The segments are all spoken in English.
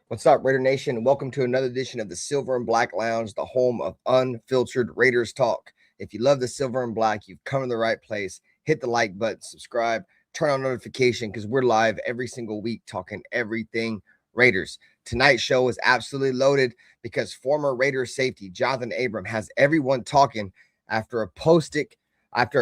What's up, Raider Nation? Welcome to another edition of the Silver and Black Lounge, the home of unfiltered Raiders talk. If you love the Silver and Black, you've come to the right place. Hit the like button, subscribe, turn on notification because we're live every single week talking everything Raiders. Tonight's show is absolutely loaded because former Raiders safety Jonathan Abram has everyone talking after a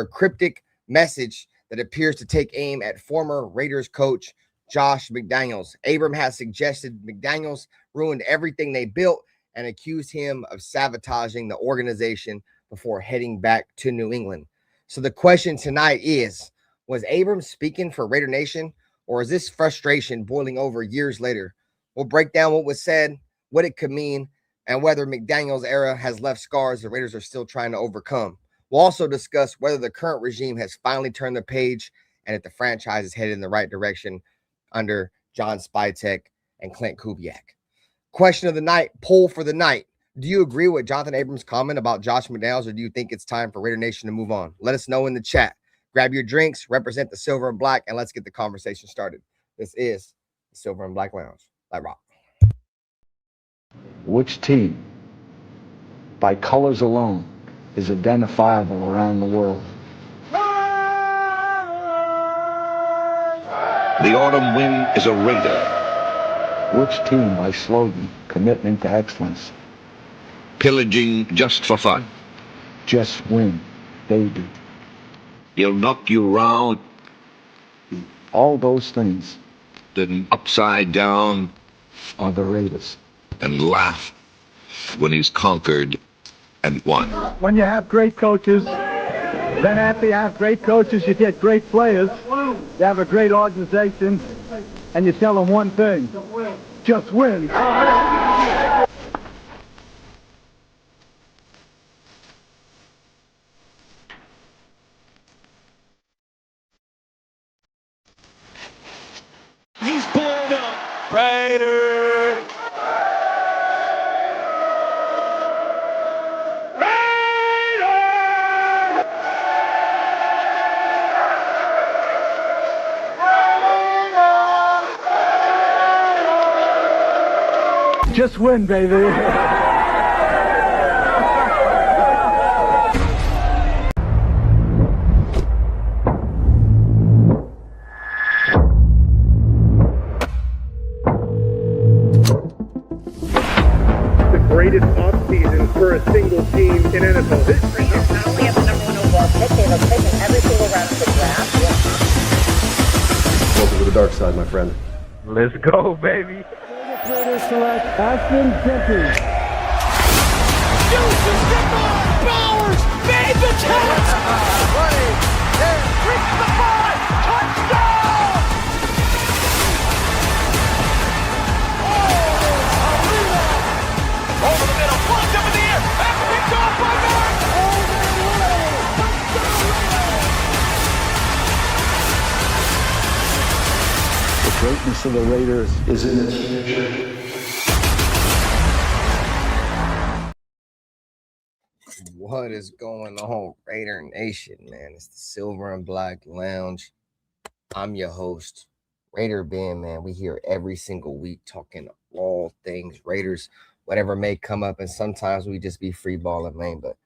cryptic message that appears to take aim at former Raiders coach Josh McDaniels. Abram has suggested McDaniels ruined everything they built and accused him of sabotaging the organization before heading back to New England. So the question tonight is, was Abram speaking for Raider Nation, or is this frustration boiling over years later? We'll break down what was said, what it could mean, and whether McDaniels' era has left scars the Raiders are still trying to overcome. We'll also discuss whether the current regime has finally turned the page and if the franchise is headed in the right direction under John Spytek and Clint Kubiak. Question of the night, poll for the night. Do you agree with Jonathan Abrams' comment about Josh McDaniels, or do you think it's time for Raider Nation to move on? Let us know in the chat. Grab your drinks, represent the Silver and Black, and let's get the conversation started. This is the Silver and Black Lounge. Let rock. Which team, by colors alone, is identifiable around the world? The autumn wind is a Raider. Which team, by slogan, commitment to excellence? Pillaging just for fun. Just win, baby. He'll knock you round. All those things Then upside down are the Raiders. and laugh when he's conquered and won. When you have great coaches, then after you have great coaches, you get great players. You have a great organization, and you tell them one thing: just win. He's blown up. Raiders! Just win, baby. Greatest offseason for a single team in NFL history. Not only have the number one overall pick, they have taken every single round of the draft. Welcome to the dark side, my friend. Let's go, baby. Raiders select Ashton Jenkins. Houston, get on! Bowers made the catch! Reached the 5! Touchdown! Over the middle, plunge up in the air, and picked off by Mark! The greatness of the Raiders is in the future. What is going on, Raider Nation, man? It's the Silver and Black Lounge. I'm your host, Raider Ben, man. We here every single week talking all things Raiders, whatever may come up, and sometimes we just be free balling, man. But,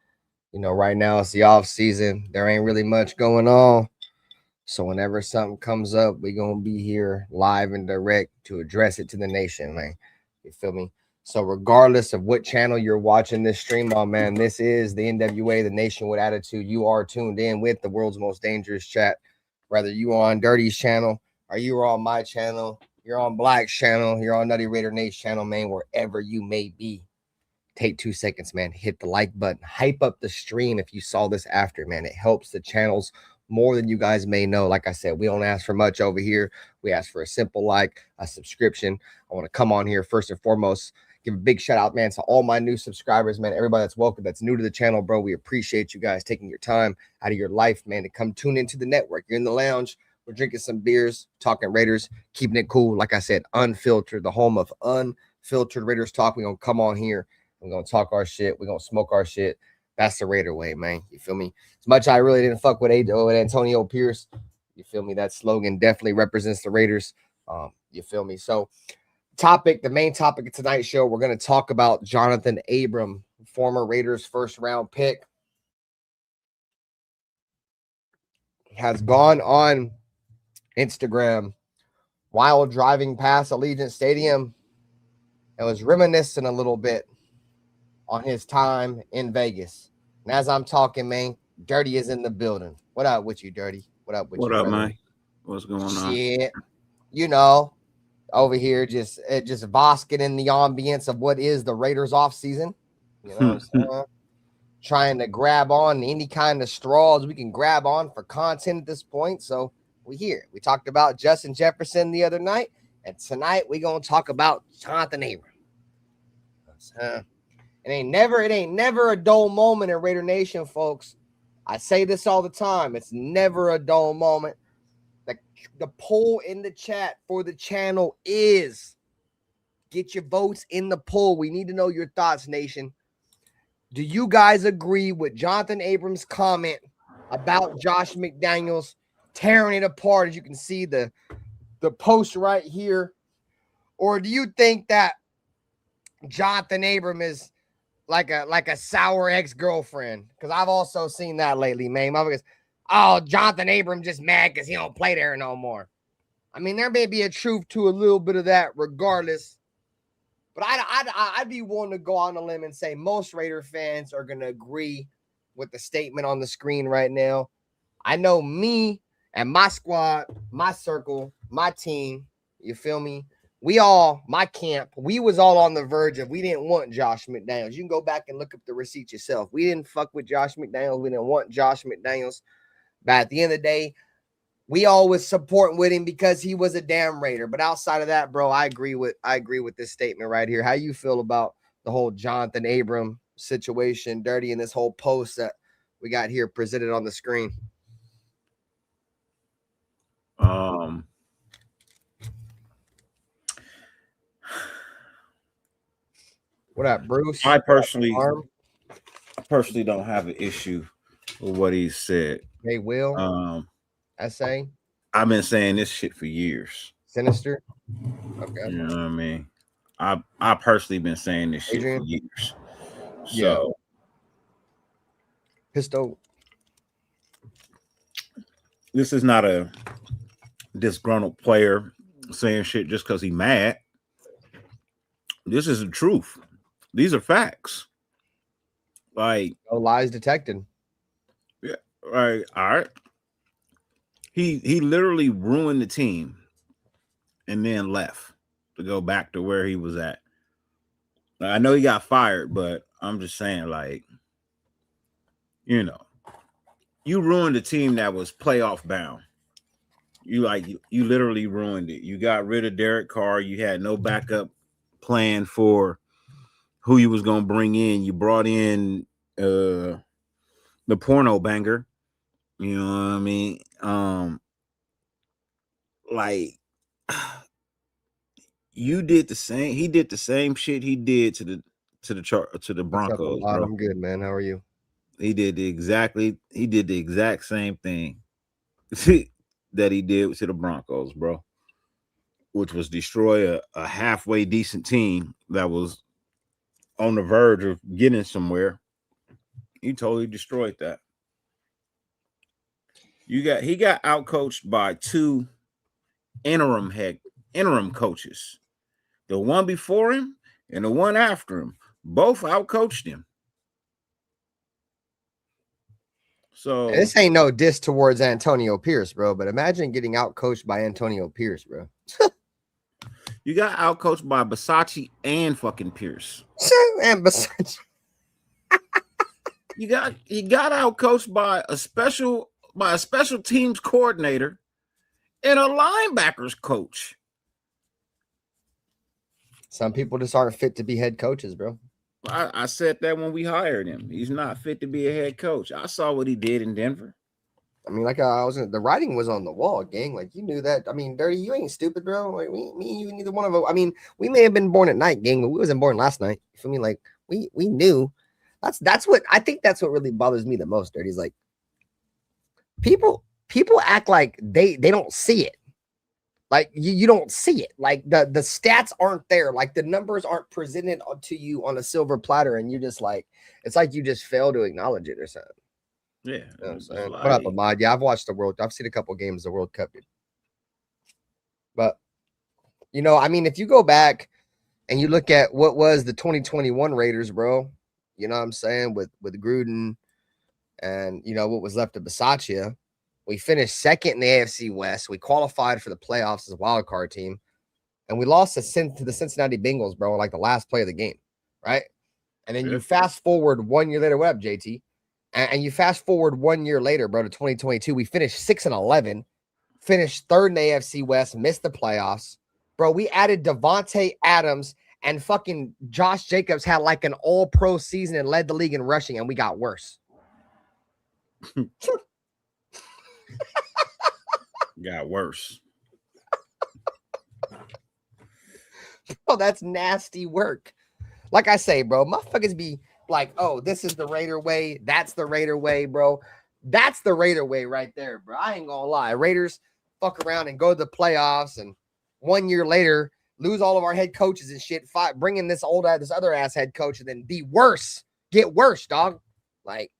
you know, right now it's the off season. There ain't really much going on. So whenever something comes up, we going to be here live and direct to address it to the nation, man. You feel me? So regardless of what channel you're watching this stream on, man, this is the NWA, the Nation with Attitude. You are tuned in with the world's most dangerous chat. Whether you are on Dirty's channel or you are on my channel, you're on Black's channel, you're on Nutty Raider Nate's channel, man, wherever you may be. Take 2 seconds, man. Hit the like button. Hype up the stream if you saw this after, man. It helps the channels more than you guys may know. Like I said, we don't ask for much over here. We ask for a simple like, a subscription. I want to come on here first and foremost, give a big shout out, man, to all my new subscribers, man. Everybody that's welcome, that's new to the channel, bro. We appreciate you guys taking your time out of your life, man, to come tune into the network. You're in the lounge. We're drinking some beers, talking Raiders, keeping it cool. Like I said, unfiltered, the home of unfiltered Raiders talk. We're going to come on here. We're going to talk our shit. We're going to smoke our shit. That's the Raider way, man. You feel me? As much as I really didn't fuck with Antonio Pierce, you feel me? That slogan definitely represents the Raiders. You feel me? So The main topic of tonight's show, we're going to talk about Jonathan Abram, former Raiders first-round pick. Has gone on Instagram while driving past Allegiant Stadium and was reminiscing a little bit on his time in Vegas. And as I'm talking, man, Dirty is in the building. What up with you, Dirty? What up with you, brother? Man? What's going on? Shit. You know, over here just basking in the ambience of what is the Raiders off season. You know what I'm saying? Trying to grab on any kind of straws we can grab on for content at this point. So we here. We talked about Justin Jefferson the other night, and tonight we're gonna talk about Jonathan Abram. It ain't never a dull moment in Raider Nation, folks. I say this all the time. It's never a dull moment. The poll in the chat for the channel is get your votes in the poll. We need to know your thoughts, Nation. Do you guys agree with Jonathan Abram's comment about Josh McDaniels tearing it apart? As you can see the post right here. Or do you think that Jonathan Abram is like a sour ex-girlfriend? Because I've also seen that lately, man. Motherfuckers, oh, Jonathan Abram just mad because he don't play there no more. I mean, there may be a truth to a little bit of that regardless. But I'd be willing to go on a limb and say most Raider fans are going to agree with the statement on the screen right now. I know me and my squad, my circle, my team, you feel me? My camp, we was all on the verge of we didn't want Josh McDaniels. You can go back and look up the receipts yourself. We didn't fuck with Josh McDaniels. We didn't want Josh McDaniels. But at the end of the day, we always supporting with him because he was a damn Raider. But outside of that, bro, I agree with this statement right here. How you feel about the whole Jonathan Abram situation, Dirty, in this whole post that we got here presented on the screen? What up, Bruce? I personally don't have an issue with what he said. Hey, Will. SA. I've been saying this shit for years. Sinister. Okay. You know what I mean? I personally been saying this shit for years. So Pistol. This is not a disgruntled player saying shit just because he's mad. This is the truth. These are facts. Like, no lies detected. Yeah. Right. All right. He literally ruined the team and then left to go back to where he was at. I know he got fired, but I'm just saying, like, you know, you ruined a team that was playoff bound. You literally ruined it. You got rid of Derek Carr. You had no backup plan for who you was gonna bring in. You brought in the porno banger. You know what I mean? Like, you did the same. He did the same shit he did to the Broncos. Bro. I'm good, man. How are you? He did the exact same thing that he did to the Broncos, bro, which was destroy a halfway decent team that was on the verge of getting somewhere. He totally destroyed that. He got outcoached by two interim coaches. The one before him and the one after him. Both outcoached him. So this ain't no diss towards Antonio Pierce, bro. But imagine getting outcoached by Antonio Pierce, bro. You got outcoached by Bisaccia and fucking Pierce. And Bisaccia. He got outcoached by a special teams coordinator and a linebackers coach. Some people just aren't fit to be head coaches, bro. I said that when we hired him. He's not fit to be a head coach. I saw what he did in Denver. I mean, like the writing was on the wall, gang. Like, you knew that. I mean, Dirty, you ain't stupid, bro. Like me, you, neither one of us. I mean, we may have been born at night, gang, but we wasn't born last night. You feel me? Like we knew. That's what I think. That's what really bothers me the most, Dirty. Is like people act like they don't see it. Like you don't see it. Like the stats aren't there. Like the numbers aren't presented to you on a silver platter, and you just like it's like you just fail to acknowledge it or something. Yeah. You know what I'm It's saying? like- What up, Ahmad? Yeah, I've watched I've seen a couple games of the World Cup, dude. But you know, I mean, if you go back and you look at what was the 2021 Raiders, bro, you know what I'm saying, with Gruden and you know what was left of Bisaccia. We finished second in the AFC West. We qualified for the playoffs as a wild card team, and we lost to the Cincinnati Bengals, bro, like the last play of the game, right? And then you fast forward 1 year later. What up, JT? And you fast forward 1 year later, bro, to 2022. We finished 6-11, finished third in the AFC West, missed the playoffs, bro. We added Devontae Adams, and fucking Josh Jacobs had like an all-pro season and led the league in rushing, and we got worse. Got worse. Bro, that's nasty work. Like I say, bro, motherfuckers be like, oh, this is the Raider way. That's the Raider way, bro. That's the Raider way right there, bro. I ain't gonna lie. Raiders fuck around and go to the playoffs, and 1 year later lose all of our head coaches and shit. Bring in this other ass head coach, and then be worse. Get worse, dog. Like,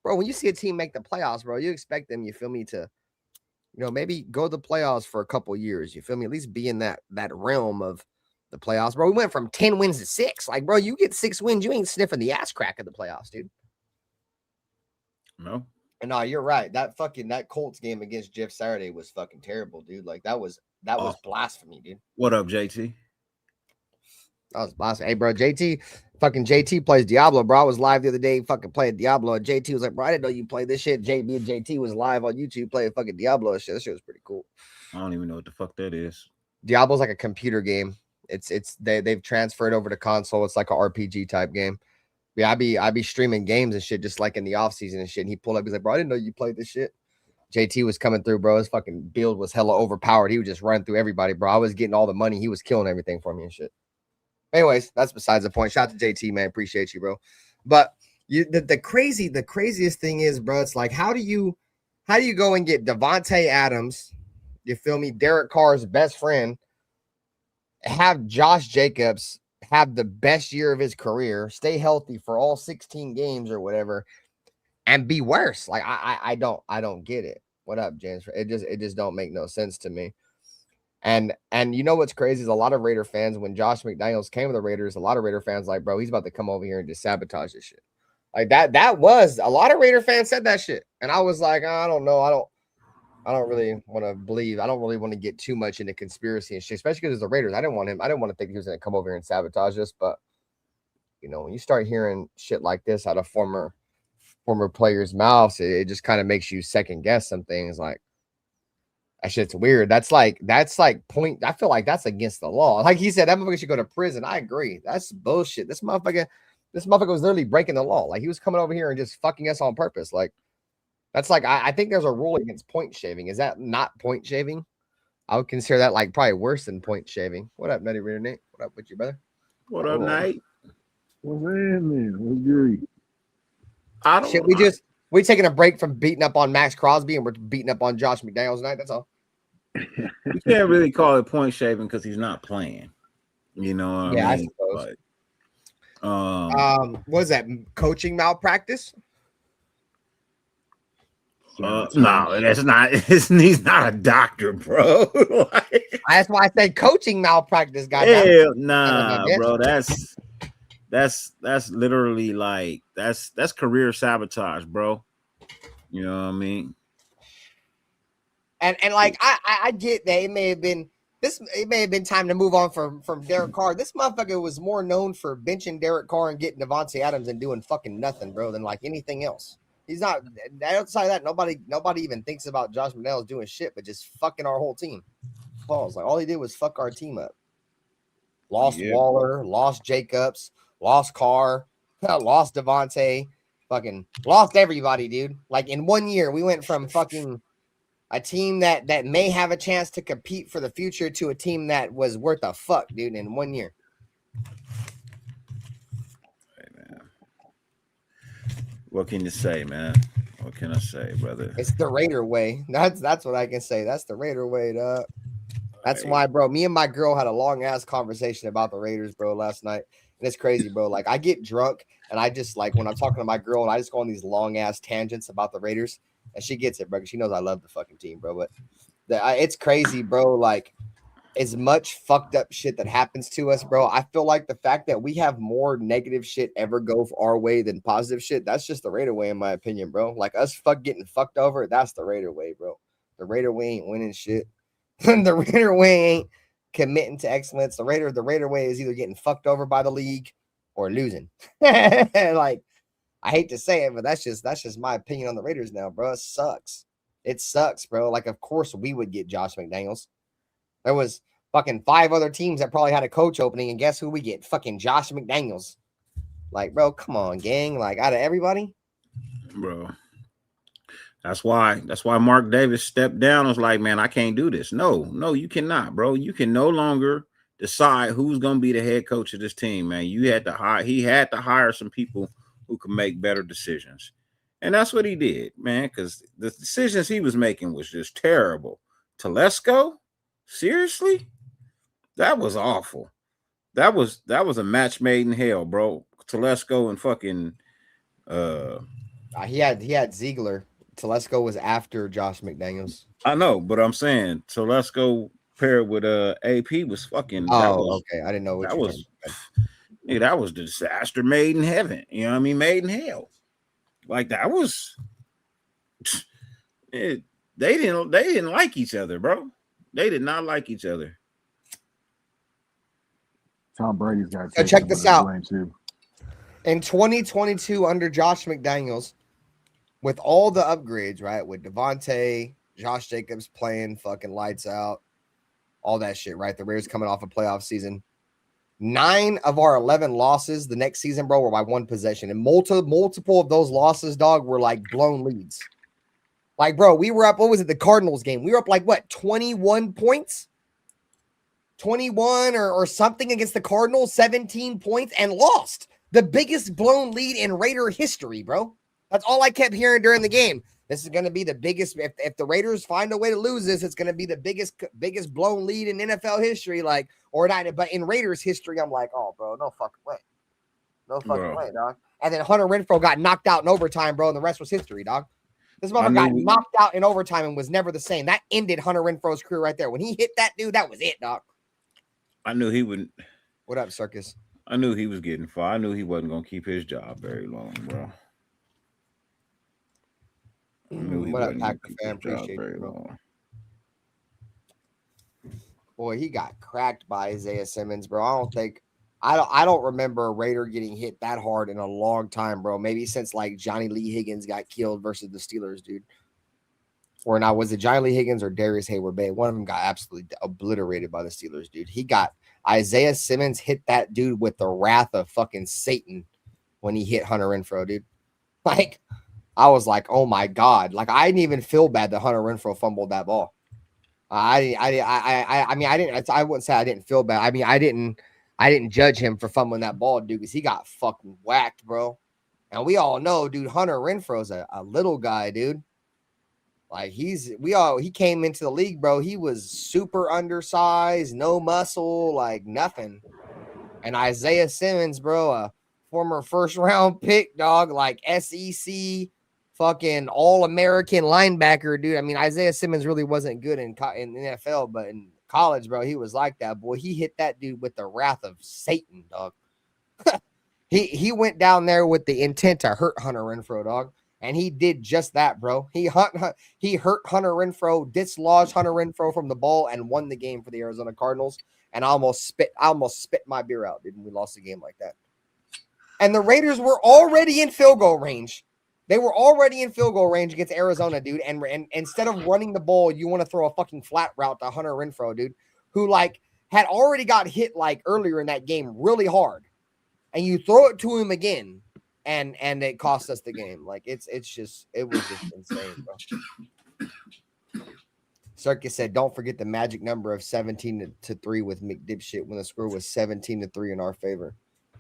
bro, when you see a team make the playoffs, bro, you expect them, you feel me, to maybe go to the playoffs for a couple years. You feel me? At least be in that realm of the playoffs, bro. We went from 10 wins to 6. Like, bro, you get 6 wins, you ain't sniffing the ass crack of the playoffs, dude. No. And no, you're right. That Colts game against Jeff Saturday was fucking terrible, dude. Like that was blasphemy, dude. What up, JT? That was blasphemy. Hey, bro, JT plays Diablo, bro. I was live the other day, fucking playing Diablo, and JT was like, bro, I didn't know you played this shit. Me and JT was live on YouTube playing fucking Diablo and shit. That shit was pretty cool. I don't even know what the fuck that is. Diablo's like a computer game. They've transferred over to console. It's like an RPG type game. Yeah, I be streaming games and shit just like in the off season and shit. And he pulled up, he's like, bro, I didn't know you played this shit. JT was coming through, bro. His fucking build was hella overpowered. He was just running through everybody, bro. I was getting all the money. He was killing everything for me and shit. Anyways, that's besides the point. Shout out to JT, man. Appreciate you, bro. But the craziest thing is, bro, it's like, how do you go and get Devontae Adams, you feel me, Derek Carr's best friend, have Josh Jacobs have the best year of his career, stay healthy for all 16 games or whatever, and be worse? Like, I don't get it. What up, James? It just don't make no sense to me. And you know what's crazy is a lot of Raider fans, when Josh McDaniels came to the Raiders, a lot of Raider fans like, bro, he's about to come over here and just sabotage this shit. Like that was a lot of Raider fans said that shit. And I was like, I don't know. I don't really want to believe. I don't really want to get too much into conspiracy and shit, especially because it's the Raiders. I didn't want to think he was going to come over here and sabotage us. But, when you start hearing shit like this out of former players' mouths, it just kind of makes you second guess some things. Like, that shit's weird. That's like point. I feel like that's against the law. Like he said, that motherfucker should go to prison. I agree. That's bullshit. This motherfucker was literally breaking the law. Like, he was coming over here and just fucking us on purpose. Like, that's like, I think there's a rule against point shaving. Is that not point shaving? I would consider that like probably worse than point shaving. What up, Nutty Reader Nate? What up with you, brother? What up, Nate? What's in, man? What's good? I don't. Shit, we taking a break from beating up on Max Crosby, and we're beating up on Josh McDaniels tonight. That's all. You can't really call it point shaving because he's not playing. You know what I mean? I suppose. But, what is that? Coaching malpractice? No, that's not. He's not a doctor, bro. That's why I say coaching malpractice, guy. Hell nah, bro. That's literally like that's career sabotage, bro. You know what I mean? And like I get that it may have been time to move on from Derek Carr. This motherfucker was more known for benching Derek Carr and getting Devontae Adams and doing fucking nothing, bro, than like anything else. He's not outside of that. Nobody even thinks about Josh McDaniels doing shit, but just fucking our whole team. Pause. Like, all he did was fuck our team up. Lost Waller, lost Jacobs, lost Carr, lost Devontae, fucking lost everybody, dude. Like, in 1 year, we went from fucking a team that may have a chance to compete for the future to a team that was worth a fuck, dude, in 1 year. What can you say, man? What can I say, brother? It's the Raider way. That's what I can say. That's the Raider way, dog. That's why, bro. Me and my girl had a long ass conversation about the Raiders, bro, last night. And it's crazy, bro. Like, I get drunk and I just like when I'm talking to my girl and I just go on these long ass tangents about the Raiders, and she gets it, bro. 'Cause she knows I love the fucking team, bro. But it's crazy, bro. Like, as much fucked up shit that happens to us, bro, I feel like the fact that we have more negative shit ever go our way than positive shit, that's just the Raider way, in my opinion, bro. Like, us getting fucked over, that's the Raider way, bro. The Raider way ain't winning shit. The Raider way ain't committing to excellence. The Raider way is either getting fucked over by the league or losing. Like, I hate to say it, but that's just my opinion on the Raiders now, bro. It sucks. It sucks, bro. Like, of course we would get Josh McDaniels. There was fucking 5 other teams that probably had a coach opening, and guess who we get? Fucking Josh McDaniels. Like, bro, come on, gang. Like, out of everybody, bro. That's why Mark Davis stepped down and was like, man, I can't do this. No, you cannot, bro. You can no longer decide who's gonna be the head coach of this team, man. He had to hire some people who can make better decisions. And that's what he did, man, because the decisions he was making was just terrible. Telesco? Seriously? That was awful. That was a match made in hell, bro. Telesco and fucking he had Ziegler. Telesco was after Josh McDaniels. I know, but I'm saying Telesco paired with AP was fucking. Okay. I didn't know what that was the disaster made in heaven. You know what I mean? Made in hell. Like that was. They didn't like each other, bro. They did not like each other. Tom Brady's got to take check this out. In 2022, under Josh McDaniels, with all the upgrades, right? With Devontae, Josh Jacobs playing fucking lights out, all that shit, right? The Raiders coming off a playoff season. 9 of our 11 losses the next season, bro, were by 1 possession. And multiple of those losses, dog, were like blown leads. Like, bro, we were up, what was it, the Cardinals game? We were up like, what, 21 points? 21 or something against the Cardinals, 17 points, and lost. The biggest blown lead in Raider history, bro. That's all I kept hearing during the game. This is going to be the biggest. If the Raiders find a way to lose this, it's going to be the biggest blown lead in NFL history. Like, or not, but in Raiders history, I'm like, oh, bro, no fucking way. No fucking way, dog. And then Hunter Renfrow got knocked out in overtime, bro, and the rest was history, dog. This motherfucker got knocked out in overtime and was never the same. That ended Hunter Renfrow's career right there. When he hit that dude, that was it, dog. I knew he wouldn't. What up, Circus? I knew he was getting fired. I knew he wasn't going to keep his job very long, bro. What up, Packer fan? Appreciate you, bro. Boy, he got cracked by Isaiah Simmons, bro. I don't remember a Raider getting hit that hard in a long time, bro. Maybe since like Johnny Lee Higgins got killed versus the Steelers, dude. Or now, was it Johnny Lee Higgins or Darius Hayward-Bay? One of them got absolutely obliterated by the Steelers, dude. Isaiah Simmons hit that dude with the wrath of fucking Satan when he hit Hunter Renfrow, dude. Like, I was like, oh my God. Like, I didn't even feel bad that Hunter Renfrow fumbled that ball. I wouldn't say I didn't feel bad. I mean, I didn't judge him for fumbling that ball, dude, because he got fucking whacked, bro. And we all know, dude, Hunter Renfrow's a little guy, dude. Like, he came into the league, bro. He was super undersized, no muscle, like nothing. And Isaiah Simmons, bro, a former first-round pick, dog, like SEC fucking all-American linebacker, dude. I mean, Isaiah Simmons really wasn't good in the NFL, but in college, bro, he was like that. Boy, he hit that dude with the wrath of Satan, dog. He went down there with the intent to hurt Hunter Renfrow, dog. And he did just that, bro. He hurt Hunter Renfrow, dislodged Hunter Renfrow from the ball, and won the game for the Arizona Cardinals. And I almost spit my beer out, dude, when we lost a game like that. And the Raiders were already in field goal range. They were already in field goal range against Arizona, dude. And instead of running the ball, you want to throw a fucking flat route to Hunter Renfrow, dude, who like had already got hit like earlier in that game really hard. And you throw it to him again. And it cost us the game. Like, it was just insane, bro. Circus said, don't forget the magic number of 17-3 with McDipshit when the score was 17-3 in our favor.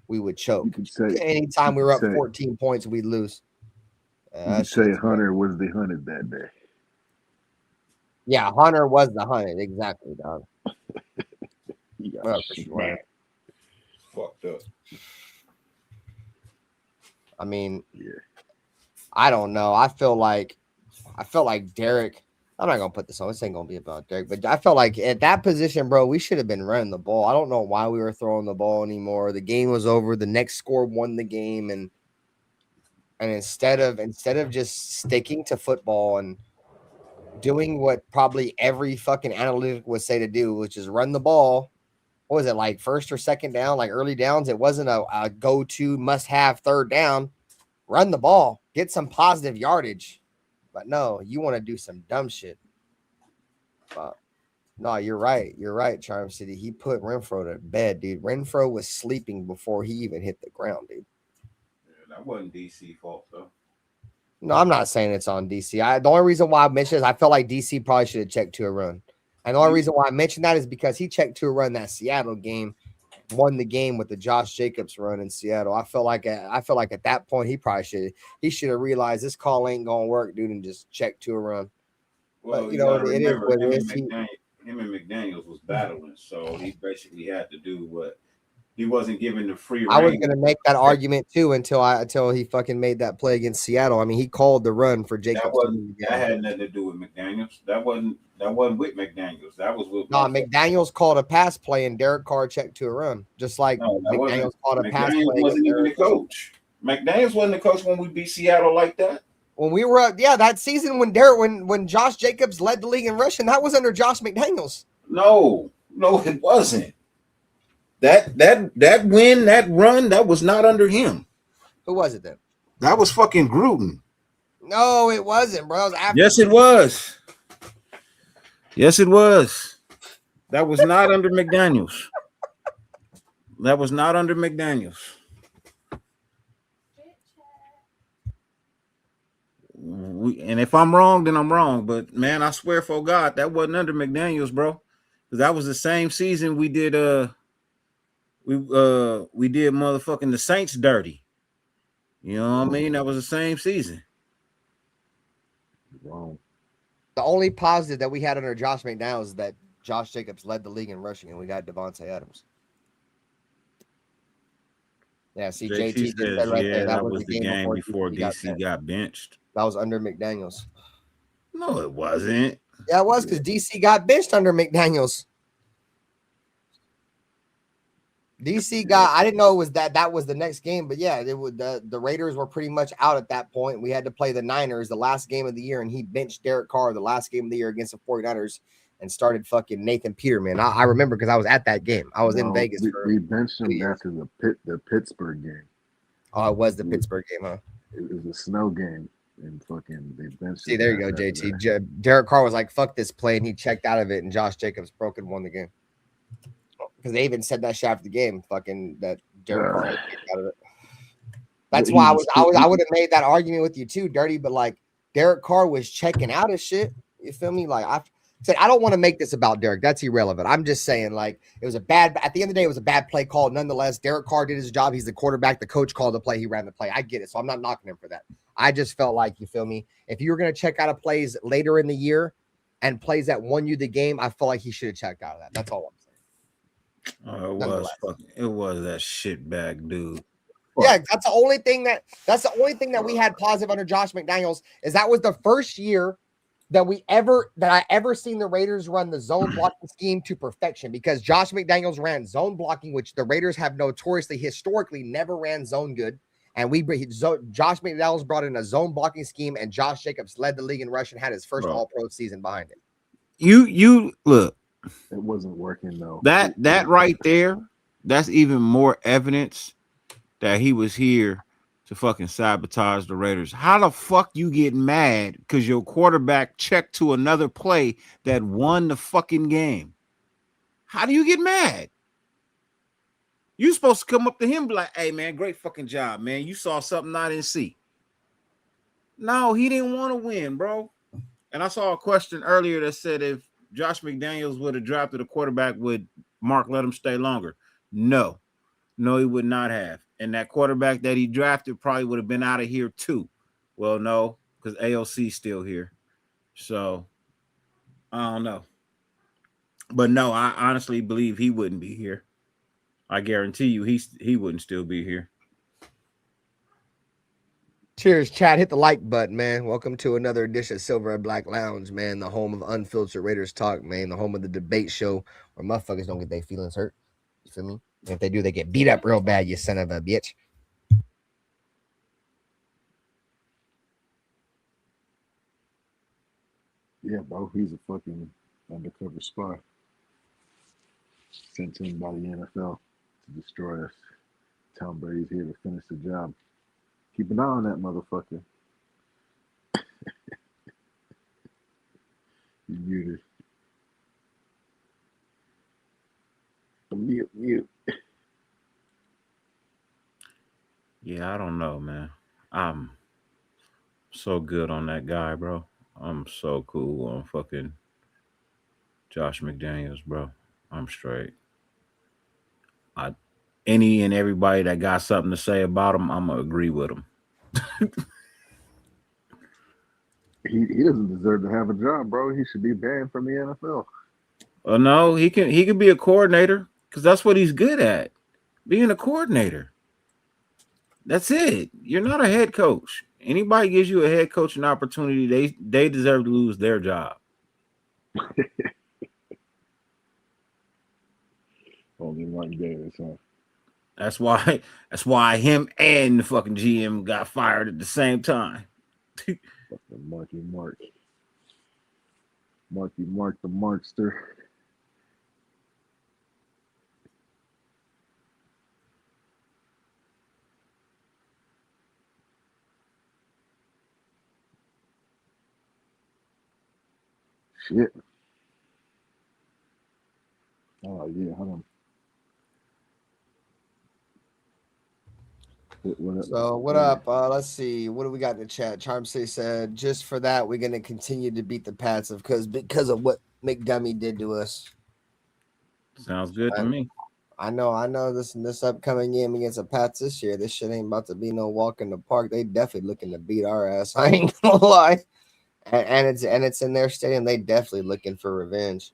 We would choke. Anytime we were up 14 points, we'd lose. You could say Hunter was the hunted that day. Yeah, Hunter was the hunted. Exactly, dog. Oh, for sure. Fucked up. I mean, Yeah. I don't know. I felt like Derek. I'm not gonna put this on. This ain't gonna be about Derek, but I felt like at that position, bro, we should have been running the ball. I don't know why we were throwing the ball anymore. The game was over. The next score won the game, and instead of just sticking to football and doing what probably every fucking analytic would say to do, which is run the ball. What was it, like first or second down, like early downs? It wasn't a go-to must-have third down. Run the ball, get some positive yardage. But no, you want to do some dumb shit. No, you're right. You're right, Charm City. He put Renfro to bed, dude. Renfro was sleeping before he even hit the ground, dude. Yeah, that wasn't DC fault though. No, I'm not saying it's on DC. The only reason why I mentioned is I felt like DC probably should have checked to a run. And the only reason why I mentioned that is because he checked to a run that Seattle game, won the game with the Josh Jacobs run in Seattle. I feel like at that point he should have realized this call ain't gonna work, dude, and just checked to a run. Well, But you gotta it is remember what it is. him and McDaniels was battling, so he basically had to do what he wasn't given the free reign. I was gonna make that argument too until he fucking made that play against Seattle. I mean, he called the run for Jacobs. That had nothing to do with McDaniels. That wasn't with McDaniels. That was with McDaniels called a pass play and Derek Carr checked to a run, just like McDaniels called a pass play. Wasn't even the coach. McDaniels wasn't the coach when we beat Seattle like that. When we were that season when Josh Jacobs led the league in rushing, that was under Josh McDaniels. No, it wasn't. That win, that run, that was not under him. Who was it then? That was fucking Gruden. No, it wasn't, bro. It was after. Yes, it was. Yes, it was. That was not under McDaniels. That was not under McDaniels. And if I'm wrong, then I'm wrong. But man, I swear for God, that wasn't under McDaniels, bro. Because that was the same season we did we did motherfucking the Saints dirty. You know what I mean? That was the same season. Wrong. The only positive that we had under Josh McDaniels is that Josh Jacobs led the league in rushing, and we got Devontae Adams. Yeah, see, JT just said right there. That was the game before DC got benched. That was under McDaniels. No, it wasn't. Yeah, it was because DC got benched under McDaniels. DC got. I didn't know it was that was the next game, but yeah, it would. The Raiders were pretty much out at that point. We had to play the Niners the last game of the year, and he benched Derek Carr the last game of the year against the 49ers and started fucking Nathan Peterman. I remember because I was at that game. I was in Vegas. We benched him after the Pittsburgh game. Oh, it was the Pittsburgh game, huh? It was a snow game, and fucking they benched him. See, there you go, JT. Derek Carr was like, "Fuck this play," and he checked out of it, and Josh Jacobs broke and won the game. Because they even said that shit after the game, fucking that Derek Carr kicked out of it. That's why I would have made that argument with you too, Dirty. But like Derek Carr was checking out of shit. You feel me? Like I said, I don't want to make this about Derek. That's irrelevant. I'm just saying, like it was at the end of the day, it was a bad play call. Nonetheless, Derek Carr did his job. He's the quarterback. The coach called the play. He ran the play. I get it. So I'm not knocking him for that. I just felt like, you feel me? If you were gonna check out of plays later in the year and plays that won you the game, I felt like he should have checked out of that. That's all I'm saying. It was that shitbag dude. Yeah, that's the only thing that we had positive under Josh McDaniels is that was the first year that I ever seen the Raiders run the zone blocking scheme to perfection, because Josh McDaniels ran zone blocking, which the Raiders have notoriously historically never ran zone good. And Josh McDaniels brought in a zone blocking scheme, and Josh Jacobs led the league in rush and had his first All-Pro season behind it. You look. It wasn't working though. That right there, that's even more evidence that he was here to fucking sabotage the Raiders. How the fuck you get mad because your quarterback checked to another play that won the fucking game? How do you get mad? You supposed to come up to him and be like, "Hey man, great fucking job, man. You saw something I didn't see." No, he didn't want to win, bro. And I saw a question earlier that said if Josh McDaniels would have drafted a quarterback, would Mark let him stay longer? No, he would not have. And that quarterback that he drafted probably would have been out of here too. Well, no, because AOC's still here. So I don't know. But no, I honestly believe he wouldn't be here. I guarantee you, he wouldn't still be here. Cheers, chat. Hit the like button, man. Welcome to another edition of Silver and Black Lounge, man. The home of unfiltered Raiders talk, man. The home of the debate show where motherfuckers don't get their feelings hurt. You feel me? And if they do, they get beat up real bad, you son of a bitch. Yeah, bro, he's a fucking undercover spy sent in by the NFL to destroy us. Tom Brady's here to finish the job. Keep an eye on that motherfucker. You muted. Mute. Yeah, I don't know, man. I'm so good on that guy, bro. I'm so cool on fucking Josh McDaniels, bro. I'm straight. Any and everybody that got something to say about him, I'm gonna agree with him. He doesn't deserve to have a job, bro. He should be banned from the NFL. No, he can be a coordinator because that's what he's good at, being a coordinator. That's it. You're not a head coach. Anybody gives you a head coaching opportunity, they deserve to lose their job. Only Mark Davis, huh? That's why him and the fucking GM got fired at the same time. Marky Mark the Markster. Shit. Oh yeah, hold on. What up? Let's see. What do we got in the chat? Charm City said, just for that, we're gonna continue to beat the Pats because of what McDummy did to us. Sounds good to me. I know this upcoming game against the Pats this year, this shit ain't about to be no walk in the park. They definitely looking to beat our ass. I ain't gonna lie. And it's in their stadium. They definitely looking for revenge.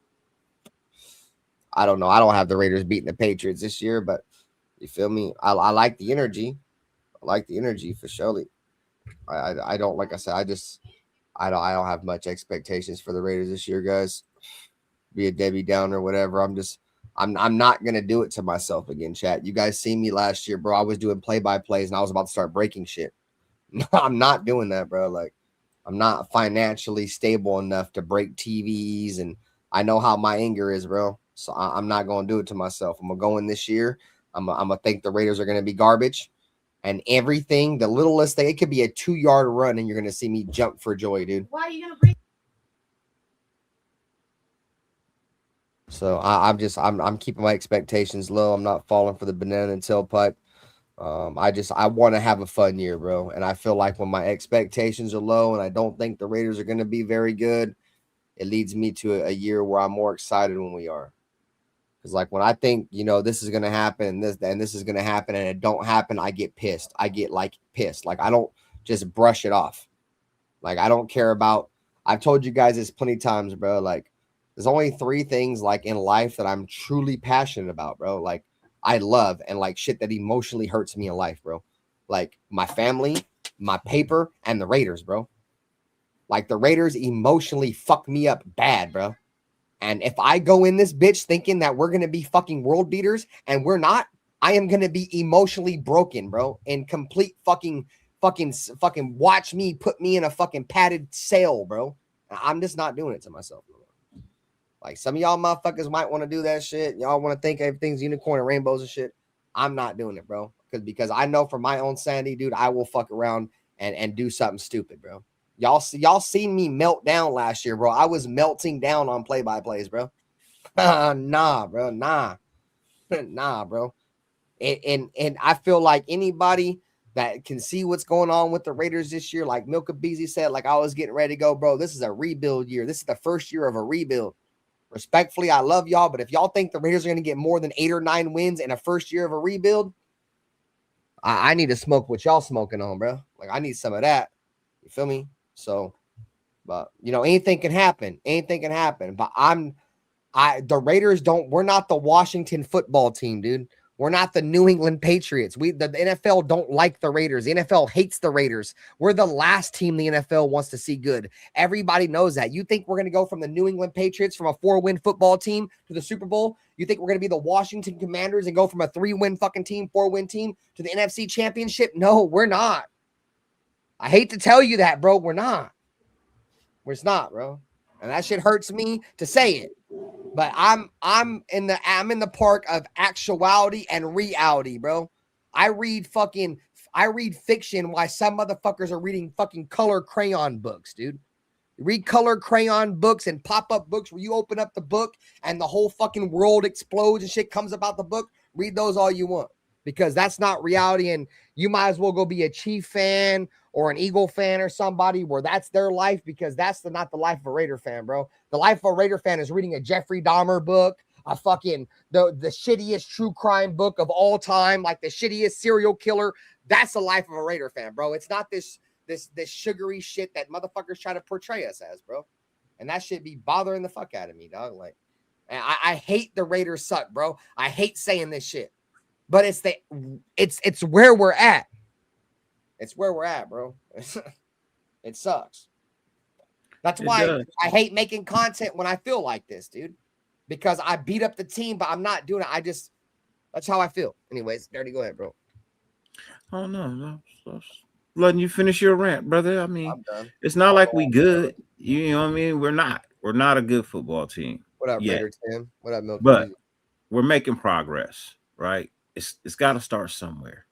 I don't know. I don't have the Raiders beating the Patriots this year, but you feel me? I like the energy. I like the energy for surely. I don't, like I said, I don't have much expectations for the Raiders this year, guys. Be a Debbie Downer or whatever. I'm not gonna do it to myself again, chat. You guys seen me last year, bro. I was doing play-by-plays and I was about to start breaking shit. I'm not doing that, bro. Like, I'm not financially stable enough to break TVs, and I know how my anger is, bro. So I'm not gonna do it to myself. I'm gonna go in this year. I'm gonna think the Raiders are gonna be garbage, and everything, the littlest thing, it could be a 2-yard run, and you're gonna see me jump for joy, dude. Why are you gonna bring? So I'm keeping my expectations low. I'm not falling for the banana and tailpipe. I want to have a fun year, bro. And I feel like when my expectations are low and I don't think the Raiders are going to be very good, it leads me to a year where I'm more excited when we are. Because like when I think, this is going to happen and this is going to happen and it don't happen, I get pissed. I get like pissed. Like I don't just brush it off. Like I don't care about, I've told you guys this plenty of times, bro. Like there's only 3 things like in life that I'm truly passionate about, bro. Like I love and like shit that emotionally hurts me in life, bro. Like my family, my paper, and the Raiders, bro. Like the Raiders emotionally fuck me up bad, bro. And if I go in this bitch thinking that we're going to be fucking world beaters and we're not, I am going to be emotionally broken, bro. And complete fucking watch me put me in a fucking padded sail, bro. I'm just not doing it to myself. Like some of y'all motherfuckers might want to do that shit. Y'all want to think everything's unicorn and rainbows and shit. I'm not doing it, bro. Because I know for my own sanity, dude, I will fuck around and do something stupid, bro. Y'all seen me melt down last year, bro. I was melting down on play-by-plays, bro. Nah, bro. Nah, bro. And I feel like anybody that can see what's going on with the Raiders this year, like Milka Beasley said, like I was getting ready to go, bro. This is a rebuild year. This is the first year of a rebuild. Respectfully, I love y'all, but if y'all think the Raiders are going to get more than 8 or 9 wins in a first year of a rebuild, I need to smoke what y'all smoking on, bro. Like, I need some of that. You feel me? So, but, anything can happen. Anything can happen. But I'm The Raiders we're not the Washington football team, dude. We're not the New England Patriots. The NFL don't like the Raiders. The NFL hates the Raiders. We're the last team the NFL wants to see good. Everybody knows that. You think we're going to go from the New England Patriots, from a 4-win football team, to the Super Bowl? You think we're going to be the Washington Commanders and go from a 3-win fucking team, 4-win team, to the NFC Championship? No, we're not. I hate to tell you that, bro. We're not. We're not, bro. And that shit hurts me to say it. But I'm in the park of actuality and reality, bro. I read fiction while some motherfuckers are reading fucking color crayon books, dude. You read color crayon books and pop-up books where you open up the book and the whole fucking world explodes and shit comes about the book. Read those all you want, because that's not reality. And you might as well go be a Chief fan or an Eagle fan or somebody where that's their life, because that's not the life of a Raider fan, bro. The life of a Raider fan is reading a Jeffrey Dahmer book, a fucking the shittiest true crime book of all time, like the shittiest serial killer. That's the life of a Raider fan, bro. It's not this sugary shit that motherfuckers try to portray us as, bro. And that shit be bothering the fuck out of me, dog. Like, I hate the Raiders suck, bro. I hate saying this shit, but it's where we're at. It's where we're at, bro. It sucks. That's why I hate making content when I feel like this, dude. Because I beat up the team, but I'm not doing it. That's how I feel. Anyways, Dirty, go ahead, bro. Oh, no. Letting you finish your rant, brother. I mean, it's not like we good. You know what I mean? We're not a good football team. What up, Raider Tim? What up, Milk? But we're making progress, right? It's got to start somewhere.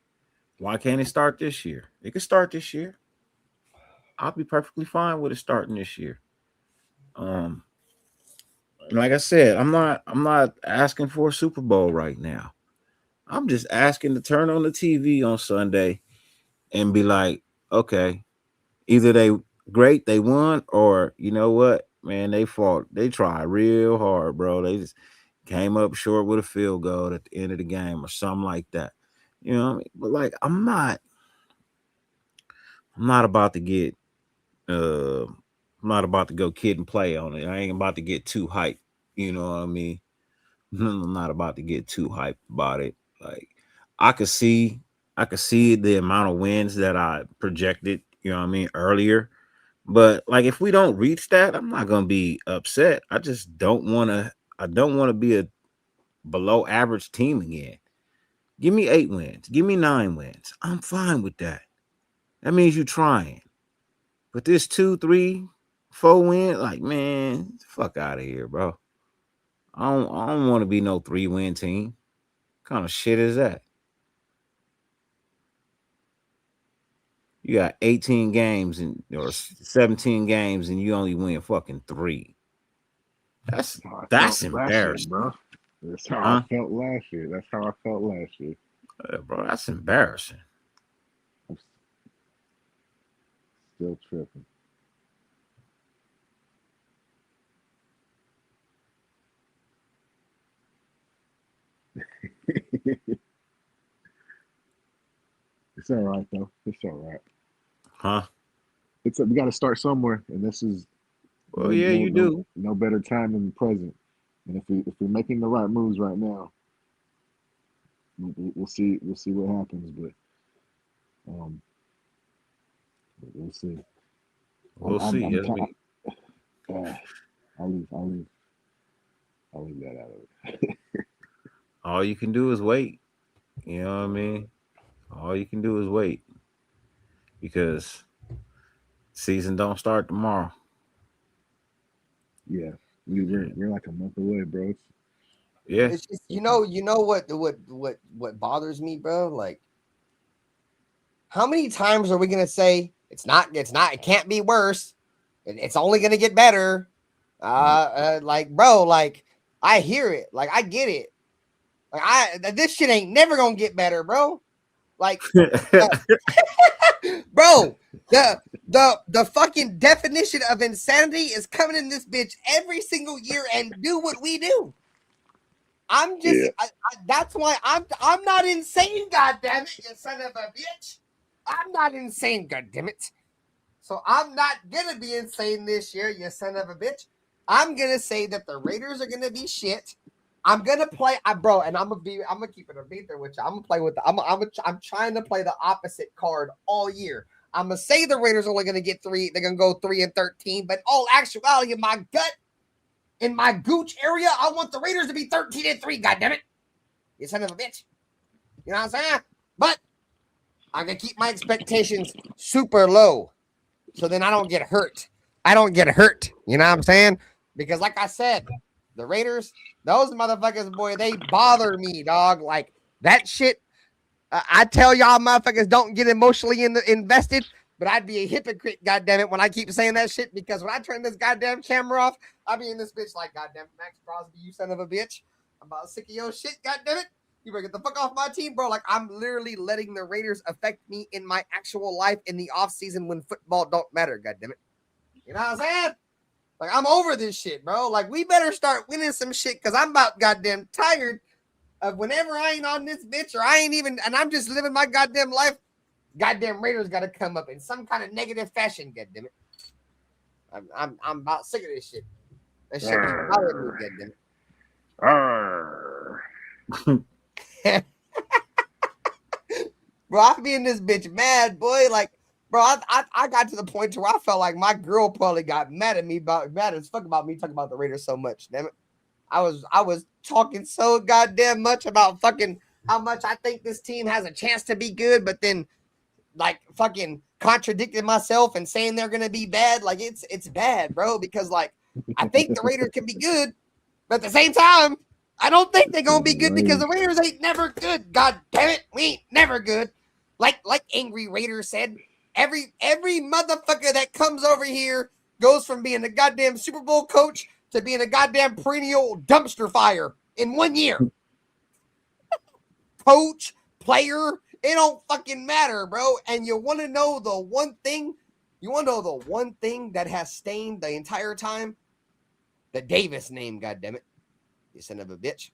Why can't it start this year? It can start this year. I'll be perfectly fine with it starting this year. Like I said, I'm not asking for a Super Bowl right now. I'm just asking to turn on the TV on Sunday and be like, okay, either they won, or you know what, man, they fought. They tried real hard, bro. They just came up short with a field goal at the end of the game or something like that. You know what I mean? But like, I'm not about to get I'm not about to go kid and play on it. I ain't about to get too hyped. You know what I mean? I'm not about to get too hyped about it. Like, I could see the amount of wins that I projected, you know what I mean, earlier. But like, if we don't reach that, I'm not gonna be upset. I just don't want to be a below average team again. Give me 8 wins. Give me 9 wins. I'm fine with that. That means you're trying. But this 2, 3, 4 win, like, man, fuck out of here, bro. I don't want to be no 3-win team. What kind of shit is that? You got 18 games or 17 games and you only win fucking 3. That's embarrassing, bro. That's how I felt last year. Bro, that's embarrassing. I'm still tripping. It's all right though. It's all right. Huh? We got to start somewhere, and this is. Well, you do. No better time than the present. And if we're making the right moves right now, we'll see what happens. But we'll see. We'll see. I'll leave that out of it. All you can do is wait. You know what I mean? All you can do is wait, because season don't start tomorrow. Yeah, we're like a month away, bro. Yeah. It's just, you know what bothers me, bro? Like, how many times are we gonna say it can't be worse? It's only gonna get better. Like, bro, like, I hear it, like, I get it. Like, this shit ain't never gonna get better, bro. Like, bro, the fucking definition of insanity is coming in this bitch every single year and do what we do. I'm just, that's why I'm not insane, goddammit, you son of a bitch. I'm not insane, goddammit. So I'm not gonna be insane this year, you son of a bitch. I'm gonna say that the Raiders are gonna be shit. I'm gonna play, bro, and I'm gonna keep it a beat there with you. I'm gonna play with I'm trying to play the opposite card all year. I'm gonna say the Raiders are only gonna get 3. They're gonna go 3-13, but all actuality, in my gut, in my gooch area, I want the Raiders to be 13-3. Goddammit, you son of a bitch. You know what I'm saying? But I'm gonna keep my expectations super low, so then I don't get hurt. You know what I'm saying? Because like I said, the Raiders, those motherfuckers, boy, they bother me, dog. Like that shit. I tell y'all, motherfuckers, don't get emotionally invested. But I'd be a hypocrite, goddammit, when I keep saying that shit. Because when I turn this goddamn camera off, I'll be in this bitch like, goddamn, Max Crosby, you son of a bitch. I'm about sick of your shit, goddammit. You better get the fuck off my team, bro. Like, I'm literally letting the Raiders affect me in my actual life in the offseason when football don't matter, goddammit. You know what I'm saying? Like, I'm over this shit, bro. Like, we better start winning some shit because I'm about goddamn tired of whenever I ain't on this bitch or I ain't even, and I'm just living my goddamn life. Goddamn Raiders got to come up in some kind of negative fashion, goddammit. I'm about sick of this shit. That shit keep bothering me, goddammit. Bro, I be in this bitch mad, boy. Like, bro, I got to the point where I felt like my girl probably got mad at me mad as fuck about me talking about the Raiders so much. Damn it, I was talking so goddamn much about fucking how much I think this team has a chance to be good, but then like fucking contradicting myself and saying they're gonna be bad. Like it's bad, bro. Because like I think the Raiders can be good, but at the same time, I don't think they're gonna be good because the Raiders ain't never good. God damn it, we ain't never good. Like Angry Raider said, every motherfucker that comes over here goes from being a goddamn Super Bowl coach to being a goddamn perennial dumpster fire in 1 year. Coach, player, it don't fucking matter, bro. And you want to know the one thing? You want to know the one thing that has stained the entire time? The Davis name, goddammit. You son of a bitch.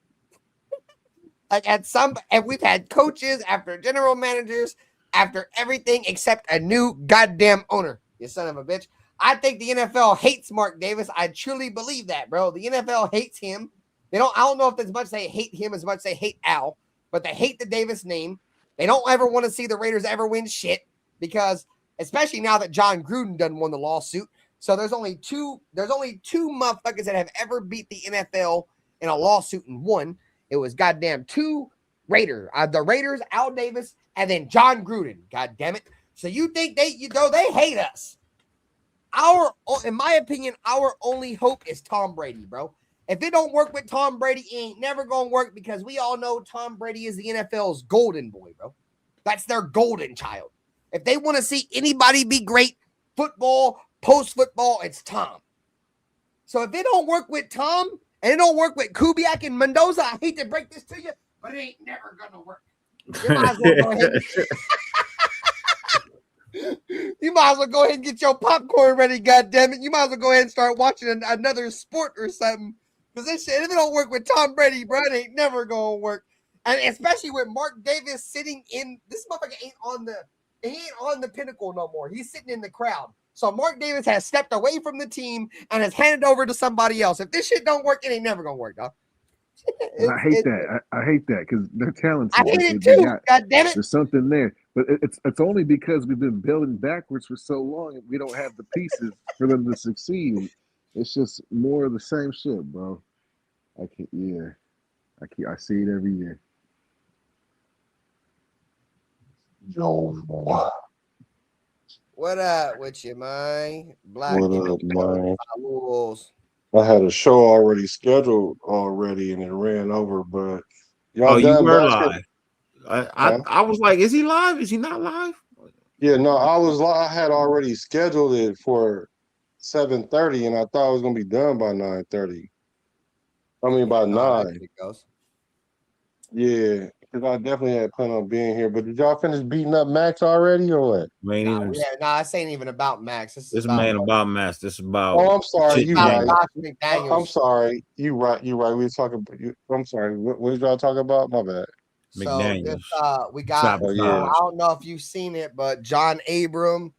Like and we've had coaches after general managers after everything except a new goddamn owner. You son of a bitch. I think the NFL hates Mark Davis. I truly believe that, bro. The NFL hates him. I don't know if as much they hate him as much they hate Al, but they hate the Davis name. They don't ever want to see the Raiders ever win shit because, especially now that John Gruden done won the lawsuit. So there's only two motherfuckers that have ever beat the NFL in a lawsuit and won. It was goddamn two Raiders, the Raiders, Al Davis, and then John Gruden. God damn it! So you think they hate us? In my opinion, our only hope is Tom Brady, bro. If it don't work with Tom Brady, it ain't never gonna work because we all know Tom Brady is the NFL's golden boy, bro. That's their golden child. If they want to see anybody be great, football, post-football, it's Tom. So if it don't work with Tom, and it don't work with Kubiak and Mendoza, I hate to break this to you, but it ain't never gonna work. You might as well go ahead. You might as well go ahead and get your popcorn ready, goddammit. You might as well go ahead and start watching another sport or something. Because this shit, if it don't work with Tom Brady, bro, it ain't never gonna work. And especially with Mark Davis sitting in this motherfucker he ain't on the pinnacle no more. He's sitting in the crowd. So Mark Davis has stepped away from the team and has handed over to somebody else. If this shit don't work, it ain't never gonna work, dog. I hate that. I hate that because they're talented. I hate it too. God damn it. There's something there, but it's only because we've been building backwards for so long and we don't have the pieces for them to succeed. It's just more of the same shit, bro. I see it every year. What up with you, man? Black What up, man? Wolves. I had a show already scheduled and it ran over, but y'all you done were basketball? live. Huh? I was like, is he live? Is he not live? Yeah, no, I had already scheduled it for 7:30, and I thought it was gonna be done by 9:30. I mean by 9. Yeah, because I definitely had planned on being here. But did y'all finish beating up Max already or what? This ain't even about Max. This man about Max. This is about. Oh, I'm sorry. You right. Josh McDaniels. I'm sorry. You right. We were talking about you. I'm sorry. What did y'all talk about? My bad. So this, we got. I don't know if you've seen it, but John Abram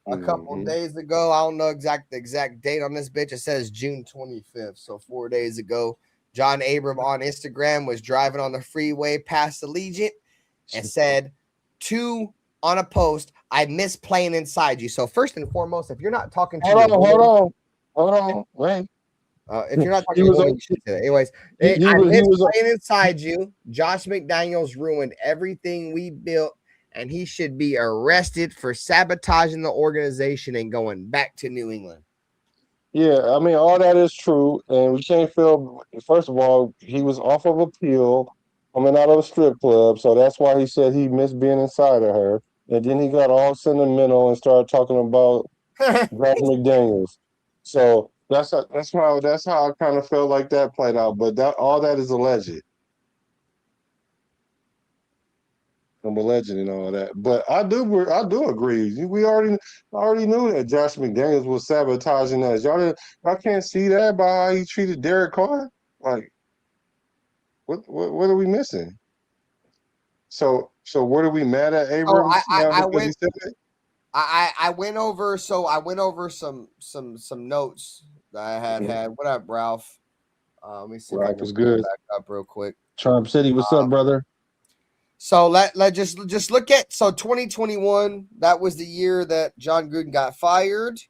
a couple days ago. I don't know the exact date on this bitch. It says June 25th. So 4 days ago, John Abram on Instagram was driving on the freeway past Allegiant and said on a post, I miss playing inside you. So first and foremost, if you're not talking to Hold on, wait. if you're not talking to woman, you should say that. Anyways, I miss playing inside you. Josh McDaniels ruined everything we built, and he should be arrested for sabotaging the organization and going back to New England. Yeah, I mean, all that is true, and we can't feel. First of all, he was off of appeal, coming out of a strip club, so that's why he said he missed being inside of her. And then he got all sentimental and started talking about Josh McDaniels. So that's how I kind of felt like that played out. But all that is alleged. I'm alleged and all that. But I do agree. We already knew that Josh McDaniels was sabotaging us. Y'all can't see that by how he treated Derek Carr. Like, what are we missing? So what are we mad at Abrams? I went over some notes that I had. What up, Ralph? Let me see if I can pull it back up real quick. Charm City, what's up, brother? So let just look at 2021. That was the year that John Gruden got fired.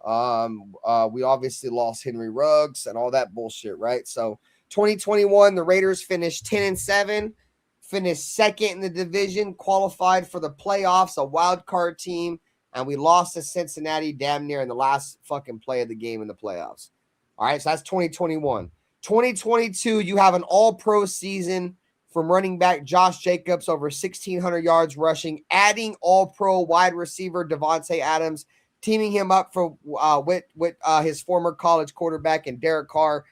We obviously lost Henry Ruggs and all that bullshit, right? So 2021, the Raiders finished 10-7, finished second in the division, qualified for the playoffs, a wild card team, and we lost to Cincinnati damn near in the last fucking play of the game in the playoffs. All right, so that's 2021. 2022, you have an all-pro season from running back Josh Jacobs, over 1,600 yards rushing, adding all-pro wide receiver Devontae Adams, teaming him up with his former college quarterback and Derek Carr.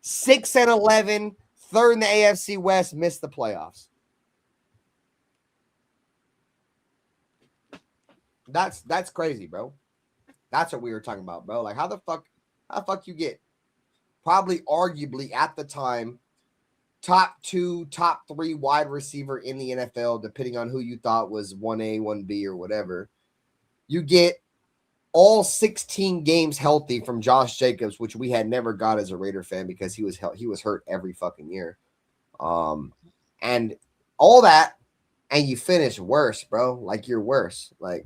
6-11, third in the AFC West, missed the playoffs. That's crazy, bro. That's what we were talking about, bro. Like, how the fuck you get probably arguably at the time top 2, top 3 wide receiver in the NFL, depending on who you thought was 1A, 1B, or whatever. You get all 16 games healthy from Josh Jacobs, which we had never got as a Raider fan because he was hurt every fucking year. And all that, and you finish worse, bro. Like, you're worse. Like,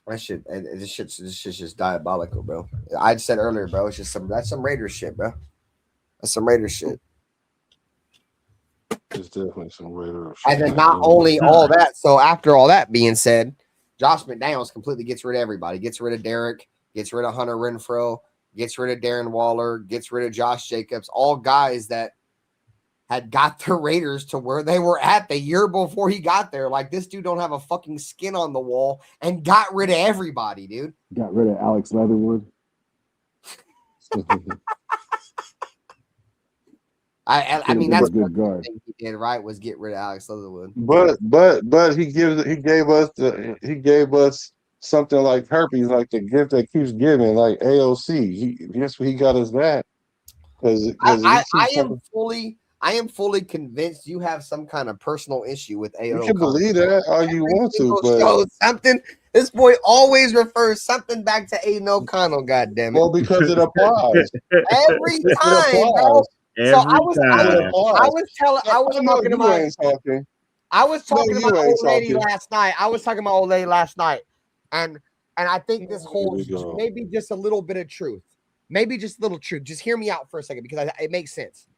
this shit's just diabolical, bro. I said earlier, bro, it's just that's some Raider shit, bro. That's some Raider shit. It's definitely some Raider shit. And then not only all that, so after all that being said, Josh McDaniels completely gets rid of everybody. Gets rid of Derek, gets rid of Hunter Renfrow, gets rid of Darren Waller, gets rid of Josh Jacobs, all guys that had got the Raiders to where they were at the year before he got there. Like, this dude don't have a fucking skin on the wall and got rid of everybody, dude. Got rid of Alex Leatherwood. I mean, that's good guard. thing he did right was get rid of Alex Leatherwood. But he gave us something like herpes, like the gift that keeps giving, like AOC. He got us that. I am fully convinced you have some kind of personal issue with AOC. You can believe that all you want to, but something. This boy always refers something back to Aiden O'Connell. God damn it! Well, because it applies every time, bro. So I was talking about old lady last night. I was talking about old lady last night, and I think this holds maybe just a little bit of truth, maybe just a little truth. Just hear me out for a second because it makes sense.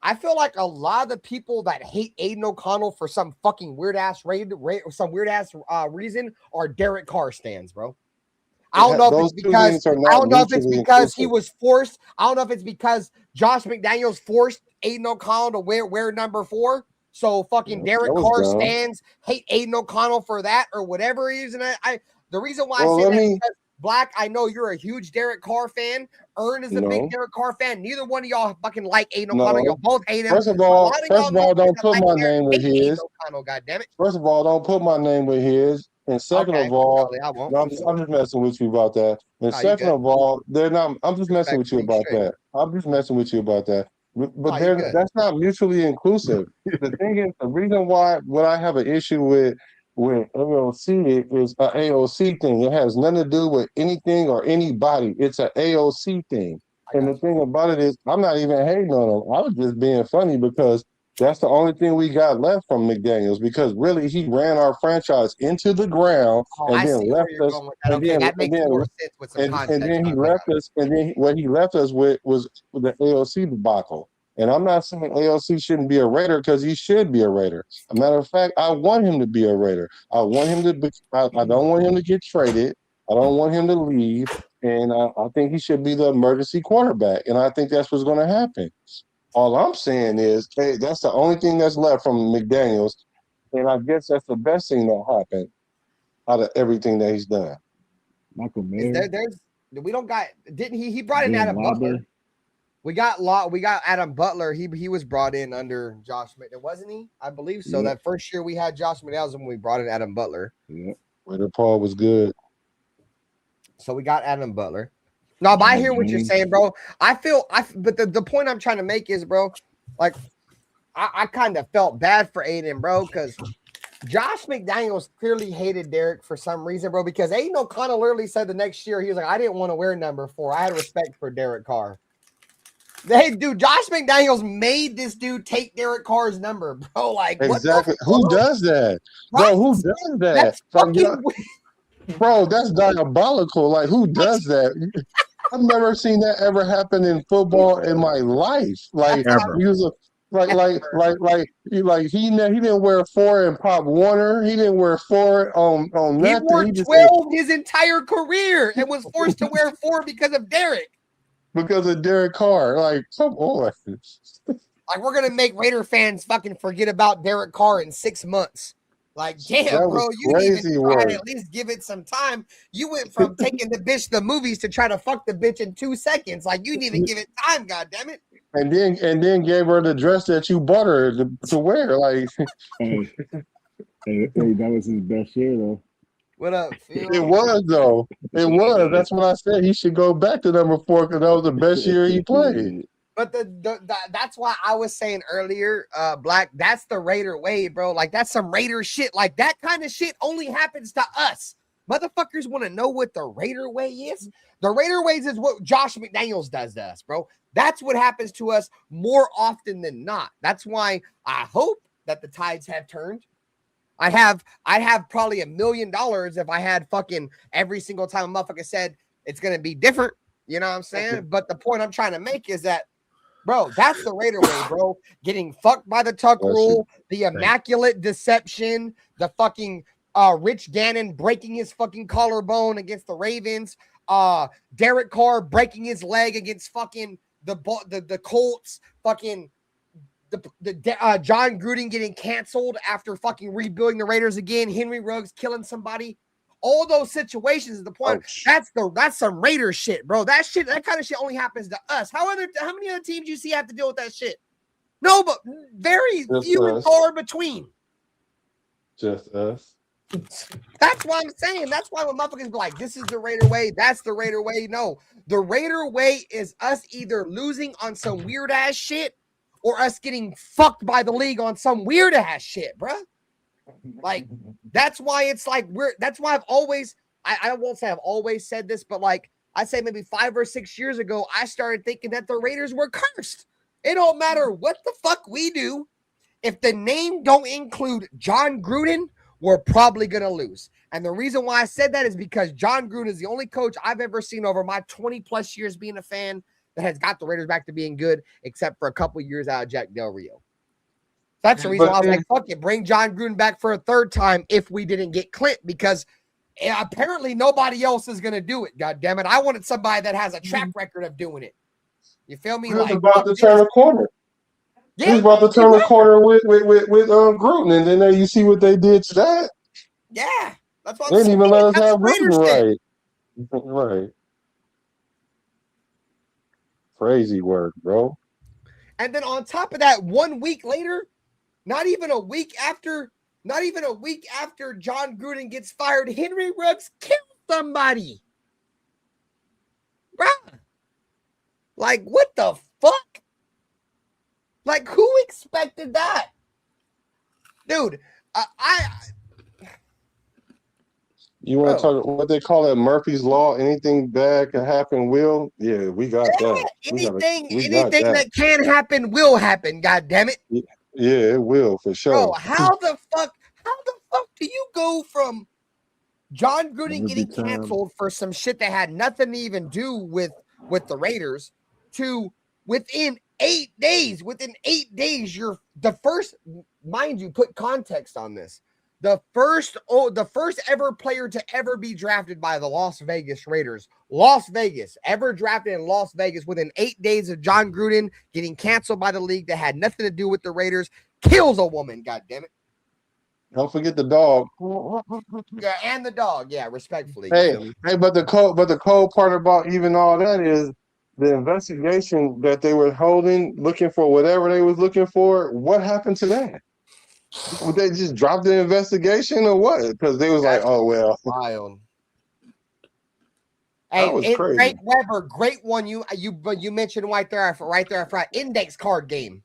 I feel like a lot of the people that hate Aiden O'Connell for some fucking weird ass reason are Derek Carr stans, bro. I don't know if it's because he was forced. I don't know if it's because Josh McDaniels forced Aiden O'Connell to wear number 4. So fucking Derek Carr stands hate Aiden O'Connell for that or whatever reason. The reason why I say that is because Black, I know you're a huge Derek Carr fan. Ern is a big Derek Carr fan. Neither one of y'all fucking like Aiden O'Connell. Y'all both hate him. First of all, don't put my name with his. God damn it. First of all, don't put my name with his. And second of all, I'm just messing with you about that. And second of all, I'm just messing with you about that. I'm just messing with you about that. But that's not mutually inclusive. The thing is, the reason why I have an issue with with AOC is a AOC thing. It has nothing to do with anything or anybody. It's a AOC thing. And the thing about it is, I'm not even hating on him. I was just being funny because that's the only thing we got left from McDaniels. Because really, he ran our franchise into the ground Oh, and I then see where left you're us. going with that. Okay, that makes more sense with some And context. then he left us. And then what he left us with was the AOC debacle. And I'm not saying AOC shouldn't be a Raider because he should be a Raider. A matter of fact, I want him to be a Raider. I want him to be, I don't want him to get traded. I don't want him to leave. And I think he should be the emergency quarterback. And I think that's what's going to happen. All I'm saying is, hey, that's the only thing that's left from McDaniels. And I guess that's the best thing that happened out of everything that he's done. Michael Mayer. We don't got, didn't he brought in Dan Adam Butler. Lauber. We got Adam Butler. He was brought in under Josh McDaniels, wasn't he? I believe so. Yep. That first year we had Josh McDaniels when we brought in Adam Butler. Yep. Raider Paul was good. So we got Adam Butler. No, but I hear what you're saying, bro. But the point I'm trying to make is, bro, like I kind of felt bad for Aiden, bro, because Josh McDaniels clearly hated Derek for some reason, bro, because Aiden O'Connell literally said the next year, he was like, I didn't want to wear number 4. I had respect for Derek Carr. Hey, dude, Josh McDaniels made this dude take Derek Carr's number, bro. Like, exactly. What who does that? Right? Bro, who does that? That's fucking bro, that's diabolical. Like, who does that? I've never seen that ever happen in football in my life. Like, he was a he didn't wear 4 in Pop Warner. He didn't wear 4 on nothing. He wore 12 his entire career and was forced to wear 4 because of Derek. Because of Derek Carr. Like, come on. Like, we're gonna make Raider fans fucking forget about Derek Carr in 6 months. Like, damn, bro, you didn't even try to at least give it some time. You went from taking the bitch to the movies to try to fuck the bitch in 2 seconds. Like, you didn't even give it time, goddammit. And then gave her the dress that you bought her to wear. Like, hey, that was his best year though. What up, Phil? It was though. It was. That's what I said. He should go back to number 4 because that was the best year he played. But that's why I was saying earlier, Black, that's the Raider way, bro. Like, that's some Raider shit. Like, that kind of shit only happens to us. Motherfuckers want to know what the Raider way is. The Raider ways is what Josh McDaniels does to us, bro. That's what happens to us more often than not. That's why I hope that the tides have turned. I'd have probably $1 million if I had fucking every single time a motherfucker said it's going to be different. You know what I'm saying? But the point I'm trying to make is that, bro, that's the Raider way, bro. Getting fucked by the Tuck rule, the immaculate deception, the fucking Rich Gannon breaking his fucking collarbone against the Ravens, Derek Carr breaking his leg against fucking the Colts, fucking the John Gruden getting canceled after fucking rebuilding the Raiders again, Henry Ruggs killing somebody. All those situations is the point. That's some Raider shit, bro. That kind of shit only happens to us. How many other teams you see have to deal with that shit? No, but very few and far between. Just us. That's what I'm saying. That's why when motherfuckers be like, this is the Raider way, that's the Raider way. No, the Raider way is us either losing on some weird ass shit or us getting fucked by the league on some weird ass shit, bro. Like, that's why it's like that's why I've always, I won't say I've always said this, but like I'd say maybe 5 or 6 years ago, I started thinking that the Raiders were cursed. It don't matter what the fuck we do. If the name don't include John Gruden, we're probably going to lose. And the reason why I said that is because John Gruden is the only coach I've ever seen over my 20 plus years being a fan that has got the Raiders back to being good, except for a couple years out of Jack Del Rio. That's the reason why I was like, fuck it, bring John Gruden back for a 3rd time if we didn't get Clint, because apparently nobody else is going to do it, God damn it. I wanted somebody that has a track record of doing it. You feel me? He's about to turn a corner. Yeah, he's about to turn the corner with Gruden, and then you see what they did to that. Yeah, that's what they didn't even let us have Gruden right. Crazy work, bro. And then on top of that, 1 week later, not even a week after John Gruden gets fired, Henry Ruggs killed somebody. Bruh. Like, what the fuck? Like, who expected that? Dude, You want to talk what they call it, Murphy's Law? Anything bad can happen will? Yeah, we got that. Anything that can happen will happen, god damn it. Yeah, it will for sure. Bro, how the fuck do you go from John Gruden getting canceled for some shit that had nothing to even do with the Raiders to within 8 days, you're the first, mind you, put context on this. The first ever player to ever be drafted by the Las Vegas Raiders. Las Vegas, ever drafted in Las Vegas within 8 days of John Gruden getting canceled by the league that had nothing to do with the Raiders, kills a woman, god damn it. Don't forget the dog. Yeah, and the dog. Yeah, respectfully. Hey, but the cold part about even all that is the investigation that they were holding, looking for whatever they was looking for. What happened to that? Would they just drop the investigation or what? Because they was like, oh well. Wild. That was crazy. Great Weber, great one. You mentioned right there. I forgot index card game.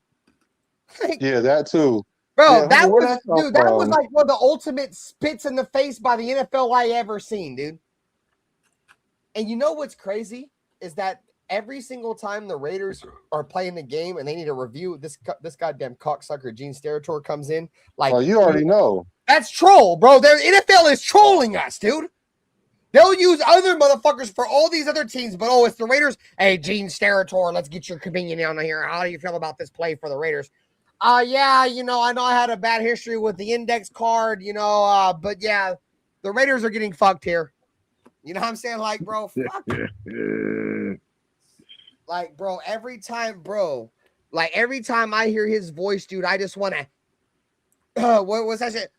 Yeah, that too. Bro, yeah, that was like one of the ultimate spits in the face by the NFL I ever seen, dude. And you know what's crazy is that every single time the Raiders are playing the game and they need a review, this goddamn cocksucker Gene Steratore comes in. Like, oh, you already know. That's troll, bro. The NFL is trolling us, dude. They'll use other motherfuckers for all these other teams, but it's the Raiders. Hey, Gene Steratore, let's get your opinion on here. How do you feel about this play for the Raiders? Yeah, I know I had a bad history with the index card, but yeah, the Raiders are getting fucked here. You know what I'm saying? Like, bro, fuck. Like, bro, every time I hear his voice, dude, I just want to, what was that shit?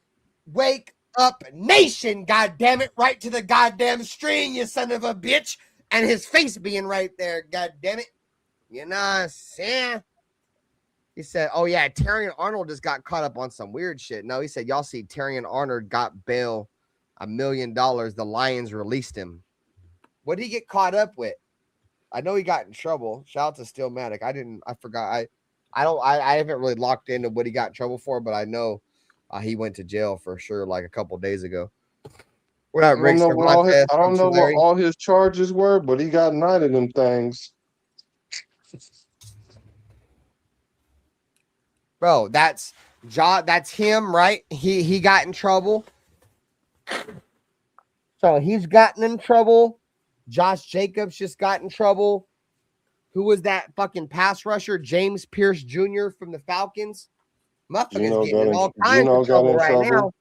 Wake up nation, goddamn it, right to the goddamn string, you son of a bitch, and his face being right there, goddamn it. You know what I'm saying? He said, oh yeah, Terrion Arnold just got caught up on some weird shit. No, he said, y'all see Terrion Arnold got bail $1 million. The Lions released him. What did he get caught up with? I know he got in trouble. Shout out to Stillmatic. I forgot. I haven't really locked into what he got in trouble for, but I know he went to jail for sure like a couple days ago. I don't know what all his charges were, but he got 9 of them things. Bro, that's him, right? He got in trouble. So he's gotten in trouble. Josh Jacobs just got in trouble. Who was that fucking pass rusher? James Pierce Jr. from the Falcons. Motherfucker's getting in all kinds of trouble right now.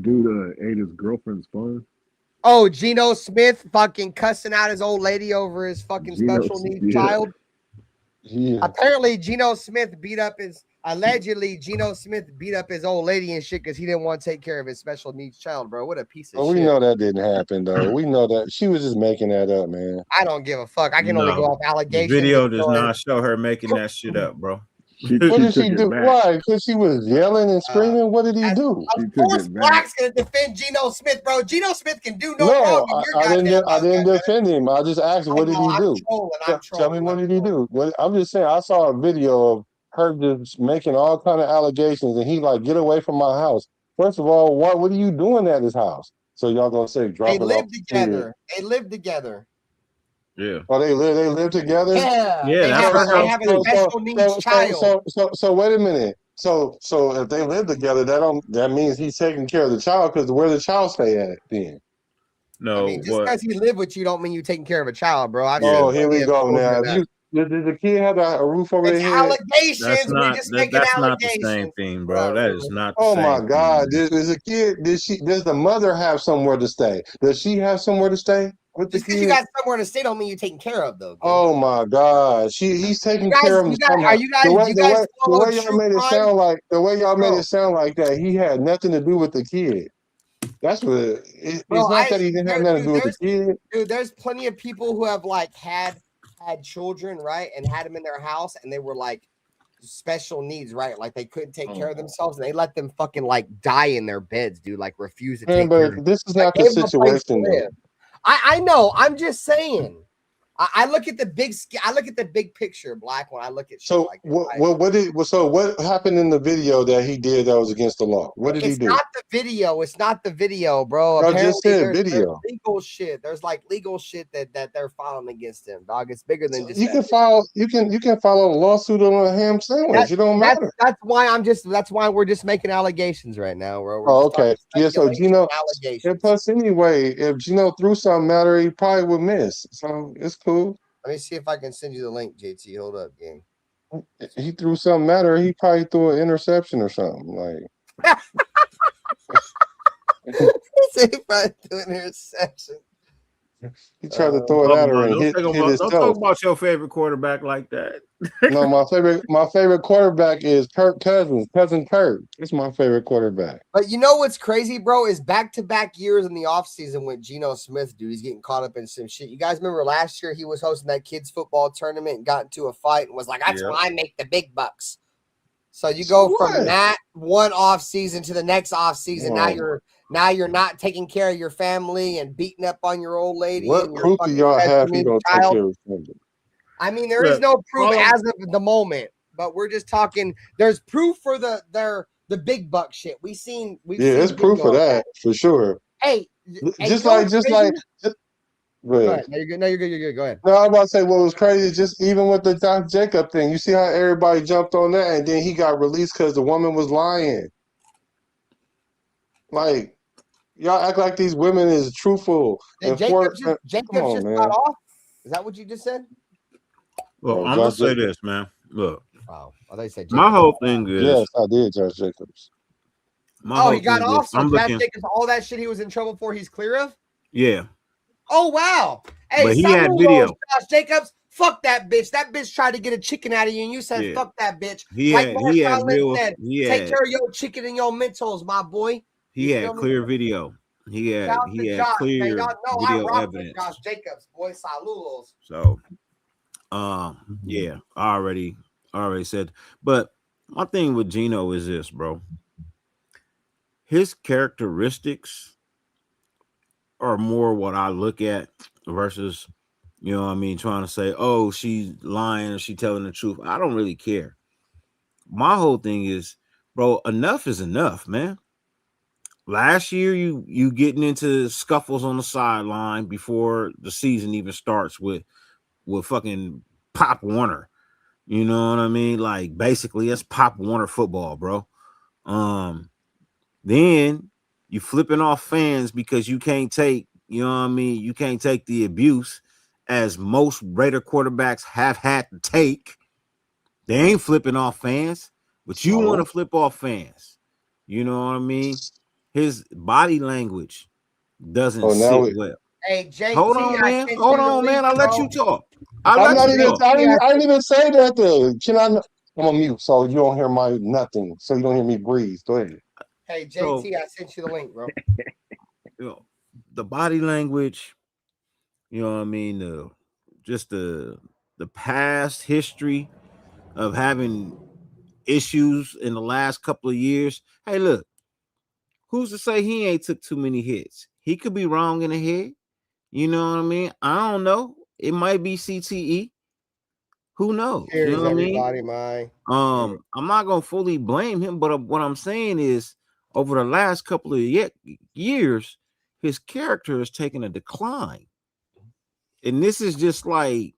Dude ate his girlfriend's phone. Oh, Geno Smith fucking cussing out his old lady over his fucking special needs child. Yeah. Apparently, allegedly Geno Smith beat up his old lady and shit because he didn't want to take care of his special needs child, bro. What a piece of shit. We know that didn't happen, though. We know that. She was just making that up, man. I don't give a fuck. I can only go off allegations. The video does not show her making that shit up, bro. What did she do? Why? Because she was yelling and screaming? What did he do? Of course, Black's going to defend Geno Smith, bro. Geno Smith can do no wrong. I didn't defend him. I just asked, what did he do? Tell me, what did he do? I'm just saying, I saw a video of her just making all kind of allegations, and he like, get away from my house. First of all, what are you doing at his house? So y'all going to say, drop it off? They live together. Yeah. Oh, they live together? Yeah. They have a special needs child. So wait a minute. So if they live together, that means he's taking care of the child, because where the child stay at then? No, just because he live with you don't mean you taking care of a child, bro. Here we go now. Did the kid have a roof over their head? Allegations. That's not the same thing, bro. That is not the same. Oh my God. Does a kid, does the mother have somewhere to stay? Does she have somewhere to stay? Just because you got somewhere to stay don't mean you're taking care of, though. Oh my God, he's taking care of him. The way y'all made it sound like that, he had nothing to do with the kid. That's what it's not that he didn't have nothing to do with the kid. Dude, there's plenty of people who have like had children, right, and had them in their house, and they were like special needs, right? Like they couldn't take care of themselves, and they let them fucking like die in their beds, dude. Like refuse to take care of them. This is not the situation, though. I know. I'm just saying. I look at the big picture, Black, when I look at shit So like this. what happened in the video that he did that was against the law? What did he It's do? not the video. It's not the video, bro. I just Apparently, said there's video. legal shit. There's like legal shit that they're filing against him, dog. It's bigger than just You can that. file a lawsuit on a ham sandwich. It don't matter. That's why we're just making allegations right now, bro. We're Oh, just talking okay. Yeah, so speculation, Gino, allegations. and plus anyway, if Gino threw something at her, he probably would miss. So it's cool. Let me see if I can send you the link, JT. Hold up, gang. He threw something at her, he probably threw an interception or something. Like He said he probably threw an interception. he tried to throw it at her and hit Don't himself. talk about your favorite quarterback like that. No, my favorite quarterback is Kirk Cousins. Cousin Kirk. It's my favorite quarterback. But you know what's crazy, bro, is back-to-back years in the offseason with Geno Smith, dude. He's getting caught up in some shit. You guys remember last year he was hosting that kids football tournament and got into a fight and was like, that's why I make the big bucks. So you go from that one offseason to the next offseason. Now you're not taking care of your family and beating up on your old lady. What and proof do y'all have he don't take care of family? I mean, there is no proof as of the moment, but we're just talking. There's proof for the big buck shit. We've seen it's proof of that for sure. Hey, just like. Go ahead. No, you're good. No, you're good. Go ahead. No, I was about to say what was crazy, just even with the Josh Jacob thing. You see how everybody jumped on that, and then he got released because the woman was lying. Like, y'all act like these women is truthful. Did Jacob just got off? Is that what you just said? Well, I'm gonna say this, man. Look. Wow. I thought you said my whole thing is. Yes, I did, Josh Jacobs. He got off. So Josh Jacobs, all that shit he was in trouble for, he's clear of? Yeah. Oh, wow. Hey, but he had video. Josh Jacobs, fuck that bitch. That bitch tried to get a chicken out of you, and you said, fuck that bitch. He had take care of your chicken and your Mentos, my boy. He had clear video. He had clear video evidence. Josh Jacobs, boy, saludos. So, yeah, I already said. But my thing with Geno is this, bro. His characteristics are more what I look at versus, you know what I mean, trying to say, oh, she's lying or she telling the truth. I don't really care. My whole thing is, bro, enough is enough, man. Last year, you getting into scuffles on the sideline before the season even starts with fucking Pop Warner. You know what I mean? Like, basically, it's Pop Warner football, bro. Then you flipping off fans because you can't take, you know what I mean? You can't take the abuse as most Raider quarterbacks have had to take. They ain't flipping off fans, but you want to flip off fans. You know what I mean? His body language doesn't sit well. Hey, JT, hold on, man. I'll let you talk. I didn't even say nothing. I'm on mute, so you don't hear my nothing. So you don't hear me breathe. Go ahead. Hey, JT, I sent you the link, bro. You know, the body language, you know what I mean? The past history of having issues in the last couple of years. Hey, look, who's to say he ain't took too many hits? He could be wrong in the head. You know what I mean? I don't know. It might be CTE. Who knows? Cheers, you know what everybody, I mean? I'm not gonna fully blame him, but what I'm saying is, over the last couple of years, his character has taken a decline, and this is just like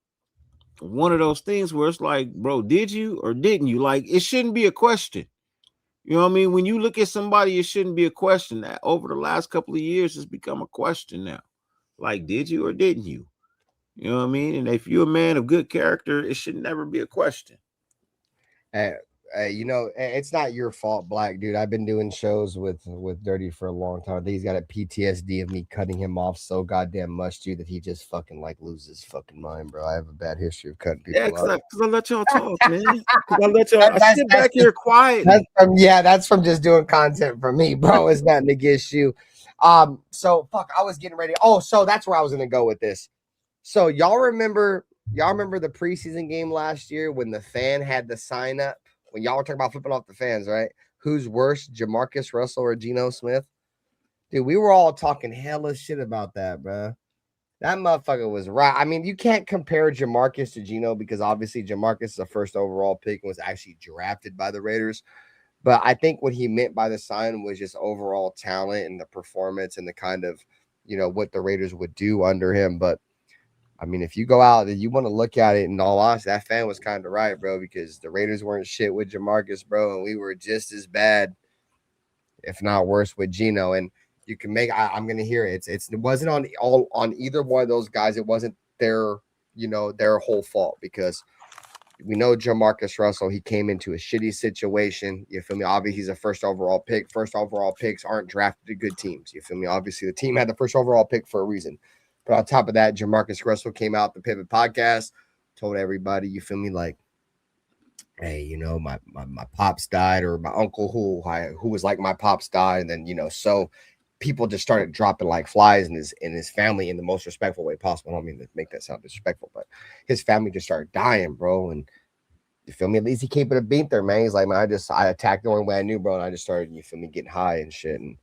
one of those things where it's like, bro, did you or didn't you? Like, it shouldn't be a question. You know what I mean? When you look at somebody, it shouldn't be a question. That over the last couple of years, it's become a question now. Like, did you or didn't you? You know what I mean? And if you're a man of good character, it should never be a question. You know, it's not your fault, Black dude. I've been doing shows with Dirty for a long time. I think he's got a PTSD of me cutting him off so goddamn much, dude, that he just fucking like loses his fucking mind, bro. I have a bad history of cutting people off. Yeah, because I let y'all talk, man. I sit back here quietly. That's from just doing content for me, bro. It's nothing against you. So fuck, I was getting ready. Oh, so that's where I was gonna go with this. So y'all remember the preseason game last year when the fan had the sign up when y'all were talking about flipping off the fans, right? Who's worse, Jamarcus Russell or Geno Smith? Dude, we were all talking hella shit about that, bro. That motherfucker was right. I mean, you can't compare Jamarcus to Geno because obviously Jamarcus is the first overall pick and was actually drafted by the Raiders. But I think what he meant by the sign was just overall talent and the performance and the kind of, what the Raiders would do under him. But I mean, if you go out and you want to look at it in all honesty, that fan was kind of right, bro, because the Raiders weren't shit with Jamarcus, bro, and we were just as bad, if not worse, with Geno. And you can make. I'm gonna hear it. It wasn't on either one of those guys. It wasn't their whole fault because we know Jamarcus Russell. He came into a shitty situation. You feel me? Obviously, he's a first overall pick. First overall picks aren't drafted to good teams. You feel me? Obviously, the team had the first overall pick for a reason. But on top of that, Jamarcus Russell came out the Pivot podcast, told everybody, you feel me, like, hey, my pops died, or my uncle who was like my pops died, and then so people just started dropping like flies in his family in the most respectful way possible. I don't mean to make that sound disrespectful, but his family just started dying, bro. And you feel me? At least he kept it a beat there, man. He's like, man, I attacked the only way I knew, bro, and I just started, you feel me, getting high and shit. And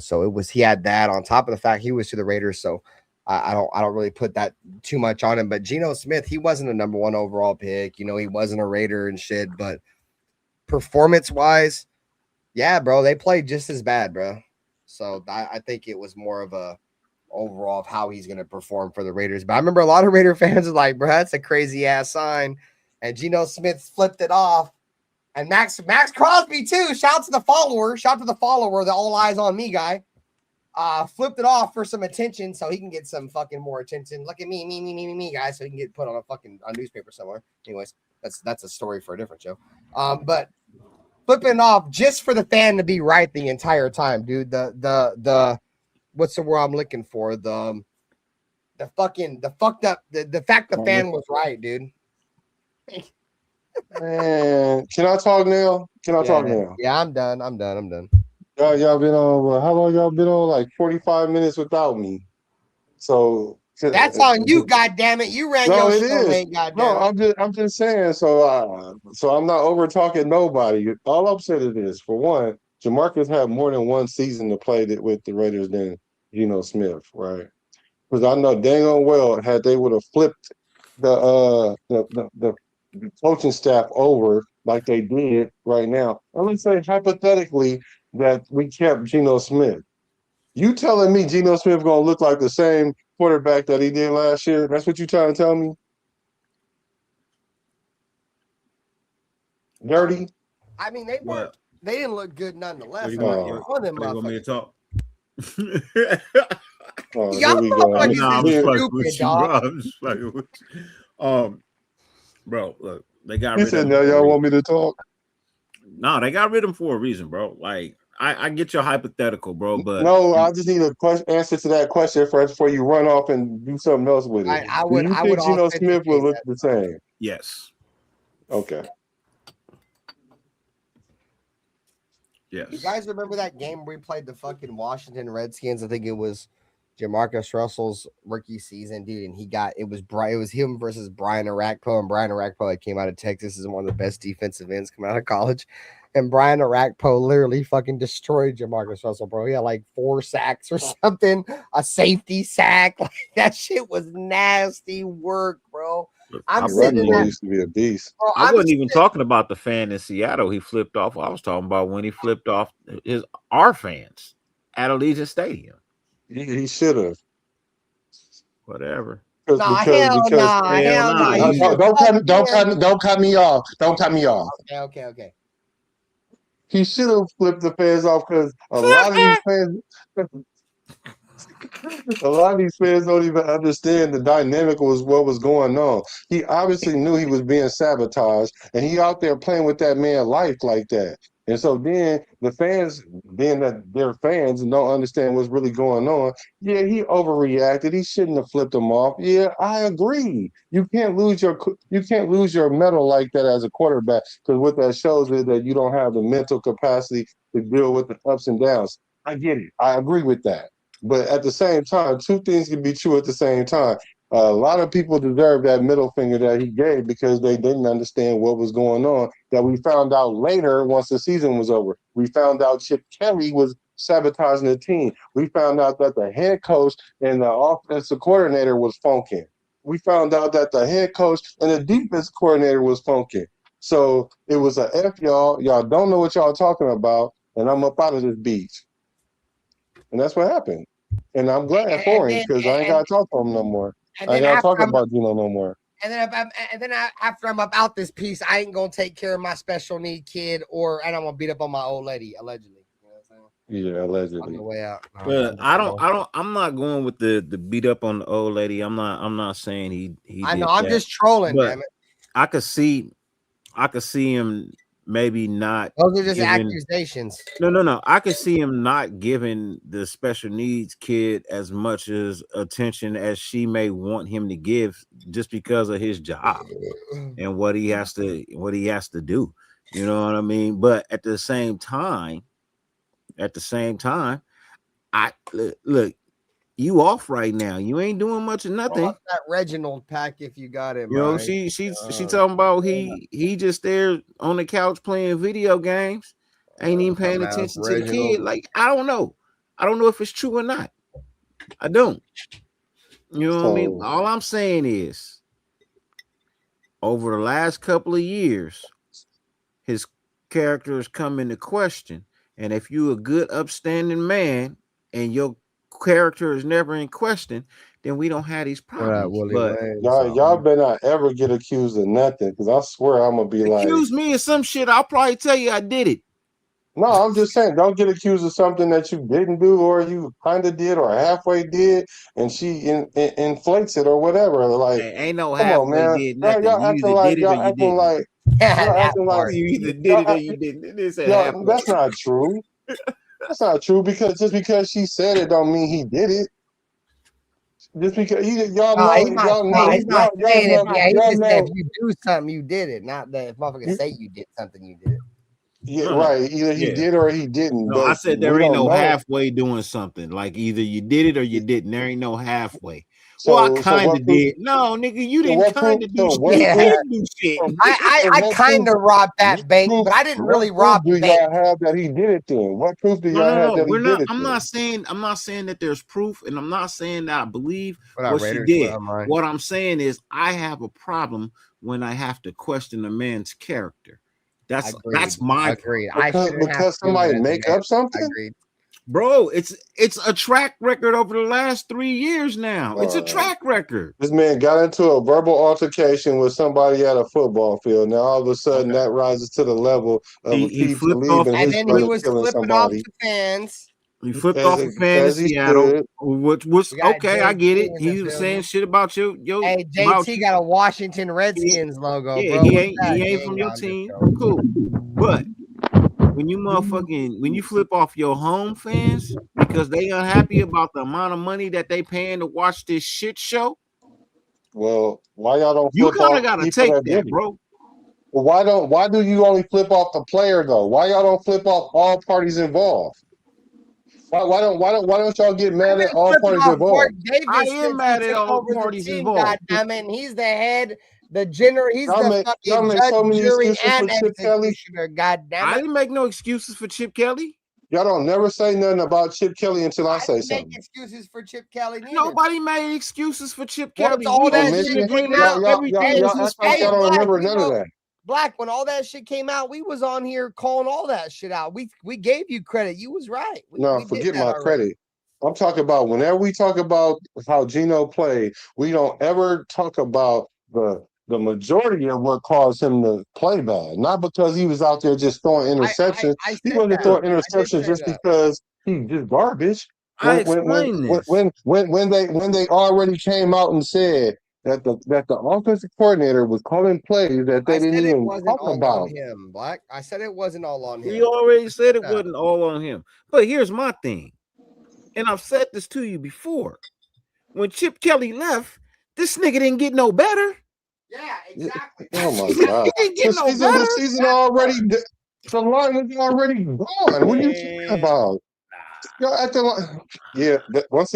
so he had that on top of the fact he was to the Raiders. So I don't really put that too much on him. But Geno Smith, he wasn't a number one overall pick. He wasn't a Raider and shit. But performance wise, yeah, bro, they played just as bad, bro. So I think it was more of a overall of how he's going to perform for the Raiders. But I remember a lot of Raider fans are like, bro, that's a crazy ass sign. And Geno Smith flipped it off. And Max Crosby too. Shout to the follower, the all eyes on me guy. Flipped it off for some attention so he can get some fucking more attention. Look at me, guys, so he can get put on a newspaper somewhere. Anyways, that's a story for a different show. But flipping off just for the fan to be right the entire time, dude. The what's the word I'm looking for? The fucked up the fact the fan was right, dude. Man, can I talk now? Talk now? Yeah, I'm done. Y'all been on, how long y'all been on? Like 45 minutes without me. So that's on you, goddammit. You ran your show late, goddamn. No, I'm just saying. So I'm not over talking nobody. All I'm saying is this: for one, Jamarcus had more than one season to play with the Raiders than Geno Smith, right? Because I know dang on well had they would have flipped the coaching staff over like they did right now. I'm gonna say hypothetically that we kept Geno Smith. You telling me Geno Smith gonna look like the same quarterback that he did last year? That's what you trying to tell me? Dirty? I mean, they didn't look good nonetheless. You want me to talk? Y'all motherfuckers is stupid, dog. Bro, look, they got rid of him. Now y'all want me to talk? No, they got rid of him for a reason, bro. Like, I get your hypothetical, bro, but no, I just need a answer to that question first before you run off and do something else with it. Do you think Geno Smith will look the same? Yes. Okay. Yes. You guys remember that game where we played the fucking Washington Redskins? I think it was Jamarcus Russell's rookie season, dude, and it was him versus Brian Arakpo, and Brian Arakpo came out of Texas as one of the best defensive ends coming out of college. And Brian Arakpo literally fucking destroyed Jamarcus Russell, bro. He had like 4 sacks or something, a safety sack. Like, that shit was nasty work, bro. I'm sitting there. Used to be a beast. Bro, I wasn't even talking about the fan in Seattle he flipped off. I was talking about when he flipped off our fans at Allegiant Stadium. He should have. Whatever. Don't cut me off. Don't cut me off. Okay. He should have flipped the fans off because a lot of these fans don't even understand the dynamic was what was going on. He obviously knew he was being sabotaged, and he out there playing with that man's life like that. And so then the fans, being that they're fans and don't understand what's really going on, yeah, he overreacted. He shouldn't have flipped him off. Yeah, I agree. You can't lose your medal like that as a quarterback, because what that shows is that you don't have the mental capacity to deal with the ups and downs. I get it. I agree with that. But at the same time, two things can be true at the same time. A lot of people deserve that middle finger that he gave because they didn't understand what was going on, that we found out later once the season was over. We found out Chip Kelly was sabotaging the team. We found out that the head coach and the offensive coordinator was funking. We found out that the head coach and the defense coordinator was funking. So it was a F y'all. Y'all don't know what y'all talking about, and I'm up out of this beach. And that's what happened. And I'm glad for him because I ain't got to talk to him no more. I ain't got to talk about Gino no more. And then after I'm about this piece, I ain't gonna take care of my special need kid, and I'm gonna beat up on my old lady allegedly. You know what I'm saying? Yeah, allegedly. On the way out. But I'm not going with the beat up on the old lady. I'm not saying he. I know. I'm just trolling. But damn it. I could see him maybe not. Those are just accusations. No. I could see him not giving the special needs kid as much as attention as she may want him to give, just because of his job and what he has to do. You know what I mean? But at the same time, I look. You off right now. You ain't doing much of nothing. That Reginald pack if you got it. You know, she talking about he just there on the couch playing video games, ain't even paying attention to the kid. Like, I don't know if it's true or not. I don't. You know what I mean? All I'm saying is, over the last couple of years, his character has come into question, and if you a good, upstanding man and your character is never in question, then we don't have these problems. But y'all better not ever get accused of nothing, because I swear I'm gonna be accuse me of some shit. I'll probably tell you I did it. No, I'm just saying, don't get accused of something that you didn't do, or you kind of did, or halfway did, and she inflates it or whatever. Like, ain't no halfway did nothing. Y'all acting like you either did it or you didn't. That's not true. That's not true, because just because she said it don't mean he did it. Just because y'all know, if you do something, you did it. Not that if motherfuckers say you did something, you did it. Yeah, right. Either he did or he didn't. No, I said there ain't no halfway doing something. Like, either you did it or you didn't. There ain't no halfway. So, well, I kind of did. No, nigga, you didn't kind of do shit. You didn't do shit. I kind of robbed that bank, but I didn't really rob the bank. Y'all have that he did it then? What proof do y'all have that he did it? I'm not saying that there's proof, and I'm not saying that I believe what she did. What I'm saying is I have a problem when I have to question a man's character. That's my agreed. Because somebody make up something. Agreed. Bro, it's a track record over the last 3 years now. It's a track record. This man got into a verbal altercation with somebody at a football field. Now all of a sudden that rises to the level of he flipped off, and then he was flipping off the fans. He flipped off a fan in Seattle, which was okay. I get it. He was saying shit about you. Hey, JT got a Washington Redskins logo. Yeah, bro. He ain't from your team. Cool, but when you flip off your home fans because they unhappy about the amount of money that they paying to watch this shit show, well, why y'all don't? You kind of gotta take that, bro. Well, why do you only flip off the player though? Why y'all don't flip off all parties involved? Why don't y'all get mad at all parties involved? I am mad at all parties involved. God damn it, he's the head, the general. He's the fucking judge, jury, and executioner. God damn it! I didn't make no excuses for Chip Kelly. Y'all don't never say nothing about Chip Kelly until I say something. Make excuses for Chip Kelly. Neither. Nobody made excuses for Chip Kelly. All that shit came out. Y'all don't remember none of that. Black, when all that shit came out, we was on here calling all that shit out. We gave you credit. You was right. We forget my credit. I'm talking about whenever we talk about how Gino played, we don't ever talk about the majority of what caused him to play bad. Not because he was out there just throwing interceptions. He wasn't throwing interceptions just because he's just garbage. When they already came out and said that the offensive coordinator was calling plays that they didn't even talk about. Him, Black. I said it wasn't all on him. We already said it wasn't all on him. But here's my thing, and I've said this to you before. When Chip Kelly left, this nigga didn't get no better. Yeah, exactly. Oh my God! The season already. The line was already gone. What are you talking about? Y'all acting like once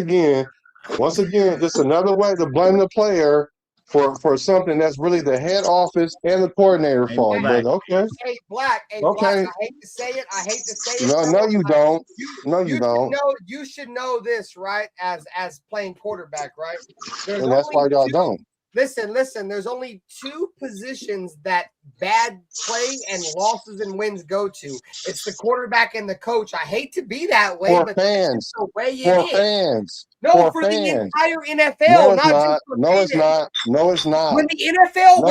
again, just another way to blame the player for something that's really the head office and the coordinator Hey, fault. Black. But okay, Hey, Black. Hey, Black. okay. I hate to say it. I hate to say it, No, bro. no, you don't. No, You you should don't. know. You should know this, right? As playing quarterback, right? There's And that's why only y'all two. don't. Listen. There's only two positions that bad play and losses and wins go to. It's the quarterback and the coach. I hate to be that way, For but that's fans. just the way it For is. fans. No, For for the fans. entire NFL, No, it's not just not. for No, it's fans. not. No, it's not. When the NFL,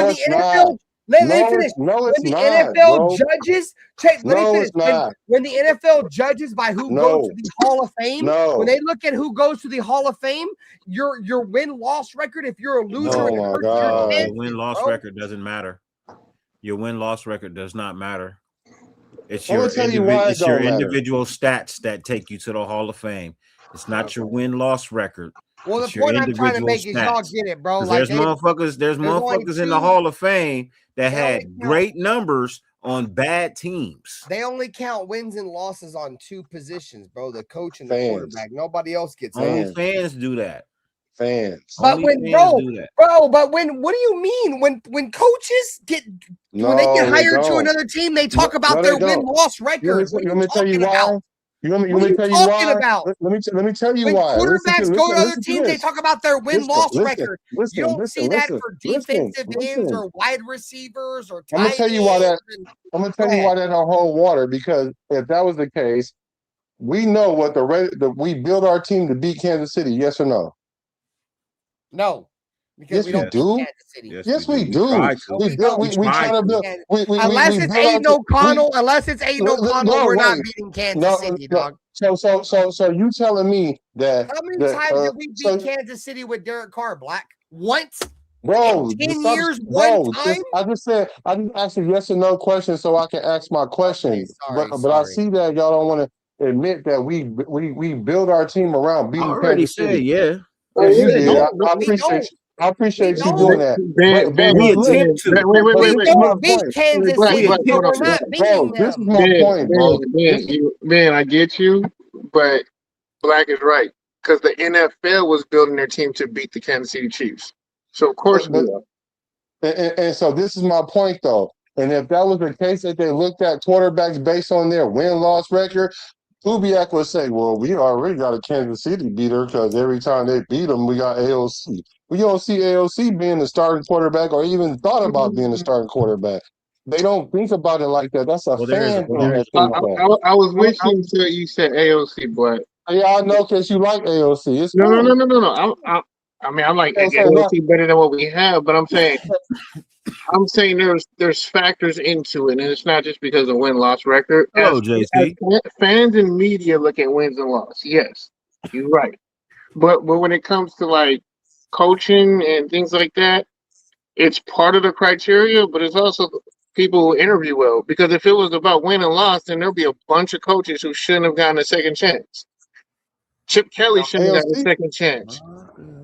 let me finish. No, When it's the not, NFL bro. judges, let me No, finish. it's not. When the NFL judges by who goes to No. the Hall of Fame, No. when they look at who goes to the Hall of Fame, your win-loss record, if you're a loser Oh and my hurts your God. Your chances, win-loss bro. record doesn't matter. Your win-loss record does not matter. It's I'm your gonna tell you why it don't matter. individual stats that take you to the Hall of Fame. It's not your win-loss record. Well, the It's your point I'm trying to individual make is y'all stats. get it, bro. Because Like there's motherfuckers in the Hall of Fame that They only had count- great numbers on bad teams. They only count wins and losses on two positions, bro. The coach and the Fans. quarterback. Nobody else gets Only that. fans do that. Fans. But Only when fans do that. but what do you mean when coaches when they get hired to another team, they talk about their win-loss record? What are you talking about? You want me to tell you talking why? about? Let me tell you When why. quarterbacks go to other teams, they talk about their win-loss record. You don't see that for defensive ends or wide receivers or tight I'm gonna tell you why that. I'm gonna tell you why that don't hold water. Because if that was the case, we know what we build our team to beat Kansas City. Yes or no? No. Because yes, we don't do. Kansas City. Yes, we do. We try to build. Unless it's Aiden O'Connell, No, we're not wait. beating Kansas City, dog. So you telling me that? How many times did we beat Kansas City with Derek Carr, Black? Once? Bro, in 10 years, one time? I just asked a yes or no question so I can ask my question. Okay, but I see that y'all don't want to admit that we build our team around I beating already Kansas said City. yeah. Yeah, you did. No, I appreciate you don't. doing that. We attempt to. We don't beat Kansas City, so we're not beating them. This is my point, bro. Ben, I get you, but Black is right. Because the NFL was building their team to beat the Kansas City Chiefs. So, of course we are. And so this is my point, though. And if that was the case, that they looked at quarterbacks based on their win-loss record, Kubiak would say, well, we already got a Kansas City beater because every time they beat them, we got AOC. We don't see AOC being the starting quarterback or even thought about being the starting quarterback. They don't think about it like that. That's a fan thing that thinks that. I was with you until you said AOC, but yeah, I know because you like AOC. It's no. I mean, I'm like AOC better than what we have, but I'm saying there's factors into it, and it's not just because of win-loss record. Hello, JC. Fans and media look at wins and loss. Yes, you're right. But when it comes to like coaching and things like that, it's part of the criteria, but it's also people who interview well. Because if it was about win and loss, then there'll be a bunch of coaches who shouldn't have gotten a second chance. Chip Kelly shouldn't have gotten a second chance.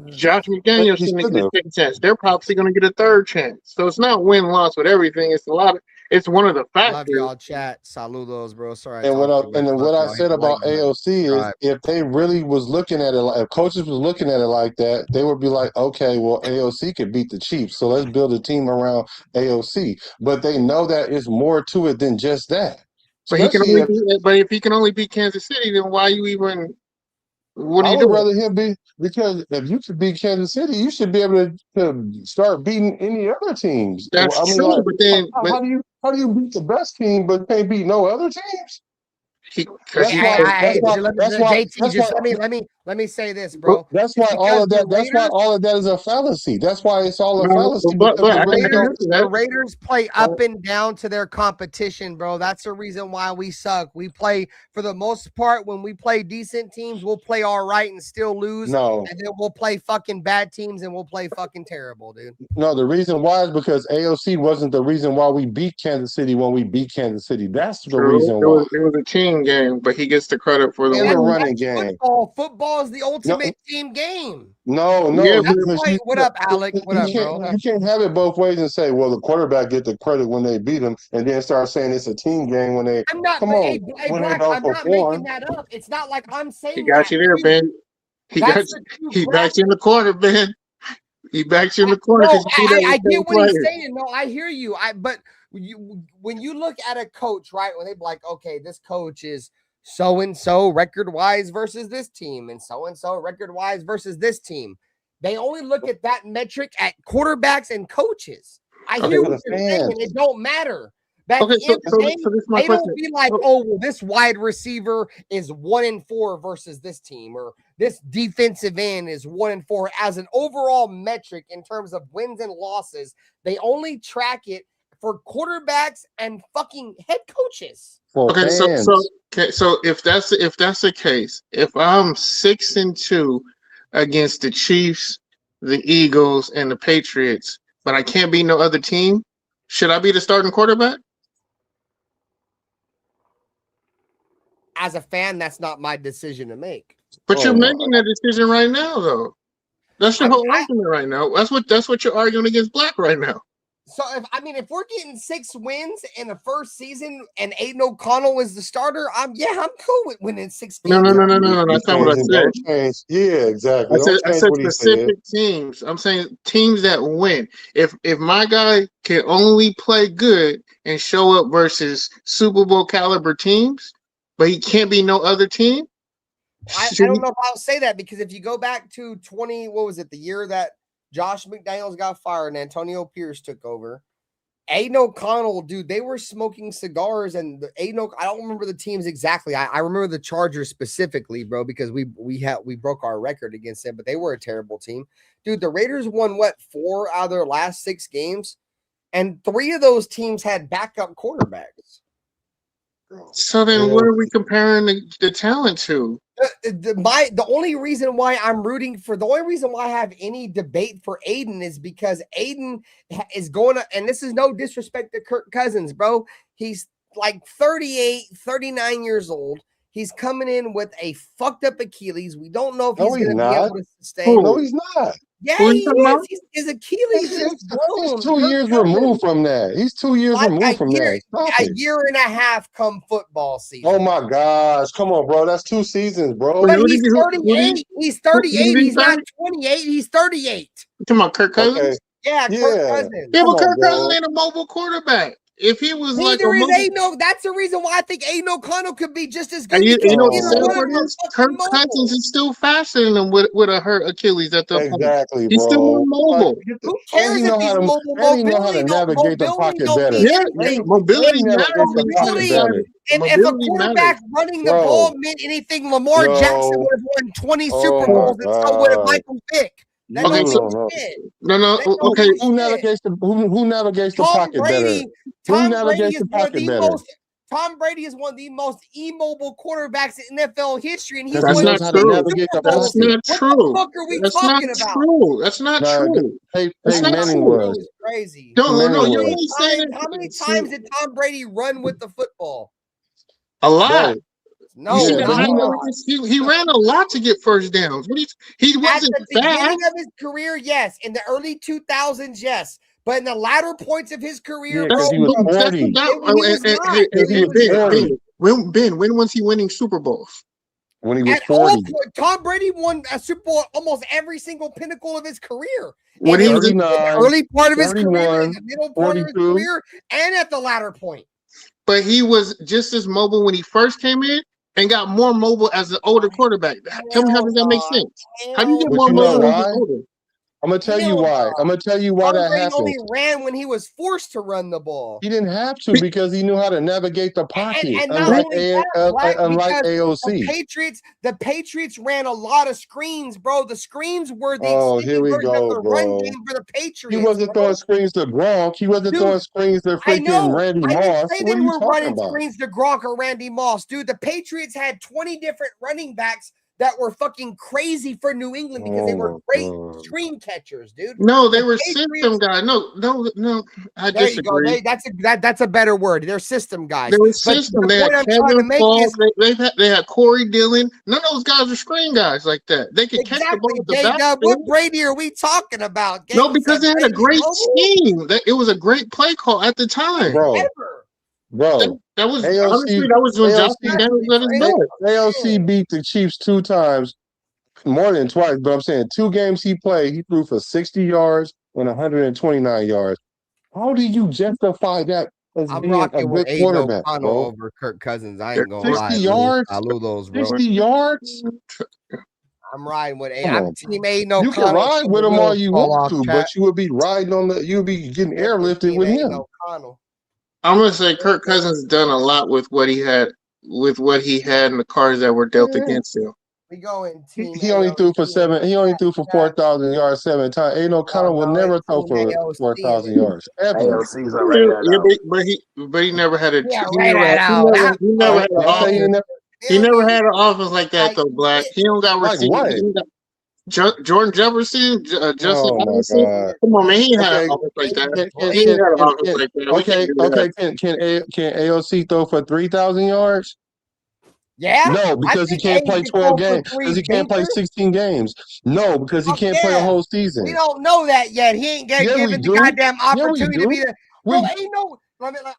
Josh McDaniels shouldn't have gotten a second chance. They're probably going to get a third chance. So it's not win-loss with everything. It's it's one of the factors. Love y'all, chat. Saludos, bro. Sorry. And what I said about AOC is, if they really was looking at it, if coaches was looking at it like that, they would be like, okay, well, AOC could beat the Chiefs, so let's build a team around AOC. But they know that it's more to it than just that. But if he can only beat Kansas City, then why you even? What I do you would do? rather him be, because if you could beat Kansas City, you should be able to start beating any other teams. That's true, like, but then how do you beat the best team but can't beat no other teams? Let me say this, bro. That's why all of that is a fallacy. That's why it's all a fallacy. The Raiders play up and down to their competition, bro. That's the reason why we suck. We play, for the most part, when we play decent teams, we'll play all right and still lose. And then we'll play fucking bad teams and we'll play fucking terrible, dude. No, the reason why is because AOC wasn't the reason why we beat Kansas City when we beat Kansas City. That's the reason why. It was a team game, but he gets the credit for the running game. Football is the ultimate team game. No. What up, Alec? What up, bro? You can't have it both ways and say, well, the quarterback get the credit when they beat him, and then start saying it's a team game when they I'm not making that up. It's not like I'm saying he got you there, Ben. He got you in the corner, Ben. He backs you in the corner because I get what he's saying. No, I hear you. But when you look at a coach, right, when they be like, okay, this coach is so-and-so record-wise versus this team, and so-and-so record-wise versus this team. They only look at that metric at quarterbacks and coaches. I hear what you're saying. It don't matter. But okay, so this is my they question. don't be like, oh, well, this wide receiver is 1-4 versus this team, or this defensive end is 1-4 as an overall metric in terms of wins and losses. They only track it for quarterbacks and fucking head coaches. Okay, so if that's the case, if I'm 6-2 against the Chiefs, the Eagles, and the Patriots, but I can't beat no other team, should I be the starting quarterback? As a fan, that's not my decision to make. But you're making that decision right now, though. That's your whole argument right now. That's what you're arguing against Black right now. So if we're getting 6 wins in the first season and Aiden O'Connell is the starter, I'm cool with winning 6 games. No. That's not what I said. Yeah, exactly. I said specific teams. I'm saying teams that win. If my guy can only play good and show up versus Super Bowl caliber teams, but he can't be no other team. I don't know if I'll say that, because if you go back to the year that Josh McDaniels got fired and Antonio Pierce took over, Aiden O'Connell, dude, they were smoking cigars, and I don't remember the teams exactly. I remember the Chargers specifically, bro, because we broke our record against them, but they were a terrible team. Dude, the Raiders won 4 out of their last 6 games, and 3 of those teams had backup quarterbacks. So then what are we comparing the talent to? The only reason why I have any debate for Aiden is because Aiden is going to, and this is no disrespect to Kirk Cousins, bro. He's like 38, 39 years old. He's coming in with a fucked up Achilles. We don't know if he's going to be able to sustain. No, he's not. Yeah, he is. His Achilles is blown. He's 2 years removed from that. He's 2 years removed from that. A year and a half come football season. Oh my gosh. Come on, bro. That's 2 seasons, bro. But he's 38. He's 38. He's not 28. He's 38. You talking about Kirk Cousins? Okay. Yeah, Kirk Cousins. Yeah, but Kirk Cousins ain't a mobile quarterback. If he was that's the reason why I think Aiden O'Connell could be just as good. You know what Kirk Cousins is still faster than him with a hurt Achilles at the exactly, He's still more mobile. Who cares if he's mobile? Mobility know how to navigate the pocket better. Yeah, mobility matters. And if a quarterback running the ball meant anything, Lamar Jackson would have won 20 Super Bowls, and so would have Michael Vick. Okay, okay. Who navigates the pocket better? Who navigates the pocket better? Tom Brady is one of the most immobile quarterbacks in NFL history, and he's That's not true. That's not true. What the fuck are we talking about? That's not true. Peyton Manning was crazy. No, how many times did Tom Brady run with the football? A lot. No, he ran a lot to get first downs. He wasn't at the beginning of his career, yes. In the early 2000s, yes. But in the latter points of his career, he was 40. When was he winning Super Bowls? When he was 40. Tom Brady won a Super Bowl almost every single pinnacle of his career. When he was in the early part of his career, in the middle part of his career, and at the latter point. But he was just as mobile when he first came in, and got more mobile as an older quarterback. Tell me, how does that make sense? How do you get more mobile as an older? I'm gonna tell you why. I'm gonna tell you why that happened. He only ran when he was forced to run the ball. He didn't have to because he knew how to navigate the pocket, unlike AOC. The Patriots ran a lot of screens, bro. The screens were the run game for the Patriots. He wasn't throwing screens to Gronk. He wasn't throwing screens to freaking Randy Moss. I didn't say they were running about? Screens to Gronk or Randy Moss, dude. The Patriots had 20 different running backs that were fucking crazy for New England because they were great screen catchers, dude. No, they were system guys. No. I disagree. That's a better word. They're system guys. They were system. They had Kevin Falls. They had Corey Dillon. None of those guys were screen guys like that. They could catch the ball. What Brady are we talking about? No, because they had a great scheme. It was a great play call at the time, bro. That was honestly when Josh McDaniels let his best. AOC beat the Chiefs 2 times. more than twice, but I'm saying 2 games he played, he threw for 60 yards and 129 yards. How do you justify that as I'm being a rocking with good Aiden quarterback, O'Connell bro? over Kirk Cousins. I ain't gonna 60 lie, man. yards? Saludos, bro. 60 yards? I'm riding with Aiden. Come I'm on, team bro. Aiden You can O'Connell. ride till with the him all wheels you fall want off, to, chat. but you would be riding on the, you'll be getting Definitely airlifted team with Aiden him. O'Connell. I'm gonna say Kirk Cousins done a lot with what he had in the cards that were dealt Yeah. against him. We going team He only AOC. threw for 7. He only threw for 4,000 yards 7 times. Aiden O'Connell will No, never it's throw team for AOC. 4,000 yards ever. AOC's a Raider Yeah, though. but he never had a Yeah, he right never at had, he all. never he never had an Y'all say he offense. never He Feel never me? had an offense like that Like, though, Black. He don't got like receivers. what? He don't got Jordan Jefferson, Justin Oh my Robinson. God. Come on, man. He ain't had an Okay, offense like that. can, He can, ain't had an can, offense can, like that. We can't do that. can AOC throw for 3,000 yards? yeah, No, I because he think can't Aiden play can 12 throw for games. Because 3 he can't play dinker. 16 games. No, because he Fuck can't play a yeah. whole We season. don't know that yet. He ain't Yeah, we given the do. goddamn Yeah, we opportunity to do. be there. Bro, We ain't no.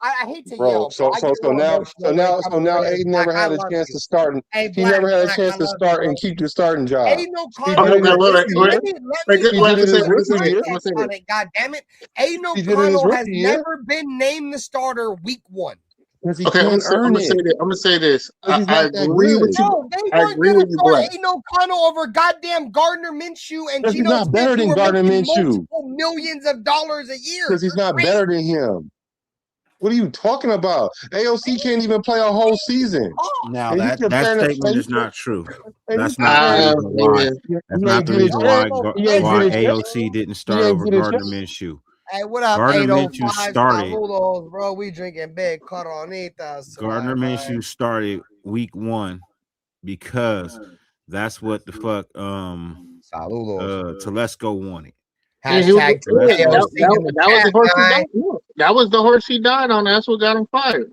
I hate to Bro, yell, bro. I get a little emotional when it comes so to now Raiders. Aiden Black, never I had a love chance you. to start. And Hey, he never had a Black, chance I to love you, start bro. and keep the starting job. Ain't no He Connell. did it his Wait, rookie wait. year. Let Wait, me He well, did I'm it gonna say his this. I'm gonna rookie say this. year. I'm gonna say on this. it. God damn it. Ain't no He did it his Connell has rookie year never been named the starter week 1. because he Okay, I'm can't earn gonna say it this. I'm gonna say this. because he's I not that agree with good. you. Bro, they I weren't agree gonna with you, start Black. Aiden O'Connell over goddamn Gardner Minshew and Because he's Geno not Smith, better who than were Gardner making Minshew. multiple millions of dollars a year. Because he's You're not crazy. better than him. What are you talking about? AOC can't even play a whole season. Now And you that comparing it, statement is not true. and you That's not the comparing reason why. Yeah. That's he not ain't the get a reason chance. He ain't get why a chance. AOC didn't He start ain't over get a Gardner chance. Minshew. Hey, what up, Gardner Minshew 805 started. Saludos, bro? We drinking big Coronitas Gardner tonight, man. Minshew started week 1 because that's what the fuck Saludos. Telesco wanted. Yeah, he was. Hashtag Team Yeah, Telesco AOC in the that was the chat, horse he man. died. Yeah, that was the horse he died on. That's what got him fired.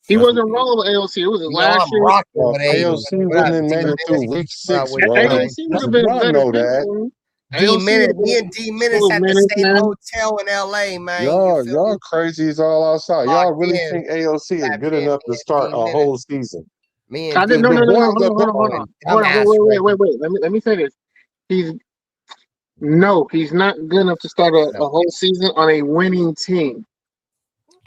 He that's wasn't rolling with AOC. It was his You know last I'm year. rocking Well, with Aiden. AOC What wouldn't up, have D made it through Minutes? week What up 6, with you, bro. man? AOC would have been a Y'all better know fit that. for him. D AOC would Minute, have me been and D full Minutes of at the minutes, same man. hotel in LA, man. You Y'all, feel me? y'all crazy is all outside. Y'all Locked really in. think AOC is Tap good in, enough me to and start D a whole Minutes. season? Me I and didn't. D No. The Minutes. boy, Hold on. Wait. He's not good enough to start a whole season on a winning team.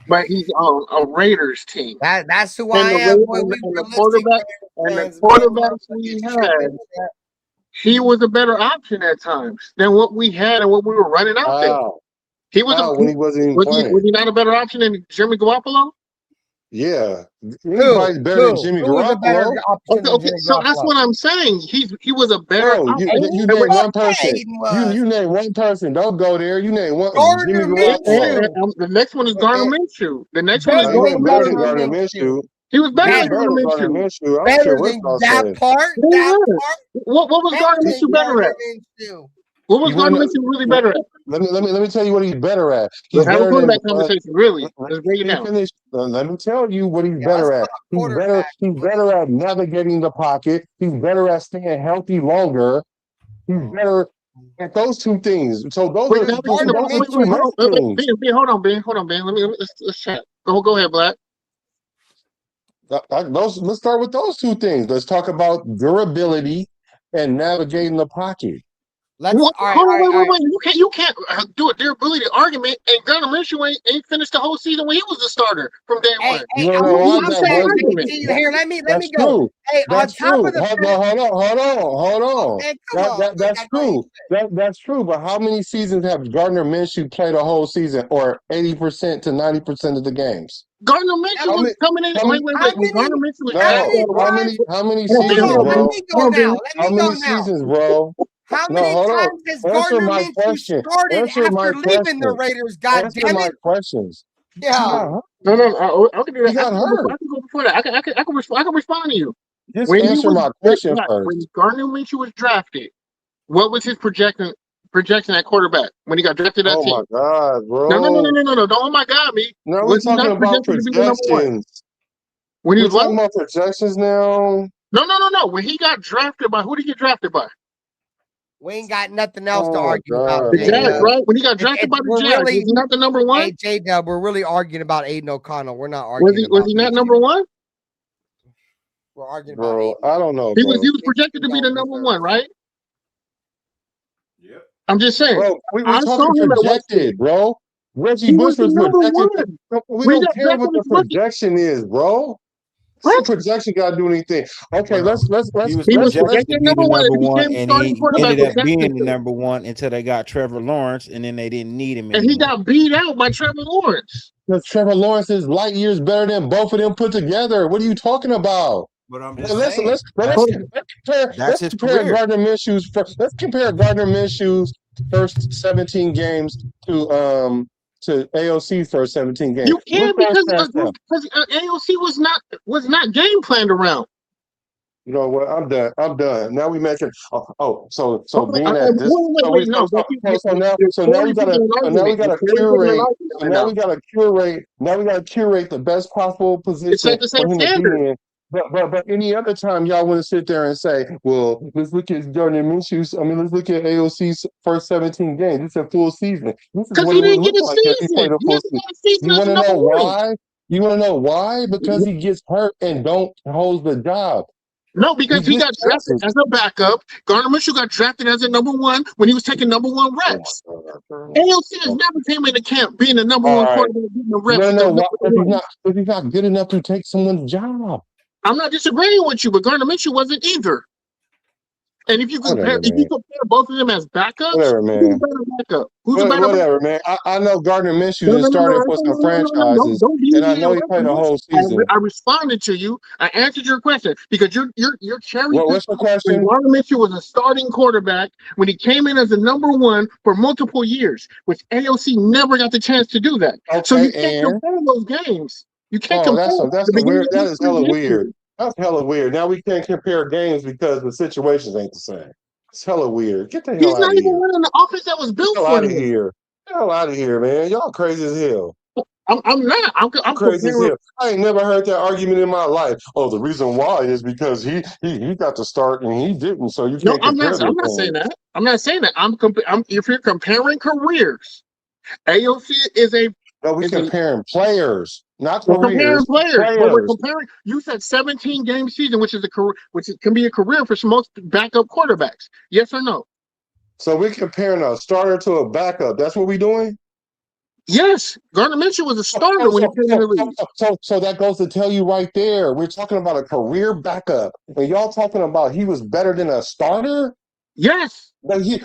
But he's on a Raiders team. That's who And I am, boy. and We the realistic quarterbacks fans, we get had, tripping. he was a better option at times than what we had and what we were running out there. How? He was When he wasn't even was playing? he not a better option than Jimmy Garoppolo? Yeah. Who? Anybody's better than Jimmy Who was a better Garoppolo. option than Okay, Jimmy so that's Garoppolo? what I'm saying. He was a better Bro, you option. name Fuck one yeah, person. Aiden was. You name one person. Don't go there. You name one. Jimmy Gardner Garoppolo. Minshew. The next one is Gardner Minshew. The next one is He Better Gardner ain't than better than Minshew. Gardner Gardner Minshew. Minshew. He was better He than ain't better Gardner than Gardner Minshew. Minshew. I don't care Better what than y'all that say. part. He That was. part. What was Gardner Better Minshew than better Gardner at? Minshew. What was He Gardner wouldn't. Minshew really better at? Let me tell you what he's better at. He's Let's have a better than. quarterback conversation. Really, let's break it He down. finished. Let me tell you what he's Yeah, let's better talk at. He's better. quarterback. He's better at navigating the pocket. He's better at staying healthy longer. He's better at those two things. So those are Dude, Gardner those are Wait, two Minshew. main things. Ben, hold on, Ben. Let's chat. Go ahead, Black. Let's start with those two things. Let's talk about durability and navigating the pocket. Let's What? all right, Hold all right, on, all right. You can't do a durability argument. And Gardner Minshew ain't finished the whole season when he was the starter from day one. You want to I'm know why That's that the saying, was? argument. here, let me That's go. true. Hey, on That's top true. of the fact, Hold on. man, come on, That's true. That's true. But how many seasons have Gardner Minshew played a whole season, or 80% to 90% of the games? Gardner Minshew How was many? coming in. How many? Wait. When Gardner Minshew was No. drafted, How many hold seasons, on, Let Ben. bro? me go now. Let How me go many now. seasons, bro? How No, many hold on. times has Answer Gardner my Minshew question. started Answer my after leaving the question. Raiders? God Answer damn my it! questions. He Yeah. got hurt. No. I can do He that. I got can hurt. go before that. I can respond to you. Just When he answer was my question when first. Gardner Minshew was drafted, what was his projection at quarterback when he got drafted to that Oh team? my God, No. bro. Don't oh my God me. Now we're Was he talking not about projected to be the number one? projections. When he We're was what? talking about projections now. No. When he got drafted by who did he get drafted by? We ain't got nothing else to Oh my argue about, God, The J Jags, Dub. man. right? When he got drafted by the We're Jags, really, was he not the number one? hey J Dub, we're really arguing about Aiden O'Connell. We're not Was arguing he about not Minshew. number one? We're arguing about Bro, Aiden. I don't know, He was bro. projected to be the Don't number deserve one, right? I'm just saying. Bro, we I saw talking him at West Point. projected, bro. Reggie He Bush was the was number projected. one. We We don't got care back what on the his rookie. projection is, bro. What? The projection got to do anything. Okay, Well, let's he was He was projected to projected be the number one, number and he one, became the and starting he quarterback ended with up being the Jacksonville. number one until they got Trevor Lawrence, and then they didn't need him And he anymore. got beat out by Trevor Lawrence. Because Trevor Lawrence is light years better than both of them put together. What are you talking about? But I'm Well, just saying let's Hold that's his compare career. Gardner Minshew's let's compare Gardner Minshew's first 17 games to AOC's first 17 games. You can't Which because stands out? AOC was not game planned around. You know what? I'm done. I'm done. Now we making so being at this Wait, no, but now we gotta curate right now. now we gotta curate the best possible It's position like the for same him to be standard. in. But any other time y'all want to sit there and say, well, let's look at Gardner Minshew's. I mean, let's look at AOC's first 17 games. It's a full season. This is Because what he it would didn't get look a like if he season. played a He full hasn't season. got a season You as want a to number know one. why? You want to know why? Because he gets hurt and don't hold the job. No, because he got drafted as a backup. Gardner Minshew got drafted as a number one when he was taking number one reps. AOC has never came into camp being the number one quarterback, getting the reps. No, why? Because he's not good enough to take someone's job. I'm not disagreeing with you, but Gardner Minshew wasn't either. And if you compare both of them as backups, whatever, man. who's a better backup? Who's a better whatever, backup? man. I know Gardner Minshew done started for some franchises, and I know he played a whole season. I responded to you. I answered your question because you're cherry. What's the question? When Gardner Minshew was a starting quarterback, when he came in as the number one for multiple years, which AOC never got the chance to do that. Okay, so you can't compare those games. You can't compare. That's weird. That is hella weird. That's hella weird. Now we can't compare games because the situations ain't the same. It's hella weird. Get the hell out of here. He's not even running the offense that was built for him. Get the hell out of here, man. Y'all crazy as hell. I'm not. I'm crazy as hell. I ain't never heard that argument in my life. Oh, the reason why is because he got to start and he didn't. So you can't compare. I'm not saying that. I'm not saying that. If you're comparing careers, AOC is a. No, we're comparing players, not careers. Comparing players. But we're comparing. You said 17 game season, which can be a career for most backup quarterbacks. Yes or no? So we're comparing a starter to a backup. That's what we're doing. Yes, Gardner Minshew was a starter when he came in the league. So that goes to tell you right there. We're talking about a career backup, and y'all talking about he was better than a starter. Yes, but he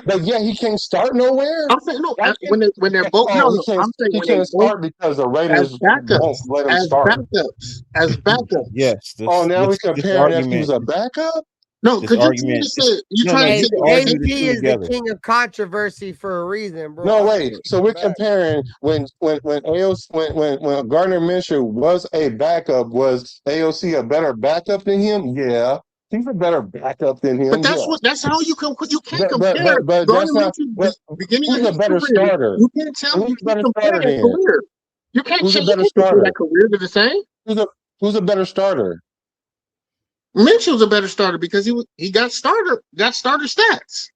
can't start nowhere. I'm saying no. When they're both I'm saying he can't start because the Raiders won't let him start. As backups. Yes. Now we're comparing that he was a backup. No, because you're trying to say JP is the king of controversy for a reason, bro. No, wait. So we're comparing when Gardner Minshew was a backup, was AOC a better backup than him? Yeah. He's a better backup than him. But that's how you can't compare. But that's not beginning who's a better starter. You can't tell me better starter than career. You can't who's a better starter. That career to the same. Who's a better starter? Minshew's a better starter because he got starter stats.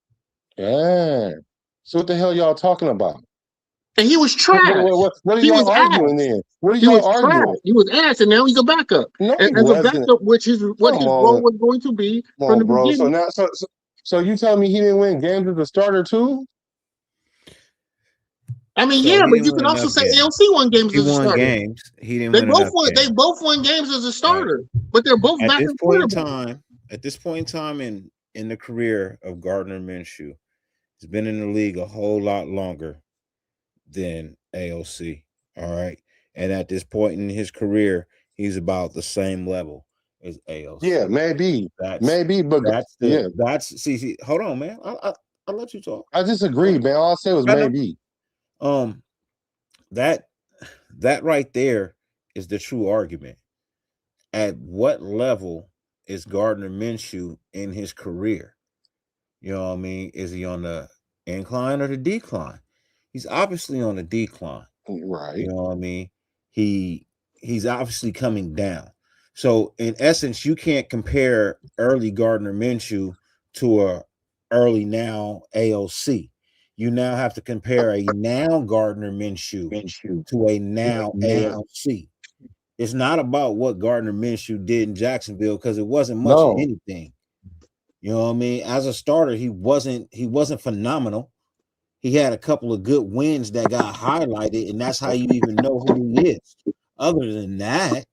Yeah. So what the hell y'all talking about? And he was trash. What are y'all arguing then? What are y'all arguing? He was ass, and now he's a backup. No, he wasn't. A backup, which is what his role was going to be from the beginning. So you telling me he didn't win games as a starter too? I mean, but you can also say AOC won games as a starter. Games. He didn't. They both won games as a starter, but they're both at this point in time. At this point in time in the career of Gardner Minshew, he's been in the league a whole lot longer than AOC. All right, and at this point in his career, he's about the same level as AOC. Yeah, maybe, but see. Hold on, man. I'll let you talk. I disagree, man. All I said was maybe. That right there is the true argument. At what level is Gardner Minshew in his career? You know what I mean? Is he on the incline or the decline? He's obviously on the decline. Right. You know what I mean? He's obviously coming down. So in essence, you can't compare early Gardner Minshew to a early now AOC. You now have to compare a now Gardner Minshew to a now AOC. It's not about what Gardner Minshew did in Jacksonville because it wasn't much of anything. You know what I mean? As a starter, he wasn't phenomenal. he had a couple of good wins that got highlighted, and that's how you even know who he is. Other than that,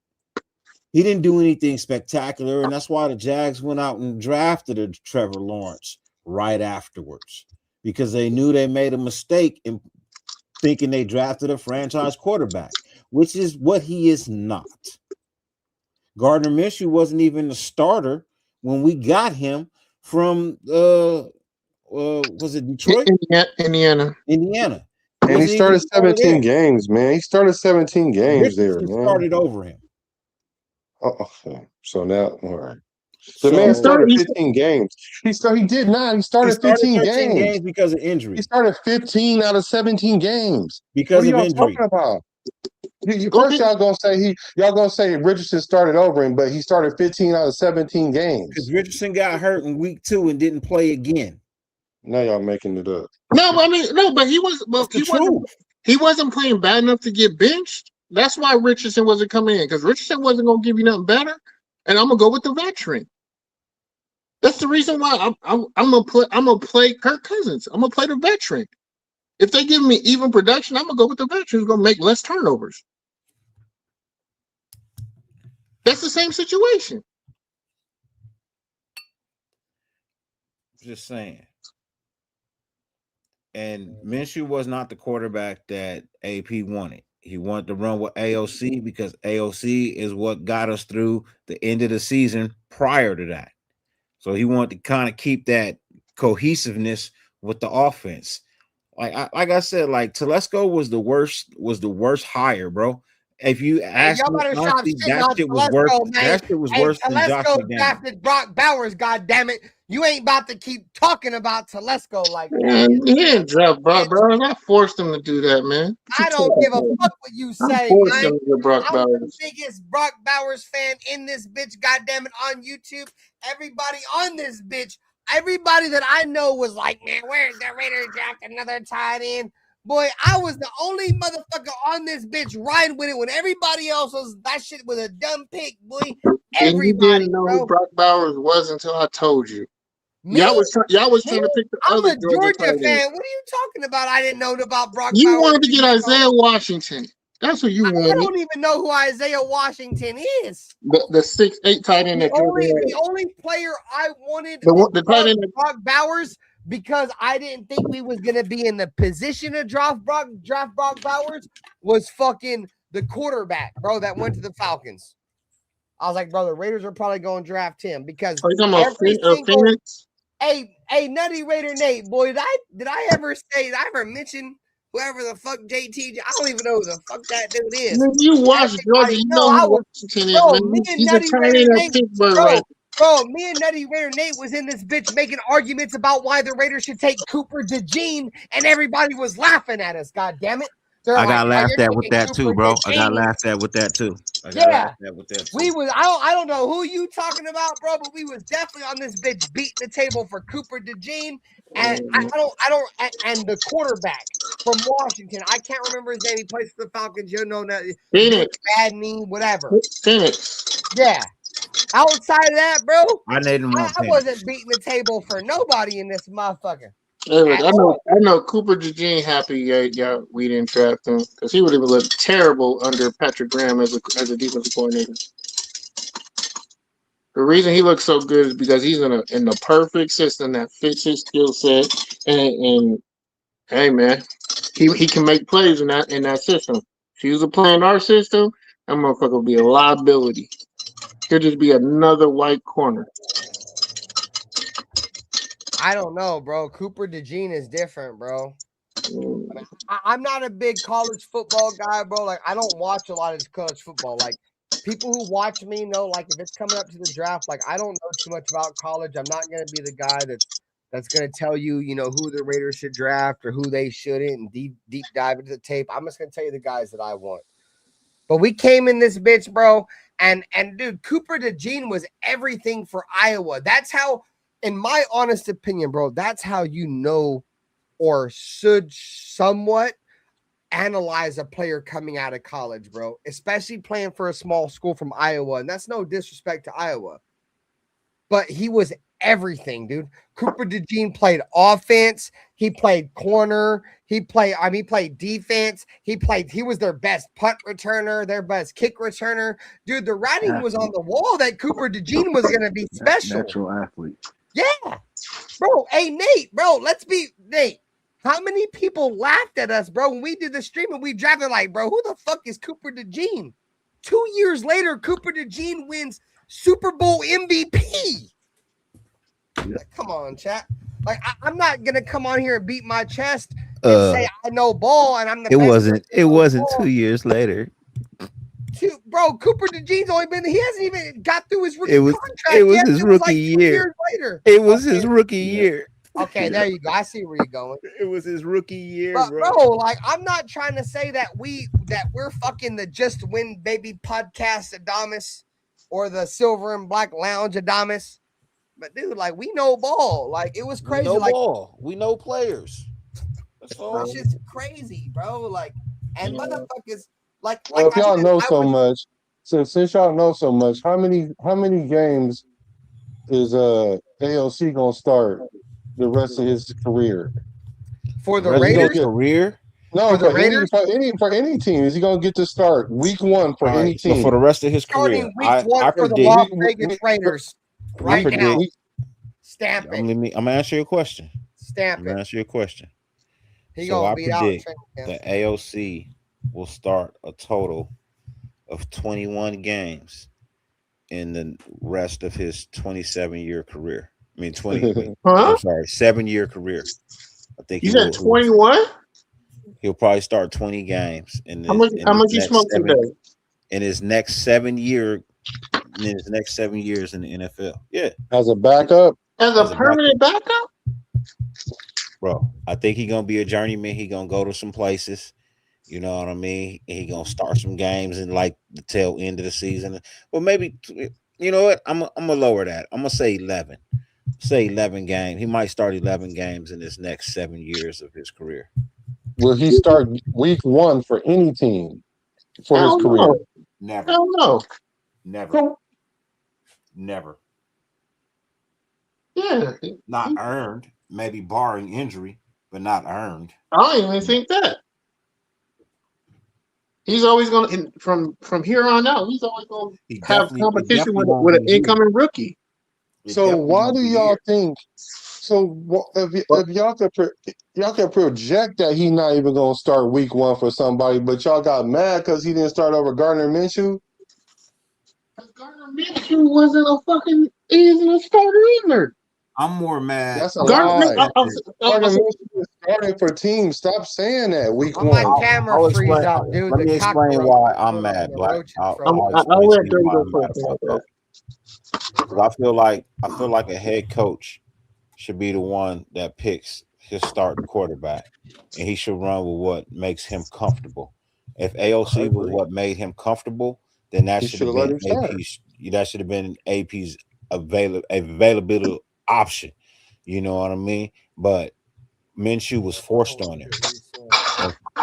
he didn't do anything spectacular, and that's why the Jags went out and drafted a Trevor Lawrence right afterwards, because they knew they made a mistake in thinking they drafted a franchise quarterback, which is what he is not. Gardner Minshew wasn't even the starter when we got him from was it Detroit? Indiana. And he started 17 games, man. He started 17 games there, Richardson man. started over him. Okay. So now, all right. The So man started 15 games. He did not. He started 15 games because of injury. He started 15 out of 17 games. Because what are of y'all injury. talking about? First, y'all gonna say Richardson started over him, but he started 15 out of 17 games. Because Richardson got hurt in week 2 and didn't play again. Now y'all making it up. No, I mean, no, but he wasn't playing bad enough to get benched. That's why Richardson wasn't coming in, because Richardson wasn't gonna give you nothing better, and I'm gonna go with the veteran. That's the reason why I'm gonna play Kirk Cousins. I'm gonna play the veteran. If they give me even production, I'm gonna go with the veteran who's gonna make less turnovers. That's the same situation. Just saying. And Minshew was not the quarterback that AP wanted. He wanted to run with AOC because AOC is what got us through the end of the season prior to that. So he wanted to kind of keep that cohesiveness with the offense. Like I said, like Telesco was the worst hire, bro. If you ask me, honestly, that shit was worse. That shit was worse than Josh McDaniels. Drafted Brock Bowers. God damn it! You ain't about to keep talking about Telesco like that. Man, he didn't draft Brock Bowers. I forced him to do that, man. I don't give a fuck what you say, man. I'm the biggest Brock Bowers fan in this bitch. God damn it, on YouTube. Everybody on this bitch. Everybody that I know was like, man, where's the Raiders draft another tight end? Boy, I was the only motherfucker on this bitch riding with it when everybody else was, that shit was a dumb pick, boy. Everybody, you didn't know who Brock Bowers was until I told you. Y'all was trying to pick the I'm other a Georgia fan. What are you talking about? I didn't know about Brock You Bowers. wanted to get Isaiah Washington. That's what you wanted. I don't even know who Isaiah Washington is. The 6'8" tight end. The only player I wanted the tight end Brock Bowers, because I didn't think we was gonna be in the position to draft Brock Bowers, was fucking the quarterback, bro, that went to the Falcons. I was like, bro, the Raiders are probably going to draft him because Phoenix? Hey, Nutty Raider Nate, boy, did I ever mention whoever the fuck JT? I don't even know who the fuck that dude is. Man, you watch Georgia, you know who Washington is, man. He's a tight end at Pittsburgh. Bro, me and Nutty Raider Nate was in this bitch making arguments about why the Raiders should take Cooper DeJean, and everybody was laughing at us. God damn it! I got laughed at with that too, bro. I got laughed at with that too. I don't know who you talking about, bro, but we was definitely on this bitch beating the table for Cooper DeJean, and and the quarterback from Washington. I can't remember his name. He plays for the Falcons. You know that. Phoenix. Bad knee, whatever. Phoenix. Yeah. Outside of that, bro, I wasn't beating the table for nobody in this motherfucker. Hey, look, I know Cooper DeJean happy we didn't draft him because he would have looked terrible under Patrick Graham as a defensive coordinator. The reason he looks so good is because he's in the perfect system that fits his skill set, and hey man, he can make plays in that system. If he was playing our system, that motherfucker would be a liability. He'll just be another white corner. I don't know, bro. Cooper DeJean is different, bro. I'm not a big college football guy, bro. Like, I don't watch a lot of college football. Like, people who watch me know, like, if it's coming up to the draft, like, I don't know too much about college. I'm not going to be the guy that's going to tell you, who the Raiders should draft or who they shouldn't and deep dive into the tape. I'm just going to tell you the guys that I want. But we came in this bitch, bro, and dude, Cooper DeJean was everything for Iowa. That's how, in my honest opinion, bro, that's how you know or should somewhat analyze a player coming out of college, bro, especially playing for a small school from Iowa. And that's no disrespect to Iowa. But he was everything, dude. Cooper DeJean played offense. He played corner. He played defense. He was their best punt returner, their best kick returner. Dude, the writing was on the wall that Cooper DeJean was going to be special. Natural athlete. Yeah. Bro, hey, Nate, bro, Nate. How many people laughed at us, bro, when we did the stream and we drafted like, bro, who the fuck is Cooper DeJean? 2 years later, Cooper DeJean wins Super Bowl MVP. Like, come on, chat. Like, I'm not gonna come on here and beat my chest and say I know ball and I'm the best. It wasn't 2 years later. Bro, Cooper DeJean's only been. He hasn't even got through his rookie contract. It was yet. his It rookie like 2 year. years later. It was his rookie year. Okay, there you go. I see where you're going. It was his rookie year, but bro. Like, I'm not trying to say that we're fucking the Just Win Baby podcast Adamas or the Silver and Black Lounge Adamas. But dude, like, we know ball. Like, it was crazy. We know like ball. We know players. That's all. It's just crazy, bro. Like, and motherfuckers like. Well, if y'all know so much, since y'all know so much, how many games is AOC gonna start the rest of his career? For the Raiders career? No, for any team. Is he gonna get to start week 1 for any team? So for the rest of his career, week 1 for the Las Vegas Raiders. Right now. Stamp it. I'm gonna answer your question. Stamp it. Answer your question. He gonna beat out the AOC will start a total of 21 games in the rest of his 27-year career. I mean, 20. I'm sorry, 7-year career. I think you said 21. He'll probably start 20 games in how much you smoke today? In his next 7 year, in his next 7 years in the NFL. Yeah, as a backup, as a permanent backup. Bro, I think he's gonna be a journeyman. He gonna go to some places. You know what I mean? He gonna start some games in like the tail end of the season. Well, maybe you know what? I'm gonna lower that. I'm gonna say 11. Say 11 games. He might start 11 games in his next 7 years of his career. Will he start week 1 for any team for his career? Know. Never. I don't know. Never. Yeah. Not earned. Maybe barring injury, but not earned. I don't even think that. He's always going to, from here on out, he's always going to have competition with an incoming rookie. So why do y'all think? So if y'all could project that he's not even going to start week 1 for somebody, but y'all got mad because he didn't start over Gardner Minshew? Gardner Minshew wasn't a starter either. I'm more mad. That's a lie. Gardner Minshew is starting for teams. Stop saying that week 1. My camera freeze out, dude. Let me explain why I'm mad, Black. I'll let Dirty go first. I feel like a head coach should be the one that picks his starting quarterback, and he should run with what makes him comfortable. If AOC was what made him comfortable, then that should have been AP's. That should have been AP's availability option. You know what I mean? But Minshew was forced on him,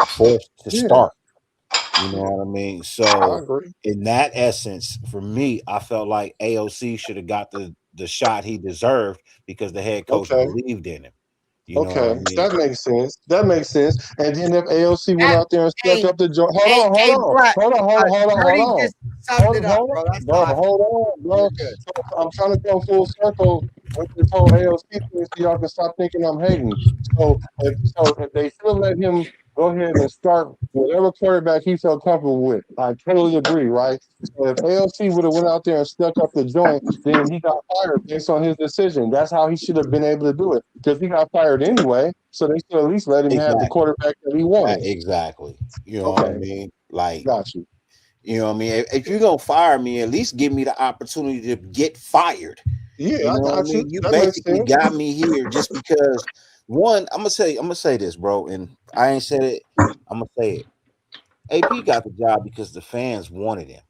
forced to start. You know what I mean? So in that essence, for me, I felt like AOC should have got the shot he deserved because the head coach believed in him. You know what I mean? That makes sense. And then if AOC went out there and stepped up the joint, hold on, bro. I'm trying to go full circle with this whole AOC thing so y'all can stop thinking I'm hating. So if they should let him go ahead and start whatever quarterback he felt comfortable with. I totally agree, right? So if AOC would have went out there and stuck up the joint, then he got fired based on his decision. That's how he should have been able to do it because he got fired anyway. So they should at least let him have the quarterback that he wanted. Exactly. You know what I mean? Like, got you. You know what I mean? If you're gonna fire me, at least give me the opportunity to get fired. Yeah, you know I got you. You basically got me here just because. One, I'm gonna say this, bro, and I ain't said it. I'm gonna say it. AP got the job because the fans wanted him.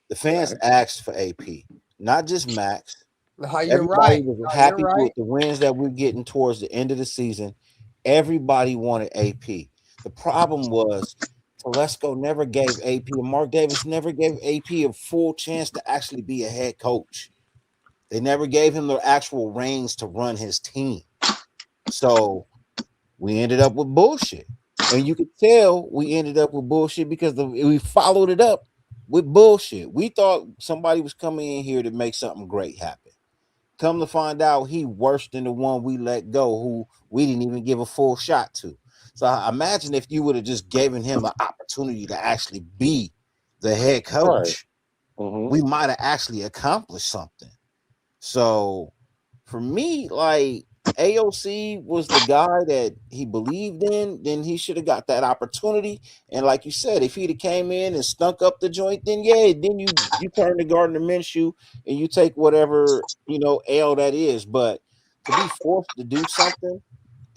The fans asked for AP, not just Max. Everybody was happy with the wins that we're getting towards the end of the season. Everybody wanted AP. The problem was Telesco never gave AP, and Mark Davis never gave AP a full chance to actually be a head coach. They never gave him the actual reins to run his team. So we ended up with bullshit. And you could tell we ended up with bullshit because we followed it up with bullshit. We thought somebody was coming in here to make something great happen. Come to find out, he worse than the one we let go, who we didn't even give a full shot to. So I imagine if you would have just given him an opportunity to actually be the head coach, we might have actually accomplished something. So for me, like AOC was the guy that he believed in, then he should have got that opportunity. And like you said, if he'd have came in and stunk up the joint, then yeah, then you turn to Gardner Minshew and you take whatever L that is. But to be forced to do something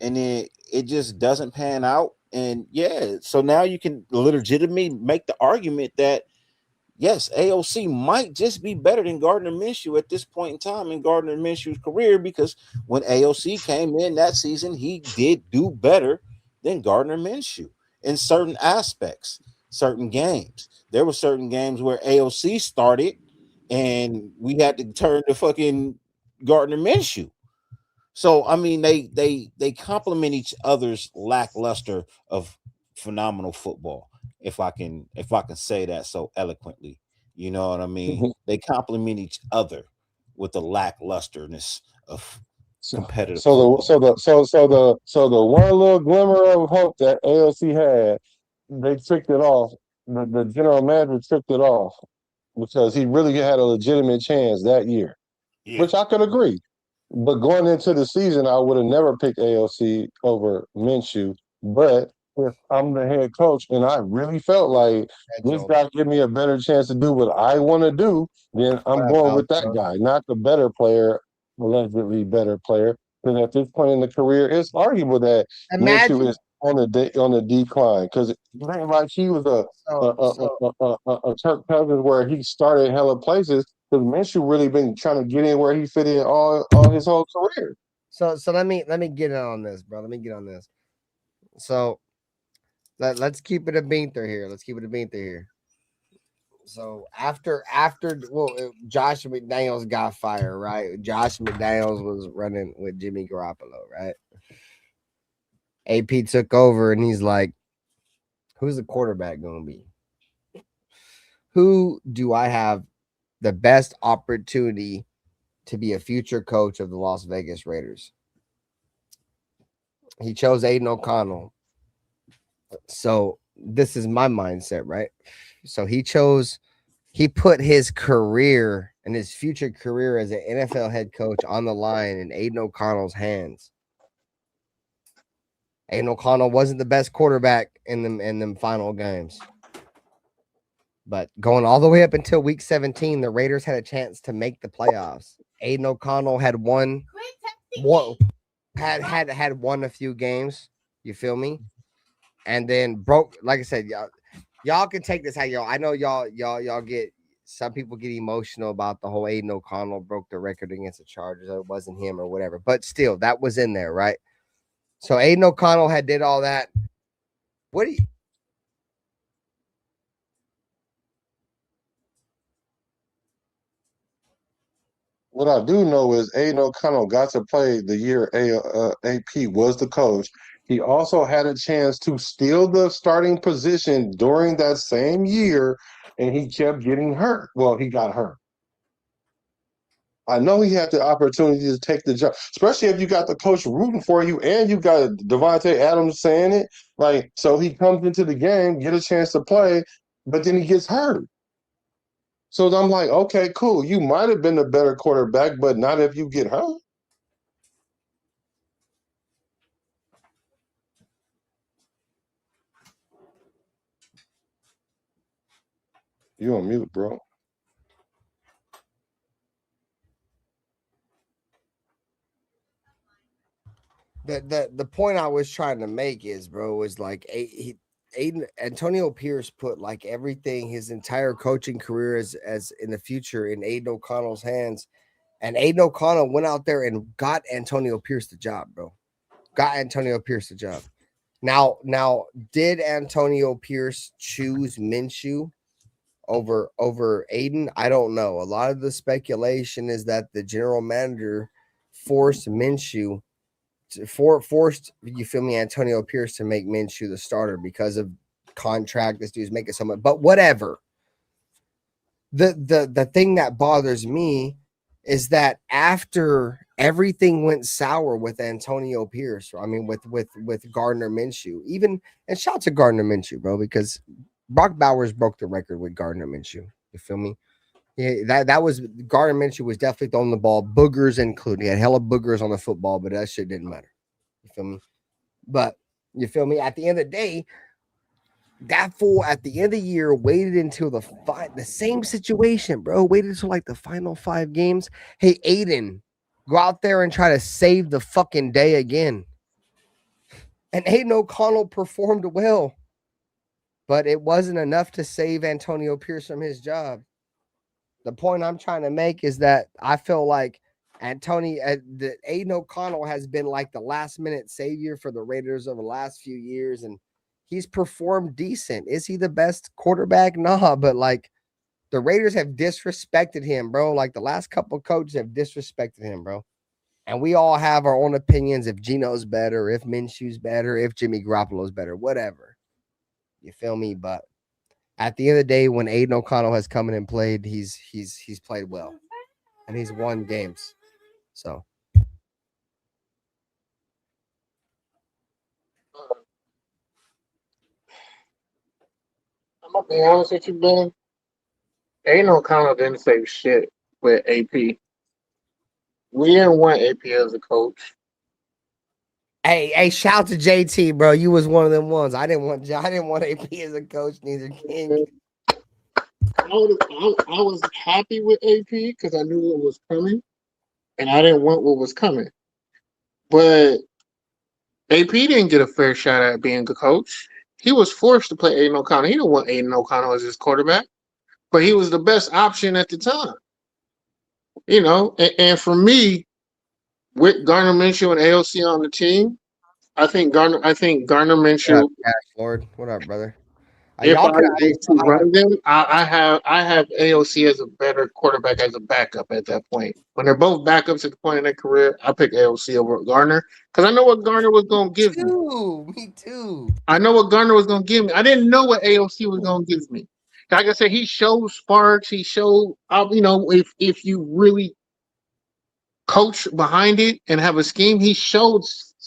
and then it just doesn't pan out, and yeah, so now you can legitimately make the argument that yes, AOC might just be better than Gardner Minshew at this point in time in Gardner Minshew's career, because when AOC came in that season, he did do better than Gardner Minshew in certain aspects, certain games. There were certain games where AOC started and we had to turn to fucking Gardner Minshew. So I mean, they complement each other's lackluster of phenomenal football. If I can say that so eloquently, you know what I mean. They complement each other with the lacklusterness of competitive football. So the one little glimmer of hope that AOC had, they tricked it off. The general manager tricked it off because he really had a legitimate chance that year, which I could agree. But going into the season, I would have never picked AOC over Minshew. But if I'm the head coach and I really felt like this guy give me a better chance to do what I want to do, then I'm going with that guy, not the better player, allegedly better player. Because at this point in the career, it's arguable that Minshew is on the decline, because it ain't like he was a Kirk Cousins where he started hella places. Because Minshew really been trying to get in where he fit in all his whole career. So let me get on this, bro. Let me get on this. So let's keep it a beanter here. So after Josh McDaniels got fired, right? Josh McDaniels was running with Jimmy Garoppolo, right? AP took over and he's like, who's the quarterback going to be? Who do I have the best opportunity to be a future coach of the Las Vegas Raiders? He chose Aiden O'Connell. So this is my mindset, right? So he put his career and his future career as an NFL head coach on the line in Aiden O'Connell's hands. Aiden O'Connell wasn't the best quarterback in them final games. But going all the way up until week 17, the Raiders had a chance to make the playoffs. Aiden O'Connell had won a few games. You feel me? And then broke, like I said, y'all can take this how y'all. I know y'all get, some people get emotional about the whole Aiden O'Connell broke the record against the Chargers. It wasn't him or whatever. But still, that was in there, right? So Aiden O'Connell had did all that. What do you? What I do know is Aiden O'Connell got to play the year AP was the coach. He also had a chance to steal the starting position during that same year, and he kept getting hurt. Well, he got hurt. I know he had the opportunity to take the job, especially if you got the coach rooting for you and you got Devontae Adams saying it. Like, so he comes into the game, get a chance to play, but then he gets hurt. So I'm like, okay, cool. You might have been a better quarterback, but not if you get hurt. You on mute, bro. The point I was trying to make is, bro, was like Antonio Pierce put like everything, his entire coaching career as in the future in Aiden O'Connell's hands. And Aiden O'Connell went out there and got Antonio Pierce the job, bro. Now, did Antonio Pierce choose Minshew over Aiden? I don't know. A lot of the speculation is that the general manager forced Minshew forced, you feel me, Antonio Pierce to make Minshew the starter because of contract. This dude's making so much, but whatever. The thing that bothers me is that after everything went sour with Antonio Pierce, I mean with Gardner Minshew, even, and shout out to Gardner Minshew, bro, because Brock Bowers broke the record with Gardner Minshew. You feel me? Yeah, that was Gardner Minshew was definitely throwing the ball, boogers included. He had hella boogers on the football, but that shit didn't matter. You feel me? But you feel me? At the end of the day, that fool at the end of the year waited until the same situation, bro. Waited until like the final 5 games. Hey, Aiden, go out there and try to save the fucking day again. And Aiden O'Connell performed well, but it wasn't enough to save Antonio Pierce from his job. The point I'm trying to make is that I feel like Aiden O'Connell has been like the last minute savior for the Raiders over the last few years, and he's performed decent. Is he the best quarterback? Nah, but like the Raiders have disrespected him, bro. Like the last couple of coaches have disrespected him, bro. And we all have our own opinions if Geno's better, if Minshew's better, if Jimmy Garoppolo's better, whatever. You feel me? But at the end of the day, when Aiden O'Connell has come in and played, he's played well, and he's won games. So I'm gonna be honest with you, Ben. Aiden O'Connell didn't say shit with AP. We didn't want AP as a coach. Hey, shout out to JT, bro. You was one of them ones. I didn't want AP as a coach, neither King. I was happy with AP because I knew what was coming, and I didn't want what was coming. But AP didn't get a fair shot at being a coach. He was forced to play Aiden O'Connell. He didn't want Aiden O'Connell as his quarterback, but he was the best option at the time. You know, and for me, with Gardner Minshew and AOC on the team, I think Gardner Minshew. Cash Lord, what up, brother? If I was to run them, I have AOC as a better quarterback as a backup at that point. When they're both backups at the point in their career, I pick AOC over Gardner because I know what Gardner was going to give me. Me too. I know what Gardner was going to give me. I didn't know what AOC was going to give me. Like I said, he showed sparks. He showed, you know, if you really coach behind it and have a scheme, he showed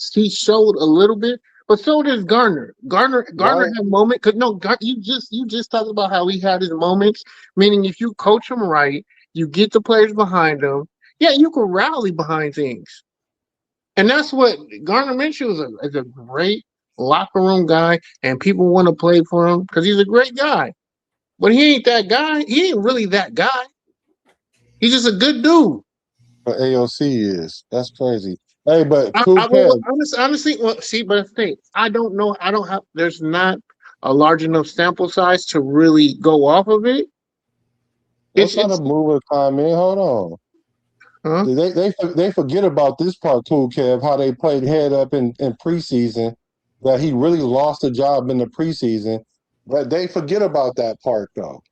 a little bit. But so did Gardner. Gardner had moments. You just talked about how he had his moments. Meaning, if you coach him right, you get the players behind him. Yeah, you can rally behind things, and that's what Gardner Minshew is a great locker room guy, and people want to play for him because he's a great guy. But he ain't that guy. He ain't really that guy. He's just a good dude. But AOC is. That's crazy. Hey, but honestly, well, see, but the thing, I don't know. There's not a large enough sample size to really go off of it. It's not a move of time, man. Hold on. Huh? They forget about this part, Cool Kev, how they played head up in preseason, that he really lost a job in the preseason. But they forget about that part, though.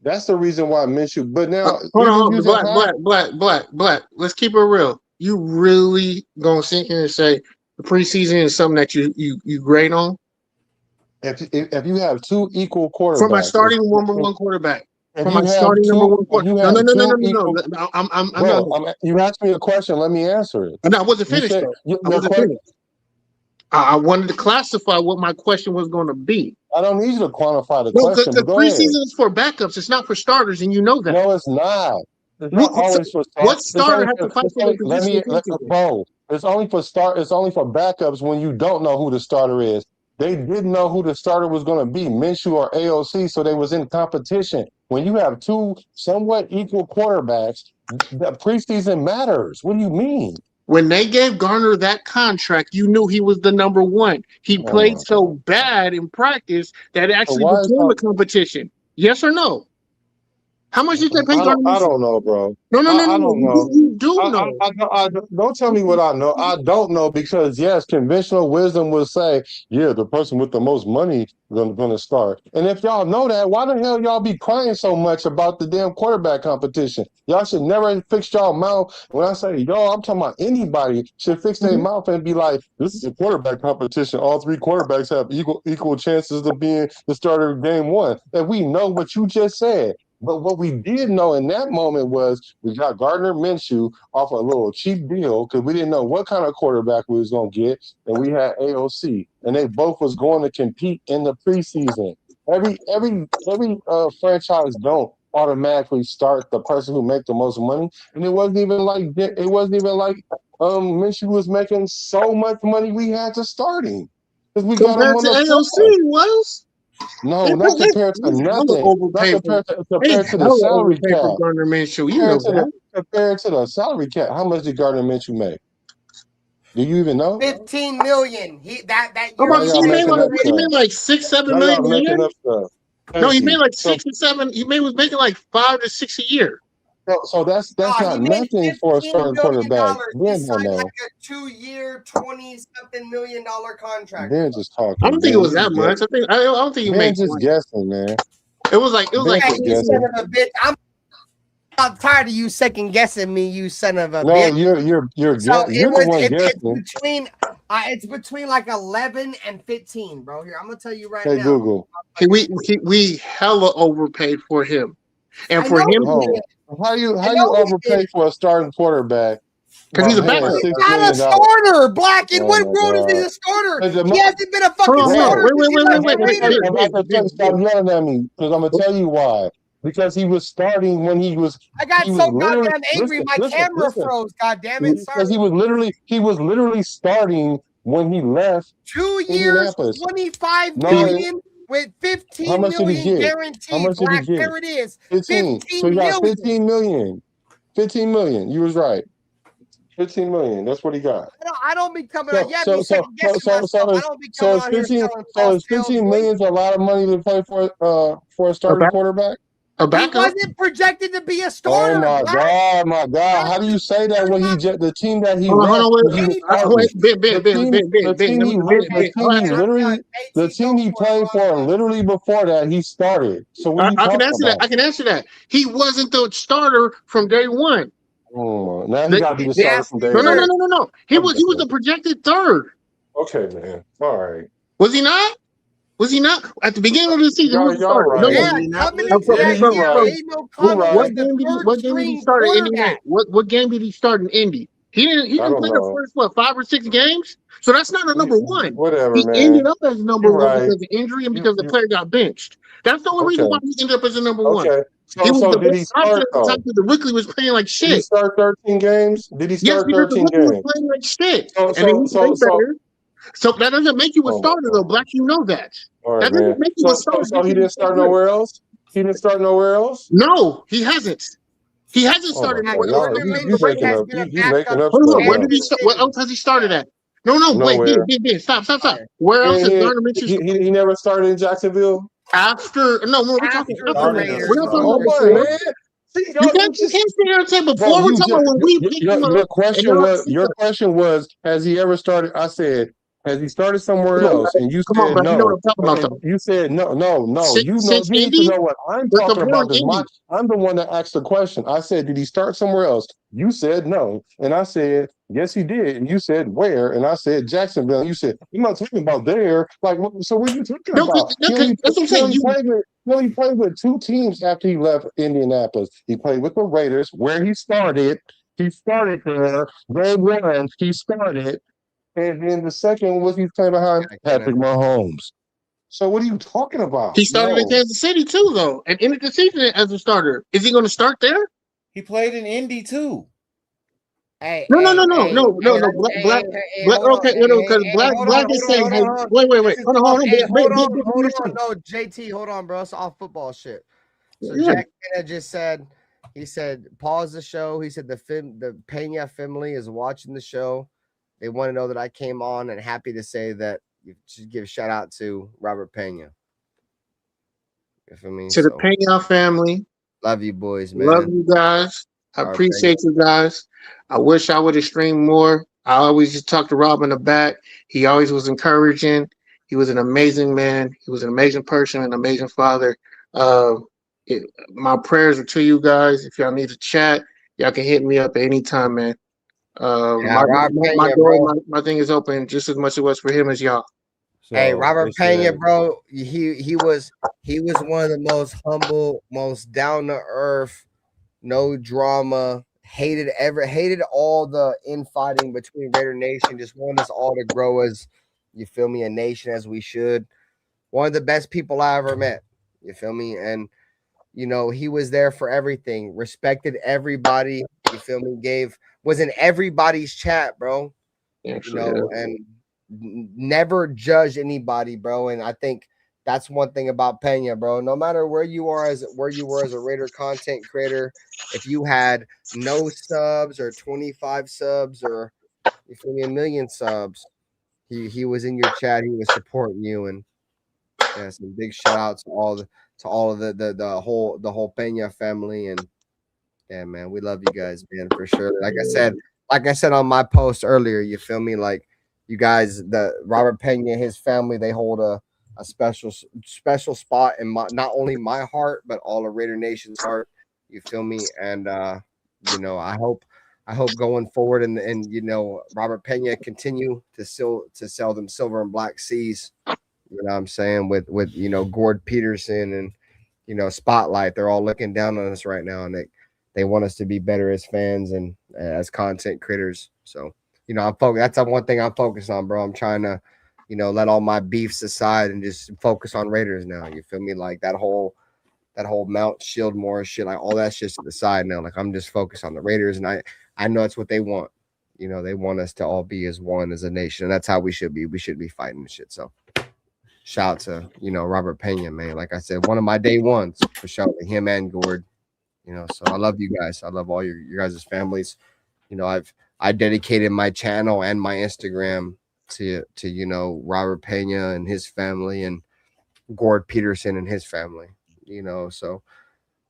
That's the reason why Minshew. But now, hold on, black. Let's keep it real. You really gonna sit here and say the preseason is something that you grade on? If you have 2 equal quarterbacks, for my starting number 1 quarterback. For my starting number 1 quarterback. No. You asked me a question. Let me answer it. No, I wasn't finished. I wanted to classify what my question was going to be. I don't need you to quantify the question. The preseason is for backups. It's not for starters, and you know that. No, it's not. It's not always for starters. What starter has to fight for the position? Bro, it's only for backups when you don't know who the starter is. They didn't know who the starter was going to be, Minshew or AOC, so they was in competition. When you have 2 somewhat equal quarterbacks, the preseason matters. What do you mean? When they gave Gardner that contract, you knew he was the number 1. He played so bad in practice that it actually became a competition. Yes or no? How much did they pay Gardner I Minshew? don't know, bro. No. I don't know. You do know. Don't tell me what I know. I don't know because yes, conventional wisdom will say, yeah, the person with the most money gonna start. And if y'all know that, why the hell y'all be crying so much about the damn quarterback competition? Y'all should never fix y'all mouth. When I say y'all, I'm talking about anybody should fix their mouth and be like, this is a quarterback competition. All three quarterbacks have equal chances of being the starter of game one. And we know what you just said. But what we did know in that moment was we got Gardner Minshew off a little cheap deal because we didn't know what kind of quarterback we was going to get, and we had AOC, and they both was going to compete in the preseason. Every franchise don't automatically start the person who make the most money, and it wasn't even like Minshew was making so much money we had to start him because we got him Compared on to the AOC, was no, not compared to nothing. Not compared to the salary overpay cap. for Gardner Minshew. You know that. Compared to the salary cap, how much did Gardner Minshew make? Do you even know? $15 million. That I'm year. about to say he made like 6-7 Now million y'all a year. making up stuff. No, he made like 6 or 7. He was making like 5 to 6 a year. So that's not nothing for a starting quarterback. He signed like a 2-year, $20-something million contract. Ben just talking. I don't think it was that much. I don't think he made. Just guessing, man. It was like you son of a bitch. I'm tired of you second guessing me, you son of a bitch. No, you're so you're the one guessing. It's between like 11 and 15, bro. Here, I'm gonna tell you right now. Google. We hella overpaid for him, and for him. How you overpay for a starting quarterback? Because he's a backup. He's not a starter, Black. In what world is he a starter? He hasn't been a fucking starter. Wait. Stop yelling at me because I'm gonna tell you why. Because he was starting when he was. I got so goddamn angry, my camera froze. Goddamn it! Because he was literally starting when he left. 2 years, 25 million. With 15 million guaranteed, Black. There it is. 15 so you got 15 million. 15 million. You was right. 15 million. That's what he got. I don't be coming out. Yeah, be second guessing myself. I don't be coming out here telling false tales. 15 million is a lot of money to play for a starting quarterback. A backup? He wasn't projected to be a starter. Oh my God! How do you say that when the team that he left? The team he played for literally before that he started. So I can answer that. I can answer that. He wasn't the starter from day one. Oh, now he got to be the starter from day one. No. He was the projected third. Okay, man. All right. Was he not? Was he not at the beginning of the season? He was starter. What game did he start in Indy? What game did he start in Indy? He didn't play the first 5 or 6 games. So that's not a number one. Whatever, he ended up as number one because of injury and because the player got benched. That's the only reason why he ended up as a number one. He was the best option at the time because the rookie was playing like shit. Did he start 13 games? Yes, because the rookie was playing like shit. And then he played better. So that doesn't make you a starter, though, Black. You know that. Right, that doesn't make you a starter. So he didn't start nowhere else? He didn't start nowhere else? No, he hasn't. He hasn't started nowhere else. You making up stuff. Where did he start? What else has he started at? No, wait, stop. Where else has Gardner Minshew? He never started in Jacksonville? We're talking after Raiders. We're not talking about you can't sit there and say before we're talking about when we picked him up. Your question was, has he ever started? I said, has he started somewhere else? And you said no. You know what I'm talking about, though. You said no. You need to know what I'm talking about. I'm the one that asked the question. I said, did he start somewhere else? You said no. And I said, yes, he did. And you said where? And I said Jacksonville. And you said, I'm not talking about there. Like, so what are you talking about? He only played with 2 teams after he left Indianapolis. He played with the Raiders, where he started. He started there. Game 1, he started. And then the second was he playing behind Patrick Mahomes. So what are you talking about? He started in Kansas City too, though, and ended the season as a starter. Is he going to start there? He played in Indy too. No. Black. Okay, because Black is saying, "Hey, wait, hold on. No, JT, hold on, bro. It's all football shit." So Jack just said, he said, pause the show. He said the Pena family is watching the show. They want to know that I came on and happy to say that you should give a shout out to Robert Pena. You feel me? To the Pena family. Love you, boys, Love man. you guys. I All right, bring appreciate you guys. I wish I would have streamed more. I always just talked to Rob in the back. He always was encouraging. He was an amazing man. He was an amazing person, an amazing father. Uh, my prayers are to you guys. If y'all need to chat, y'all can hit me up at any time, man. Yeah, Robert My Pena, door, bro. my thing is open just as much as it was for him as y'all. Hey, So Robert it's Pena, bro. He was one of the most humble, most down to earth, no drama. Hated all the infighting between Raider Nation. Just wanted us all to grow as, you feel me, a nation as we should. One of the best people I ever met. You feel me? And he was there for everything. Respected everybody. You feel me? Was in everybody's chat, bro. And never judge anybody, bro. And I think that's one thing about Pena, bro. No matter where you were as a Raider content creator, if you had no subs or 25 subs or, you feel me, a million subs, he was in your chat. He was supporting you. And yeah, some big shout out to all of the whole Pena family. And yeah, man, we love you guys, man, for sure. Like I said on my post earlier, you feel me? Like, you guys, the Robert Pena and his family, they hold a special spot in not only my heart, but all of Raider Nation's heart. You feel me? And I hope going forward and Robert Pena continue to sell them silver and black C's. You know what I'm saying? With Gord Peterson and Spotlight, they're all looking down on us right now, and they want us to be better as fans and as content creators. So, I'm focused. That's the one thing I'm focused on, bro. I'm trying to, let all my beefs aside and just focus on Raiders now. You feel me? Like that whole Mount Shieldmore shit, like all that shit's to the side now. Like, I'm just focused on the Raiders, and I know it's what they want. They want us to all be as one as a nation, and that's how we should be. We should be fighting this shit. So, shout out to Robert Pena, man. Like I said, one of my day ones for sure. Him and Gord. So I love you guys. I love all your guys' families. I dedicated my channel and my Instagram to Robert Pena and his family and Gord Peterson and his family. So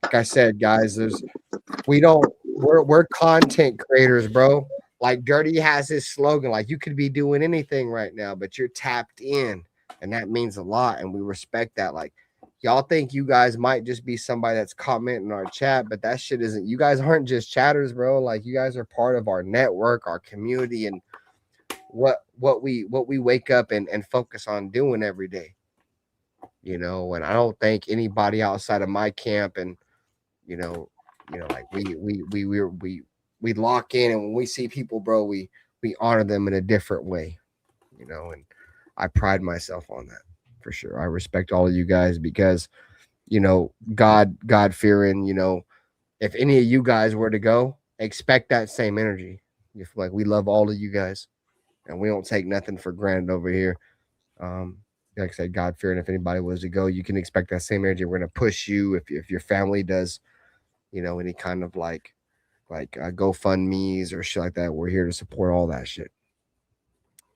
like I said, guys, we're content creators, bro. Like Dirty has his slogan, like, you could be doing anything right now, but you're tapped in, and that means a lot, and we respect that. Like, y'all think you guys might just be somebody that's commenting our chat, but that shit isn't. You guys aren't just chatters, bro. Like, you guys are part of our network, our community, and what we wake up and focus on doing every day. And I don't think anybody outside of my camp and like we lock in, and when we see people, bro, we honor them in a different way, and I pride myself on that for sure. I respect all of you guys because God fearing, if any of you guys were to go, expect that same energy. You feel like we love all of you guys, and we don't take nothing for granted over here. Like I said, God fearing, if anybody was to go, you can expect that same energy. We're gonna push you if your family does, any kind of like GoFundMe's or shit like that. We're here to support all that shit.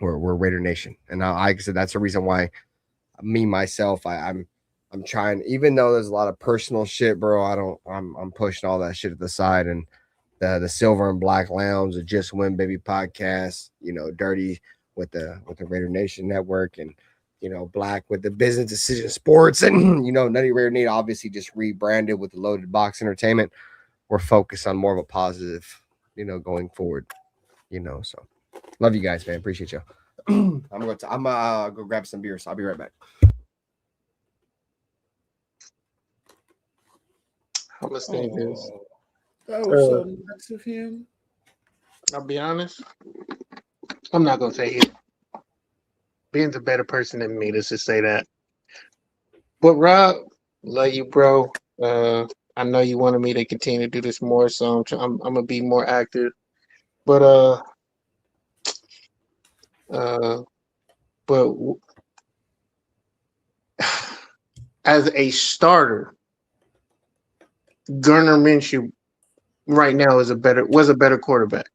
We're Raider Nation, and now, like I said, that's the reason why myself, I'm trying, even though there's a lot of personal shit, bro. I'm pushing all that shit at the side, and the Silver and Black Lounge, the Just Win Baby podcast, Dirty with the Raider Nation Network, and Black with the Business Decision Sports, and Nutty Raider Nate obviously just rebranded with the Loaded Box Entertainment. We're focused on more of a positive, going forward. So love you guys, man. Appreciate you. I'm gonna go grab some beers. I'll be right back. I'm gonna say this. That was so nice of him. I'll be honest. I'm not gonna say it. Ben's a better person than me. Let's just say that. But Rob, love you, bro. I know you wanted me to continue to do this more, so I'm gonna be more active. But as a starter, Gardner Minshew right now was a better quarterback.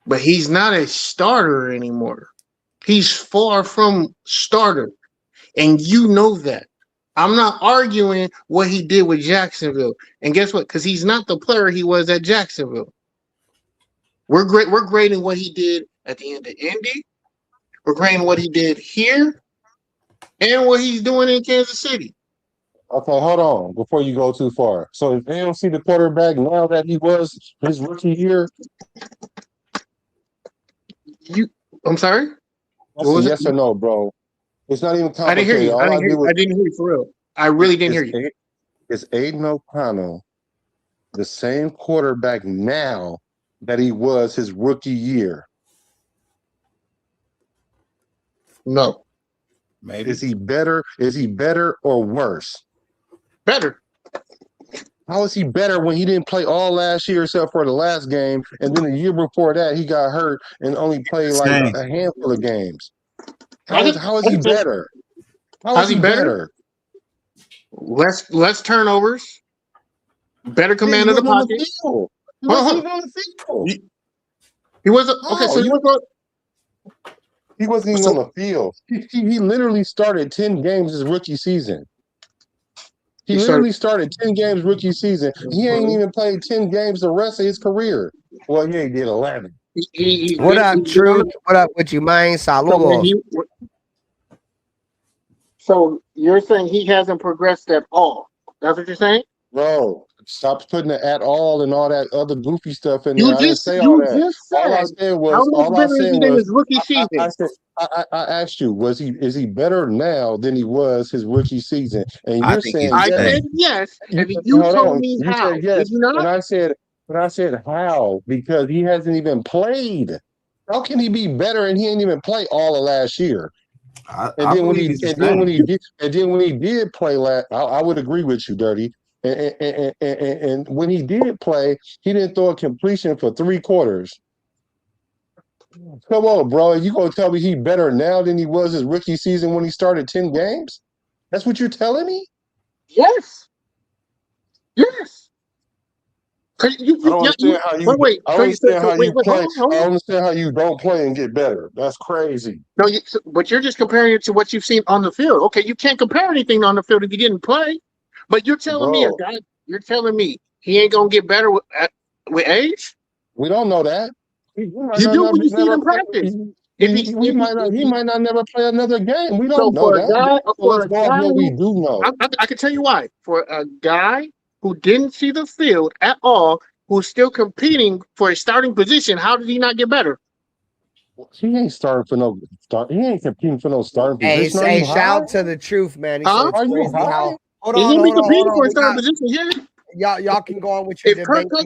But he's not a starter anymore. He's far from starter. And you know that. I'm not arguing what he did with Jacksonville. And guess what? Because he's not the player he was at Jacksonville. We're grading what he did at the end of Indy. We're grading what he did here and what he's doing in Kansas City. Okay, hold on before you go too far. So if they don't see the quarterback now that he was his rookie year, I'm sorry? That's a yes or no, bro. It's not even I didn't hear complicated. you. I didn't hear you for real. I really didn't hear you. Is Aiden O'Connell the same quarterback now that he was his rookie year? No. Maybe. Is he better? Is he better or worse? Better. How is he better when he didn't play all last year except for the last game, and then the year before that he got hurt and only played like a handful of games? How is he better? How is he better? Less turnovers. Better command of the pocket. He wasn't even on the field. He wasn't okay. So he wasn't even on the field. He literally started 10 games his rookie season. He literally started 10 games rookie season. He ain't even played 10 games the rest of his career. Well, yeah, he did 11. What up, Truth? What up with you, man? Saludos. So you're saying he hasn't progressed at all? That's what you're saying? Bro, stop putting the at all and all that other goofy stuff in there. You I didn't just say all that. Just said, all I said was, how much better is he than his rookie season? I asked you, is he better now than he was his rookie season? And you're saying I said yes, and you told me you how. said yes, Did you not? and I said how, because he hasn't even played. How can he be better and he ain't even play all of last year? And then when he did play last, I would agree with you, Dirty. And when he did play, he didn't throw a completion for 3 quarters. Come on, bro. You gonna tell me he better now than he was his rookie season when he started 10 games? That's what you're telling me? Yes. Yes. I don't understand how you. I don't understand how you play. I don't understand how you don't play and get better. That's crazy. No, but you're just comparing it to what you've seen on the field. Okay, you can't compare anything on the field if you didn't play. But you're telling me you're telling me he ain't gonna get better with age? We don't know that. You do when you see it in practice. He might not never play another game. We don't know that. Let's go off what we do know. I can tell you why. For a guy who didn't see the field at all, who's still competing for a starting position, how did he not get better? He ain't starting for no start. He ain't competing for no starting position. Hey, shout to the Truth, man. He said it's crazy how. Hold on. For a starting position, yeah. Y'all can go on with your debate. Hold on.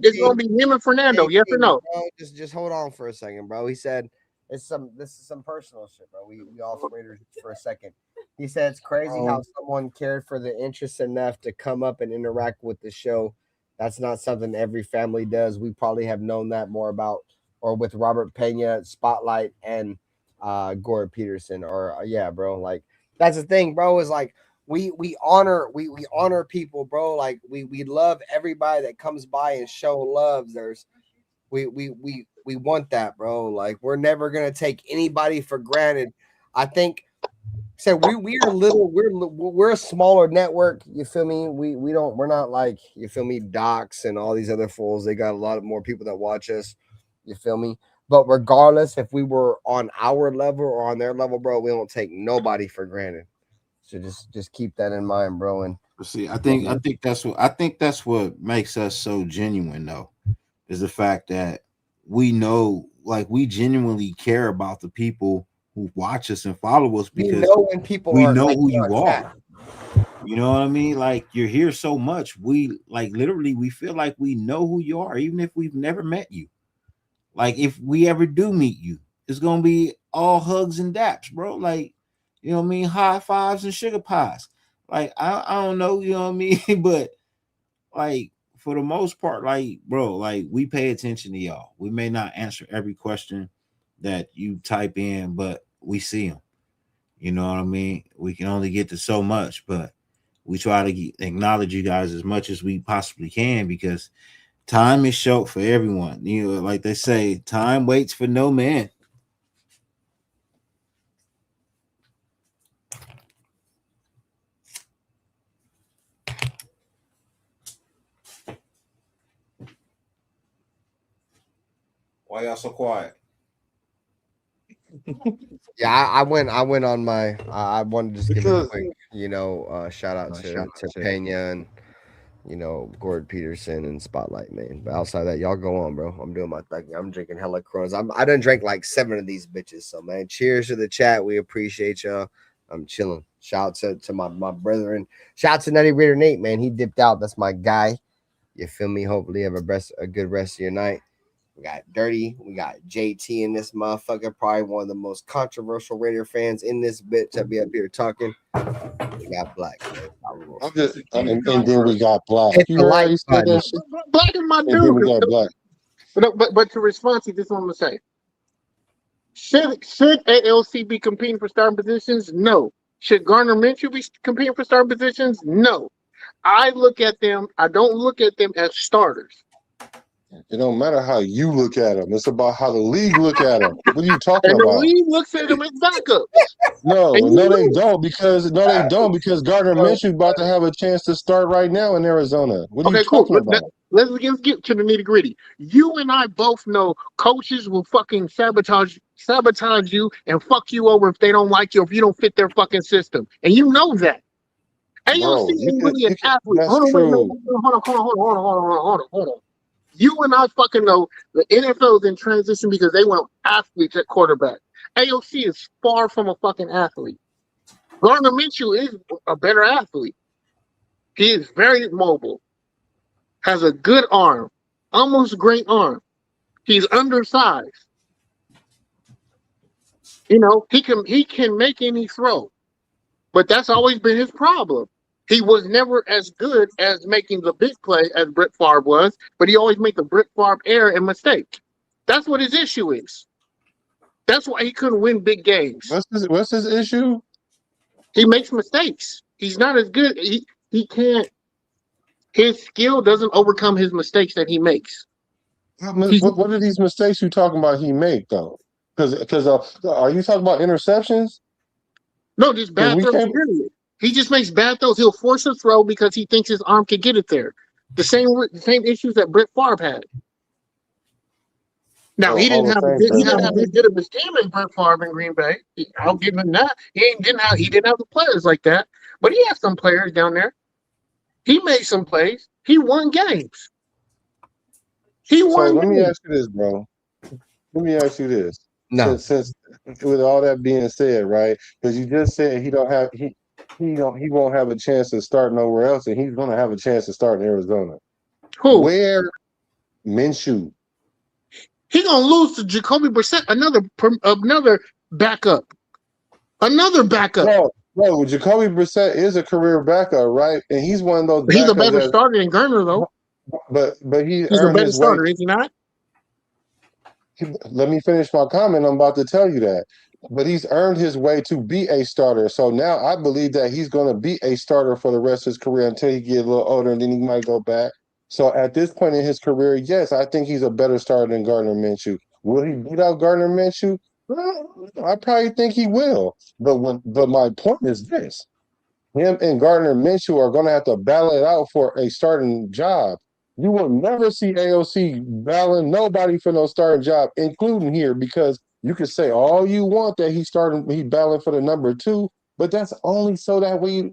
It's gonna be him and Fernando. Yes or no? Bro, just hold on for a second, bro. He said this is some personal shit, bro. We off Raiders for a second. He said it's crazy how someone cared for the interest enough to come up and interact with the show. That's not something every family does. We probably have known that more about or with Robert Pena, Spotlight, and Gore Peterson. Or bro. Like that's the thing, bro. Is like we honor people, bro. Like we love everybody that comes by and show love. We want that, bro. Like we're never gonna take anybody for granted. I think so. We're a smaller network. You feel me? We're not like, you feel me, Docs and all these other fools. They got a lot of more people that watch us. You feel me? But regardless, if we were on our level or on their level, bro, we don't take nobody for granted. So just keep that in mind, bro. And see, I think that's what makes us so genuine, though, is the fact that we know, like, we genuinely care about the people who watch us and follow us because we know when people we know who you are. You know what I mean? Like, you're here so much. We like literally we feel like we know who you are, even if we've never met you. Like, if we ever do meet you, it's gonna be all hugs and daps, bro. Like, you know what I mean? High fives and sugar pies. Like, I don't know, you know what I mean? But like, for the most part, like, bro, like, we pay attention to y'all. We may not answer every question that you type in, but we see them. You know what I mean? We can only get to so much, but we try to acknowledge you guys as much as we possibly can because time is short for everyone. You know, like they say, time waits for no man. Why y'all so quiet? Yeah, I went on my. I wanted to just give a Because quick, shout out to Pena and Gord Peterson and Spotlight, man. But outside of that, y'all go on, bro. I'm doing my thing. I'm drinking hella Coronas. I done drank like 7 of these bitches. So man, cheers to the chat. We appreciate y'all. I'm chilling. Shout out to my brethren. Shout out to Nutty Raider Nate, man. He dipped out. That's my guy. You feel me? Hopefully, you have a good rest of your night. We got Dirty. We got JT in this motherfucker. Probably one of the most controversial Raider fans in this bitch. I'll be up here talking. We got Black. And then we got Black. Hit You the heard how like you said button. that shit? Black is my And then we dude. got Black. But to respond to this, what I'm gonna say. Should ALC be competing for starting positions? No. Should Gardner Minshew be competing for starting positions? No. I look at them. I don't look at them as starters. It don't matter how you look at them. It's about how the league look at them. What are you talking And the about? league looks at them as backups. No, And you they know, don't because Gardner Minshew about to have a chance to start right now in Arizona. What are you okay, cool. talking about? Let's get to the nitty gritty. You and I both know coaches will fucking sabotage you and fuck you over if they don't like you, if you don't fit their fucking system. And you know that. AOC Bro, ain't really an athlete. that's Hold on, wait, true. hold on. You and I fucking know the NFL is in transition because they want athletes at quarterback. AOC is far from a fucking athlete. Gardner Minshew is a better athlete. He is very mobile, has a good arm, almost great arm. He's undersized. He can make any throw, but that's always been his problem. He was never as good as making the big play as Brett Favre was, but he always made the Brett Favre error and mistake. That's what his issue is. That's why he couldn't win big games. What's his issue? He makes mistakes. He's not as good. He can't. His skill doesn't overcome his mistakes that he makes. What are these mistakes you talking about he make though? Because are you talking about interceptions? No, just bad throws. Period. He just makes bad throws. He'll force a throw because he thinks his arm can get it there. The same issues that Brett Favre had. Now he didn't have as good of a team as Brett Favre in Green Bay. I'll give him that. He didn't have the players like that, but he had some players down there. He made some plays. He won games. So let me ask you this, bro. Let me ask you this. No. Since with all that being said, right? Because you just said he won't have a chance to start nowhere else, and he's going to have a chance to start in Arizona. Who? Where? Minshew. He gonna lose to Jacoby Brissett, another backup. Another backup. Bro, Jacoby Brissett is a career backup, right? And he's one of those. He's a better starter than Gardner, though. But he's a better starter, is he not? Let me finish my comment. I'm about to tell you that. But he's earned his way to be a starter. So now I believe that he's going to be a starter for the rest of his career until he gets a little older, and then he might go back. So at this point in his career, yes, I think he's a better starter than Gardner Minshew. Will he beat out Gardner Minshew? I probably think he will. But my point is this. Him and Gardner Minshew are going to have to battle it out for a starting job. You will never see AOC battling nobody for no starting job, including here, because you can say all you want that he's battling for the number 2, but that's only so that we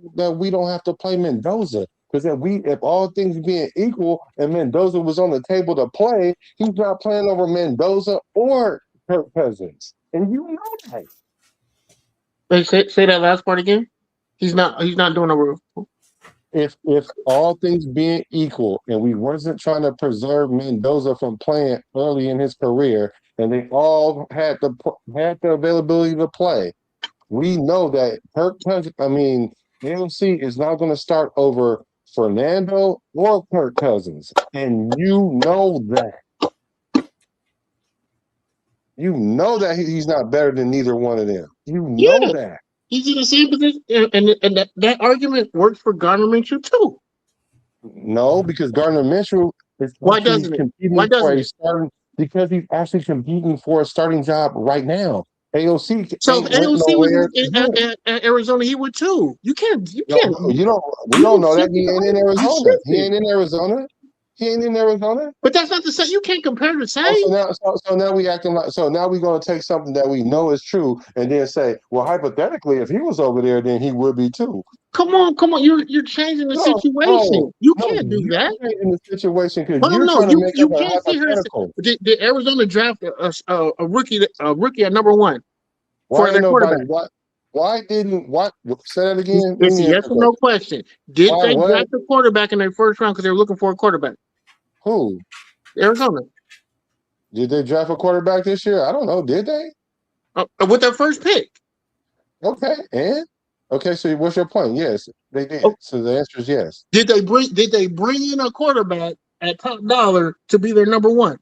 don't have to play Mendoza. Because if all things being equal and Mendoza was on the table to play, he's not playing over Mendoza or Kirk Cousins. And you know that. Say that last part again. He's not doing a roof. If all things being equal and we wasn't trying to preserve Mendoza from playing early in his career and they all had the availability to play, we know that AOC is not going to start over Fernando or Kirk Cousins. And you know that. You know that he's not better than neither one of them. You know that. He's in the same position, and that argument works for Gardner Minshew too. No, because Gardner Minshew is because he's actually competing for a starting job right now. AOC. So if AOC was in Arizona, he would too. You can't. We don't know that he ain't in Arizona. He ain't in Arizona. He ain't in Arizona. But that's not the same. You can't compare the same. So now we acting like. So now we're gonna take something that we know is true and then say, well, hypothetically, if he was over there, then he would be too. Come on. You're changing the situation. You can't do that. In the situation because Well, you're no, trying to make you up a can't sit here and hypothetical. say, did Arizona draft a rookie at number 1 Why for their quarterback? Why didn't what? Say that again. It's a yes or no question. Did they draft a quarterback in their first round because they were looking for a quarterback? Who? Arizona. Did they draft a quarterback this year? I don't know. Did they? With their first pick. Okay, and okay. So what's your point? Yes, they did. So the answer is yes. Did they bring in a quarterback at top dollar to be their number 1?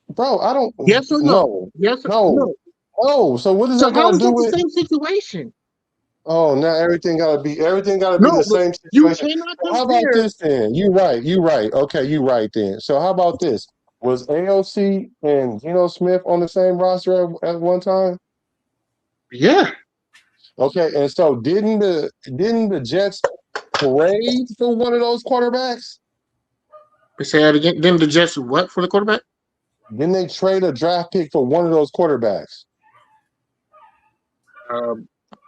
Bro, I don't. Yes or no? No. Yes or no. Oh, so what does that got to do with the same situation? Oh, now everything got to be the same situation. You cannot compare. How about this then? You right. Okay, you right then. So how about this? Was AOC and Geno Smith on the same roster at one time? Yeah. Okay, and so didn't the Jets trade for one of those quarterbacks? Say that again. Didn't the Jets what for the quarterback? Didn't they trade a draft pick for one of those quarterbacks?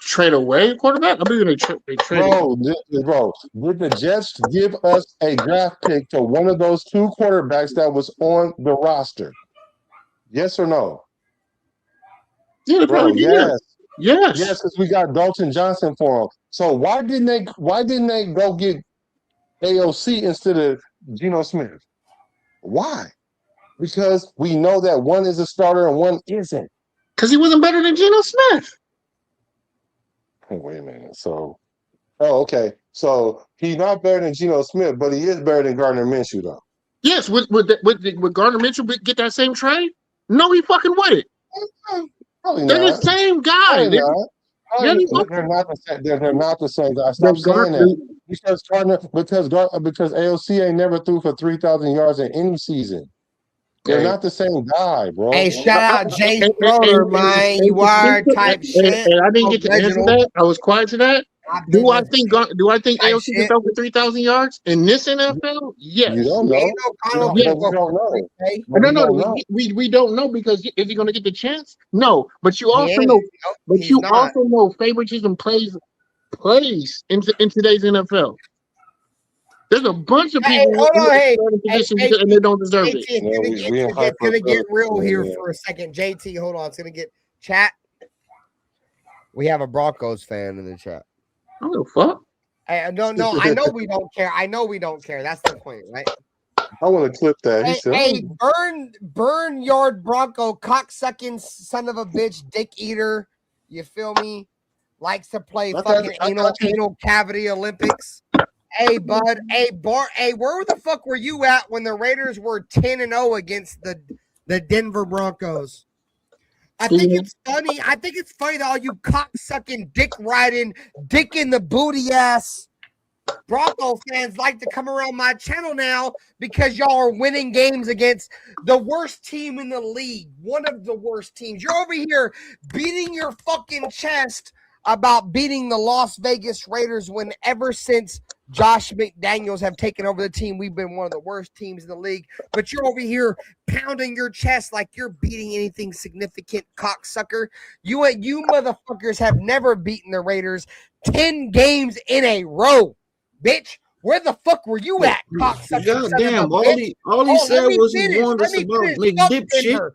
Trade away a quarterback? I believe they traded. Bro, did the Jets give us a draft pick to one of those 2 quarterbacks that was on the roster? Yes or no? Yeah, bro. Yes. Yes. Yes, because we got Dalton Johnson for him. So why didn't they go get AOC instead of Geno Smith? Why? Because we know that one is a starter and one isn't. Because he wasn't better than Geno Smith. Wait a minute. Okay. So he's not better than Geno Smith, but he is better than Gardner Minshew, though. Yes. Would Gardner Minshew get that same trade? No, he fucking wouldn't. Probably They're not. the same guy. They're not the same. They're not the same guy. Stop saying that. Because AOC ain't never threw for 3,000 yards in any season. They're not the same guy, bro. Hey, shout out Jay Schroeder, man. You are type shit. And I didn't get to answer that. I was quiet to that. Do I think AOC can throw for 3,000 yards in this NFL? Yes. You don't know. We don't know. We don't know because is he going to get the chance? No. But you also know. But you also know favoritism plays in today's NFL. There's a bunch of people and they don't deserve it. It's gonna get real here for a second. JT, hold on. It's gonna get chat. We have a Broncos fan in the chat. I don't give a fuck. No, I know we don't care. That's the point, right? I want to clip that. Hey, burn yard Bronco, cocksucking son of a bitch, dick eater. You feel me? Likes to play fucking anal cavity Olympics. Hey, bud. Hey, where the fuck were you at when the Raiders were 10-0 against the Denver Broncos? I think it's funny. I think it's funny that all you cocksucking, dick riding, dick in the booty ass Bronco fans like to come around my channel now because y'all are winning games against the worst team in the league, one of the worst teams. You're over here beating your fucking chest about beating the Las Vegas Raiders when ever since Josh McDaniels have taken over the team, we've been one of the worst teams in the league. But you're over here pounding your chest like you're beating anything significant, cocksucker. You motherfuckers have never beaten the Raiders 10 games in a row, bitch. Where the fuck were you at, cocksucker? Goddamn, all he said was he warned us about McDipshit.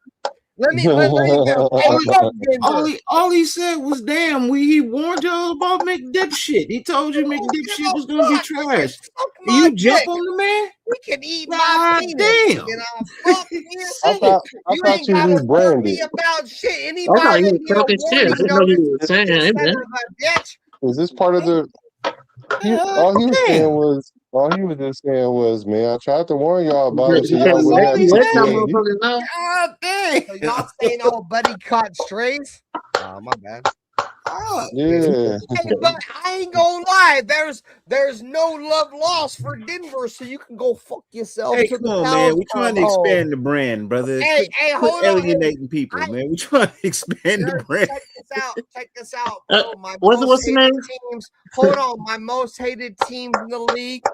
All he said was, damn, he warned y'all about McDipshit. He told you McDipshit was gonna be trash. You jump on the man? We can eat my damn. I thought you rebranded. About shit. Anybody is this part of the? All he was just saying was, man, I tried to warn y'all about it. So y'all wouldn't have God dang. So y'all saying old buddy caught strays? Oh, my bad. Yeah. Hey, but I ain't gonna lie. There's no love lost for Denver, so you can go fuck yourself. Hey, come on, man. We're trying to expand the brand, brother. Hold on. Alienating people, man. We're trying to expand the brand. Check this out. What's the name? Hold on. My most hated teams in the league.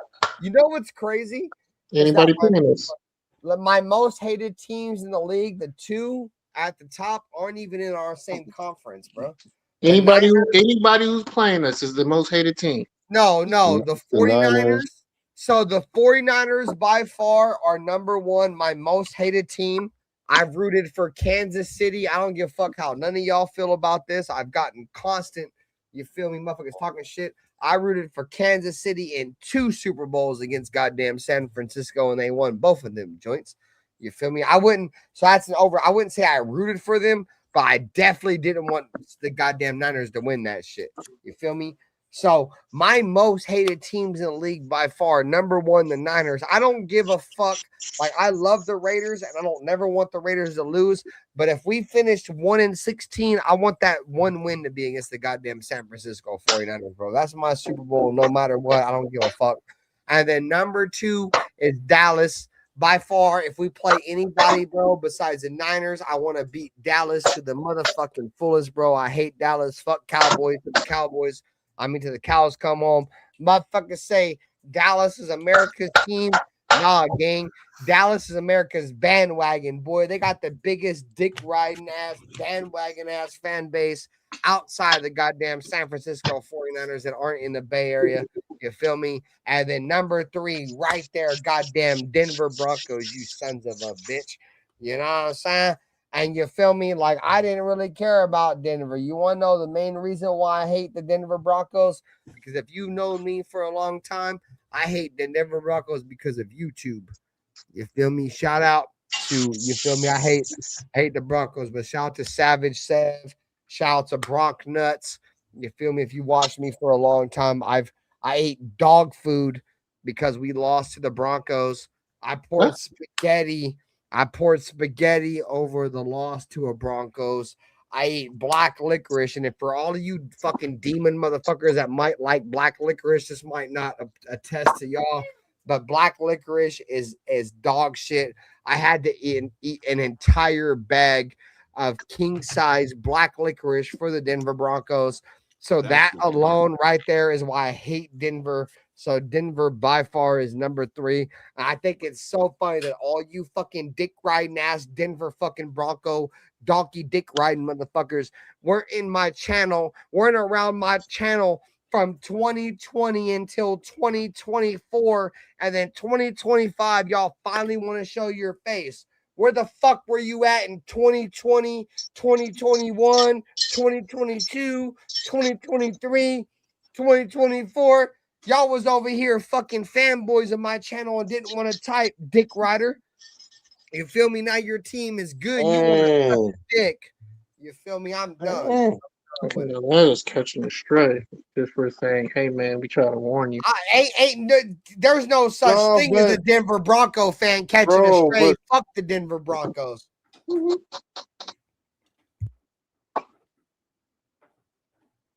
You know what's crazy? Anybody picking this? My most hated teams in the league, the two at the top, aren't even in our same conference, bro. Anybody who's playing us is the most hated team. No, the 49ers. So the 49ers by far are number one, my most hated team. I've rooted for Kansas City. I don't give a fuck how none of y'all feel about this. I've gotten constant, you feel me, motherfuckers talking shit. I rooted for Kansas City in 2 Super Bowls against goddamn San Francisco, and they won both of them joints. You feel me? I wouldn't say I rooted for them, but I definitely didn't want the goddamn Niners to win that shit. You feel me? So my most hated teams in the league by far, number one, the Niners. I don't give a fuck. Like, I love the Raiders, and I don't never want the Raiders to lose. But if we finished 1-16, I want that one win to be against the goddamn San Francisco 49ers, bro. That's my Super Bowl, no matter what. I don't give a fuck. And then number 2 is Dallas. By far, if we play anybody, bro, besides the Niners, I want to beat Dallas to the motherfucking fullest, bro. I hate Dallas. Fuck Cowboys to the Cowboys. I mean, to the cows come home. Motherfuckers say Dallas is America's team. Nah, gang. Dallas is America's bandwagon, boy. They got the biggest dick riding ass, bandwagon ass fan base outside the goddamn San Francisco 49ers that aren't in the Bay Area. You feel me? And then number 3, right there, goddamn Denver Broncos, you sons of a bitch. You know what I'm saying? And you feel me? Like, I didn't really care about Denver. You want to know the main reason why I hate the Denver Broncos? Because if you've known me for a long time, I hate the Denver Broncos because of YouTube. You feel me? Shout out to, you feel me? I hate the Broncos, but shout out to Savage Sav. Shout out to Bronc Nuts. You feel me? If you watched me for a long time, I ate dog food because we lost to the Broncos. I poured spaghetti over the loss to a Broncos. I ate black licorice. And if for all of you fucking demon motherfuckers that might like black licorice, this might not attest to y'all, but black licorice is dog shit. I had to eat an entire bag of king size black licorice for the Denver Broncos. So that alone right there is why I hate Denver. So Denver by far is number 3. And I think it's so funny that all you fucking dick riding ass Denver fucking Bronco donkey dick riding motherfuckers weren't in my channel, weren't around my channel from 2020 until 2024. And then 2025, y'all finally want to show your face. Where the fuck were you at in 2020, 2021, 2022, 2023, 2024? Y'all was over here fucking fanboys of my channel and didn't want to type dick rider. You feel me? Now your team is good. You want to suck dick. You feel me? I'm done. That was catching a stray just for saying, hey, man, we try to warn you. There's no such thing as a Denver Bronco fan catching a stray. Fuck the Denver Broncos.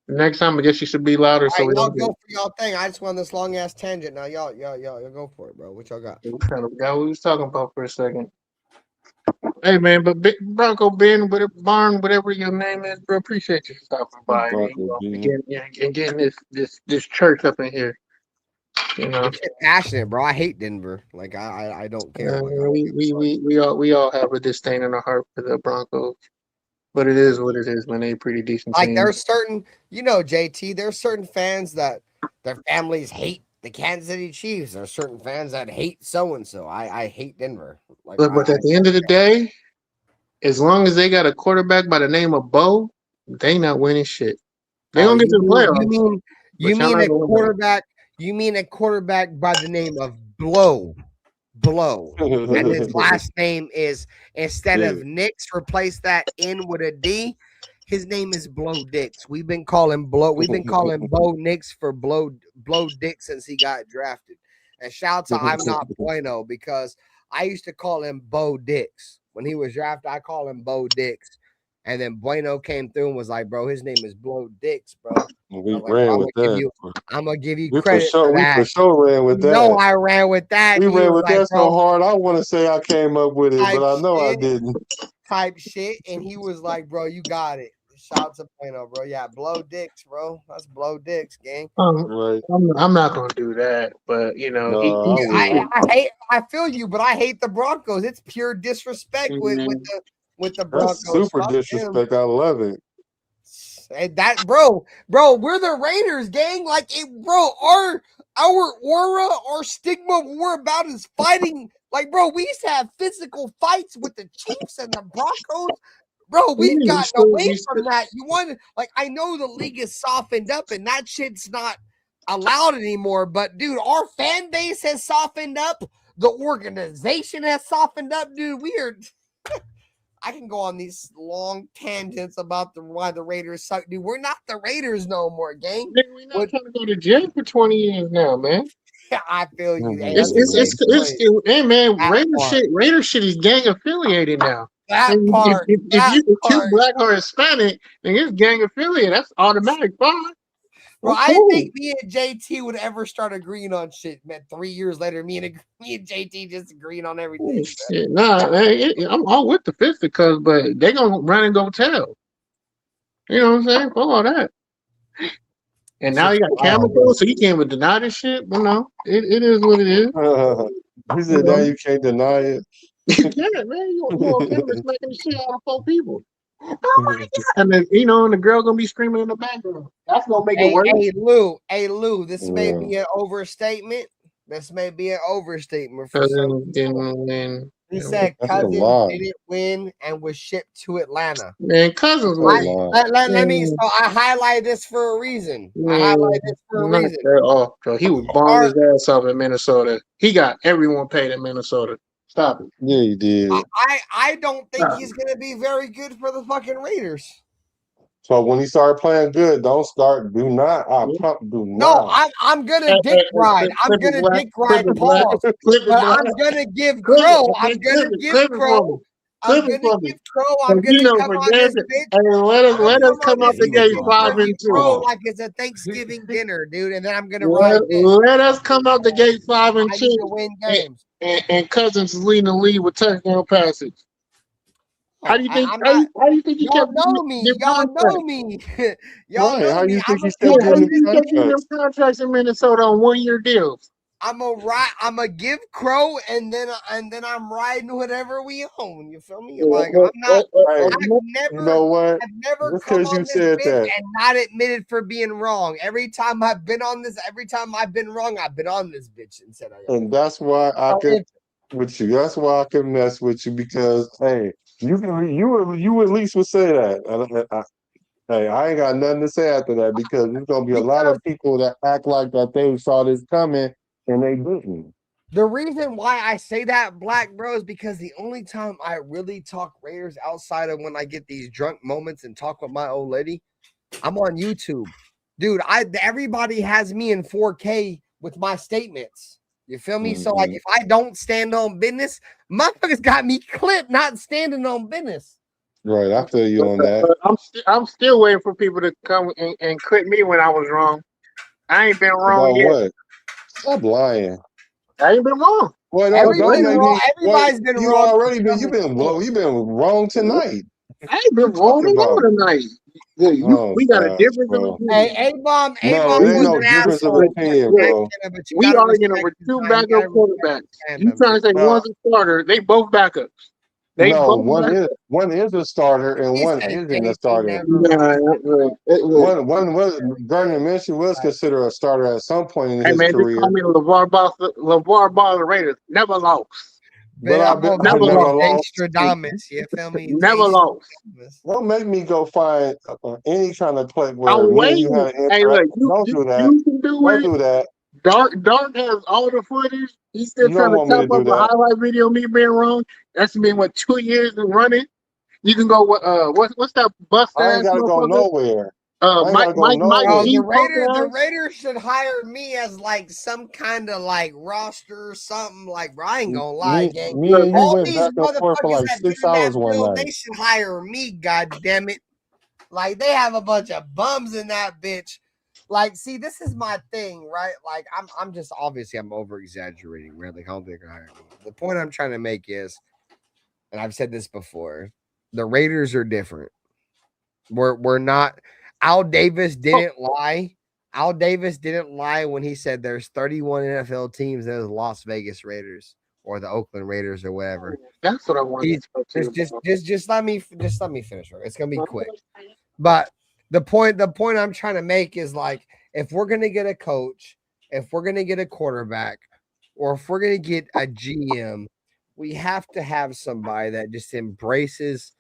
Next time, I guess you should be louder. So y'all go for y'all thing. I just won this long ass tangent. Now y'all go for it, bro. What y'all got? We kind of got what we was talking about for a second. Hey man, but Bronco Ben, Barn, whatever your name is, bro, appreciate you stopping by and getting this church up in here. You know, get passionate, bro. I hate Denver. Like I don't care. We all have a disdain in our heart for the Broncos. But it is what it is, man. They pretty decent. Like there's certain, JT, there's certain fans that their families hate the Kansas City Chiefs. There's certain fans that hate so and so. I hate Denver. Like, but at the end of the day, as long as they got a quarterback by the name of Bo, they not winning shit. They gonna get to the playoffs. You mean a quarterback? You mean a quarterback by the name of Blow, and his last name is, instead of Nix, replace that N with a D. His name is Blow Dix. We've been calling Bo Nix for Blow Dix since he got drafted. And shout out to I'm Not Bueno, because I used to call him Bo Dix. When he was drafted, I call him Bo Dix. And then Bueno came through and was like, bro, his name is Blow Dix, bro. We ran with that. I'm going to give you credit for that. We for sure ran with that. No, I ran with that. We ran with that so hard. I want to say I came up with it, but I know I didn't. Type shit. And he was like, bro, you got it. Shout out to Plano, bro. Yeah, blow dicks, bro. That's blow dicks, gang. Right. I'm not gonna do that, but you know, No, I will. I feel you, but I hate the Broncos. It's pure disrespect with the That's Broncos. super Fuck them. disrespect. I love it. And that, bro, we're the Raiders, gang. Like it, bro. Our aura, our stigma, what we're about is fighting. Like, bro, we used to have physical fights with the Chiefs and the Broncos. Bro, we've gotten away from that. You want, like, I know the league is softened up and that shit's not allowed anymore. But dude, our fan base has softened up. The organization has softened up, dude. We are. I can go on these long tangents about why the Raiders suck, dude. We're not the Raiders no more, gang. We're not trying to go to jail for 20 years now, man. I feel you. Hey, Hey, man, Raider shit is gang affiliated now. That part. If you black or Hispanic, then it's gang affiliated. That's automatic fine. Bro, I didn't think me and JT would ever start agreeing on shit, man. 3 years later, me and JT just agreeing on everything. Shit, nah, man, I'm all with the fisticuffs, but they gonna run and go tell. You know what I'm saying? For all that. And now you got camera phones, so you can't even deny this shit. But no, it is what it is. He said now you can't deny it. Yeah, man, you on camera smacking the shit out of 4 people. Oh my god! And then and the girl gonna be screaming in the background. That's gonna make it worse. Hey Lou, this may be an overstatement. This may be an overstatement for some people. He said Cousins didn't win and was shipped to Atlanta. Man, Cousins was. Let me. So I highlight this for a reason. He was balling his ass off in Minnesota. He got everyone paid in Minnesota. Stop it. Yeah, he did. I don't think he's going to be very good for the fucking Raiders. So when he started playing good, do not. No, I'm gonna dick ride. I'm gonna dick ride Paul. But I'm gonna give Crow. I'm gonna give Crow. I'm gonna come on this bitch. Let us come out the gate 5-2. Like it's a Thanksgiving dinner, dude. And then I'm gonna ride. Let us come out the gate 5-2. I need to win games. And Cousins is leading the lead with touchdown passes. How do you think? How do you think he kept? Know me. Y'all know me. Y'all know how me. you think he still getting the contracts in Minnesota on 1-year deals? I'm a give Crow, and then I'm riding whatever we own. You feel me? Like I'm not. You know what? I've never just come because on you this said that and not admitted for being wrong. Every time I've been on this, every time I've been wrong, I've been on this bitch and said I am. And that's why I can with you. That's why I can mess with you because hey, you at least would say that. Hey, I ain't got nothing to say after that because there's gonna be a lot of people that act like that they saw this coming and they didn't. The reason why I say that, Black Bro, is because the only time I really talk Raiders outside of when I get these drunk moments and talk with my old lady, I'm on YouTube. Dude, everybody has me in 4K with my statements. You feel me? Mm-hmm. So, like, if I don't stand on business, motherfuckers got me clipped not standing on business. Right, I feel you on that. I'm still waiting for people to come and clip me when I was wrong. I ain't been wrong yet. What? Stop lying. I ain't been wrong. Well, everybody's been wrong. You've been wrong tonight. I ain't been wrong tonight. We got a difference of opinion. Hey, A-Bomb was no difference of opinion, bro. We arguing over 2 backup quarterbacks. You trying to say one's a starter? They both backups. One is a starter and one isn't a starter. One Gardner Minshew was considered a starter at some point in his career. They call me LeVar Ball of the Raiders. Never lost. But I've never lost. You feel me? Never lost. Don't make me go find any kind of play where you had an Don't do that. Don't do that. Dark has all the footage. He's still trying to top up a highlight video of me being wrong. That's been 2 years of running. You can go. What's that bus? I ain't gotta go nowhere. Mike, the Raiders should hire me as like some kind of like roster or something. Like, bro, I ain't gonna lie, gang. Me and you went back and forth for like 6 hours one night. They should hire me. God damn it! Like they have a bunch of bums in that bitch. Like, see, this is my thing, right? Like, I'm just obviously I'm over exaggerating, right? Like, I don't think I hire me. The point I'm trying to make is, and I've said this before, the Raiders are different. We're not. Al Davis didn't lie. Al Davis didn't lie when he said there's 31 NFL teams. There's Las Vegas Raiders or the Oakland Raiders or whatever. That's what I wanted to talk to you about. Just let me finish. It's gonna be quick. But the point I'm trying to make is like if we're gonna get a coach, if we're gonna get a quarterback, or if we're gonna get a GM, we have to have somebody that just embraces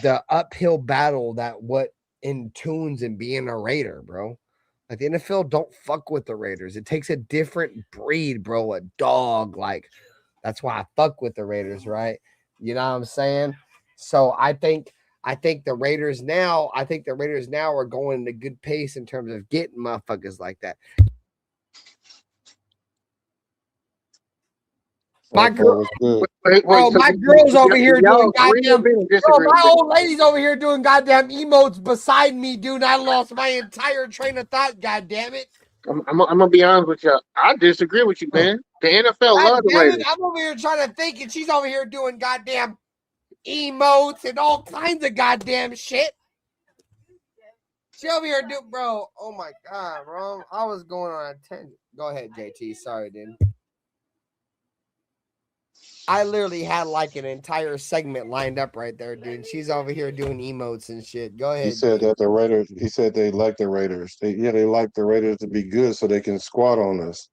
the uphill battle that what intunes and being a Raider, bro. Like the NFL don't fuck with the Raiders. It takes a different breed, bro. A dog, like that's why I fuck with the Raiders, right? You know what I'm saying? So I think the Raiders now, are going at a good pace in terms of getting motherfuckers like that. My girl, my girl's over here doing goddamn. Bro, my old lady's over here doing goddamn emotes beside me, dude. I lost my entire train of thought. God damn it! I'm gonna be honest with you. I disagree with you, man. The NFL loves the Raiders. I'm over here trying to think, and she's over here doing goddamn emotes and all kinds of goddamn shit. She over here, dude, bro. Oh my god, bro. I was going on a tangent. Go ahead, JT. Sorry, dude. I literally had like an entire segment lined up right there, dude. She's over here doing emotes and shit. Go ahead. He said that the Raiders. He said they like the Raiders. They like the Raiders to be good so they can squat on us.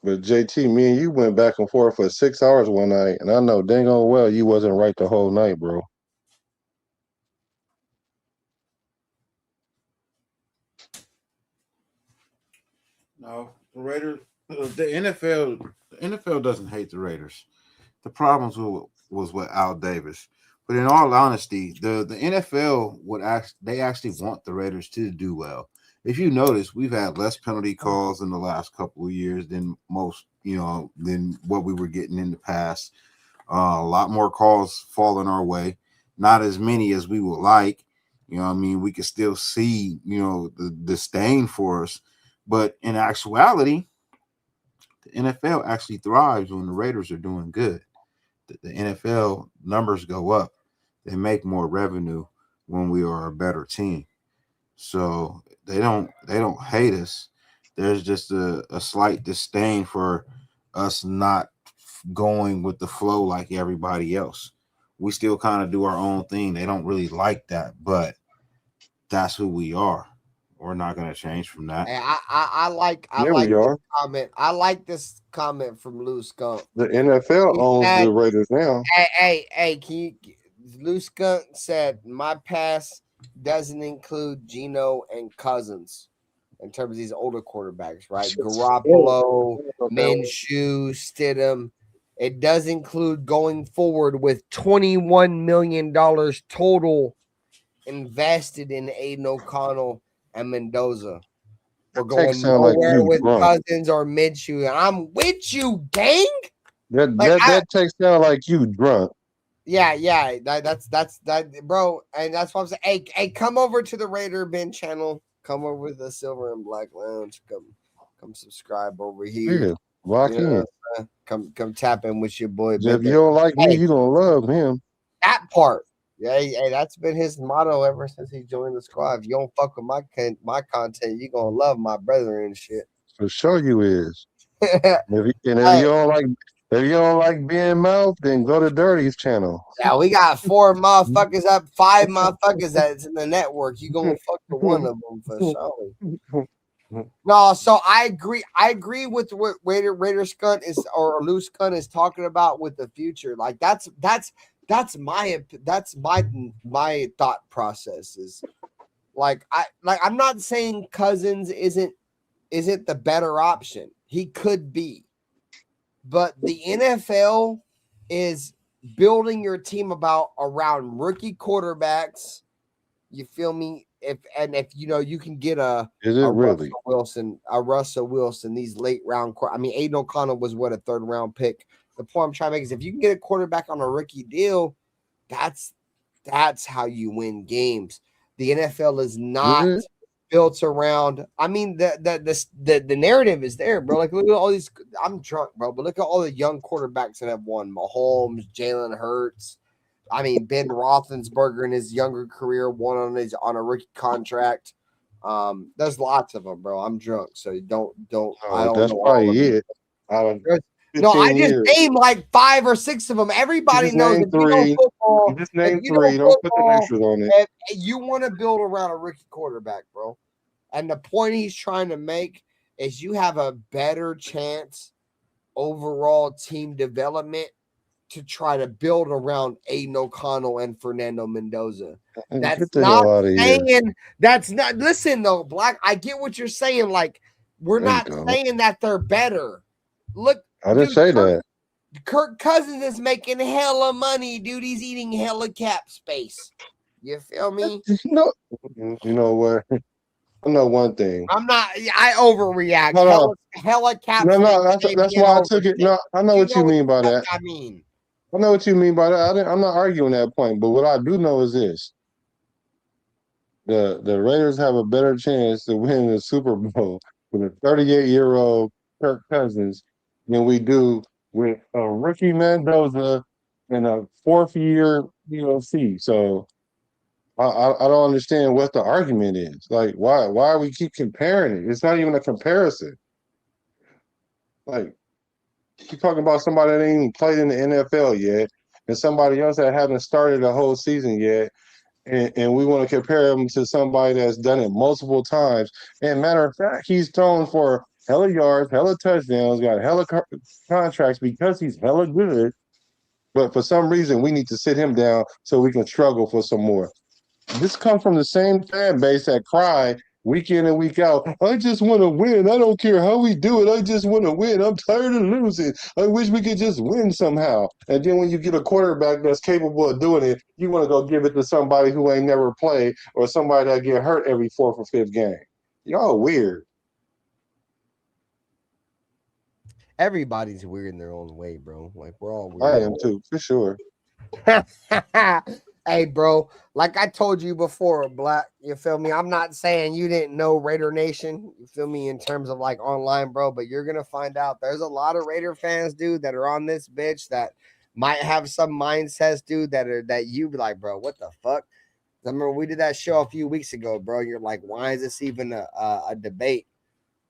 But JT, me and you went back and forth for 6 hours one night, and I know dang old well you wasn't right the whole night, bro. No, the Raiders, the NFL doesn't hate the Raiders. The problems was with Al Davis. But in all honesty, the NFL they actually want the Raiders to do well. If you notice, we've had less penalty calls in the last couple of years than most, than what we were getting in the past. A lot more calls falling our way, not as many as we would like. You know what I mean? We can still see, the disdain for us. But in actuality, the NFL actually thrives when the Raiders are doing good. The NFL numbers go up. They make more revenue when we are a better team. So they don't hate us. There's just a slight disdain for us not going with the flow like everybody else. We still kind of do our own thing. They don't really like that, but that's who we are. We're not going to change from that. Hey, I like this comment. I like this comment from Lou Skunk. The NFL owns the Raiders now. Hey, Lou Skunk said my pass doesn't include Geno and Cousins in terms of these older quarterbacks, right? Garoppolo, Minshew, Stidham. It does include going forward with $21 million total invested in Aiden O'Connell and Mendoza. We're going nowhere with Cousins or Minshew. And I'm with you, gang. That takes sound like you drunk. Yeah. That's that, bro. And that's what I'm saying. Hey, come over to the Raider Ben channel. Come over to the Silver and Black Lounge. Come subscribe over here. Yeah, lock in. Come tap in with your boy. If you don't like me, you don't love him. That part. Yeah, hey, that's been his motto ever since he joined the squad. If you don't fuck with my content, you gonna love my brother and shit. For sure you is. If you don't like being mouth, then go to Dirty's channel. Yeah, we got 4 motherfuckers up, 5 motherfuckers that's in the network. You gonna fuck with one of them for sure. No, so I agree. I agree with what Raider Skunt is or Lou Skunt is talking about with the future. Like that's my thought process is I'm not saying Cousins isn't the better option. He could be. But the NFL is building your team around rookie quarterbacks. You feel me? If you can get a Russell Wilson, these late round. I mean, Aiden O'Connell was a 3rd round pick. The point I'm trying to make is if you can get a quarterback on a rookie deal, that's how you win games. The NFL is not. built around. I mean, the narrative is there, bro. Like, look at all these. I'm drunk, bro, but look at all the young quarterbacks that have won. Mahomes, Jalen Hurts. I mean, Ben Roethlisberger in his younger career won on a rookie contract. There's lots of them, bro. I'm drunk, so don't. I don't That's know all of probably them. it. Out of No, I 15 just years. named like 5 or 6 of them. You Everybody just knows named if you know 3. football. You just If named you know 3. Don't put the football, extras on it. if you want to build around a rookie quarterback, bro. And the point he's trying to make is you have a better chance overall team development to try to build around Aiden O'Connell and Fernando Mendoza. That's Get the not hell out of here. saying that's not. Listen though, Black. I get what you're saying. Like we're There you not go. saying that they're better. Look, I didn't say that. Kirk Cousins is making hella money, dude. He's eating hella cap space. You feel me? No, you know what? I know one thing. I'm not. I overreact. No, Hella cap no, space. that's why I took it. No, I know what you mean by that. I mean, I know what you mean by that. I'm not arguing that point, but what I do know is this: the Raiders have a better chance to win the Super Bowl with a 38-year-old Kirk Cousins than we do with a rookie Mendoza and a 4th-year UFC. So I don't understand what the argument is. Like, why we keep comparing it? It's not even a comparison. Like, you're talking about somebody that ain't even played in the NFL yet, and somebody else that hasn't started the whole season yet, and we want to compare him to somebody that's done it multiple times. And matter of fact, he's thrown for hella yards, hella touchdowns, got hella contracts because he's hella good. But for some reason, we need to sit him down so we can struggle for some more. This comes from the same fan base that cry week in and week out. I just want to win. I don't care how we do it. I just want to win. I'm tired of losing. I wish we could just win somehow. And then when you get a quarterback that's capable of doing it, you want to go give it to somebody who ain't never played or somebody that get hurt every 4th or 5th game. Y'all weird. everybody's weird in their own way, bro. Like we're all weird. I am too, for sure. Hey, bro, like I told you before, Black, you feel me? I'm not saying you didn't know Raider Nation, you feel me, in terms of like online, bro, but you're going to find out there's a lot of Raider fans, dude, that are on this bitch that might have some mindsets, dude, that you be like, bro, what the fuck? I remember we did that show a few weeks ago, bro. You're like, why is this even a debate?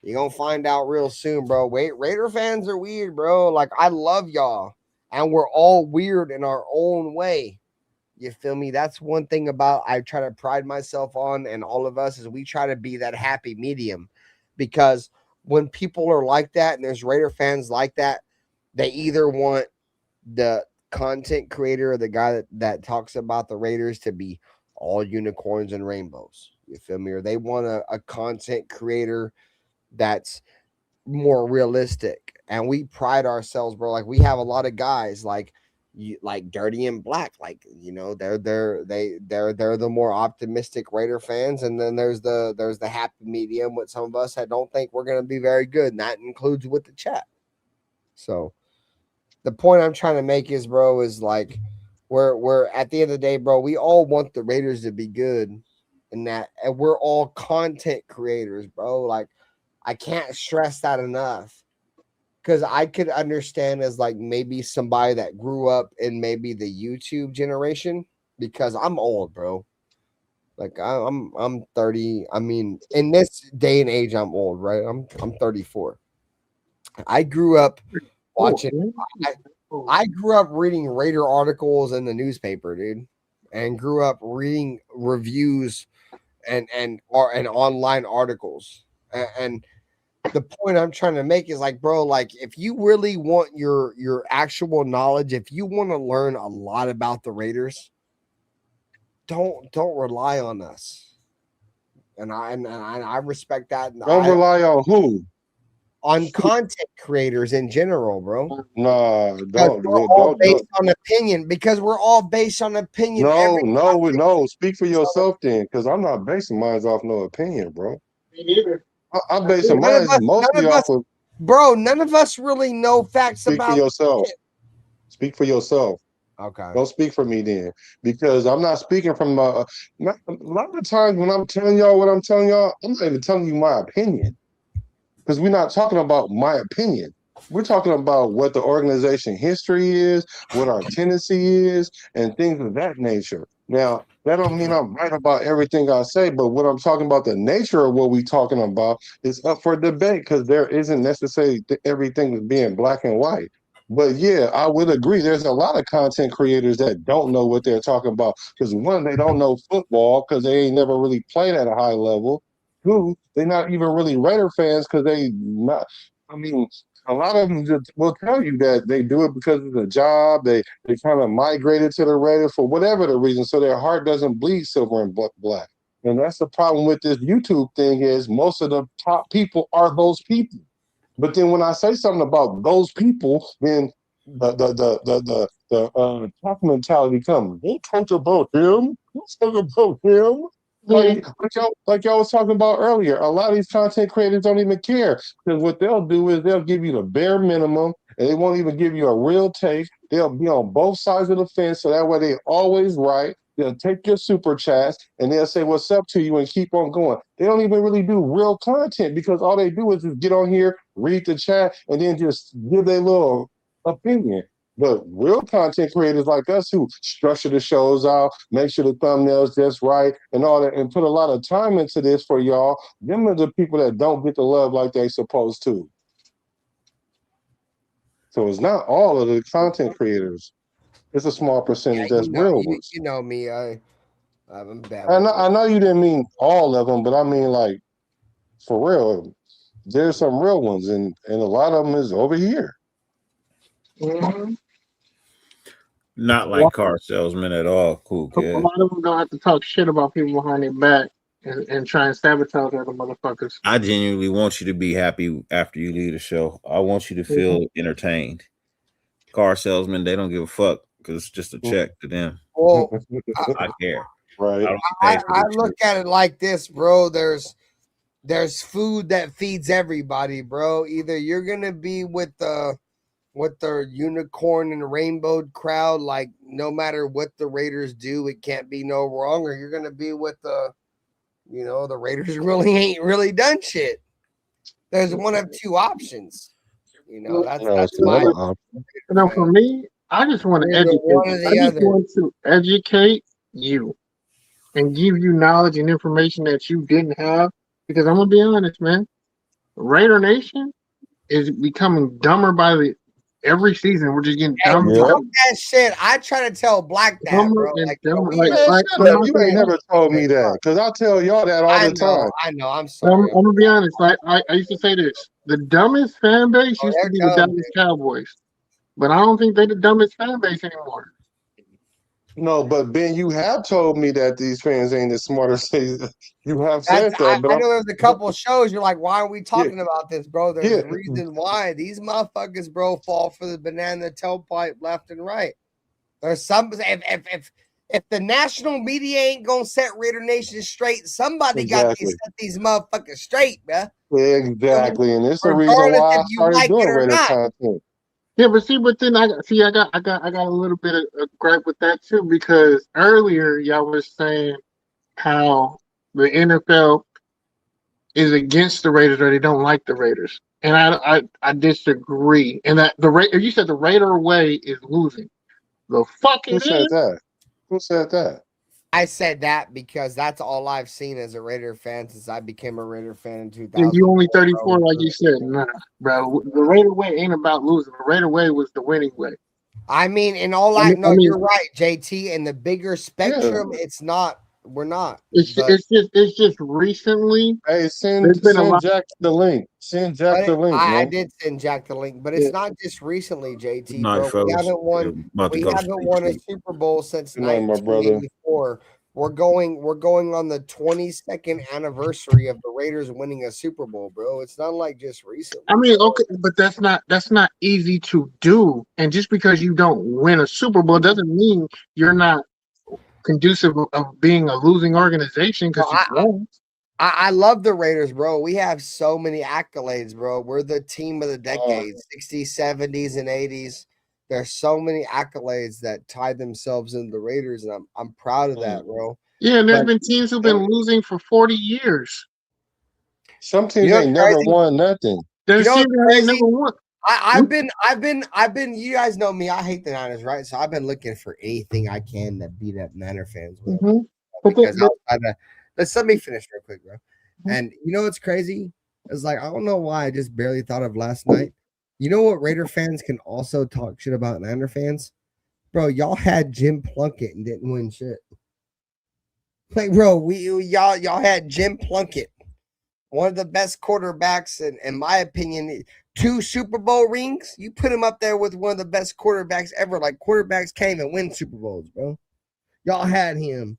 You're going to find out real soon, bro. Wait, Raider fans are weird, bro. Like, I love y'all, and we're all weird in our own way. You feel me? That's one thing about I try to pride myself on, and all of us is we try to be that happy medium, because when people are like that and there's Raider fans like that, they either want the content creator or the guy that talks about the Raiders to be all unicorns and rainbows. You feel me? Or they want a content creator that's more realistic. And we pride ourselves, bro. Like we have a lot of guys like Dirty and Black, like they're the more optimistic Raider fans, and then there's the happy medium with some of us that don't think we're going to be very good, and that includes with the chat. So the point I'm trying to make is, bro, is like we're at the end of the day, bro, we all want the Raiders to be good, and we're all content creators, bro. Like I can't stress that enough. Because I could understand as like maybe somebody that grew up in maybe the YouTube generation, because I'm old, bro. Like I'm 30. I mean, in this day and age, I'm old, right? I'm 34. I grew up watching. I grew up reading Raider articles in the newspaper, dude, and grew up reading reviews and online articles and the point I'm trying to make is like, bro, like if you really want your actual knowledge, if you want to learn a lot about the Raiders, don't rely on us. And I respect that. Don't rely on who? On content creators in general, bro. Nah, don't based on opinion, because we're all based on opinion. No. Speak for yourself then, because I'm not basing mine off no opinion, bro. Me neither. I'm basing mine mostly off of. Bro, none of us really know facts Speak about for yourself. it. Speak for yourself. Okay. Don't speak for me then, because I'm not speaking from a lot of the times when I'm telling y'all what I'm telling y'all, I'm not even telling you my opinion, because we're not talking about my opinion. We're talking about what the organization history is, what our tendency is, and things of that nature. Now, that don't mean I'm right about everything I say, but what I'm talking about, the nature of what we're talking about, is up for debate, because there isn't necessarily everything is being black and white. But yeah, I would agree. There's a lot of content creators that don't know what they're talking about, because one, they don't know football because they ain't never really played at a high level. Two, they're not even really Raider fans because they not. I mean, a lot of them just will tell you that they do it because of the job. They kind of migrated to the Raiders for whatever the reason, so their heart doesn't bleed silver and black. And that's the problem with this YouTube thing, is most of the top people are those people. But then when I say something about those people, then the talk mentality comes. Don't talk about him. Don't talk about him. Like y'all was talking about earlier, a lot of these content creators don't even care, because what they'll do is they'll give you the bare minimum, and they won't even give you a real take. They'll be on both sides of the fence, so that way they're always right. They'll take your super chats and they'll say what's up to you and keep on going. They don't even really do real content, because all they do is just get on here, read the chat, and then just give their little opinion. But real content creators like us, who structure the shows out, make sure the thumbnails just right, and all that, and put a lot of time into this for y'all, them are the people that don't get the love like they supposed to. So it's not all of the content creators. It's a small percentage that's real ones. You know me. I'm bad. I know you didn't mean all of them, but I mean, like, for real, there's some real ones, and a lot of them is over here. Mhm. Not like car salesmen at all. Cool A kid. lot of them don't have to talk shit about people behind their back and try and sabotage other motherfuckers. I genuinely want you to be happy after you leave the show. I want you to feel entertained. Car salesmen, they don't give a fuck because it's just a check to them. Well, I care. Right. I look at it like this, bro. There's food that feeds everybody, bro. Either you're gonna be with the unicorn and rainbow crowd, like no matter what the Raiders do, it can't be no wrong, or you're gonna be with the Raiders really ain't really done shit. There's one of two options. That's my. For me, I just want to educate. Want to educate you and give you knowledge and information that you didn't have. Because I'm gonna be honest, man, Raider Nation is becoming dumber by every season. We're just getting dumber. That shit. I try to tell Black that, bro. Like, you ain't never told me that, because I tell y'all that all the time. I know. I'm sorry. I'm gonna be honest. I used to say this: the dumbest fan base used to be the Dallas Cowboys, but I don't think they're the dumbest fan base anymore. No, but Ben, you have told me that these fans ain't as smart as they. You have said that, but I know there's a couple shows. You're like, why are we talking about this, bro? There's a reason why these motherfuckers, bro, fall for the banana tailpipe left and right. There's some if the national media ain't gonna set Raider Nation straight, somebody got to set these motherfuckers straight, man. Exactly, and it's the reason why I started doing Raider content. Yeah, but then I got a little bit of gripe with that too, because earlier y'all was saying how the NFL is against the Raiders or they don't like the Raiders, and I disagree. And that you said the Raider way is losing. The fuck Who said that? Who said that? I said that because that's all I've seen as a Raider fan since I became a Raider fan in 2000. And you only 34, like you said. Nah, bro. The Raider way ain't about losing. The Raider way was the winning way. I mean, in all you're right, JT. In the bigger spectrum, it's not. We're not. It's just recently. Hey, send Jack the link. Send Jack the link. I did send Jack the link, but it's not just recently, JT. Bro. We haven't won a Super Bowl since 1984. We're going on the 22nd anniversary of the Raiders winning a Super Bowl, bro. It's not like just recently. I mean, okay, but that's not easy to do. And just because you don't win a Super Bowl doesn't mean you're not conducive of being a losing organization. Because I love the Raiders, bro. We have so many accolades, bro. We're the team of the decade, 60s, 70s, and 80s. there's so many accolades that tie themselves into the Raiders, and I'm proud of that, bro. Yeah, and there's But been teams who've been losing for 40 years. Some you teams know ain't what's never crazy? won nothing. You There's know teams what's that ain't crazy? never won. I've been. You guys know me. I hate the Niners, right? So I've been looking for anything I can to beat up Niner fans with, Mm-hmm. because outside of, let me finish real quick, bro. And you know what's crazy? It's like, I don't know why I just barely thought of last night. You know what Raider fans can also talk shit about Niner fans? Bro, y'all had Jim Plunkett and didn't win shit. Like, bro, y'all had Jim Plunkett, one of the best quarterbacks, in my opinion. 2 Super Bowl rings. You put him up there with one of the best quarterbacks ever. Like, quarterbacks can't even win Super Bowls, bro. Y'all had him,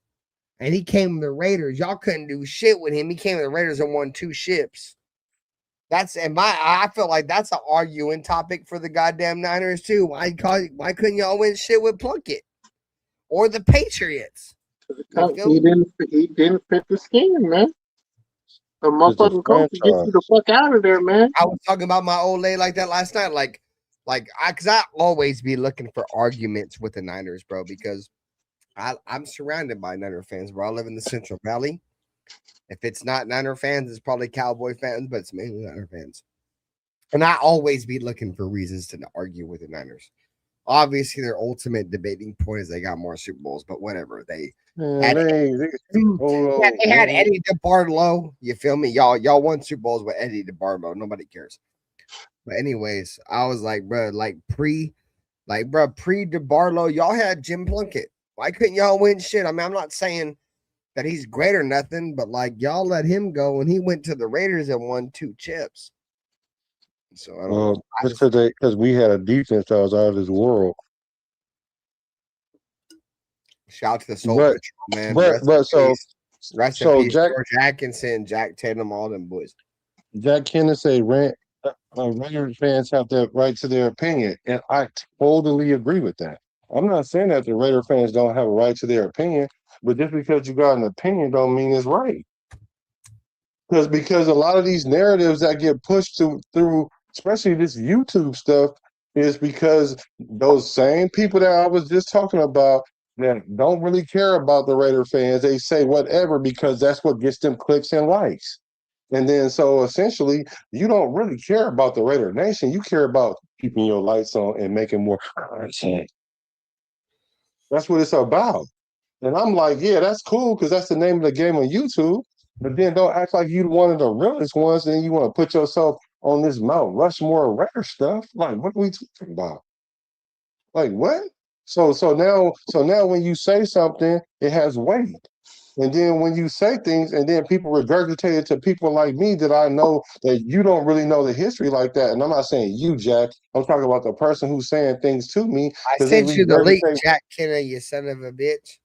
and he came with the Raiders. Y'all couldn't do shit with him. He came with the Raiders and won 2 ships. I feel like that's an arguing topic for the goddamn Niners too. Why couldn't y'all win shit with Plunkett or the Patriots? You feel He me? didn't fit the scheme, man. The It's a motherfucking coach to get you the franchise. fuck out of there, man. I was talking about my old lady like that last night. Because I always be looking for arguments with the Niners, bro, because I'm surrounded by Niner fans, bro. I live in the Central Valley. If it's not Niner fans, it's probably Cowboy fans, but it's mainly Niner fans. And I always be looking for reasons to argue with the Niners. Obviously, their ultimate debating point is they got more Super Bowls, but whatever. They Man, had hold yeah, they had on. Eddie DeBartolo. You feel me? Y'all won Super Bowls with Eddie DeBartolo. Nobody cares. But anyways, I was like, bro, pre DeBartolo, y'all had Jim Plunkett. Why couldn't y'all win shit? I mean, I'm not saying that he's great or nothing, but like, y'all let him go and he went to the Raiders and won 2 chips. So I don't know. Just because we had a defense that was out of this world. Shout out to the Soul But Patrol, man. but Rest in but so peace. Rest in so peace, Jack George Atkinson, Jack Tatum, all them boys. Kennedy say Raider fans have the right to their opinion, and I totally agree with that. I'm not saying that the Raider fans don't have a right to their opinion, but just because you got an opinion don't mean it's right. Because a lot of these narratives that get pushed through, especially this YouTube stuff, is because those same people that I was just talking about that don't really care about the Raider fans, they say whatever because that's what gets them clicks and likes. And then so essentially, you don't really care about the Raider Nation. You care about keeping your lights on and making more content. That's what it's about. And I'm like, yeah, that's cool because that's the name of the game on YouTube. But then don't act like you one of the realest ones. Then you want to put yourself on this Mount Rushmore rare stuff. Like, what are we talking about? Like, what? So now when you say something, it has weight. And then when you say things and then people regurgitate it to people like me that I know that you don't really know the history like that. And I'm not saying you, Jack. I'm talking about the person who's saying things to me I because they sent you the link, regurgitate Jack Kennedy, you son of a bitch.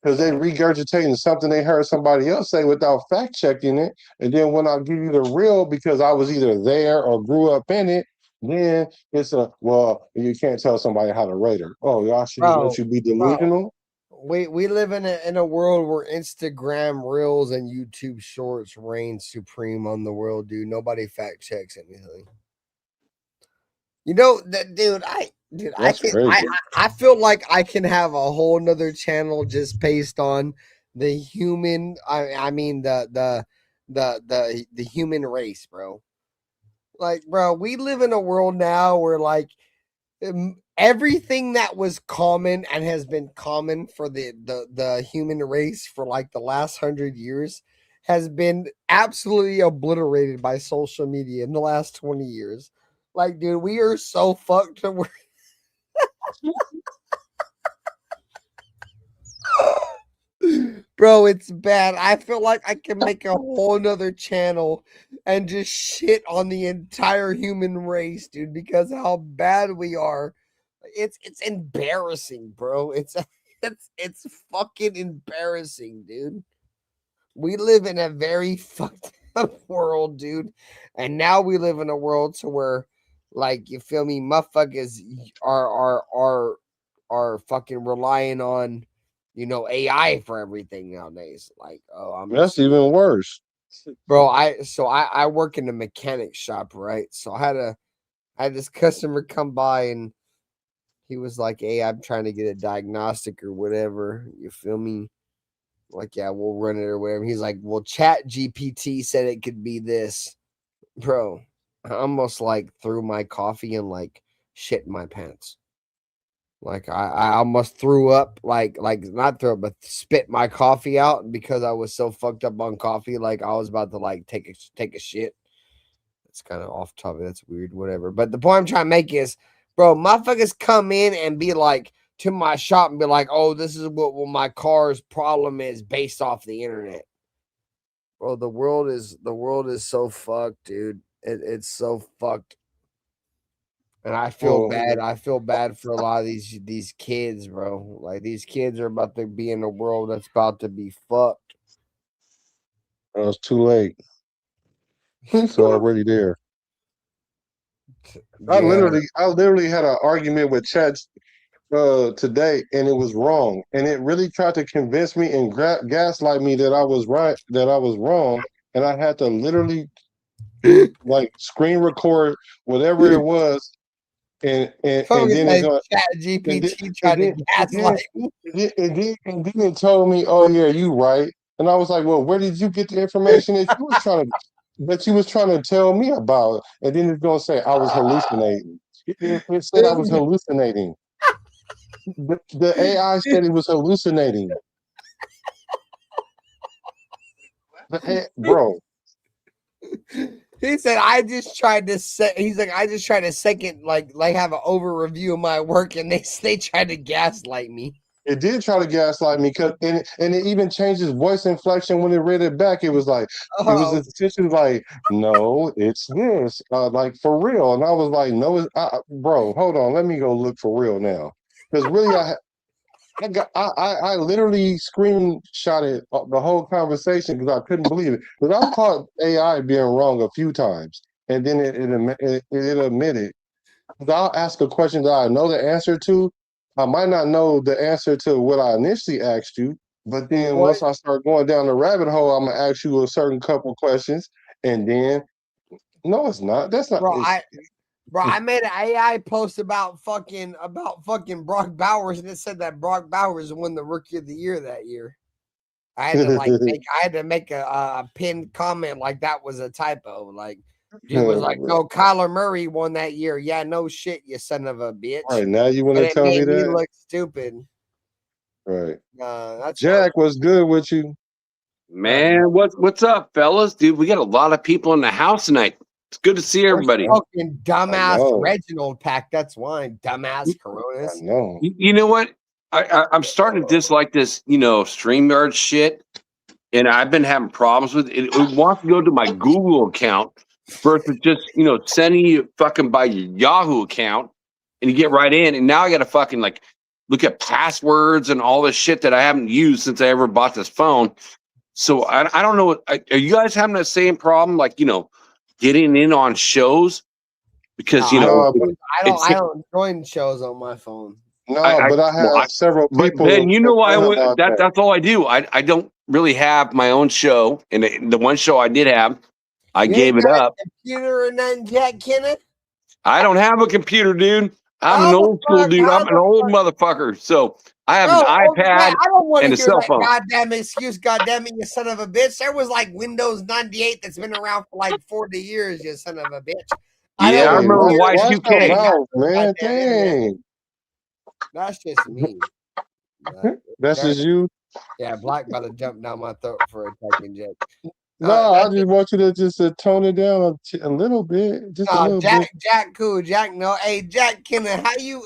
because they regurgitating something they heard somebody else say without fact checking it. And then when I give you the real because I was either there or grew up in it, then it's you can't tell somebody how to rate her. Oh, y'all should just let Bro, you be bro. delusional. We live in a world where Instagram reels and YouTube shorts reign supreme on the world, dude. Nobody fact checks anything. You know that, dude. That's crazy. I feel like I can have a whole nother channel just based on the human. I mean the human race, bro. Like, bro, we live in a world now where like everything that was common and has been common for the human race for like the last 100 years has been absolutely obliterated by social media in the last 20 years. Like, dude, we are so fucked. Bro, it's bad. I feel like I can make a whole nother channel and just shit on the entire human race, dude, because how bad we are. It's embarrassing, bro. It's fucking embarrassing, dude. We live in a very fucked up world, dude. And now we live in a world to where, like, you feel me, motherfuckers are fucking relying on, AI for everything nowadays. Like, oh, I'm That's just, even worse. bro. I work in a mechanic shop, right? So I had this customer come by and He was like, "Hey, I'm trying to get a diagnostic or whatever." You feel me? Like, yeah, we'll run it or whatever. He's like, "Well, Chat GPT said it could be this." Bro, I almost like threw my coffee and like shit in my pants. Like I almost threw up, like not throw up, but spit my coffee out because I was so fucked up on coffee. Like I was about to like take a shit. It's kind of off topic. That's weird, whatever. But the point I'm trying to make is, bro, motherfuckers come in and be like to my shop and be like, "Oh, this is what my car's problem is based off the internet." Bro, the world is so fucked, dude. It's so fucked. And I feel bad. I feel bad for a lot of these kids, bro. Like these kids are about to be in a world that's about to be fucked. It's too late. It's already there. I literally had an argument with Chat today, and it was wrong, and it really tried to convince me and gaslight me that I was right, that I was wrong, and I had to literally like screen record whatever it was, and then it's going. Chat GPT tried to gaslight me. And then it told me, "Oh yeah, you right," and I was like, "Well, where did you get the information that you was trying to tell me about?" And then it's gonna say I was hallucinating. It said I was hallucinating. The AI said it was hallucinating. Bro. He said, "I just tried to set." He's like, "I just tried to second, like have an over review of my work, and they tried to gaslight me." It did try to gaslight me, and it even changed his voice inflection when it read it back. It was like, it was essentially like, "No, it's this, like for real." And I was like, "No, bro, hold on, let me go look for real now," because really, I literally screenshotted the whole conversation because I couldn't believe it. But I caught AI being wrong a few times, and then it admitted. Because I'll ask a question that I know the answer to. I might not know the answer to what I initially asked you, but then once I start going down the rabbit hole, I'm gonna ask you a certain couple questions, and then no, it's not. That's not. Bro, I made an AI post about fucking Brock Bowers, and it said that Brock Bowers won the Rookie of the Year that year. I had to make a pinned comment like that was a typo. Like, dude was like, "No, Kyler Murray won that year." Yeah, no shit, you son of a bitch. All right, now you want to tell me that? Me look stupid. Right. That's Jack, what's good with you? Man, what's up, fellas? Dude, we got a lot of people in the house tonight. It's good to see everybody. Fucking dumbass Reginald pack. That's why dumbass Coronas. No, you know what? I'm starting to dislike this, StreamYard shit, and I've been having problems with it. It wants to go to my Google account versus just sending you fucking by your Yahoo account, and you get right in. And now I got to fucking like look at passwords and all this shit that I haven't used since I ever bought this phone. So I don't know. Are you guys having the same problem? Like getting in on shows because I don't join shows on my phone. No, but I have several people. But then that's all I do. I don't really have my own show, and the one show I did have, I gave it up. Computer or nothing, Jack Kenneth? I don't have a computer, dude. I'm an old school dude. I'm an old motherfucker. So I have an iPad I don't want and a to hear cell that phone. goddamn excuse, goddamn it, you son of a bitch. There was like Windows 98 that's been around for like 40 years, you son of a bitch. I remember Y2K. Man, dang. That's just me. That's just you? Yeah, Black about to jump down my throat for a talking Jack. No, I just want you to just tone it down a little bit. Just a little bit. Jack, cool. Jack, no. Hey, Jack,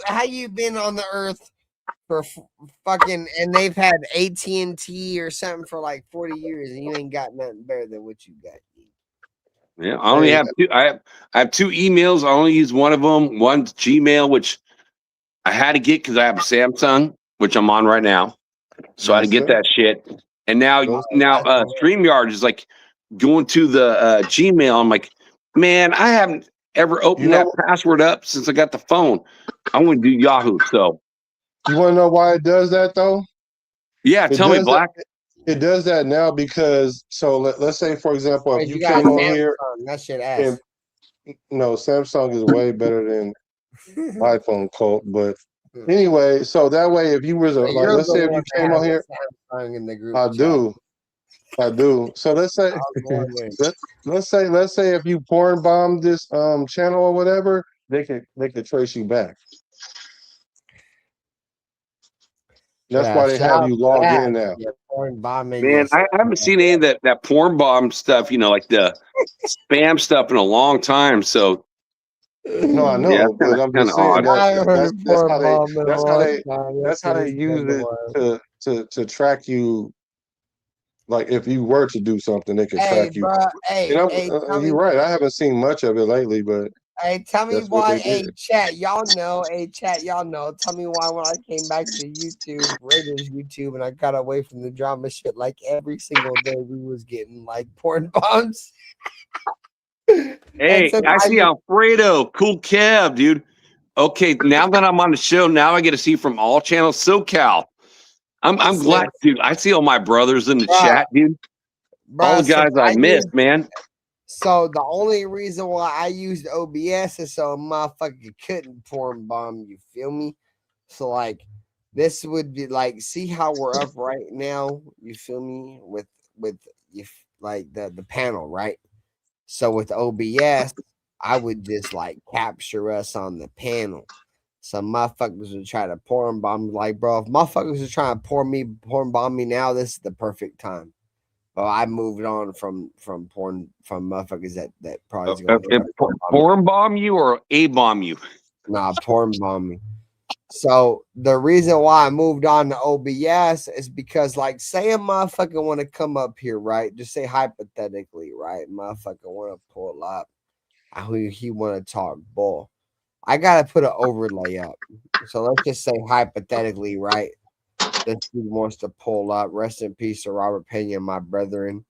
how you been on the earth for fucking? And they've had AT&T or something for like 40 years, and you ain't got nothing better than what you got. Yeah, I only have two. I have two emails. I only use one of them. One's Gmail, which I had to get because I have a Samsung, which I'm on right now. So I had to get that shit. And now StreamYard is like going to the Gmail. I'm like, man, I haven't ever opened that password up since I got the phone. I'm going to do Yahoo. So you want to know why it does that though? Yeah, tell me, Black. It does that now because let's say, for example, if you came on here, that shit ass. No, Samsung is way better than iPhone, Colt. But Anyway, so that way, if you was But like, you're let's the say if one you that came has on a here, Samsung in the group I chat. do. So let's say, I was wondering. let's say if you porn bomb this channel or whatever, they could trace you back. That's Yeah, why they shout have out you to logged that. in now. Yeah, porn bombing. Man, Yes. I haven't seen any of that porn bomb stuff, like the spam stuff in a long time. So No, I yeah, know, it's but I'm kind just of saying odd. that I haven't heard of that's porn how they bombing in a that's how long they time. that's Yes, how it they has been use a it while. to track you. Like if you were to do something, they could Hey, track you. bro. Hey, tell You're me. right. I haven't seen much of it lately, but Hey, tell me that's what why. they Hey, did. chat, y'all know. Hey, chat, y'all know. Tell me why when I came back to YouTube, Raiders YouTube, and I got away from the drama shit, like every single day we was getting like porn bombs. And Hey, since I I see Alfredo, cool Kev, dude. Okay, now that I'm on the show, now I get to see from all channels SoCal. I'm glad, dude. I see all my brothers in the chat, dude. All the guys I missed, man. So the only reason why I used OBS is so a motherfucker couldn't porn bomb. You feel me? So like, this would be like, see how we're up right now. You feel me? With you like the panel, right? So with OBS, I would just like capture us on the panel. Some motherfuckers would try to porn bomb me. Like, bro, if motherfuckers are trying to porn bomb me now, this is the perfect time. Well, I moved on from motherfuckers that probably is going to Porn bomb you or a bomb you? Nah, porn bomb me. So the reason why I moved on to OBS is because, like, say a motherfucker want to come up here, right? Just say hypothetically, right? Motherfucker want to pull up. He want to talk bull. I gotta put an overlay up. So let's just say hypothetically, right? This dude wants to pull up. Rest in peace to Robert Pena, my brethren.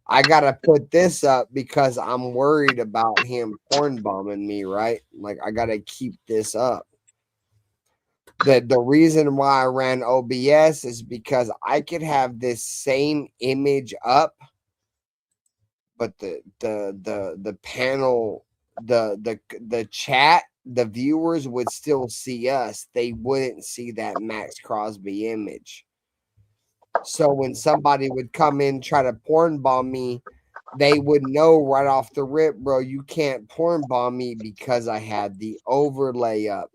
I gotta put this up because I'm worried about him porn bombing me, right? Like I gotta keep this up. The reason why I ran OBS is because I could have this same image up, but the panel, the chat, the viewers would still see us. They wouldn't see that Max Crosby image. So when somebody would come in try to porn bomb me, they would know right off the rip, bro, you can't porn bomb me because I had the overlay up.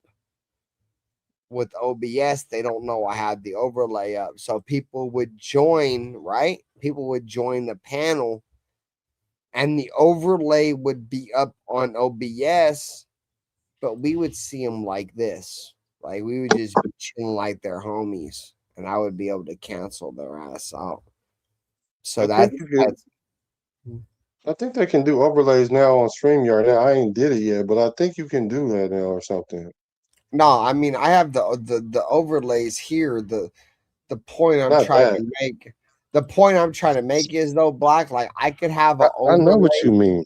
With OBS, they don't know I had the overlay up. So people would join, right? People would join the panel and the overlay would be up on OBS, but we would see them like this. Like we would just be chilling like their homies, and I would be able to cancel their ass out. So I think they can do overlays now on StreamYard. Now I ain't did it yet, but I think you can do that now or something. no, I mean I have the overlays here. The point I'm Not trying that. to make. The point I'm trying to make is though, Black. Like I could have an I know what overlay. you mean.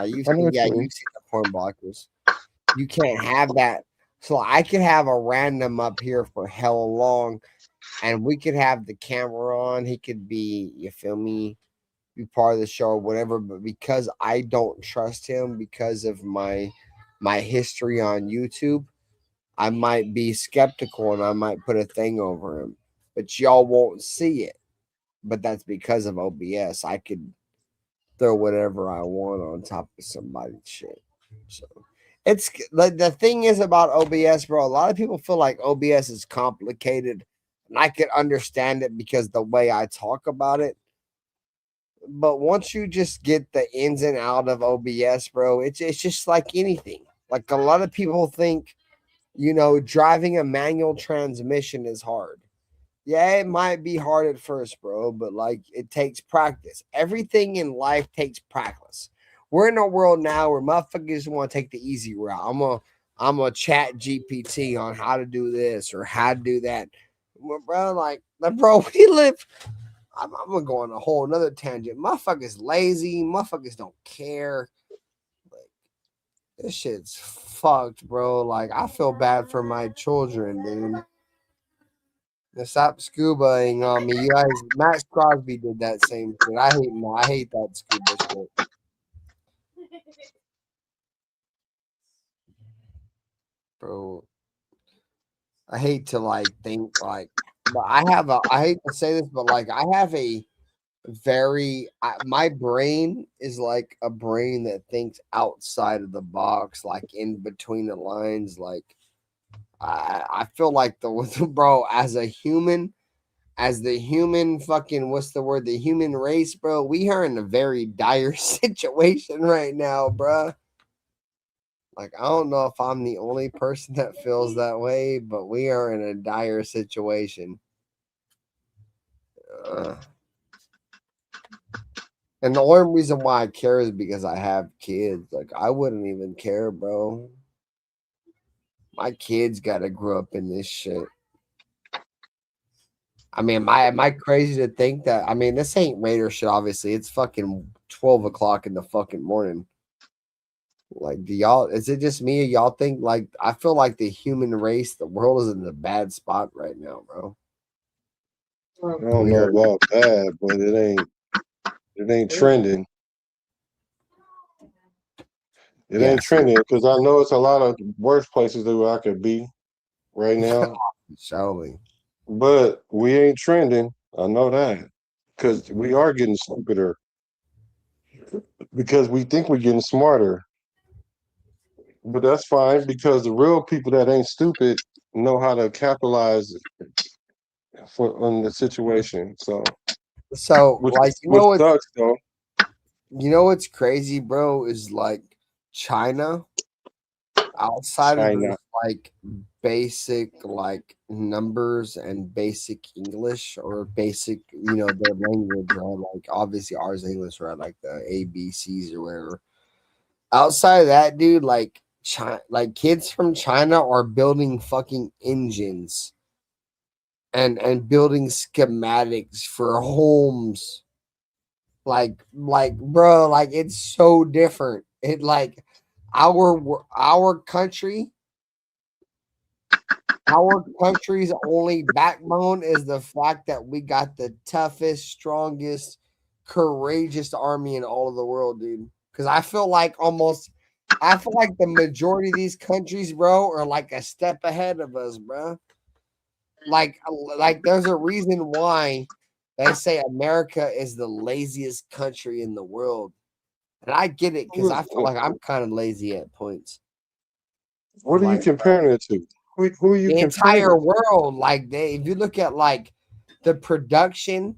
You've I know seen, what yeah, you mean. you've seen the porn blockers. You can't have that. So I could have a random up here for hella long, and we could have the camera on. He could be, you feel me, be part of the show or whatever. But because I don't trust him because of my history on YouTube, I might be skeptical and I might put a thing over him. But y'all won't see it. But that's because of OBS. I could throw whatever I want on top of somebody's shit. So it's like the thing is about OBS, bro. A lot of people feel like OBS is complicated, and I could understand it because the way I talk about it. But once you just get the ins and out of OBS, bro, it's just like anything. Like a lot of people think, driving a manual transmission is hard. Yeah, it might be hard at first, bro, but like it takes practice. Everything in life takes practice. We're in a world now where motherfuckers want to take the easy route. I'm a chat GPT on how to do this or how to do that. Well, bro, we live. I'm gonna go on a whole another tangent. Motherfuckers lazy. Motherfuckers don't care. Like this shit's fucked, bro. Like I feel bad for my children, dude. Stop scubaing on me. You guys, Max Crosby did that same shit. I hate that scuba shit. Bro. I hate to like think like, but I hate to say this, but like I have a my brain is like a brain that thinks outside of the box, like in between the lines. Like I feel like the bro as a human, as the human fucking what's the word? The human race, bro. We are in a very dire situation right now, bro. Like I don't know if I'm the only person that feels that way, but we are in a dire situation. Uh, And the only reason why I care is because I have kids. Like I wouldn't even care, bro. My kids gotta grow up in this shit. I mean, am I crazy to think that? I mean, this ain't Raider shit. Obviously, it's fucking 12 o'clock in the fucking morning. Like, do y'all? Is it just me? Or y'all think like I feel like the human race, the world is in a bad spot right now, bro. I don't know about bad, but it ain't trending. It ain't trending because I know it's a lot of worse places that I could be right now. Surely. But we ain't trending. I know that because we are getting stupider because we think we're getting smarter. But that's fine because the real people that ain't stupid know how to capitalize on the situation. So, which like, which sucks though. You know what's crazy, bro? Is like China outside of China. this, like basic like numbers and basic English or basic, their language, right? Like obviously ours English, right? Like the ABCs or whatever. Outside of that, dude, like like kids from China are building fucking engines and building schematics for homes. Like bro, like it's so different. It like our country, our country's only backbone is the fact that we got the toughest, strongest, courageous army in all of the world, dude. Because I feel like the majority of these countries, bro, are like a step ahead of us, bro. Like there's a reason why they say America is the laziest country in the world. And I get it because I feel like I'm kind of lazy at points. What are you comparing it to? Who are you The comparing entire it to? world, like if you look at like the production,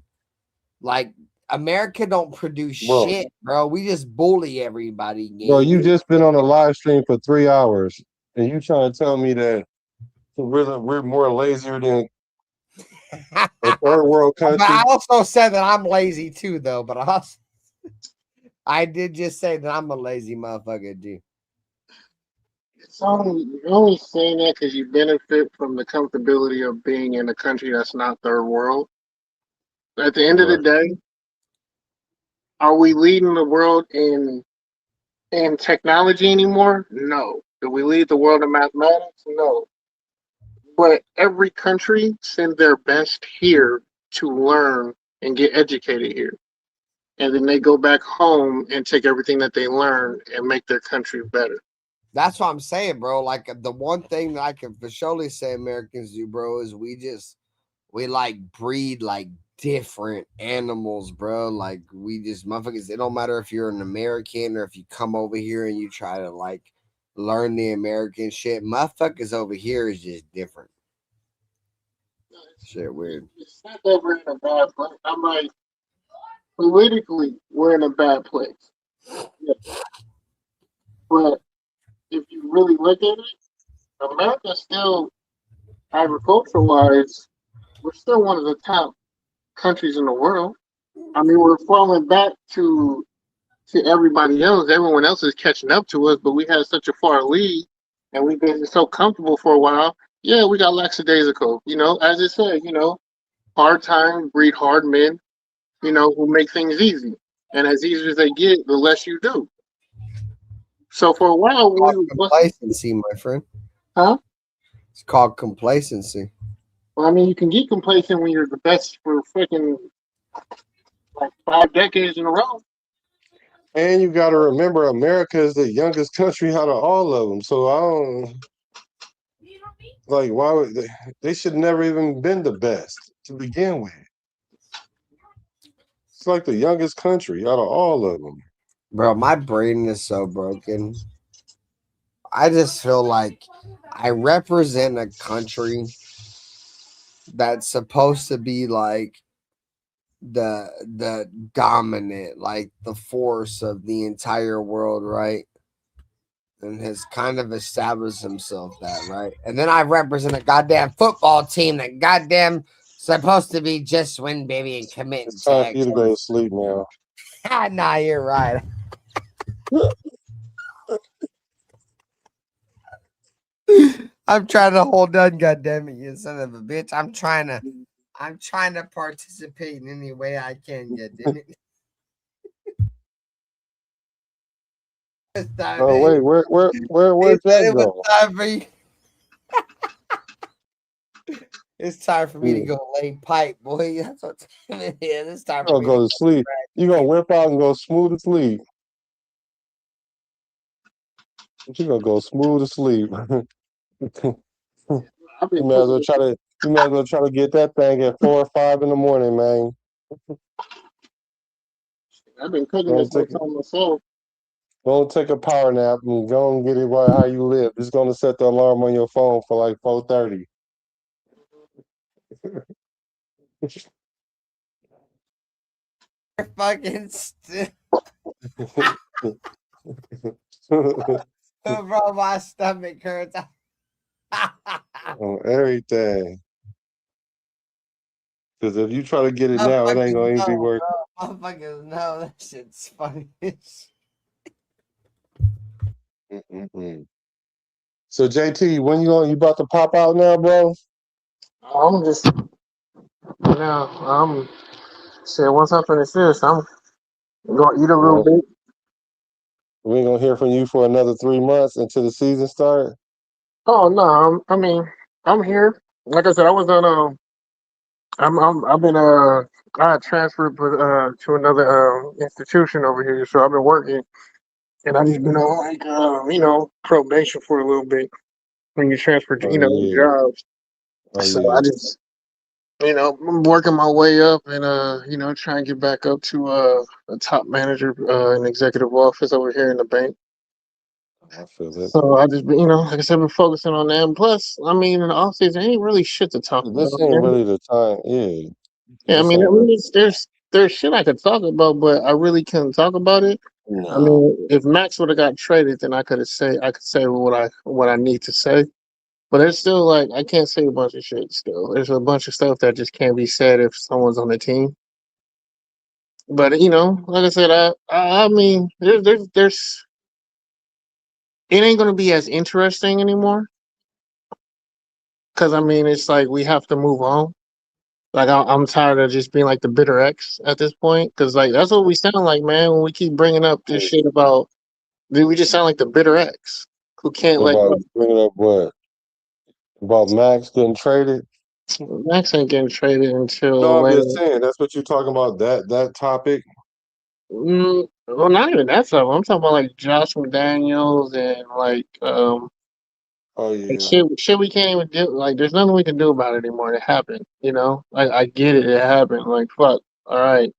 like America don't produce shit, bro. We just bully everybody. Bro, you just been on a live stream for 3 hours, and you trying to tell me that we're more lazier than a third world But country? I also said that I'm lazy too, though. But I did just say that I'm a lazy motherfucker, dude. You're only saying that because you benefit from the comfortability of being in a country that's not third world. At the end of the day, are we leading the world in technology anymore? No. Do we lead the world in mathematics? No. But every country send their best here to learn and get educated here. And then they go back home and take everything that they learn and make their country better. That's what I'm saying, bro. Like the one thing that I can for surely say Americans do, bro, is we like breed like different animals, bro. Like we just motherfuckers. It don't matter if you're an American or if you come over here and you try to like learn the American shit. Motherfuckers over here is just different. Shit, weird. It's not that we're in a bad place. I'm like, politically, we're in a bad place. Yeah. But if you really look at it, America still, agriculture-wise, we're still one of the top countries in the world. I mean, we're falling back to everybody else. Everyone else is catching up to us, but we had such a far lead, and we've been so comfortable for a while. Yeah, we got lackadaisical. As it said, hard time breed hard men. Who make things easy, and as easy as they get, the less you do. So for a while, it's called complacency, my friend. Huh? It's called complacency. Well, I mean, you can get complacent when you're the best for freaking like 5 decades in a row. And you got to remember, America is the youngest country out of all of them. So I don't. Like, why would they should never even been the best to begin with. It's like the youngest country out of all of them. Bro, my brain is so broken. I just feel like I represent a country that's supposed to be like the dominant, like the force of the entire world, right? And has kind of established himself that, right? And then I represent a goddamn football team that goddamn supposed to be just win, baby, and committing It's to time for you to go to excellence. sleep now. Nah, you're right. I'm trying to hold on, goddamn it, you son of a bitch. I'm trying to participate in any way I can, goddamn it. It's time, Oh wait, where'd Jack it was go? time for you. It's time for me to You go lay pipe, boy. That's what time it is. It's time for gonna me to go go to sleep. You gonna whip out and go smooth to sleep. You gonna go smooth to sleep. I've been You might as well cooking. try to get that thing at 4 or 5 in the morning, man. I've been cooking Don't this whole take time myself. don't take a power nap and go and get it right how you live. It's gonna set the alarm on your phone for like 4:30. fucking bro, my stomach hurts. On everything. Because if you try to get it now, it ain't Motherfuckers gonna even be know, worth. bro. Motherfuckers know that shit's funny. Mm-mm-mm. So JT, when you about to pop out now, bro? I'm just now. Shit. Once I finish this, I'm gonna eat a little Well, bit. we ain't gonna hear from you for another 3 months until the season start. Oh no, I mean, I'm here. Like I said, I was on. I've been I got transferred to another institution over here, so I've been working, and I just been on like probation for a little bit when you transfer to Oh yeah, jobs. oh So I yeah. just I'm working my way up and trying to get back up to a top manager in executive office over here in the bank. I feel it. So I just been like I said, been focusing on that. And plus, I mean, in the off season, ain't really shit to talk This about, ain't man. really the time. Yeah, Yeah, I this mean, ain't really. there's shit I could talk about, but I really couldn't talk about it. I No, mean, if Max would have got traded, then I could say what I need to say. But there's still like I can't say a bunch of shit. Still, there's a bunch of stuff that just can't be said if someone's on the team. But like I said, I mean, there's it ain't gonna be as interesting anymore because I mean, it's like we have to move on. Like I'm tired of just being like the bitter ex at this point because like that's what we sound like, man. When we keep bringing up this hey, shit about, dude, we just sound like the bitter ex who can't let about go. bringing up what about Max getting traded. Max ain't getting traded No, until I'm just later. saying that's what you're talking about. That topic. Well, not even that stuff. I'm talking about like Josh McDaniels and Oh like yeah, shit we can't even do. Like, there's nothing we can do about it anymore. It happened, Like, I get it. It happened. Like, fuck. All right.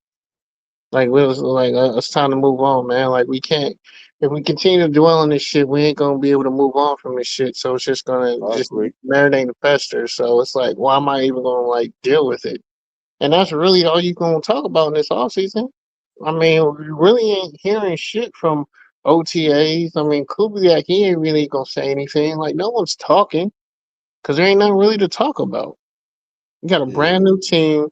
Like, we was like, it's time to move on, man. Like, we can't. If we continue to dwell on this shit, we ain't gonna be able to move on from this shit. So it's just gonna I just agree. marinate and fester. So it's like, why am I even gonna like deal with it? And that's really all you gonna talk about in this off season. I mean, we really ain't hearing shit from OTAs. I mean, Kubiak, he ain't really gonna say anything. Like, no one's talking because there ain't nothing really to talk about. You got a Yeah, brand new team.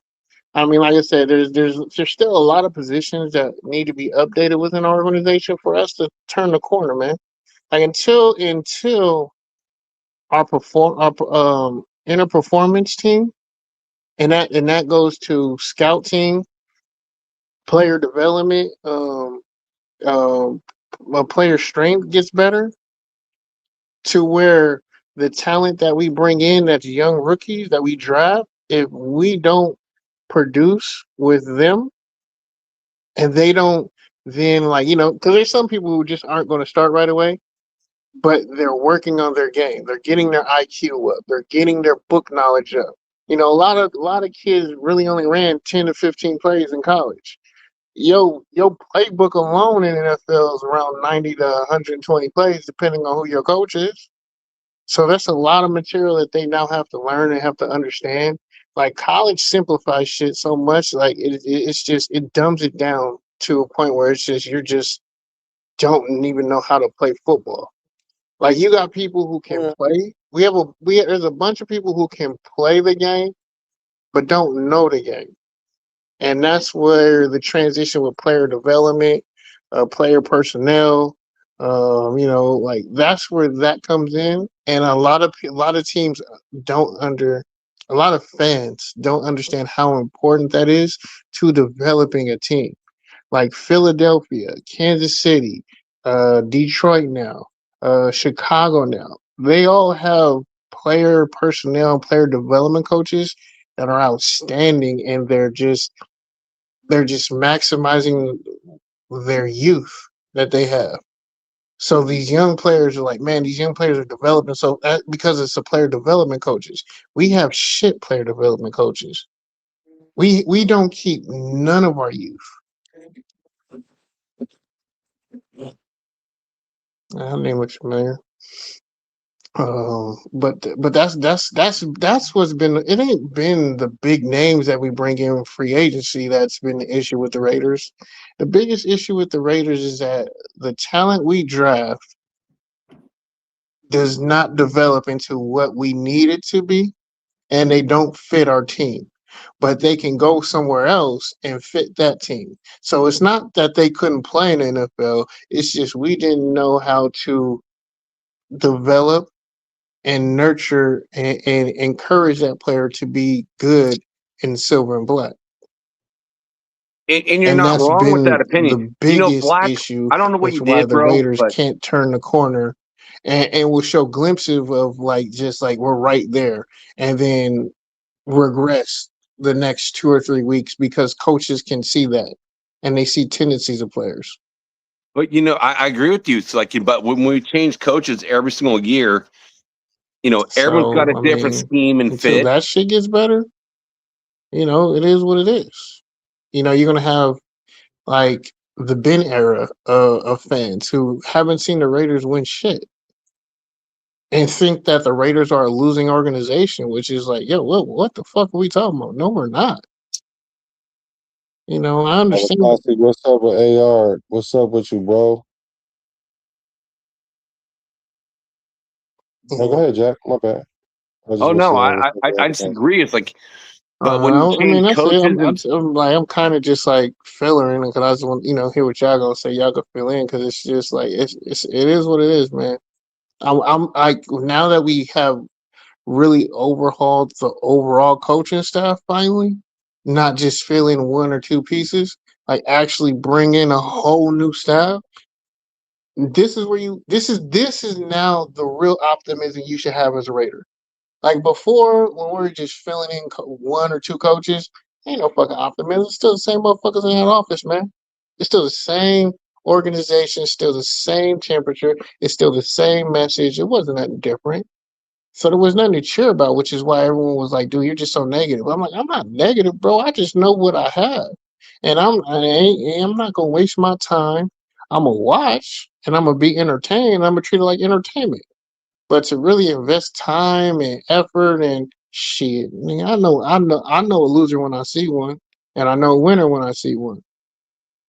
I mean, like I said, there's still a lot of positions that need to be updated within our organization for us to turn the corner, man. Like until our inner performance team, and that goes to scouting, player development, um, player strength gets better to where the talent that we bring in, that's young rookies that we draft, if we don't produce with them and they don't, then, like, because there's some people who just aren't going to start right away. but they're working on their game. They're getting their IQ up. They're getting their book knowledge up. A lot of kids really only ran 10 to 15 plays in college. Your playbook alone in NFL is around 90 to 120 plays, depending on who your coach is. So that's a lot of material that they now have to learn and have to understand. Like college simplifies shit so much, like it's just it dumbs it down to a point where it's just you just don't even know how to play football. Like you got people who can play. There's a bunch of people who can play the game, but don't know the game. And that's where the transition with player development, player personnel, like that's where that comes in. And a lot of teams a lot of fans don't understand how important that is to developing a team. Like Philadelphia, Kansas City, Detroit now, Chicago now. They all have player personnel and player development coaches that are outstanding, and they're just maximizing their youth that they have. So these young players are like, man, these young players are developing. So because it's a player development coaches, we have shit player development coaches. We don't keep none of our youth. I'll name it familiar. But that's what's been. It ain't been the big names that we bring in free agency that's been the issue with the Raiders. The biggest issue with the Raiders is that the talent we draft does not develop into what we need it to be, and they don't fit our team. But they can go somewhere else and fit that team. So it's not that they couldn't play in the NFL. It's just we didn't know how to develop and nurture and encourage that player to be good in silver and black. And you're And not that's wrong with that been opinion. the biggest Black, issue, I don't know what which you why did, the bro, Raiders but can't turn the corner and will show glimpses of like just like we're right there and then regress the next 2 or 3 weeks because coaches can see that and they see tendencies of players. But I agree with you. It's like, but when we change coaches every single year, everyone's got So a different scheme and until fit. that shit gets better, it is what it is. You're gonna have like the Ben era of fans who haven't seen the Raiders win shit and think that the Raiders are a losing organization, which is like, yo, what the fuck are we talking about? No, we're not. I understand. What's up with AR? What's up with you, bro? Oh, go ahead, Jack. My bad. I just Oh was no, saying I just agree. It's like, but when you I mean, change that's it. coaches and I'm kind of just like fillering because I just want hear what y'all gonna say. Y'all can fill in because it's just like it is what it is, man. I'm like now that we have really overhauled the overall coaching staff finally, not just fill in one or two pieces, like actually bring in a whole new staff. This is where this is now the real optimism you should have as a Raider. Like before, when we were just filling in one or two coaches, ain't no fucking optimism. It's still the same motherfuckers in that office, man. It's still the same organization, still the same temperature, it's still the same message. It wasn't that different. So there was nothing to cheer about, which is why everyone was like, dude, you're just so negative. I'm like, I'm not negative, bro. I just know what I have. And I'm not gonna waste my time. I'm gonna watch and I'm gonna be entertained. I'm gonna treat it like entertainment. But to really invest time and effort and shit, I mean, I know a loser when I see one, and I know a winner when I see one.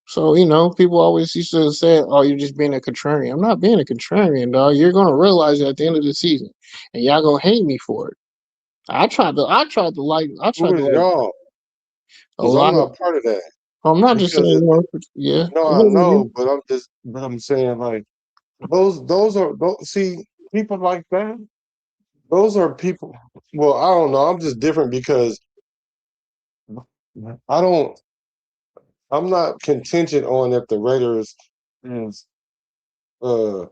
So, people always used to say, oh, you're just being a contrarian. I'm not being a contrarian, dog. You're gonna realize at the end of the season. And y'all gonna hate me for it. I tried to like Who is y'all? a Because I'm lot of not part of that. I'm not just saying, yeah. No, I know, but I'm saying like those are see people like that. Those are people. Well, I don't know. I'm just different because I don't. I'm not contingent on if the Raiders is uh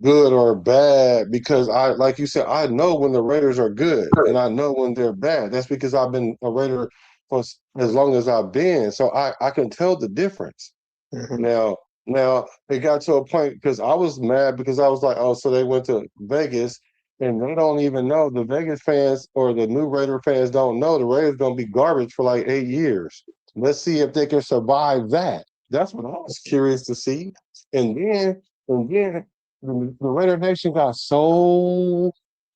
good or bad because like you said, I know when the Raiders are good and I know when they're bad. That's because I've been a Raider for as long as I've been, so I can tell the difference. Mhm. Now, Now it got to a point because I was mad because I was like, oh, so they went to Vegas and they don't even know the Vegas fans or the new Raider fans don't know the Raiders gonna be garbage for like 8 years. Let's see if they can survive that. That's what I was curious to see. And then the Raider Nation got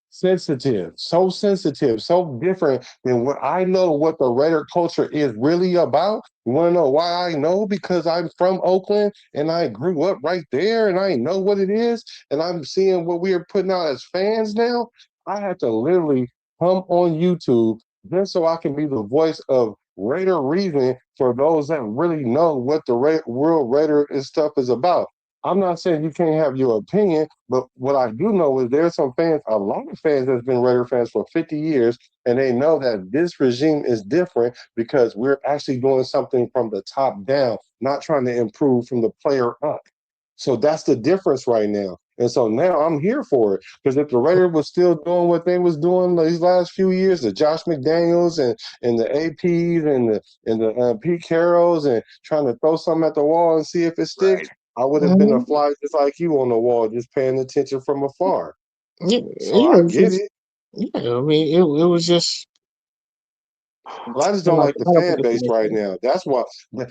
sensitive, so different than what I know what the Raider culture is really about. You want to know why I know? Because I'm from Oakland and I grew up right there and I know what it is. And I'm seeing what we are putting out as fans now. I had to literally come on YouTube just so I can be the voice of Raider reason for those that really know what the real Raider and stuff is about. I'm not saying you can't have your opinion, but what I do know is there's some fans, a lot of fans that's been Raider fans for 50 years, and they know that this regime is different because we're actually doing something from the top down, not trying to improve from the player up. So that's the difference right now. And so now I'm here for it because if the Raiders was still doing what they was doing these last few years, the Josh McDaniels and the APs and the Pete Carrolls and trying to throw something at the wall and see if it sticks, I would have been a fly just like you on the wall, just paying attention from afar. Yeah, So I get it. yeah. I mean, it was just. But I just don't like the fan base right now. That's why.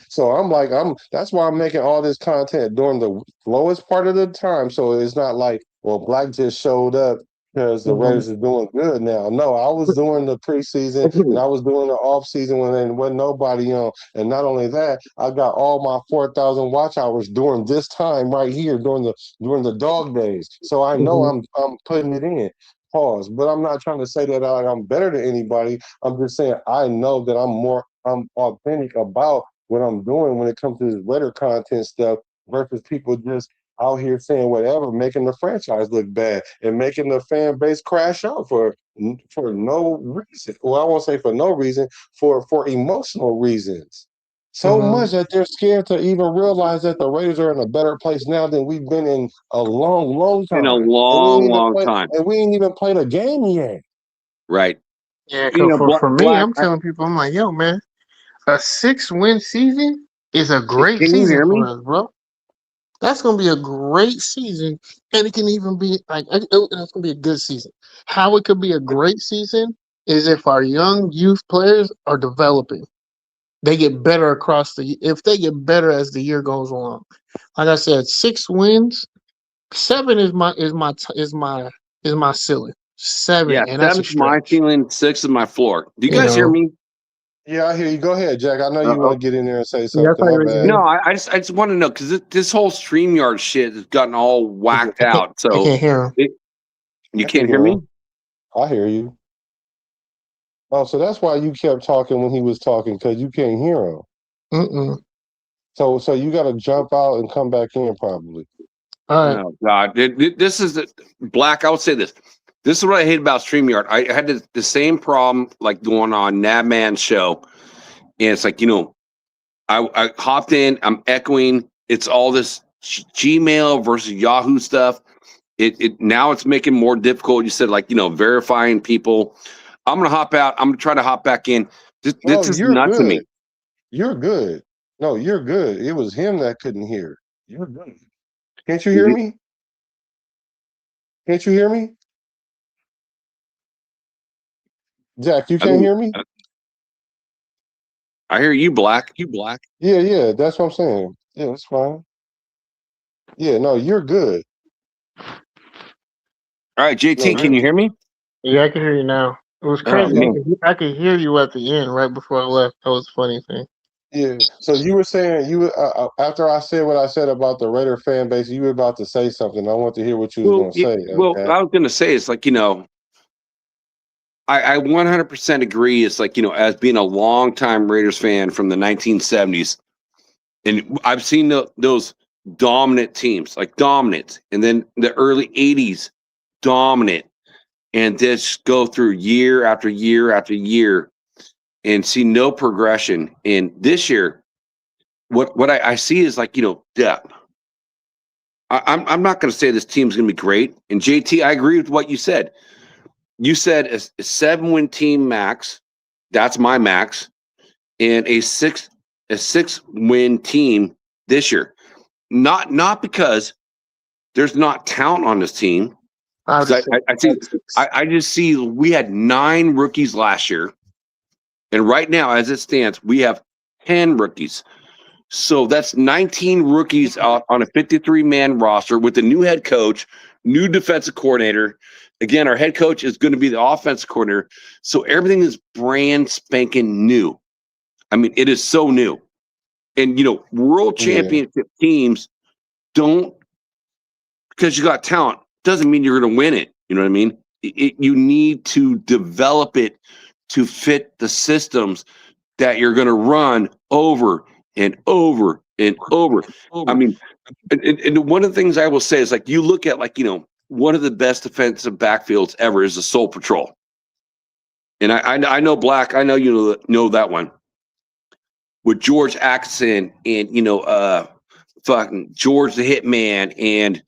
So That's why I'm making all this content during the lowest part of the time. So it's not like, well, Black just showed up because the Raiders are doing good now. No, I was doing the preseason and I was doing the off season when there wasn't nobody on. And not only that, I got all my 4,000 watch hours during this time right here during the dog days. So I know I'm putting it in. Pause. But I'm not trying to say that I'm better than anybody. I'm just saying I know that I'm authentic about what I'm doing when it comes to this Raider content stuff versus people just out here saying whatever, making the franchise look bad and making the fan base crash out for no reason. Well, I won't say for no reason, for emotional reasons. So much that they're scared to even realize that the Raiders are in a better place now than we've been in a long, long In a time. long, long time. And we ain't even played a game yet. Right. Yeah, because for me, I'm telling people, I'm like, yo, man, a 6-win season is a great Can you season hear for me? us, bro. That's gonna be a great season, and it can even be it's gonna be a good season. How it could be a great season is if our young youth players are developing. They get better if they get better as the year goes along. Like I said, 6 wins, 7 is my ceiling. 7, Yeah, and that's a 7's my stretch. ceiling, 6 is my floor. Do you You guys hear know. me? Yeah, I hear you. Go ahead, Jack. I know you want to get in there and say Yeah, I something. thought you My were bad. gonna. No, I just want to know because this whole StreamYard shit has gotten all whacked out. I So can't hear him. You I can can't hear hear me? him. I hear you. Oh, so that's why you kept talking when he was talking because you can't hear him. Mm-mm. So you got to jump out and come back in probably. All right. Oh God, this is Black. I would say this. This is what I hate about StreamYard. I had the same problem like going on Nabman's show, and it's like I hopped in. I'm echoing. It's all this Gmail versus Yahoo stuff. It now it's making more difficult. You said like verifying people. I'm gonna hop out. I'm gonna try to hop back in. This is You're nuts to me. good. You're good. No, you're good. It was him that couldn't hear. You're good. Can't you hear me? Can't you hear me? Jack, you I can't mean, hear me? I hear you, Black. Yeah, that's what I'm saying. Yeah, that's fine. Yeah, no, you're good. All right, No, JT, can you hear me? Yeah, I can hear you now. It was Oh crazy. man. I could hear you at the end right before I left. That was a funny thing. Yeah. So you were saying after I said what I said about the Raider fan base, you were about to say something. I want to hear what you was Well, going to say. I was going to say it's like I 100% agree. It's like as being a longtime Raiders fan from the 1970s, and I've seen those dominant teams, like dominant, and then the early 80s, dominant, and just go through year after year after year, and see no progression. And this year, what I see is like depth. I'm not going to say this team's going to be great. And JT, I agree with what you said. You said a 7-win team max. That's my max, and a 6-win team this year. not because there's not talent on this team. I just see we had 9 rookies last year, and right now, as it stands, we have 10 rookies. So that's 19 rookies on a 53-man roster with a new head coach, new defensive coordinator. Again, our head coach is going to be the offensive coordinator. So everything is brand spanking new. I mean, it is so new. And, world championship teams don't, because you got talent, doesn't mean you're going to win it. You know what I mean? You need to develop it to fit the systems that you're going to run over and over and over. I mean, and one of the things I will say is, like, you look at, like, one of the best defensive backfields ever is the Soul Patrol. And I know Black, I know you know that one. With George Atkinson and, fucking George the Hitman and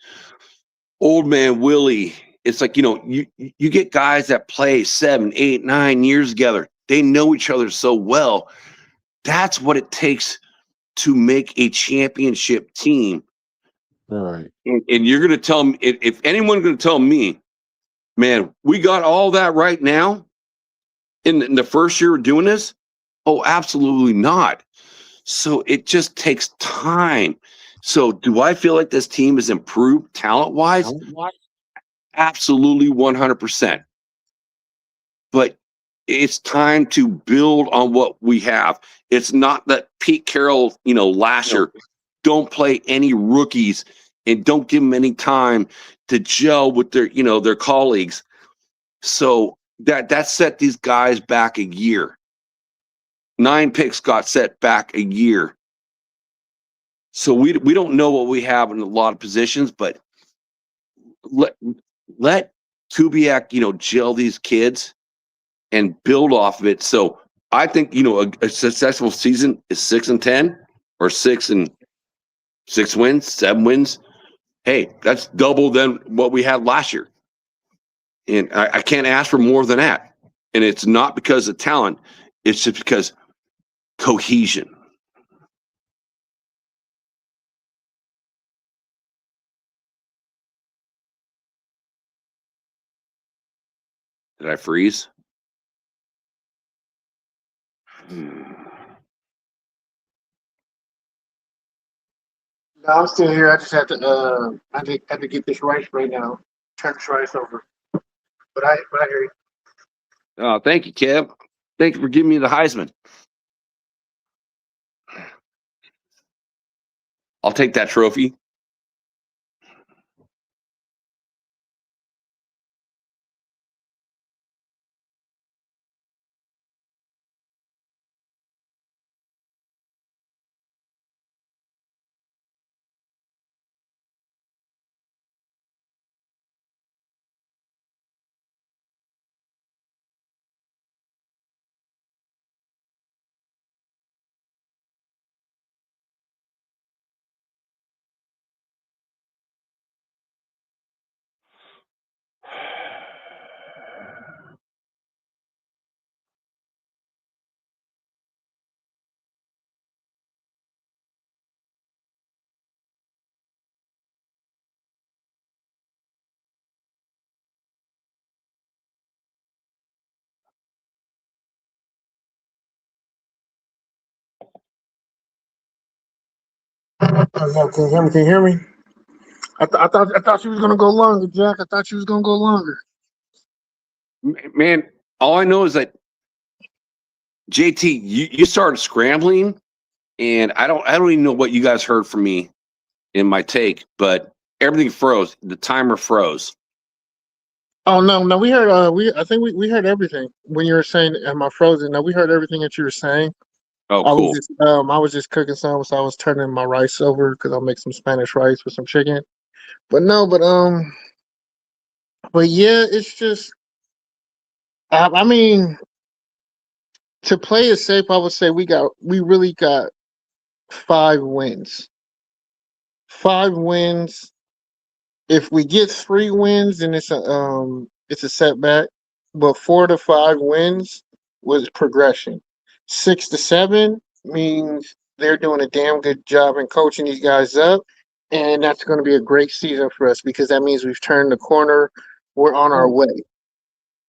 Old Man Willie. It's like, you get guys that play 7, 8, 9 years together. They know each other so well. That's what it takes to make a championship team. All right. And you're going to tell me, if anyone's going to tell me, man, we got all that right now in the first year of doing this? Oh, absolutely not. So it just takes time. So do I feel like this team has improved talent-wise? Absolutely 100%. But it's time to build on what we have. It's not that Pete Carroll, last year, don't play any rookies and don't give them any time to gel with their colleagues. So that set these guys back a year. 9 picks got set back a year. So we don't know what we have in a lot of positions, but let Kubiak, gel these kids and build off of it. So I think, a successful season is 6-10 or 6 wins, 7 wins. Hey, that's double than what we had last year. And I can't ask for more than that. And it's not because of talent. It's just because cohesion. Did I freeze? No, I'm still here. I just had to had to get this rice right now. Turn this rice over. But I hear you. Oh, thank you, Kev. Thank you for giving me the Heisman. I'll take that trophy. No, can you hear me? Can you hear me? I thought she was gonna go longer, Jack. I thought she was gonna go longer. Man, all I know is that JT, you started scrambling, and I don't even know what you guys heard from me in my take, but everything froze. The timer froze. Oh no, we heard I think we heard everything when you were saying am I frozen? No, we heard everything that you were saying. Oh, I cool. was just cooking some, so I was turning my rice over because I'll make some Spanish rice with some chicken. But yeah, it's just I mean, to play it safe, I would say we really got 5 wins. 5 wins. If we get 3 wins, then it's a setback. But 4 to 5 wins was progression. 6 to 7 means they're doing a damn good job in coaching these guys up. and that's going to be a great season for us because that means we've turned the corner. We're on our way.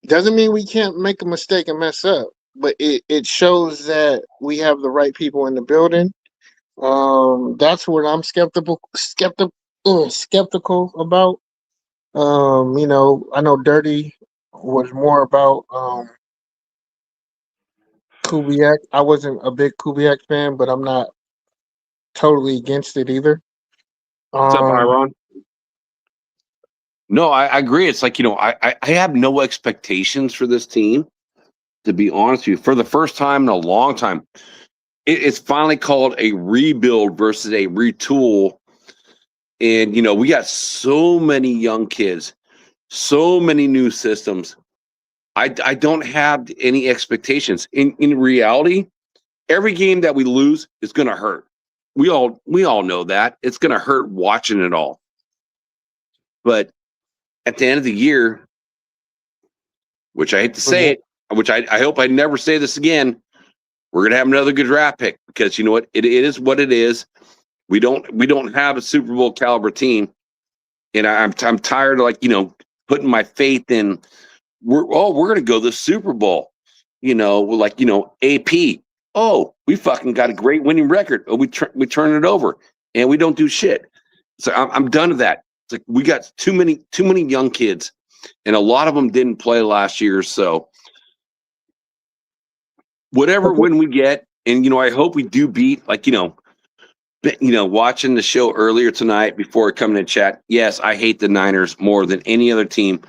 Doesn't mean we can't make a mistake and mess up, but it shows that we have the right people in the building. That's what I'm skeptical about. I know Dirty was more about Kubiak. I wasn't a big Kubiak fan, but I'm not totally against it either. What's up, Iron? No, I agree. It's like, I have no expectations for this team, to be honest with you. For the first time in a long time, it's finally called a rebuild versus a retool. And, we got so many young kids, so many new systems. I don't have any expectations. In reality, every game that we lose is going to hurt. We all know that. It's going to hurt watching it all. But at the end of the year, which I hate to say it, which I hope I never say this again, we're going to have another good draft pick because you know what? It is what it is. We don't have a Super Bowl caliber team. And I'm tired of putting my faith in we're going to go to the Super Bowl. AP. Oh, we fucking got a great winning record. Oh, we turn it over and we don't do shit. So I'm done with that. It's like we got too many young kids, and a lot of them didn't play last year. So whatever win we get, and I hope we do beat watching the show earlier tonight before coming to chat. Yes, I hate the Niners more than any other team.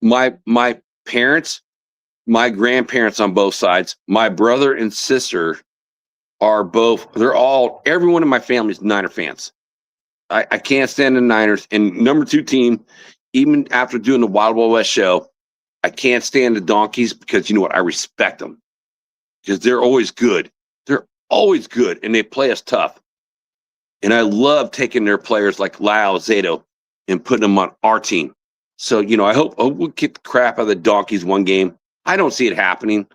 My parents, my grandparents on both sides, my brother and sister are everyone in my family is Niner fans. I can't stand the Niners. And number 2 team, even after doing the Wild Wild West show, I can't stand the Donkeys because you know what? I respect them because they're always good. They're always good, and they play us tough. And I love taking their players like Lyle Zato and putting them on our team. So, I hope we kick the crap out of the Donkeys one game. I don't see it happening.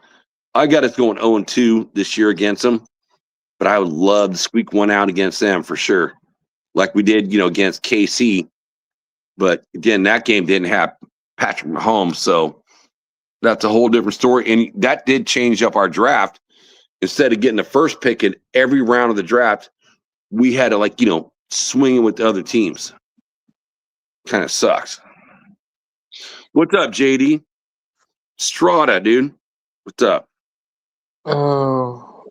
I got us going 0-2 this year against them, but I would love to squeak one out against them for sure, like we did, against KC. But again, that game didn't have Patrick Mahomes, so that's a whole different story. And that did change up our draft. Instead of getting the first pick in every round of the draft, we had to swing with the other teams. Kind of sucks. What's up, JD? Strata, dude. What's up?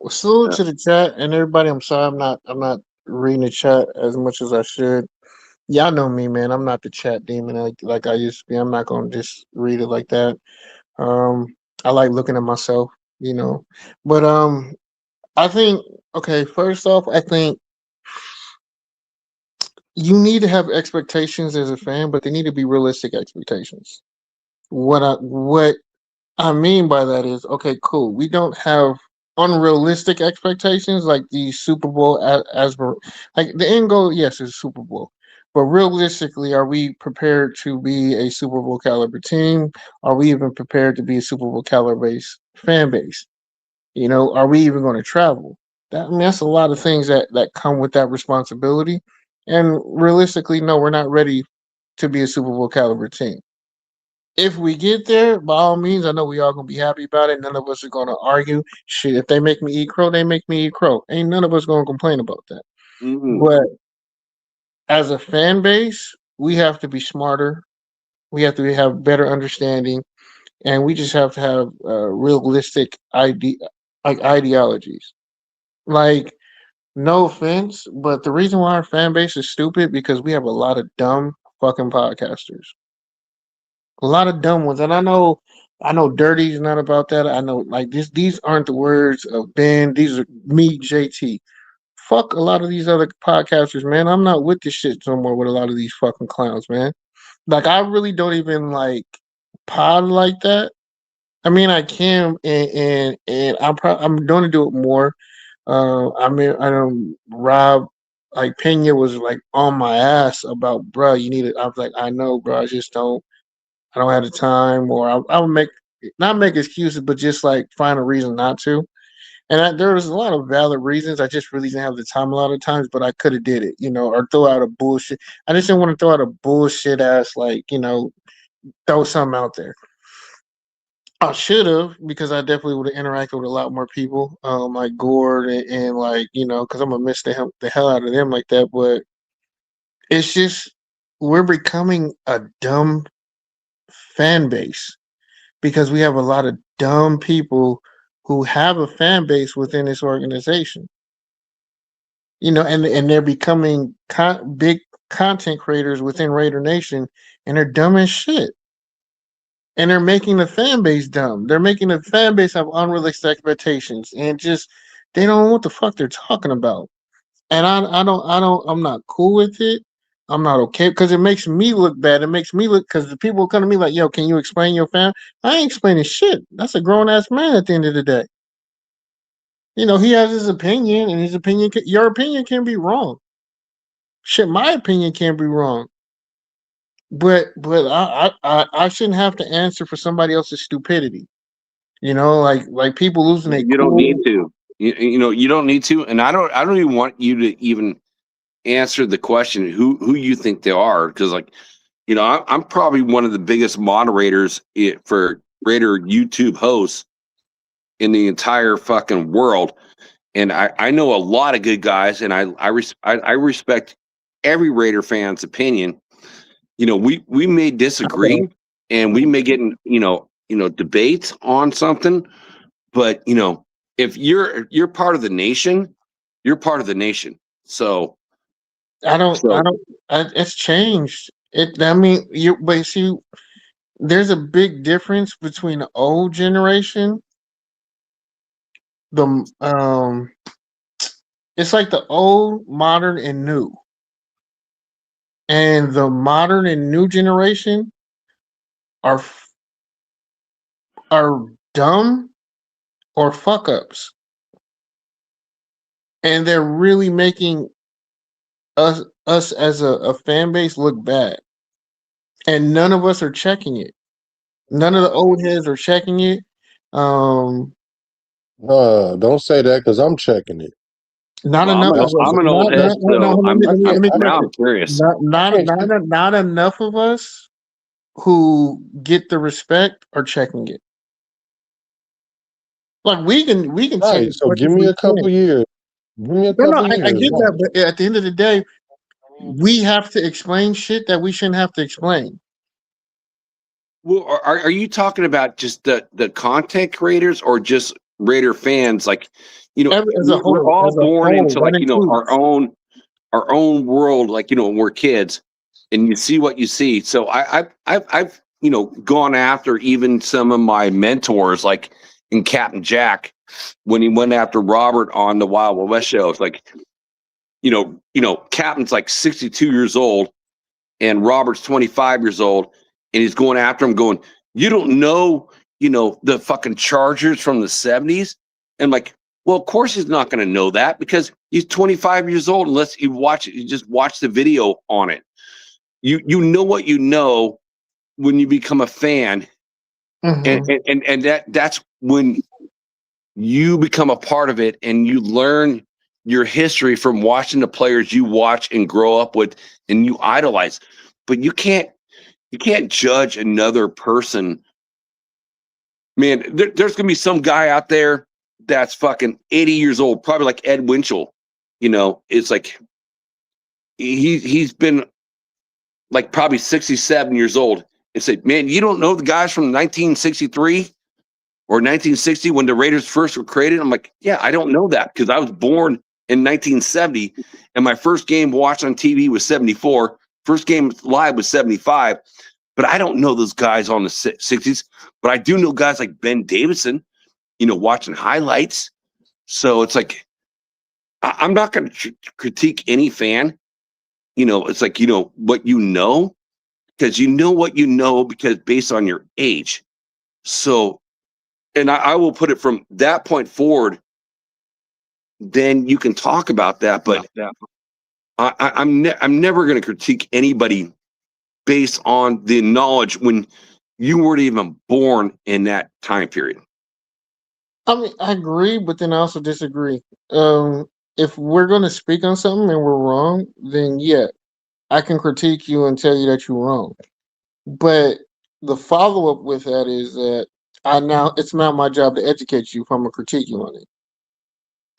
Salute to the chat and everybody. I'm sorry, I'm not reading the chat as much as I should. Y'all know me, man. I'm not the chat demon like I used to be. I'm not gonna just read it like that. I like looking at myself, But I think first off, I think you need to have expectations as a fan, but they need to be realistic expectations. What I mean by that is, okay, cool. We don't have unrealistic expectations like the Super Bowl like the end goal. Yes, is Super Bowl, but realistically, are we prepared to be a Super Bowl caliber team? Are we even prepared to be a Super Bowl caliber fan base? Are we even going to travel? That's a lot of things that come with that responsibility. And realistically, no, we're not ready to be a Super Bowl caliber team. If we get there, by all means, I know we all gonna be happy about it. None of us are gonna argue. Shit, if they make me eat crow, they make me eat crow. Ain't none of us gonna complain about that. Mm-hmm. But as a fan base, we have to be smarter. We have to have better understanding, and we just have to have realistic ideologies. Like, no offense, but the reason why our fan base is stupid because we have a lot of dumb fucking podcasters. A lot of dumb ones, and I know Dirty's not about that. I know these aren't the words of Ben. These are me, JT. Fuck a lot of these other podcasters, man. I'm not with this shit no more with a lot of these fucking clowns, man. Like I really don't even like pod like that. I mean, I can, and I'm going to do it more. I know Rob, like Pena was like on my ass about, bro. You need it. I was like, I know, bro. I just don't. I don't have the time, or I would not make excuses, but just like find a reason not to. And there was a lot of valid reasons. I just really didn't have the time a lot of times, but I could have did it, or throw out a bullshit. I just didn't want to throw out a bullshit ass, throw something out there. I should have, because I definitely would have interacted with a lot more people, like Gord and because I'm gonna miss the hell out of them like that. But it's just we're becoming a dumb fan base because we have a lot of dumb people who have a fan base within this organization. And they're becoming big content creators within Raider Nation, and they're dumb as shit. And they're making the fan base dumb. They're making the fan base have unrealistic expectations, and just they don't know what the fuck they're talking about. And I'm not cool with it. I'm not okay because it makes me look bad. It makes me look because the people come to me like, "Yo, can you explain your fan?" I ain't explaining shit. That's a grown ass man at the end of the day. He has his opinion, and his opinion, your opinion can be wrong. Shit, my opinion can be wrong. But I shouldn't have to answer for somebody else's stupidity. Like people losing their You don't need to. You don't need to, and I don't even want you to even answer the question who you think they are, because I'm probably one of the biggest moderators for Raider YouTube hosts in the entire fucking world, and I know a lot of good guys, and I respect every Raider fan's opinion. We may disagree, and we may get in debates on something, but if you're part of the nation, you're part of the nation. So it's changed. But see, there's a big difference between the old generation. It's like the old, modern, and new. And the modern and new generation are dumb or fuck ups. And they're really making us as a fan base look bad. And none of us are checking it. None of the old heads are checking it. Don't say that because I'm checking it. Not enough of us. I'm an old head, so I'm curious. Not enough of us who get the respect are checking it. Like we can right, so give me a couple years. Give me a couple years. I get that, but at the end of the day, we have to explain shit that we shouldn't have to explain. Well, are you talking about just the content creators or just Raider fans? Like, we're all born into our own world. Like, when we're kids, and you see what you see. So I've gone after even some of my mentors, like in Captain Jack, when he went after Robert on the Wild Wild West show. It's like, Captain's like 62 years old, and Robert's 25 years old. And he's going after him going, you don't know, the fucking Chargers from the 70s? And like, well, of course he's not going to know that because he's 25 years old unless you just watch the video on it. You know what you know when you become a fan. Mm-hmm. And that's when you become a part of it and you learn your history from watching the players you watch and grow up with and you idolize. But you can't judge another person. Man, there's going to be some guy out there that's fucking 80 years old, probably like Ed Winchell. It's like he's been like probably 67 years old and say, man, you don't know the guys from 1963 or 1960 when the Raiders first were created? I'm like, yeah, I don't know that because I was born in 1970 and my first game watched on TV was 74. First game live was 75. But I don't know those guys on the 60s. But I do know guys like Ben Davidson, watching highlights. So it's I'm not going to critique any fan. It's like, what you know, because you know what you know because based on your age. So, and I will put it from that point forward, then you can talk about that. But I'm never going to critique anybody based on the knowledge when you weren't even born in that time period. I mean, I agree, but then I also disagree. If we're going to speak on something and we're wrong, then yeah, I can critique you and tell you that you're wrong. But the follow up with that is that it's now my job to educate you if I'm gonna critique you on it.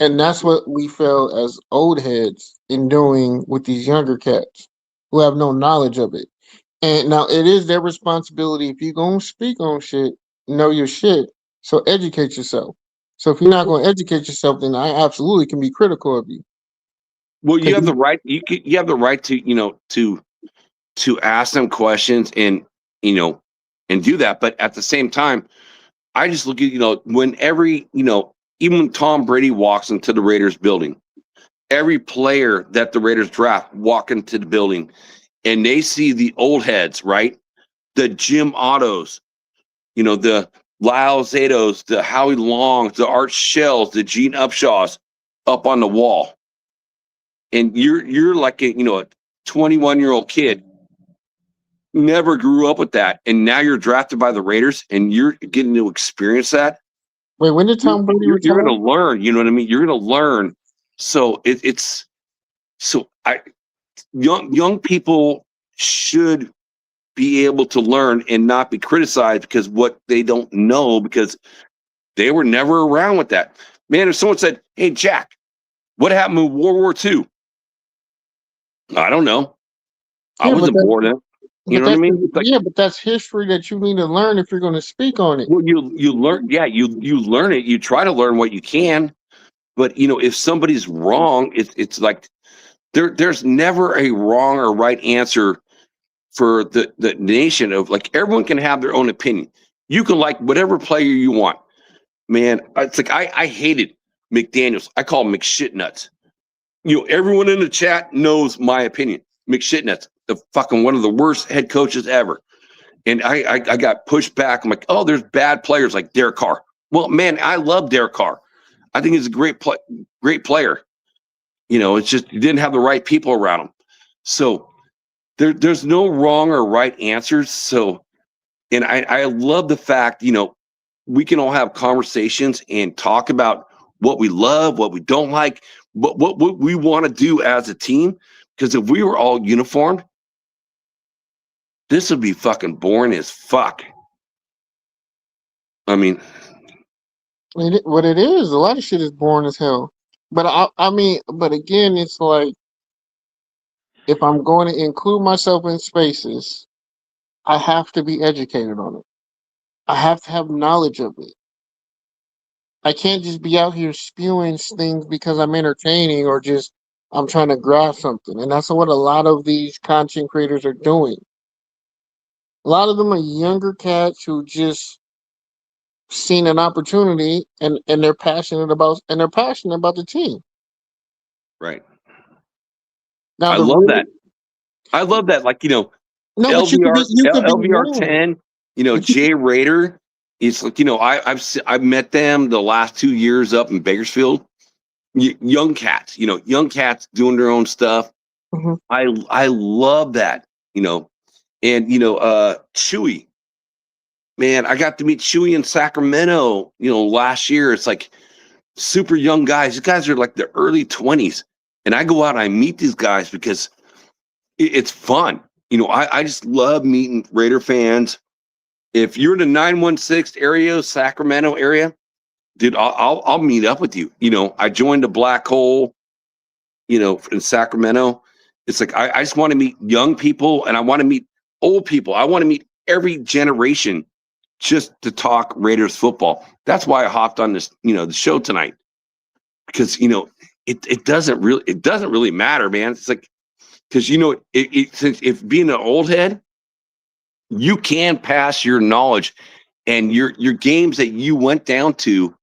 And that's what we fail as old heads in doing with these younger cats who have no knowledge of it. And now it is their responsibility if you're gonna speak on shit, know your shit. So educate yourself. So if you're not gonna educate yourself, then I absolutely can be critical of you. Well, you 'Cause have the right. You have the right to to ask them questions and and do that. But at the same time, I just look at when even when Tom Brady walks into the Raiders building, every player that the Raiders draft walk into the building, and they see the old heads, right? The Jim Ottos, the Lyle Zados, the Howie Longs, the Art Shells, the Gene Upshaws up on the wall. And you're like a 21-year-old kid, never grew up with that, and now you're drafted by the Raiders and you're getting to experience that. Wait, when did Tom Brady retire? You're going to learn, you know what I mean? You're going to learn. So young people should be able to learn and not be criticized because what they don't know, because they were never around with that. Man, if someone said, "Hey, Jack, what happened in World War II?" I don't know. I wasn't born in. You know what I mean? But that's history that you need to learn if you're going to speak on it. Well, you learn, you learn it. You try to learn what you can, but if somebody's wrong, it's like there's never a wrong or right answer for the nation of like everyone can have their own opinion. You can like whatever player you want, man. It's like I hated McDaniels. I call him McShitnuts. Everyone in the chat knows my opinion. McShitnuts, the fucking one of the worst head coaches ever. And I got pushed back. I'm like, oh, there's bad players like Derek Carr. Well, man, I love Derek Carr. I think he's a great player. It's just you didn't have the right people around him. So there's no wrong or right answers. So, and I love the fact, we can all have conversations and talk about what we love, what we don't like, what we want to do as a team. Because if we were all uniformed, this would be fucking boring as fuck. I mean, what it is, a lot of shit is boring as hell. But but again, it's like if I'm going to include myself in spaces, I have to be educated on it. I have to have knowledge of it. I can't just be out here spewing things because I'm entertaining or just I'm trying to grasp something. And that's what a lot of these content creators are doing. A lot of them are younger cats who just seen an opportunity and they're passionate about the team. right. Now I love that. I love that. Like, LVR 10, Jay Rader. It's like, I've met them the last 2 years up in Bakersfield. Young cats, young cats doing their own stuff. Mm-hmm. I love that, and Chewy, man, I got to meet Chewy in Sacramento, last year. It's like super young guys. These guys are like the early 20s, and I go out and I meet these guys because it's fun. I just love meeting Raider fans. If you're in the 916 area, Sacramento area, dude, I'll meet up with you. I joined the Black Hole, in Sacramento. It's like I just want to meet young people and I want to meet old people. I want to meet every generation just to talk Raiders football. That's why I hopped on this, the show tonight. Because it doesn't really matter, man. It's like because if being an old head, you can pass your knowledge and your games that you went down to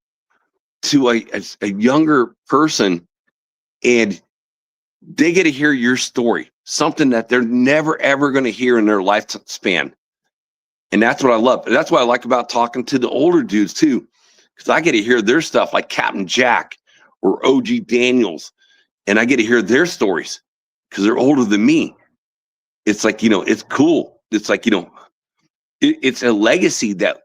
a younger person, and they get to hear your story, something that they're never ever going to hear in their lifespan. And that's what I love. And that's what I like about talking to the older dudes too, because I get to hear their stuff, like Captain Jack or OG Daniels, and I get to hear their stories because they're older than me. It's like, it's cool. It's like, it's a legacy that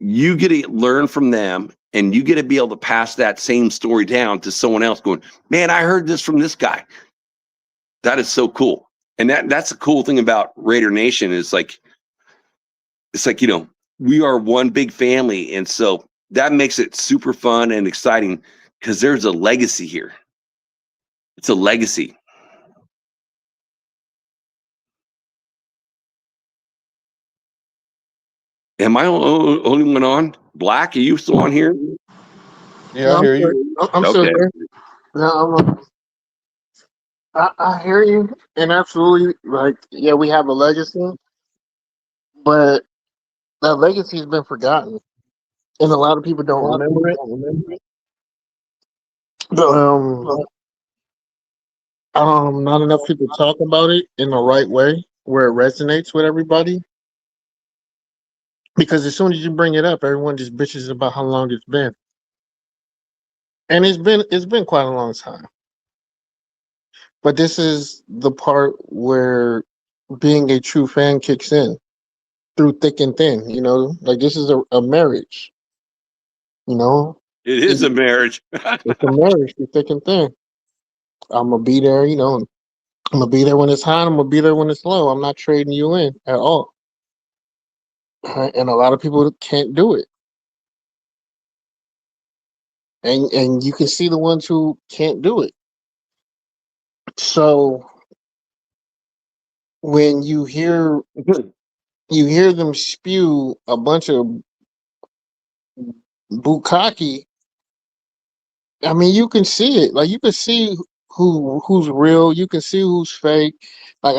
you get to learn from them, and you get to be able to pass that same story down to someone else going, man, I heard this from this guy. That is so cool. And that's the cool thing about Raider Nation is like, it's like, we are one big family. And so that makes it super fun and exciting because there's a legacy here. It's a legacy. Am I only one on? Black, are you still on here? Yeah, I hear you. I'm still there. No, I hear you, and absolutely, like, yeah, we have a legacy, but that legacy has been forgotten, and a lot of people don't remember it. Not enough people talk about it in the right way where it resonates with everybody. Because as soon as you bring it up, everyone just bitches about how long it's been, and it's been quite a long time. But this is the part where being a true fan kicks in through thick and thin. Like this is a marriage. It is a marriage. It's a marriage through thick and thin. I'm gonna be there. I'm gonna be there when it's high. I'm gonna be there when it's low. I'm not trading you in at all. And a lot of people can't do it. And you can see the ones who can't do it. So when you hear them spew a bunch of bukkake, I mean, you can see it. Like you can see who's real. You can see who's fake. Like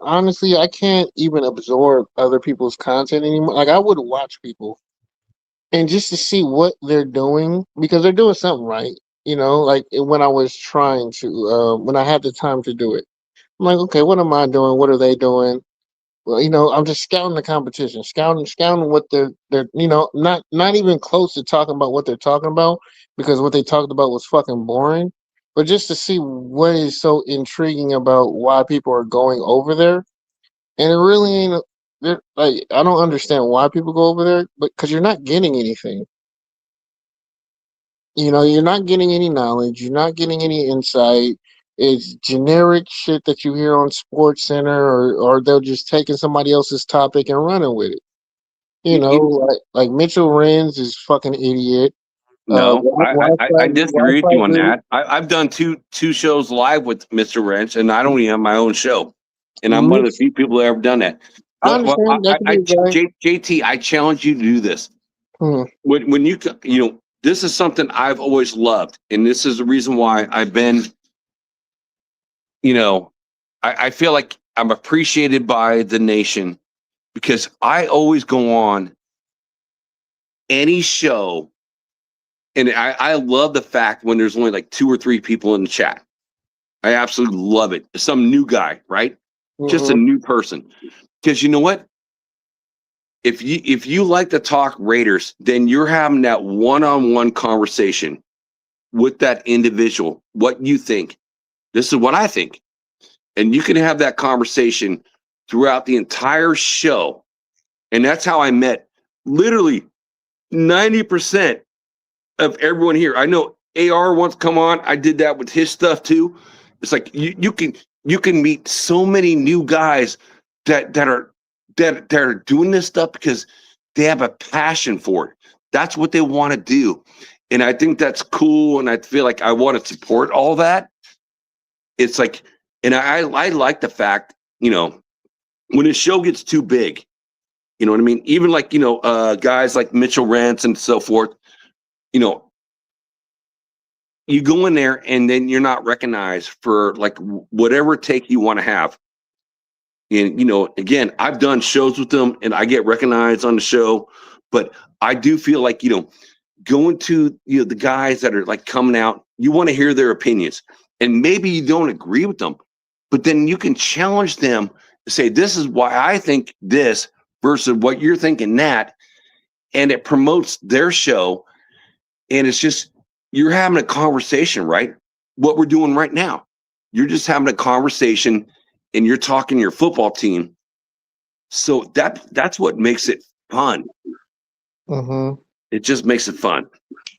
honestly, I can't even absorb other people's content anymore. Like I would watch people and just to see what they're doing because they're doing something right. Like when I was trying to, when I had the time to do it, I'm like, okay, what am I doing? What are they doing? Well, I'm just scouting the competition, scouting what they're, not even close to talking about what they're talking about because what they talked about was fucking boring. But just to see what is so intriguing about why people are going over there, and it really ain't. Like I don't understand why people go over there, but because you're not getting anything. You're not getting any knowledge. You're not getting any insight. It's generic shit that you hear on Sports Center, or they're just taking somebody else's topic and running with it. Like Mitchell Renz is fucking idiot. No, I disagree with you on that. I've done two shows live with Mr. Wrench, and I don't even have my own show, and I'm one of the few people that have done that. But JT, I challenge you to do this. When you this is something I've always loved, and this is the reason why I've been. I feel like I'm appreciated by the nation because I always go on any show. And I love the fact when there's only like 2 or 3 people in the chat. I absolutely love it. Some new guy, right? Just a new person. Because you know what? If you like to talk Raiders, then you're having that one-on-one conversation with that individual. What you think. This is what I think. And you can have that conversation throughout the entire show. And that's how I met literally 90% of everyone here. I know AR wants to come on. I did that with his stuff too. It's like you can meet so many new guys that are doing this stuff because they have a passion for it. That's what they want to do. And I think that's cool. And I feel like I want to support all that. It's like, and I like the fact, when a show gets too big, you know what I mean? Even like, guys like Mitchell Rance and so forth, you go in there and then you're not recognized for like whatever take you want to have. And, again, I've done shows with them and I get recognized on the show, but I do feel like, going to, the guys that are like coming out, you want to hear their opinions and maybe you don't agree with them, but then you can challenge them to say, this is why I think this versus what you're thinking that. And it promotes their show. And it's just, you're having a conversation, right? What we're doing right now. You're just having a conversation and you're talking to your football team. So that's what makes it fun. Mm-hmm. It just makes it fun.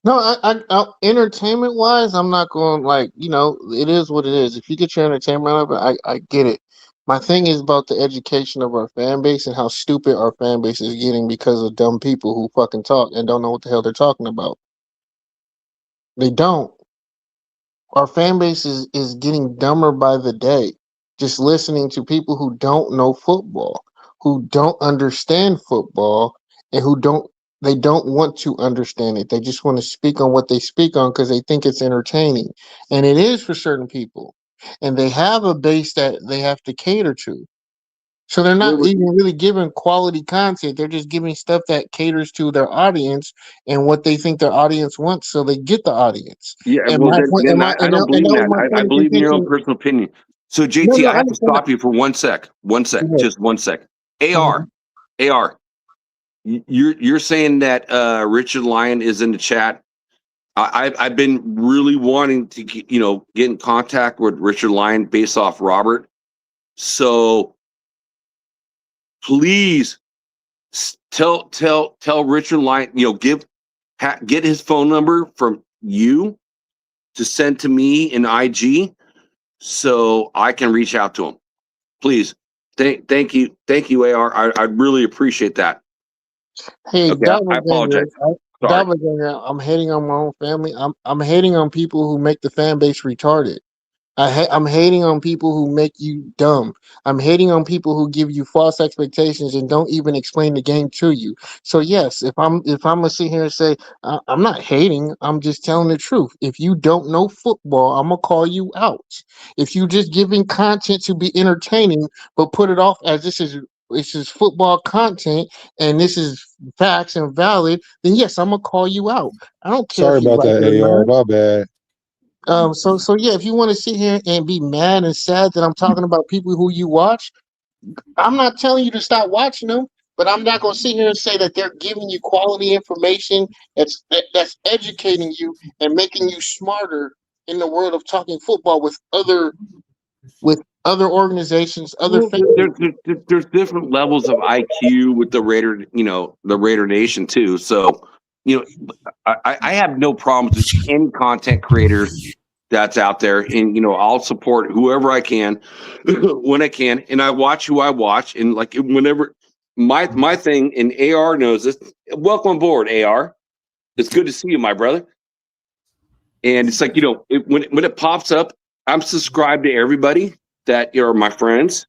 No, I entertainment wise, I'm not going like it is what it is. If you get your entertainment out of it, I get it. My thing is about the education of our fan base and how stupid our fan base is getting because of dumb people who fucking talk and don't know what the hell they're talking about. They don't. Our fan base is getting dumber by the day. Just listening to people who don't know football, who don't understand football, and they don't want to understand it. They just want to speak on what they speak on because they think it's entertaining. And it is for certain people. And they have a base that they have to cater to. So they're not even really giving quality content. They're just giving stuff that caters to their audience and what they think their audience wants, so they get the audience. Yeah, And well, my point, then and I don't believe that was that. my I point of believe in your own contention. personal opinion. So, No, JT, no, I I have to understand. stop you for 1 sec. 1 sec. Go ahead. Just 1 sec. AR. You're saying that Richard Lyon is in the chat. I've been really wanting to get in contact with Richard Lyon based off Robert. So please tell Richard Lyon, get his phone number from you to send to me in IG so I can reach out to him. Please. Thank you, AR. I really appreciate that. Hey, Okay, I apologize. Sorry. Doppelganger, I'm hating on my own family. I'm hating on people who make the fan base retarded. I'm hating on people who make you dumb. I'm hating on people who give you false expectations and don't even explain the game to you. So yes, if I'm gonna sit here and say I'm not hating, I'm just telling the truth. If you don't know football, I'm gonna call you out. If you just giving content to be entertaining, but put it off as this is football content and this is facts and valid, then yes, I'm gonna call you out. I don't care Sorry if you about like that, it or AR. not. My bad. So yeah, if you want to sit here and be mad and sad that I'm talking about people who you watch, I'm not telling you to stop watching them, but I'm not going to sit here and say that they're giving you quality information that's educating you and making you smarter in the world of talking football with other organizations, other Well, fans. there's different levels of IQ with the Raider Nation too. So, I have no problems with any content creator that's out there, and I'll support whoever I can when I can, and I watch who I watch, and like whenever my thing, and AR knows this. Welcome aboard, AR. It's good to see you, my brother. And it's like when it pops up, I'm subscribed to everybody that are my friends,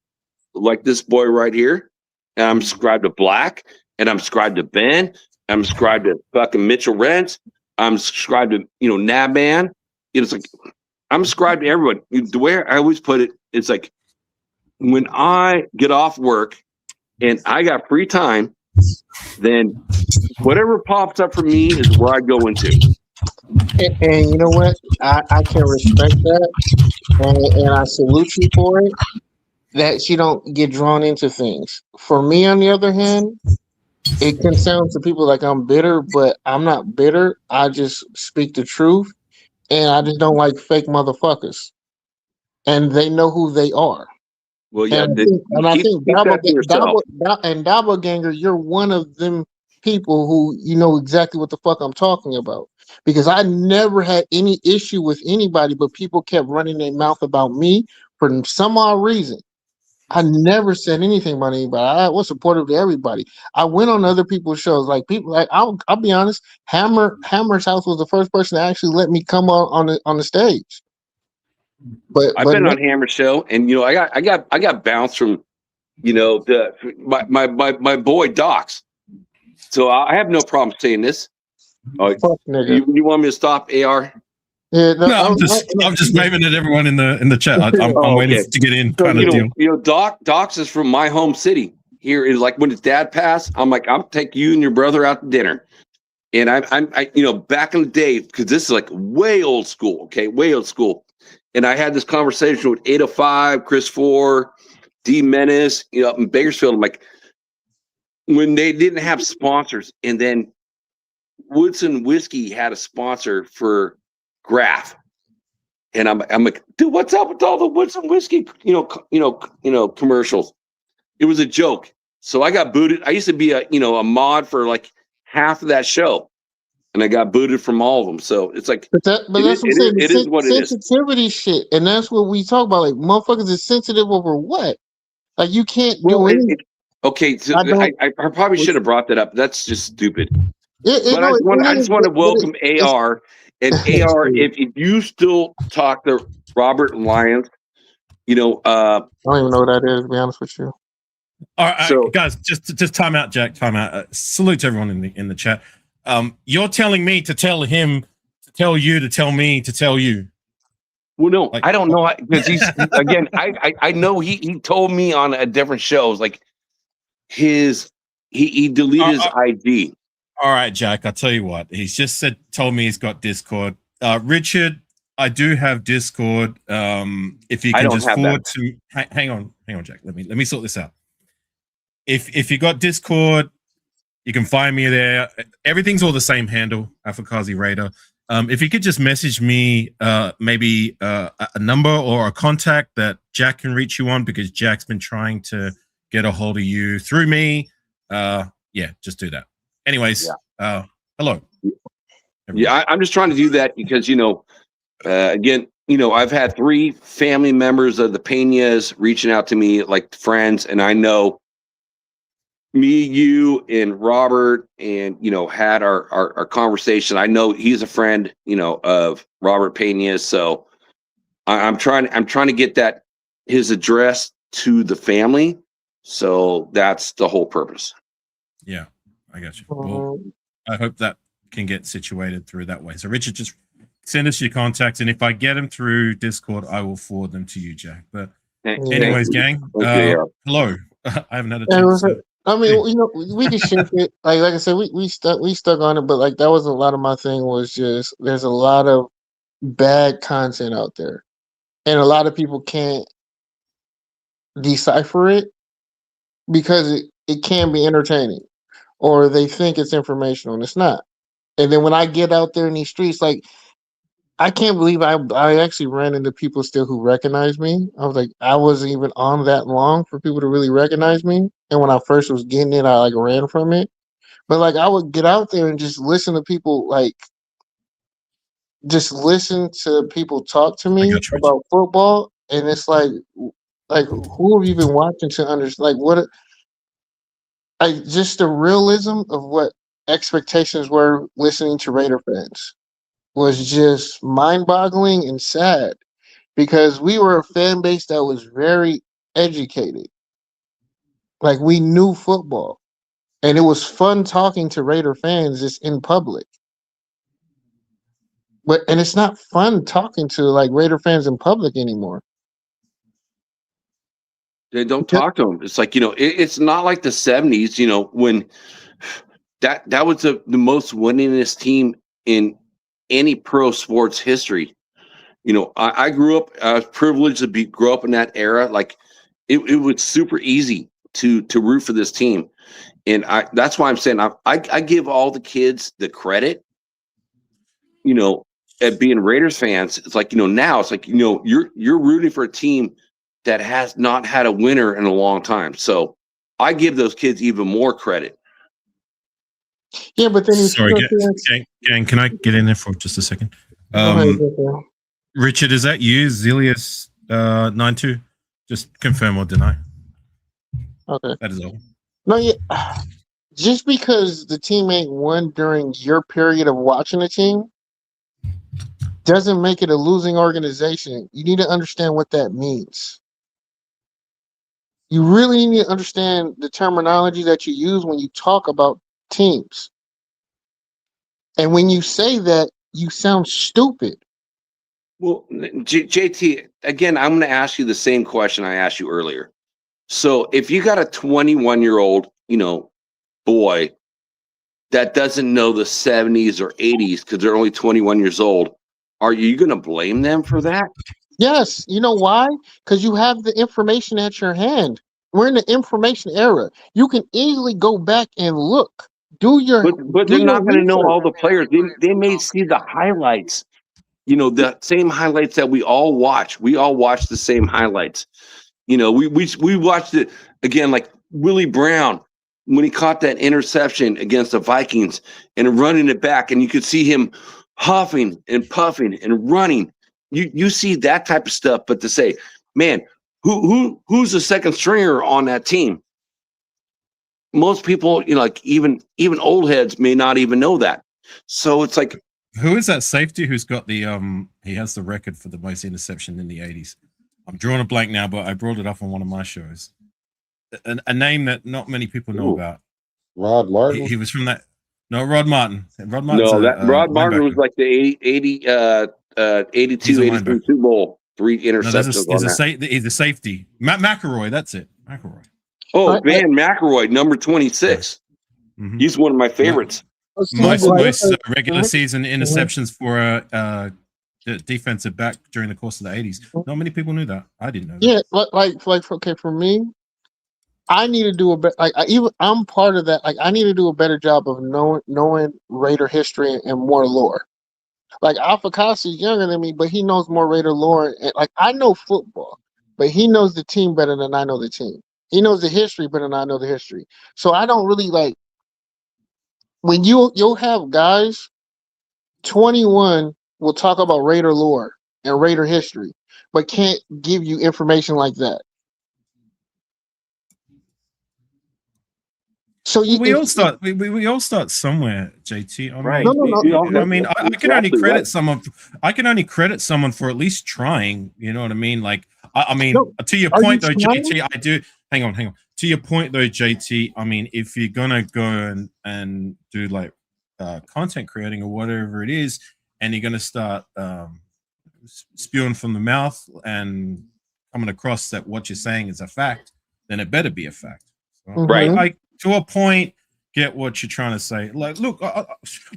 like this boy right here. And I'm subscribed to Black, and I'm subscribed to Ben. I'm subscribed to fucking Mitchell Rents. I'm subscribed to Nabman. It's like I'm subscribed to everyone. The way I always put it, it's like when I get off work and I got free time, then whatever pops up for me is where I go into. And you know what? I can respect that, and I salute you for it. That you don't get drawn into things. For me, on the other hand, it can sound to people like I'm bitter, but I'm not bitter. I just speak the truth, and I just don't like fake motherfuckers, and they know who they are. Well, yeah, And I think keep that to yourself. Doppelganger, you're one of them people who know exactly what the fuck I'm talking about. Because I never had any issue with anybody, but people kept running their mouth about me for some odd reason. I never said anything about anybody. I was supportive to everybody. I went on other people's shows. Like people, like I'll be honest. Hammer's house was the first person to actually let me come on the stage. But I've been on Hammer Show, and I got bounced from my boy Docs. So I have no problem saying this. Fuck, nigga. You want me to stop, AR? Yeah, I'm just waving at everyone in the chat. I'm waiting to get in, So, kind of deal. Docs is from my home city. Here is like when his dad passed. I'm like, I'm take you and your brother out to dinner. And I'm back in the day, because this is like way old school. Okay, way old school. And I had this conversation with 805, Chris 4, D Menace, up in Bakersfield. I'm like, when they didn't have sponsors, and then Woodson Whiskey had a sponsor for Graf, and I'm like, dude, what's up with all the Woodson Whiskey, commercials? It was a joke. So I got booted. I used to be a mod for like half of that show, and I got booted from all of them. So it's like, but that's what I'm saying. it is what it is. Sensitivity shit, and that's what we talk about. Like motherfuckers is sensitive over what? Like you can't do anything. Okay, so I probably should have brought that up. That's just stupid. But I just want to welcome AR. And AR, if you still talk to Robert Lyons, I don't even know what that is, to be honest with you. All right, guys, just time out, Jack. Time out. Salute to everyone in the chat. You're telling me to tell him to tell you to tell me to tell you. Well, no, I don't know, because he's again. I know he told me on a different show. Like he deleted his ID. All right, Jack. I'll tell you what. He's just told me he's got Discord. Richard, I do have Discord. If you can just forward to hang on, Jack. Let me sort this out. If you got Discord, you can find me there. Everything's all the same handle, Afakazi Raider. If you could just message me maybe a number or a contact that Jack can reach you on, because Jack's been trying to get a hold of you through me. Yeah, just do that. Anyways, hello. Yeah, I'm just trying to do that because, again, I've had 3 family members of the Peñas reaching out to me like friends, and I know me, you, and Robert, and had our conversation. I know he's a friend, of Robert Peña, so I'm trying to get his address to the family. So that's the whole purpose. Yeah, I got you. Well, I hope that can get situated through that way. So Richard, just send us your contacts, and if I get them through Discord, I will forward them to you, Jack. But anyways, gang, hello. I haven't had a chance. I mean, we can shift it. Like I said, we stuck on it, but like that wasn't a lot of my thing. Was just there's a lot of bad content out there, and a lot of people can't decipher it because it can be entertaining, or they think it's informational, and it's not. And then when I get out there in these streets, like I can't believe I actually ran into people still who recognize me. I was like, I wasn't even on that long for people to really recognize me. And when I first was getting it, I like ran from it. But like I would get out there and just listen to people, like just listen to people talk to me about football. And it's like who have you been watching to understand? Like what? Just the realism of what expectations were listening to Raider fans was just mind-boggling and sad, because we were a fan base that was very educated. Like we knew football, and it was fun talking to Raider fans just in public. And it's not fun talking to like Raider fans in public anymore. They don't talk to them. It's like, it's not like the 70s, when that was the most winningest team in any pro sports history. I grew up, I was privileged to grow up in that era. Like it was super easy to root for this team. And that's why I'm saying I give all the kids the credit, at being Raiders fans. It's like, now it's like, you're rooting for a team that has not had a winner in a long time. So I give those kids even more credit. Yeah, but then sorry, gang, can I get in there for just a second? Richard, is that you, Zilius 92? Just confirm or deny. Okay, that is all. No, yeah. Just because the team ain't won during your period of watching the team doesn't make it a losing organization. You need to understand what that means. You really need to understand the terminology that you use when you talk about teams. And when you say that, you sound stupid. Well, JT, again, I'm going to ask you the same question I asked you earlier. So if you got a 21-year-old, boy that doesn't know the 70s or 80s because they're only 21 years old, are you going to blame them for that? Yes. You know why? Because you have the information at your hand. We're in the information era. You can easily go back and look. But they're not going to know all the players. They may see the highlights. The same highlights that we all watch. We all watch the same highlights. We watched it again, like Willie Brown. when he caught that interception against the Vikings and running it back, and you could see him huffing and puffing and running. You see that type of stuff, but to say, man, who's the second stringer on that team? Most people, like even old heads may not even know that. So it's like, who is that safety who's got the he has the record for the most interception in the 80s? I'm drawing a blank now, but I brought it up on one of my shows. A name that not many people know about. Rod Martin. He was from that. No, Rod Martin. Rod Martin's Rod Martin linebacker. was like the 82, 83 Super Bowl, 3 interceptions. No, he's a safety. Matt McElroy. That's it. McElroy. Oh, Van McElroy, number 26. Mm-hmm. He's one of my favorites. Most regular season interceptions for a defensive back during the course of the 80s. Not many people knew that. I didn't know that. Yeah, like okay, for me, I need to do a better. I'm part of that. Like, I need to do a better job of knowing Raider history and more lore. Like, Alpha Kasi is younger than me, but he knows more Raider lore. And like, I know football, but he knows the team better than I know the team. He knows the history better than I know the history. So I don't really like when you'll have guys. 21 will talk about Raider lore and Raider history, but can't give you information like that. So we all start somewhere, JT. I right. mean, I mean, I can only credit someone. I can only credit someone for at least trying. You know what I mean? Like, I mean, to your point though, JT, I do. Hang on. To your point though, JT. I mean, if you're gonna go and do like content creating or whatever it is, and you're gonna start spewing from the mouth and coming across that what you're saying is a fact, then it better be a fact. So, right. To a point, get what you're trying to say. Like, look,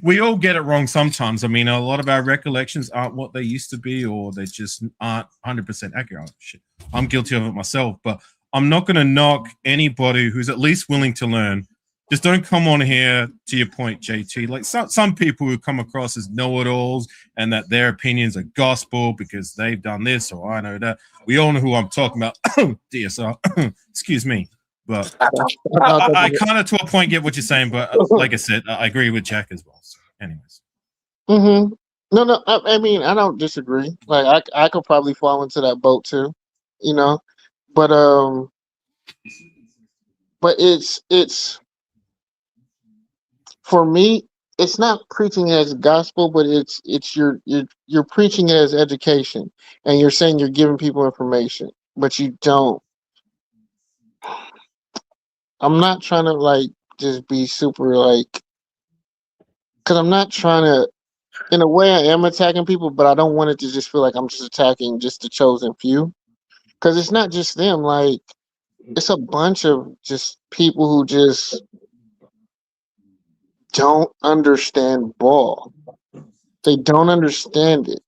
we all get it wrong sometimes. I mean, a lot of our recollections aren't what they used to be, or they just aren't 100% accurate. Shit. I'm guilty of it myself, but I'm not going to knock anybody who's at least willing to learn. Just don't come on here, to your point, JT. Like some people who come across as know-it-alls and that their opinions are gospel because they've done this or I know that. We all know who I'm talking about. DSR. Excuse me. But I kind of, to a point, get what you're saying. But like I said, I agree with Jack as well. So anyways. Mm-hmm. No. I mean, I don't disagree. Like, I could probably fall into that boat too, you know. But it's for me. It's not preaching as gospel, but it's you're preaching it as education, and you're saying you're giving people information, but you don't. I'm not trying to like just be super like, because I'm not trying to. In a way, I am attacking people, but I don't want it to just feel like I'm just attacking just the chosen few, because it's not just them. Like, it's a bunch of just people who just don't understand ball. They don't understand it,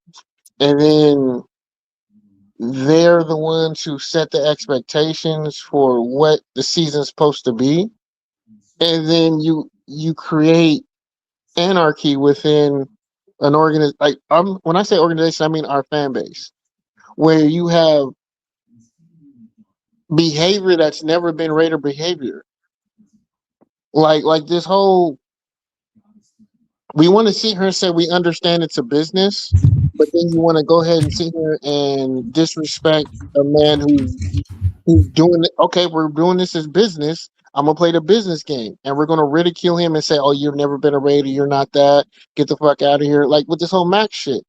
and then they're the ones who set the expectations for what the season's supposed to be, and then you create anarchy within an organization. Like, when I say organization, I mean our fan base, where you have behavior that's never been Raider behavior. Like this whole, we want to sit here and say we understand it's a business, but then you want to go ahead and sit here and disrespect a man who's doing it. Okay, we're doing this as business. I'm gonna play the business game, and we're gonna ridicule him and say, "Oh, you've never been a Raider. You're not that. Get the fuck out of here!" Like with this whole Max shit.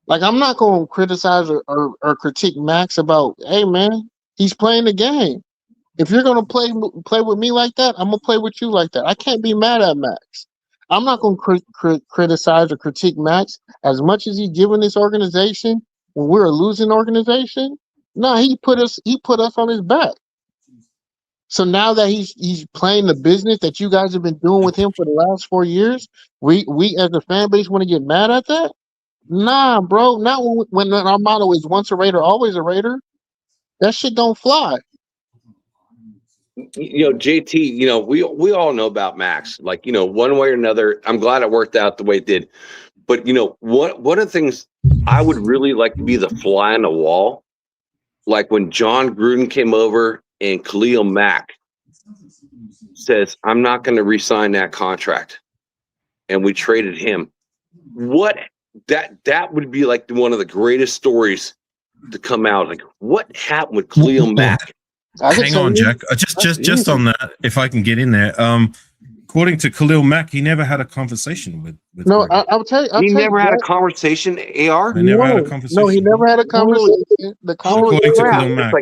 Like, I'm not gonna criticize or critique Max about, hey man, he's playing the game. If you're gonna play with me like that, I'm gonna play with you like that. I can't be mad at Max. I'm not gonna criticize or critique Max as much as he's given this organization when we're a losing organization. No, he put us on his back. So now that he's playing the business that you guys have been doing with him for the last 4 years, we as a fan base want to get mad at that? Nah, bro. Not when our motto is once a Raider, always a Raider. That shit don't fly. JT, we all know about Max. Like, one way or another, I'm glad it worked out the way it did. But one of the things I would really like to be the fly on the wall, like when John Gruden came over and Khalil Mack says, I'm not going to re-sign that contract, and we traded him, what that would be like one of the greatest stories to come out. Like, what happened with Khalil Mack? Hang on, Jack. Just on that, if I can get in there. According to Khalil Mack, he never had a conversation with No, I'll tell you. He never had a conversation, AR? They never had a conversation. No, he never had a conversation. According to Khalil Mack,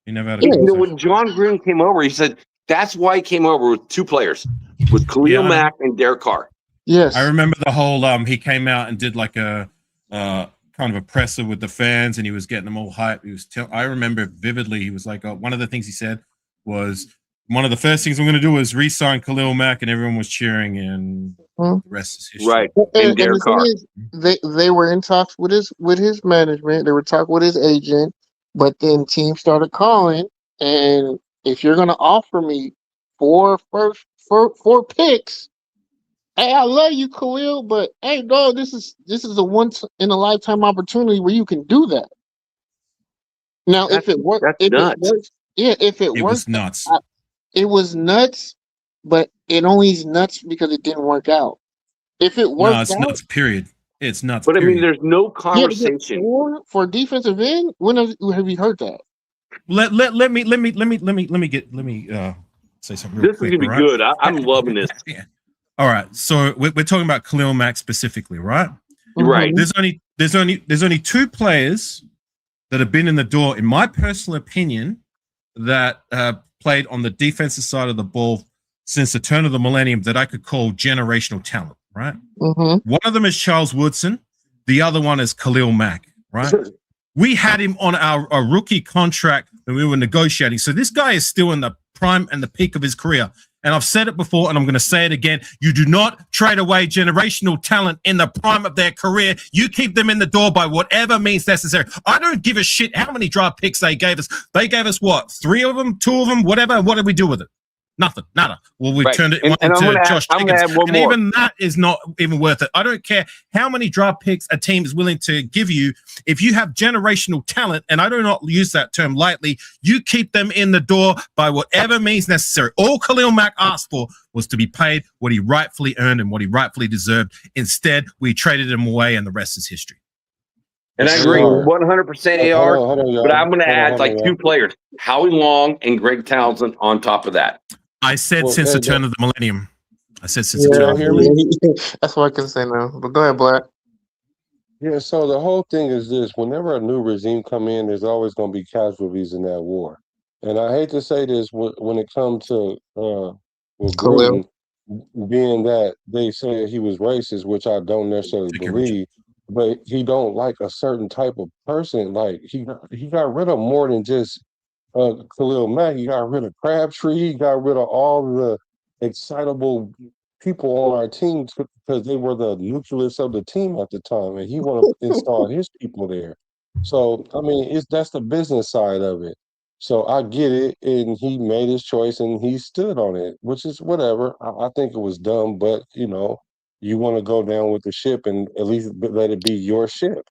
he never had a conversation. When John Gruden came over, he said that's why he came over with two players, with Khalil Mack and Derek Carr. Yes. I remember the whole he came out and did like a kind of a presser with the fans, and he was getting them all hyped. He was I remember vividly, he was like, one of the things he said was, one of the first things I'm going to do is re-sign Khalil Mack, and everyone was cheering, and the rest is history. Right. And Derek Carr. They were in talks with his management. They were talking with his agent, but then teams started calling, and if you're going to offer me four picks, hey, I love you, Khalil, but hey, dog, this is a once in a lifetime opportunity where you can do that. Now, if it works, if it works, was nuts. It was nuts, but it only is nuts because it didn't work out. If it worked it's nuts. Period. It's nuts. But period. I mean, there's no conversation for defensive end. When have you heard that? Let me say something real quick. This is gonna be good. I'm loving this. Yeah. All right. So we're talking about Khalil Mack specifically, right? Right. There's only two players that have been in the door, in my personal opinion, that played on the defensive side of the ball since the turn of the millennium that I could call generational talent, right? Mm-hmm. One of them is Charles Woodson. The other one is Khalil Mack, right? We had him on our rookie contract when we were negotiating. So this guy is still in the prime and the peak of his career. And I've said it before, and I'm going to say it again. You do not trade away generational talent in the prime of their career. You keep them in the door by whatever means necessary. I don't give a shit how many draft picks they gave us. They gave us what? 3 of them, 2 of them, whatever. What did we do with it? Nothing, nada. Well, we turned it into Josh Jacobs, and even that is not even worth it. I don't care how many draft picks a team is willing to give you. If you have generational talent, and I do not use that term lightly, you keep them in the door by whatever means necessary. All Khalil Mack asked for was to be paid what he rightfully earned and what he rightfully deserved. Instead, we traded him away, and the rest is history. And I agree 100% AR, but I'm going to add like 2 players, Howie Long and Greg Townsend on top of that. I said since the turn of the millennium. I said since the turn of the millennium. That's what I can say now. But go ahead, Black. Yeah, so the whole thing is this. Whenever a new regime come in, there's always going to be casualties in that war. And I hate to say this when it comes to Gruden, being that they say he was racist, which I don't necessarily believe, but he don't like a certain type of person. Like he got rid of more than just Khalil Mack. He got rid of Crabtree. He got rid of all the excitable people on our team because they were the nucleus of the team at the time, and he wanted to install his people there. So I mean, that's the business side of it. So I get it, and he made his choice, and he stood on it, which is whatever. I think it was dumb, but you want to go down with the ship and at least let it be your ship,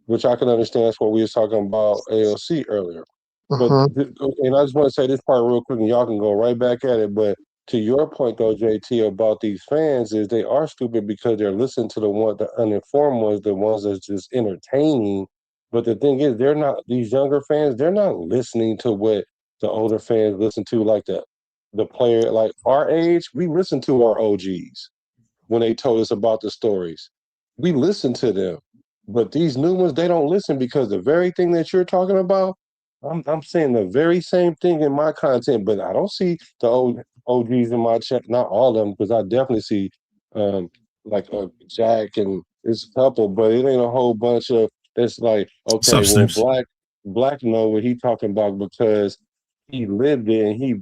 which I can understand. That's what we was talking about ALC earlier. But and I just want to say this part real quick, and y'all can go right back at it. But to your point, though, JT, about these fans, is they are stupid because they're listening to the uninformed ones, the ones that's just entertaining. But the thing is, they're not, these younger fans, they're not listening to what the older fans listen to, like the player, like our age. We listen to our OGs when they told us about the stories. We listen to them. But these new ones, they don't listen because the very thing that you're talking about, I'm saying the very same thing in my content, but I don't see the old OGs in my chat. Not all of them, because I definitely see like Jack and there's a couple, but it ain't a whole bunch of. It's like, okay, Substance. well, Black know what he talking about because he lived it and he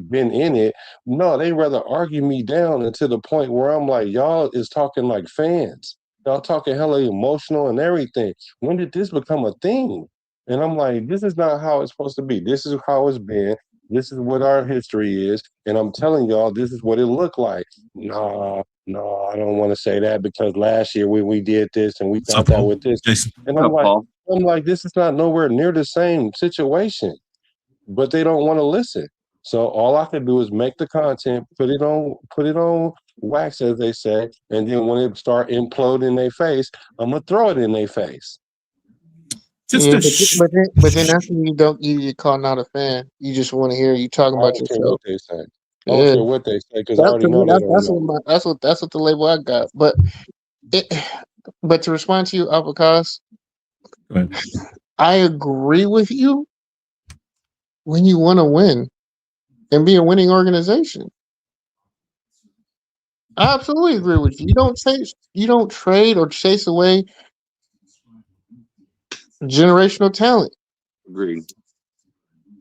been in it. No, they rather argue me down and to the point where I'm like, y'all is talking like fans. Y'all talking hella emotional and everything. When did this become a thing? And I'm like, this is not how it's supposed to be. This is how it's been. This is what our history is. And I'm telling y'all, this is what it looked like. No, I don't want to say that because last year we did this and we found out with this. Jason. And I'm like, this is not nowhere near the same situation. But they don't want to listen. So all I can do is make the content, put it on wax, as they say, and then when it start imploding in their face, I'm gonna throw it in their face. Yeah, but then that's when you get called not a fan. You just want to hear you talking I about don't care yourself. what they say. I Yeah, don't care what they say because I already know they don't know. that's what the label I got. But to respond to you, Avocas, I agree with you when you want to win and be a winning organization. I absolutely agree with you. You don't trade or chase away generational talent. Agreed.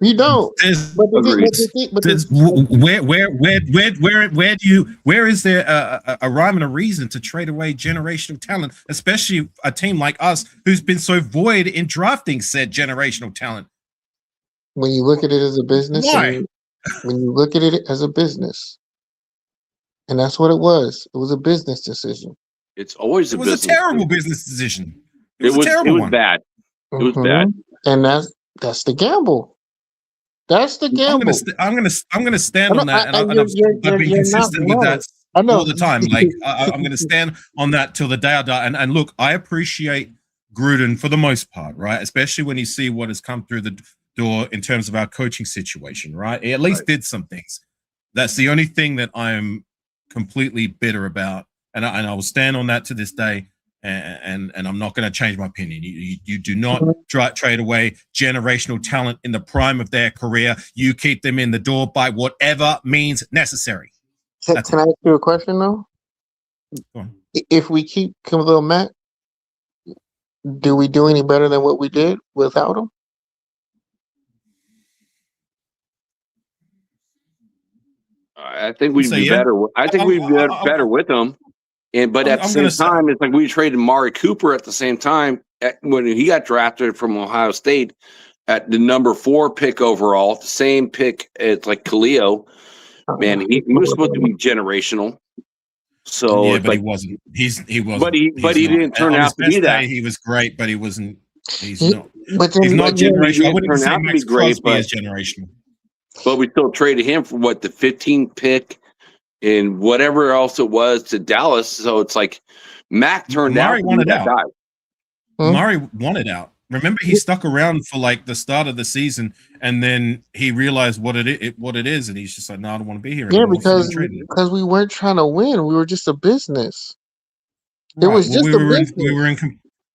You don't. Where is there a rhyme and a reason to trade away generational talent, especially a team like us who's been so void in drafting said generational talent? When you look at it as a business, why? When you look at it as a business, and that's what it was. It was a business decision. It's always it was a terrible business decision. It was terrible. It was bad. It was bad. And that's the gamble. That's the gamble. I'm gonna stand on that, and I've been consistent with that all the time. Like I'm gonna stand on that till the day I die. And look, I appreciate Gruden for the most part, right? Especially when you see what has come through the door in terms of our coaching situation, right? He at least did some things. That's the only thing that I'm completely bitter about, and I will stand on that to this day. And I'm not going to change my opinion. You do not trade away generational talent in the prime of their career. You keep them in the door by whatever means necessary. Can I ask you a question though? Go on. If we keep Khalil Mack, do we do any better than what we did without him? I think we'd be better. I think we'd be better with him. But at the same time, it's like we traded Mari Cooper at the same time when he got drafted from Ohio State at the number 4 pick overall, the same pick as like Khalil. Man, he was supposed to be generational. So yeah, but he wasn't. He wasn't. But he didn't turn out to be that. He was great, but he wasn't. He's not generational. I wouldn't say Max Crosby is generational. But we still traded him for what, the 15th pick and whatever else it was to Dallas. So it's like Mac turned out to be that guy. Murray wanted out. Remember, he stuck around for like the start of the season, and then he realized what it is, and he's just like, "No, I don't want to be here anymore." Yeah, because we weren't trying to win. We were just a business. It was just a business.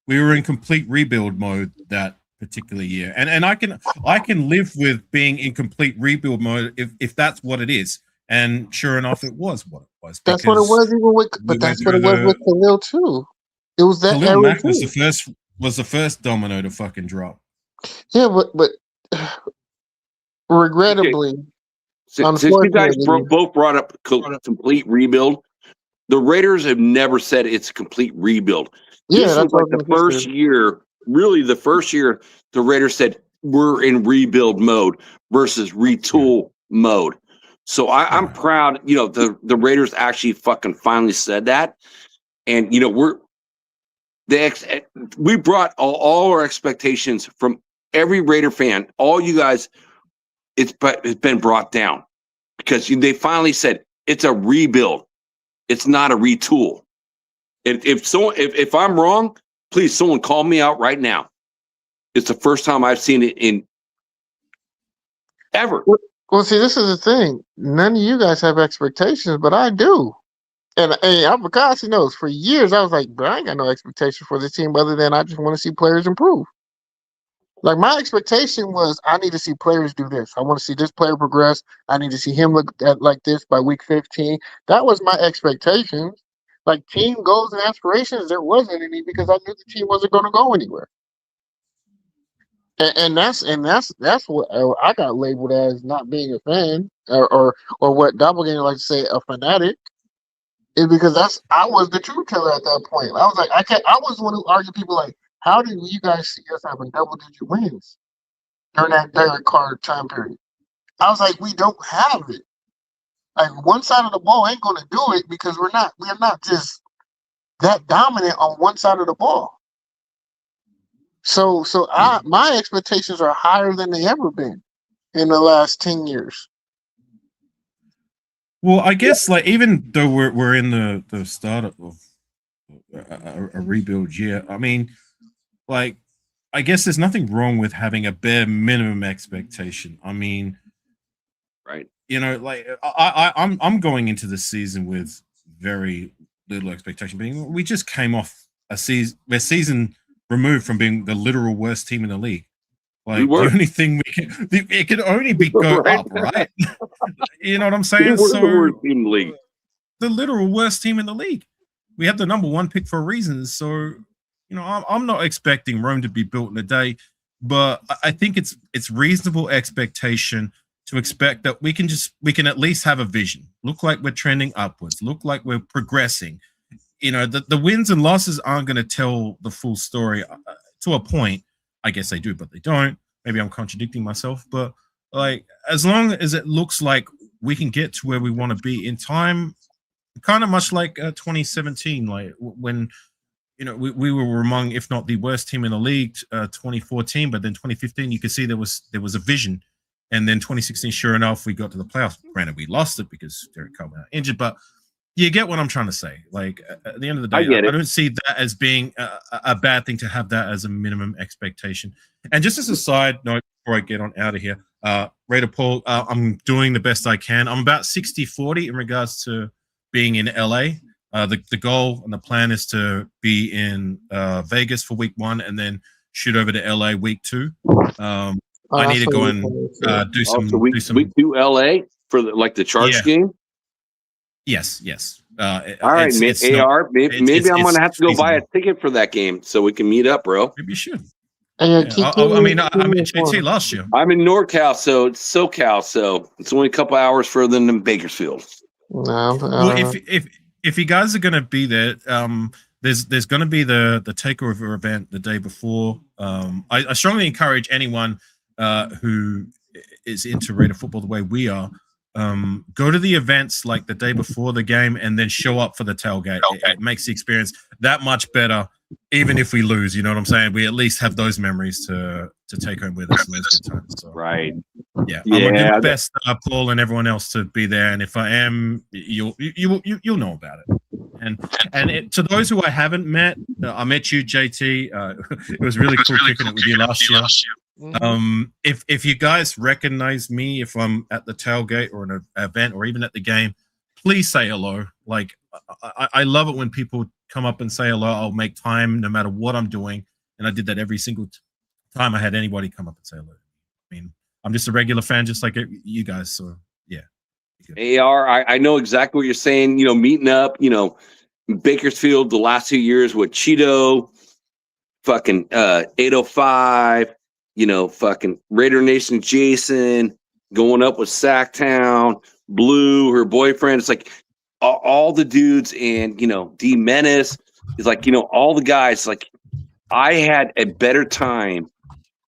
We were in complete rebuild mode that particular year, and I can live with being in complete rebuild mode if that's what it is. And sure enough, it was what it was. That's what it was, even with. But that's what it was with Khalil too. It was that Khalil Mack was the first domino to fucking drop. Yeah, but regrettably, since you guys both brought up complete rebuild, the Raiders have never said it's a complete rebuild. Yeah, this was like the first year. Really, the first year the Raiders said we're in rebuild mode versus retool mode. So I'm proud. You know, the Raiders actually fucking finally said that, and you know we brought all our expectations from every Raider fan. All you guys, it's been brought down because they finally said it's a rebuild. It's not a retool. If I'm wrong, please someone call me out right now. It's the first time I've seen it in ever. Well, see, this is the thing. None of you guys have expectations, but I do. And Avocado knows for years I was like, bro, I ain't got no expectation for this team other than I just want to see players improve. Like my expectation was I need to see players do this. I want to see this player progress. I need to see him look like this by week 15. That was my expectation. Like team goals and aspirations, there wasn't any because I knew the team wasn't going to go anywhere. And that's what I got labeled as not being a fan or what Doppelganger like to say a fanatic. Is because I was the truth teller at that point. I was like, I was the one who argued people like, how did you guys see us having double-digit wins during that Derek Carr time period? I was like, we don't have it. Like one side of the ball ain't going to do it because we're not just that dominant on one side of the ball. So my expectations are higher than they ever been in the last 10 years. Well, I guess like even though we're in the start of a rebuild year, I mean, like I guess there's nothing wrong with having a bare minimum expectation. I mean, right? You know, like I'm going into the season with very little expectation. Being we just came off a season removed from being the literal worst team in the league. Like the only thing it could only be go Right. up, right? You know what I'm We saying? were So the worst team in the league. the literal worst team in the league. We have the number one pick for a reason. So, you know, I'm not expecting Rome to be built in a day, but I think it's reasonable expectation to expect that we can at least have a vision, look like we're trending upwards, look like we're progressing. You know, the wins and losses aren't going to tell the full story to a point. I guess they do, but they don't. Maybe I'm contradicting myself, but like as long as it looks like we can get to where we want to be in time, kind of much like 2017, like when you know we were among, if not the worst team in the league, 2014, but then 2015 you could see there was a vision, and then 2016, sure enough, we got to the playoffs. Granted, we lost it because Derek Carr got injured, but you get what I'm trying to say. Like at the end of the day, I don't see that as being a bad thing to have that as a minimum expectation. And just as a side note, before I get on out of here, Raider Paul, I'm doing the best I can. I'm about 60-40 in regards to being in LA. The goal and the plan is to be in Vegas for week 1 and then shoot over to LA week 2. I need to go and do some. Week 2 LA for the Chargers game. Yes. All right, AR. Maybe I'm gonna have to go buy a ticket for that game so we can meet up, bro. Maybe you should. I mean, I'm in JT last year. I'm in NorCal, so it's SoCal, so it's only a couple hours further than Bakersfield. Well, if you guys are going to be there, there's going to be the takeover event the day before. I strongly encourage anyone who is into Raider football the way we are, go to the events like the day before the game and then show up for the tailgate. It makes the experience that much better, even if we lose. You know what I'm saying? We at least have those memories to take home with us in those good times. So, right. Yeah. I'm gonna do my best, Paul and everyone else, to be there. And if I am, you'll know about it. And to those who I haven't met, I met you, JT. It was really cool kicking it with you last year. If you guys recognize me, if I'm at the tailgate or an event or even at the game, please say hello. Like I love it when people come up and say hello. I'll make time no matter what I'm doing, and I did that every single time I had anybody come up and say hello. I mean, I'm just a regular fan, just like you guys. So yeah. AR, I know exactly what you're saying. You know, meeting up. You know, Bakersfield the last 2 years with Cheeto, fucking 805. You know, fucking Raider Nation Jason, going up with Sacktown, Blue, her boyfriend. It's like all the dudes, and, you know, D Menace. It's like, you know, all the guys. Like, I had a better time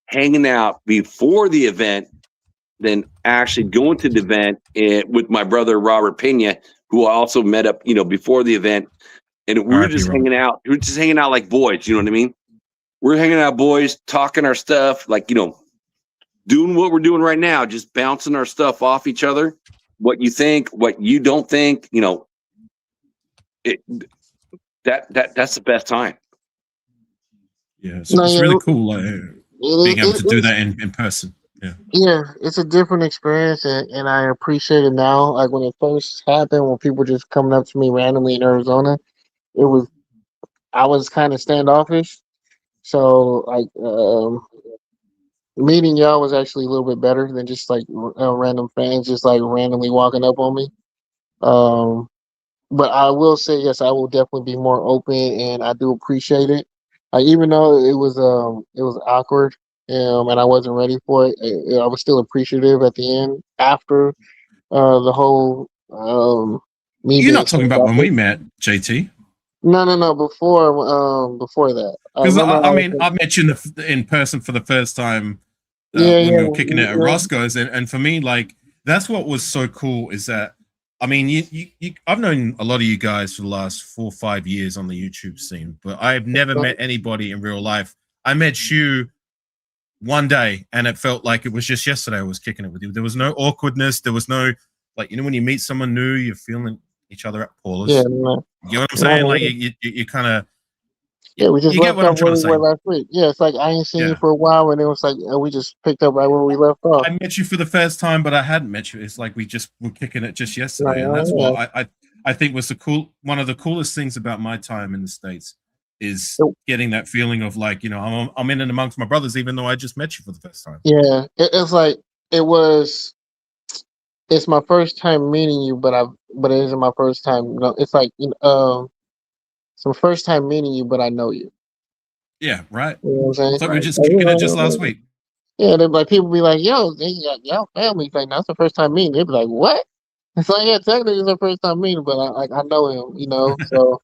hanging out before the event than actually going to the event with my brother, Robert Pena, who I also met up, you know, before the event. And we were just hanging out. We were just hanging out like boys. You know what I mean? We're hanging out, boys, talking our stuff, like, you know, doing what we're doing right now, just bouncing our stuff off each other. What you think, what you don't think, you know, that's the best time. Yeah, so it's really cool being able to do that in person. Yeah, it's a different experience, and I appreciate it now. Like when it first happened, when people were just coming up to me randomly in Arizona, I was kind of standoffish. So like meeting y'all was actually a little bit better than just like random fans just like randomly walking up on me. But I will say, yes, I will definitely be more open, and I do appreciate it. Even though it was awkward, and I wasn't ready for it, I was still appreciative at the end after the whole me. You're not talking about when we met, JT. No. Before that, because I mean, I met you in person for the first time when we were kicking it at Roscoe's, and for me, like that's what was so cool is that I mean, you I've known a lot of you guys for the last 4 or 5 years on the YouTube scene, but I've never met anybody in real life. I met you one day, and it felt like it was just yesterday I was kicking it with you. There was no awkwardness. There was no Like, when you meet someone new, you're feeling each other at Paulus. Yeah, You know what I'm saying? Like, you kind of, yeah, we just you get left what I'm off trying where to we say. were last week. Yeah, it's like I ain't seen you Yeah. for a while, and it was like we just picked up right where we left off. I met you for the first time, but I hadn't met you. It's like we just were kicking it just yesterday, and that's what I think was one of the coolest things about my time in the States is getting that feeling of like, I'm in and amongst my brothers, even though I just met you for the first time. Yeah, it's like it's my first time meeting you, but it isn't my first time. No, it's like it's my first time meeting you, but I know you. Yeah, right. You know what I'm saying? It's like we were just kicking it just last week. Yeah, they're like people be like, "Yo, they got y'all family." Like, that's the first time meeting. They'd be like, "What?" It's like, yeah, technically it's the first time meeting, but I know him, So,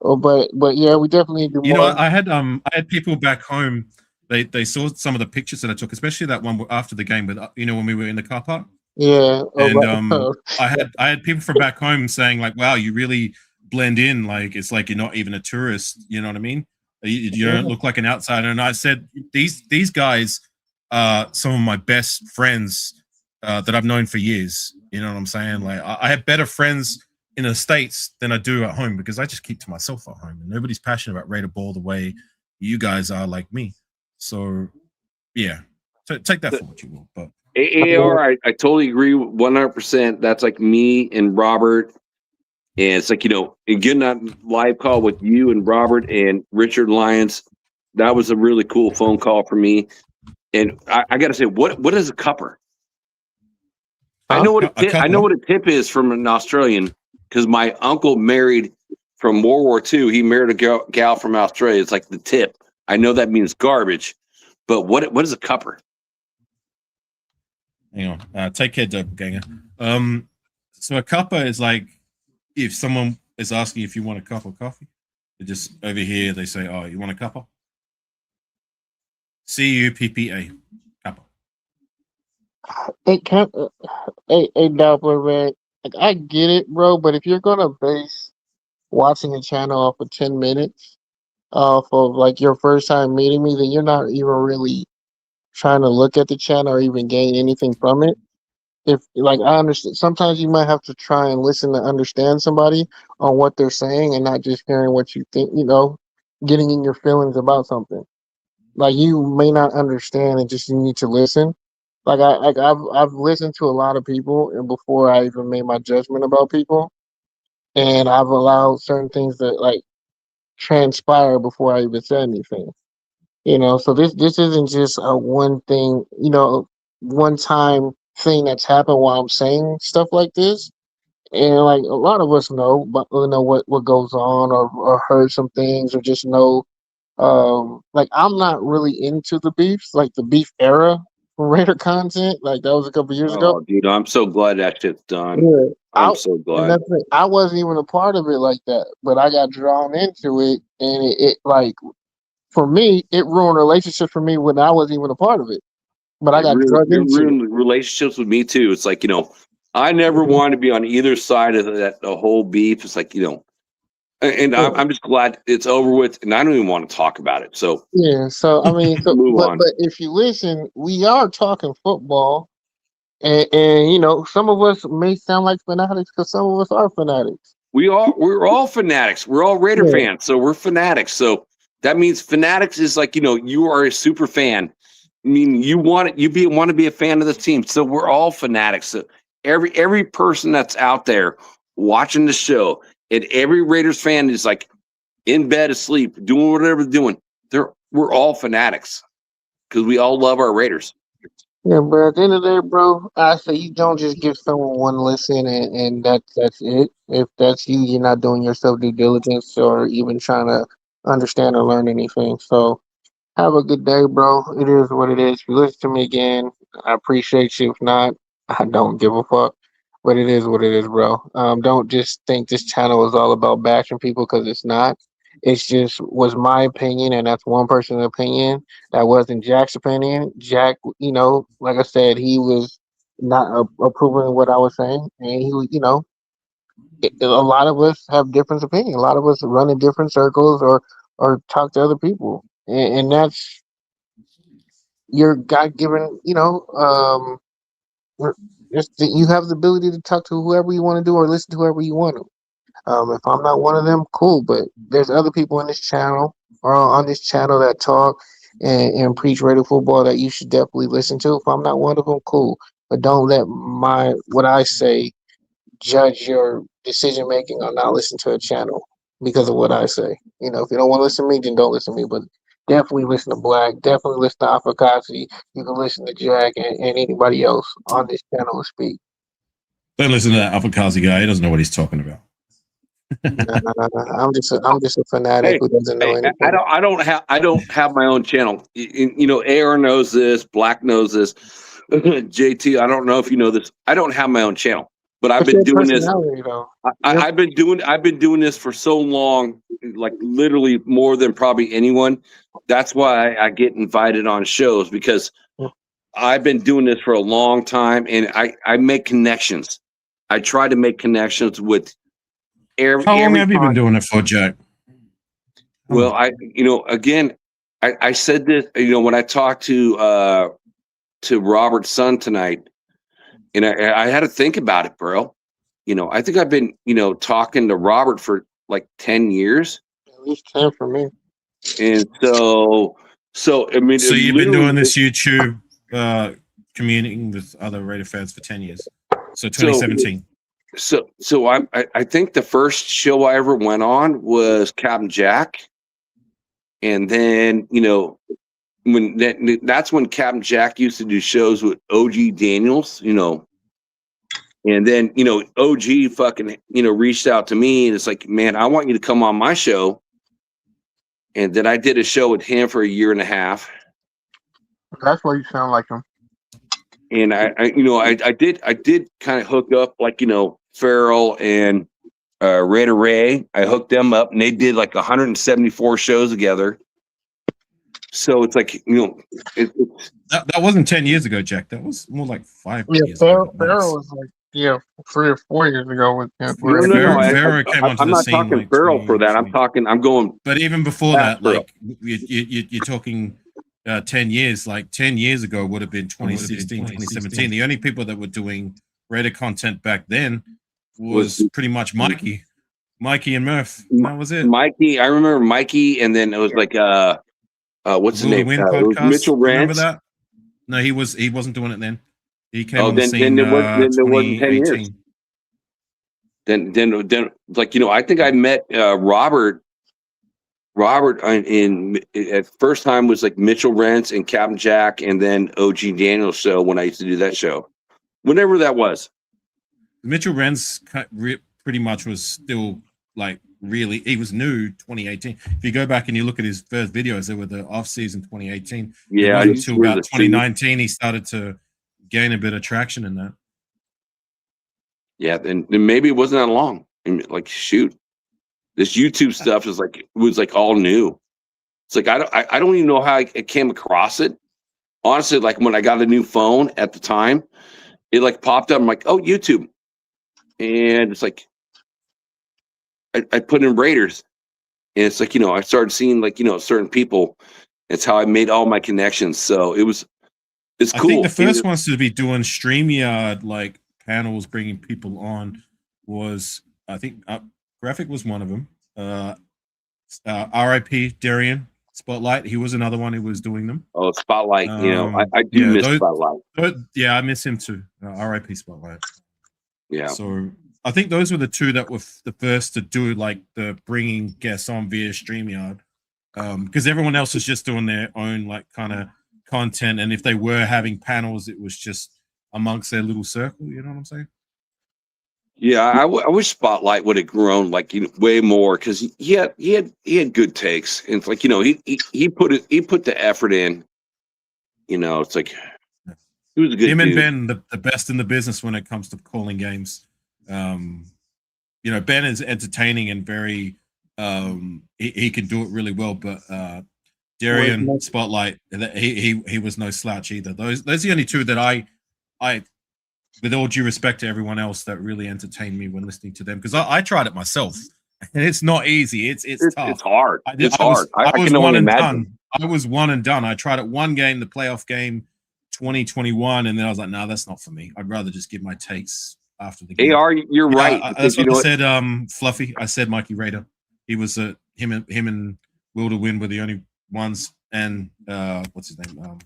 but yeah, we definitely do more. I had people back home. They saw some of the pictures that I took, especially that one after the game with when we were in the car park. Yeah, and I had people from back home saying like, "Wow, you really blend in. Like it's like you're not even a tourist." You know what I mean? You don't look like an outsider. And I said, these guys are some of my best friends that I've known for years. You know what I'm saying? Like I have better friends in the States than I do at home because I just keep to myself at home, and nobody's passionate about Raider ball the way you guys are like me. So yeah, take that for what you will. But AAR, I totally agree 100%. That's like me and Robert. And it's like, and getting that live call with you and Robert and Richard Lyons, that was a really cool phone call for me. And I got to say, what is a cupper? I know what I know what a tip is from an Australian because my uncle married from World War II. He married a gal from Australia. It's like the tip. I know that means garbage, but what is a cupper? Hang on. Take care, doppelganger. So a cuppa is like if someone is asking if you want a cup of coffee, they just over here they say, "Oh, you want a cuppa?" CUPPA, cuppa. It can't. Hey, Doppler, man. Like I get it, bro. But if you're gonna base watching a channel off of 10 minutes off of like your first time meeting me, then you're not even really trying to look at the channel or even gain anything from it. If like I understand, sometimes you might have to try and listen to understand somebody on what they're saying and not just hearing what you think. Getting in your feelings about something. Like you may not understand and just you need to listen. I've listened to a lot of people and before I even made my judgment about people, and I've allowed certain things that like transpire before I even said anything. So this isn't just a one thing, one time thing that's happened while I'm saying stuff like this. And like a lot of us know, but know what goes on or heard some things or just know. Like I'm not really into the beefs, like the beef era Raider content. Like that was a couple years ago. Oh, dude, I'm so glad that shit's done. Yeah, I'm so and glad. that's it. I wasn't even a part of it like that, but I got drawn into it, and it like for me, it ruined relationships for me when I wasn't even a part of it. But I got drugged It into it. ruined relationships with me too. It's like, I never wanted to be on either side of the whole beef. It's like, and I'm just glad it's over with, and I don't even want to talk about it. So Yeah, so I mean, move on. but if you listen, we are talking football, and some of us may sound like fanatics because some of us are fanatics. We're all fanatics. We're all Raider fans, so we're fanatics. So that means fanatics is like, you are a super fan. I mean, you want to be a fan of the team. So we're all fanatics. So every person that's out there watching the show, and every Raiders fan is like in bed asleep, doing whatever they're doing. We're all fanatics because we all love our Raiders. Yeah, but at the end of the day, bro, I say you don't just give someone one listen and that's it. If that's you, you're not doing yourself due diligence or even trying to understand or learn anything. So have a good day, bro. It is what it is. If you listen to me again, I appreciate you. If not, I don't give a fuck. But it is what it is, bro. Don't just think this channel is all about bashing people because it's not. It's just was my opinion, and that's one person's opinion. That wasn't Jack's opinion. Jack, like I said, he was not approving of what I was saying, and he was, a lot of us have different opinions. A lot of us run in different circles or talk to other people, and that's your God given, You have the ability to talk to whoever you want to do or listen to whoever you want to. If I'm not one of them, cool. But there's other people in this channel or on this channel that talk and preach radio football that you should definitely listen to. If I'm not one of them, cool. But don't let what I say judge your decision making or not listen to a channel because of what I say. You know, if you don't want to listen to me, then don't listen to me. But definitely listen to Black. Definitely listen to Afakasi. You can listen to Jack and anybody else on this channel to speak. Don't listen to that Afakazi guy. He doesn't know what he's talking about. I'm just a fanatic who doesn't know anything. I don't have my own channel. You know, AR knows this, Black knows this. JT, I don't know if you know this. I don't have my own channel, but I've been doing this. I've been doing this for so long, like literally more than probably anyone. That's why I get invited on shows, because I've been doing this for a long time, and I make connections. I try to make connections with How long have you been doing it for, Jack? Well, I said this, when I talked to Robert's son tonight, and I had to think about it, bro. I think I've been, talking to Robert for like 10 years. At least 10 for me. And so I mean, so you've been doing this YouTube, communicating with other Raider fans for 10 years. So 2017. So I think the first show I ever went was Captain Jack, and then that's when Captain Jack used to do shows with OG Daniels, and then OG fucking reached out to me, and it's like, man, I want you to come on my show, and then I did a show with him for a year and a half. That's why you sound like him. And I did kind of hook up, like, Farrell and Raider Ray. I hooked them up, and they did like 174 shows together. So it's like, that wasn't 10 years ago, Jack. That was more like 5 years ago. Farrell was like 3 or 4 years ago with him. Farrell came onto I'm the not scene. talking Farrell for that. I'm going. But even before that, like you're talking 10 years. Like 10 years ago would have been 2016, 2017. The only people that were doing Raider content back then was pretty much Mikey and Murph. That was it. Mikey, I remember Mikey, and then it was like what's his name? Mitchell Rance. Remember that? No, he wasn't doing it then. He came on the scene. Then there wasn't 10 years. Then like, I think I met Robert at first time was like Mitchell Rance and Captain Jack, and then OG Daniels show when I used to do that show, whenever that was. Mitchell Rance pretty much was still like really, he was new 2018. If you go back and you look at his first videos, they were the off season 2018. Yeah, until about 2019 he started to gain a bit of traction in that. Yeah, and maybe it wasn't that long. Like, shoot, this YouTube stuff was like all new. It's like I don't even know how I came across it. Honestly, like when I got a new phone at the time, it like popped up. I'm like, oh, YouTube, and it's like I put in Raiders, and it's like, I started seeing like certain people. It's how I made all my connections. So it's cool. I think the first ones to be doing StreamYard like panels, bringing people on, was I think Graphic was one of them. RIP Darian Spotlight. He was another one who was doing them. Oh, Spotlight. I do miss Spotlight. Yeah, I miss him too. RIP Spotlight. Yeah. So I think those were the two that were the first to do like the bringing guests on via StreamYard, because everyone else was just doing their own like kind of content, and if they were having panels, it was just amongst their little circle. You know what I'm saying? Yeah, I wish Spotlight would have grown like way more, because he had good takes, and it's like he put the effort in. It's like he was a good Him dude. And Ben, the best in the business when it comes to calling games. Ben is entertaining and very he can do it really well, but Darian Spotlight, he was no slouch either. Those are the only two that I with all due respect to everyone else, that really entertained me when listening to them, because I tried it myself, and it's not easy. It's tough. It's hard. I was one and done. I tried it one game, the playoff game, 2021, and then I was like, no, that's not for me. I'd rather just give my takes after the game. AR, you're right. That's what I said. Fluffy. I said Mikey Rader. He was him and Will to Win were the only ones, and what's his name?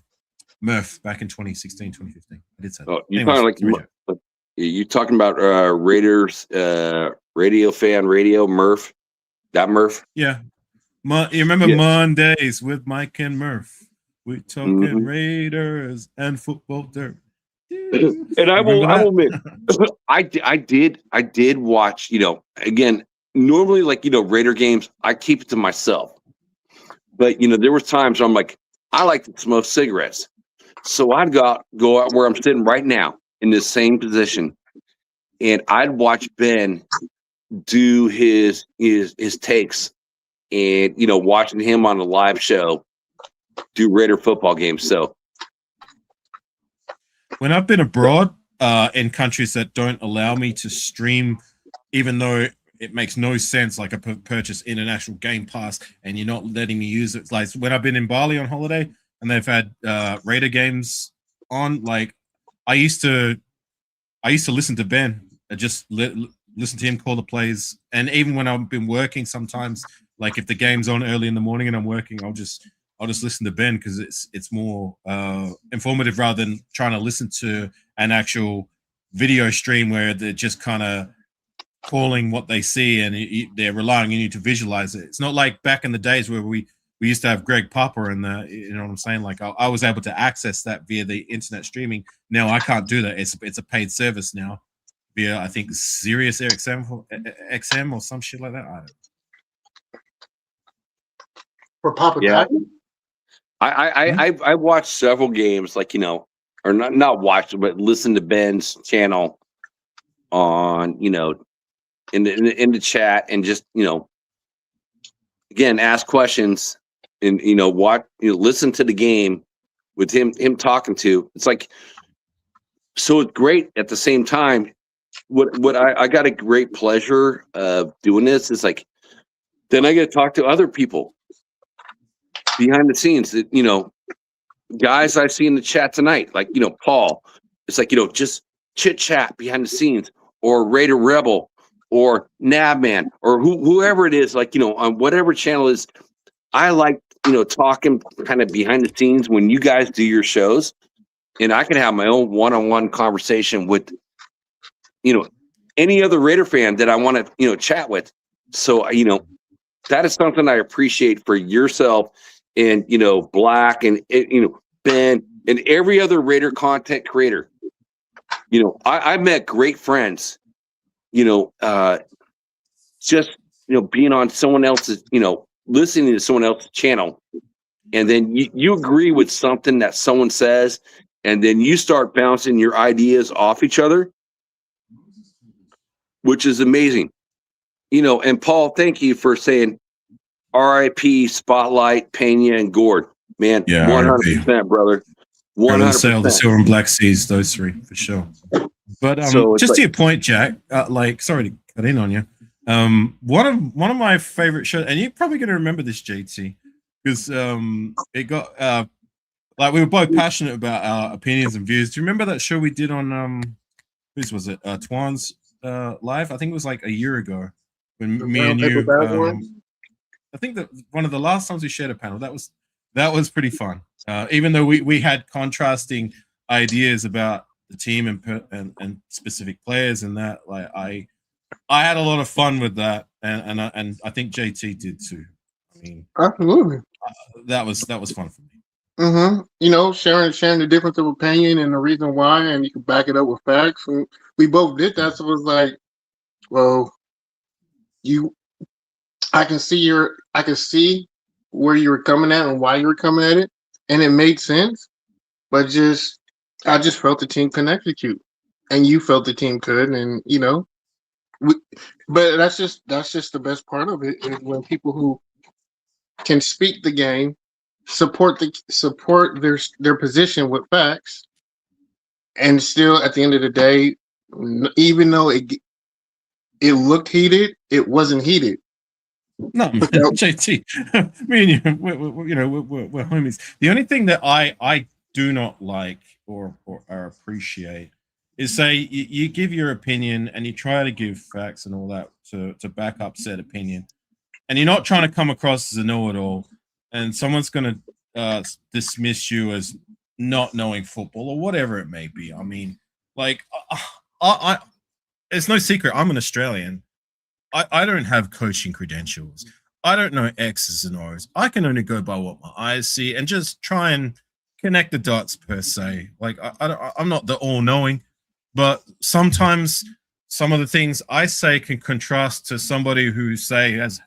Murph back in 2016, 2015. I did say that. You talking about Raiders radio fan radio Murph? That Murph? Yeah. You remember Mondays with Mike and Murph? We talking Raiders and football dirt. And I will admit, I did watch, again, normally Raider games, I keep it to myself. But there was times where I'm like, I like to smoke cigarettes. So I'd go out where I'm sitting right now in this same position, and I'd watch Ben do his takes, and watching him on a live show do Raider football games. So when I've been abroad in countries that don't allow me to stream, even though it makes no sense, like I purchase international Game Pass and you're not letting me use it. Like when I've been in Bali on holiday and they've had Raider games on, like I used to listen to Ben, just listen to him call the plays. And even when I've been working, sometimes like if the game's on early in the morning and I'm working, I'll just listen to Ben because it's more informative rather than trying to listen to an actual video stream where they're just kind of calling what they see and they're relying on you to visualize it. It's not like back in the days where we used to have Greg Popper and you know what I'm saying? Like I was able to access that via the internet streaming. Now I can't do that. It's a paid service now via, I think, Sirius XM or some shit like that. I don't know. For Papa, yeah. I watched several games, like or not watched, but listened to Ben's channel on in the chat and just again ask questions and listen to the game with him talking to. It's like, so it's great at the same time. What I got a great pleasure of doing this is like, then I get to talk to other people behind the scenes that guys I see in the chat tonight, like Paul. It's like just chit chat behind the scenes, or Raider Rebel, or Nabman, or whoever it is, like on whatever channel it is. I like talking kind of behind the scenes when you guys do your shows, and I can have my own one-on-one conversation with any other Raider fan that I want to chat with. So that is something I appreciate for yourself and Black and Ben and every other Raider content creator. I met great friends just being on someone else's listening to someone else's channel, and then you agree with something that someone says, and then you start bouncing your ideas off each other, which is amazing. And Paul, thank you for saying RIP, Spotlight, Pena, and Gord. Man, yeah, 100%, brother. 100%. Sail the Silver and Black Seas, those three for sure. But just to your point, Jack, sorry to cut in on you. One of my favorite shows, and you're probably going to remember this, JT, because it got we were both passionate about our opinions and views. Do you remember that show we did on whose was it? Twan's live? I think it was like a year ago when me and you. I think that one of the last times we shared a panel, that was pretty fun. Even though we had contrasting ideas about the team and specific players, and that, like I had a lot of fun with that, and I think JT did too. I mean, absolutely, that was fun for me. Sharing the difference of opinion and the reason why, and you can back it up with facts. And we both did that, so it was like, well, I can see where you were coming at and why you were coming at it, and it made sense. But I just felt the team could execute, and you felt the team could, and but that's just the best part of it, is when people who can speak the game support their position with facts, and still at the end of the day, even though it looked heated, it wasn't heated. No, JT, me and you, we're homies. The only thing that I do not like or appreciate is say you give your opinion and you try to give facts and all that to back up said opinion, and you're not trying to come across as a know-it-all, and someone's going to dismiss you as not knowing football or whatever it may be. I mean, like, I it's no secret I'm an Australian. I don't have coaching credentials. I don't know X's and O's. I can only go by what my eyes see and just try and connect the dots per se. Like I'm not the all-knowing, but sometimes some of the things I say can contrast to somebody who say has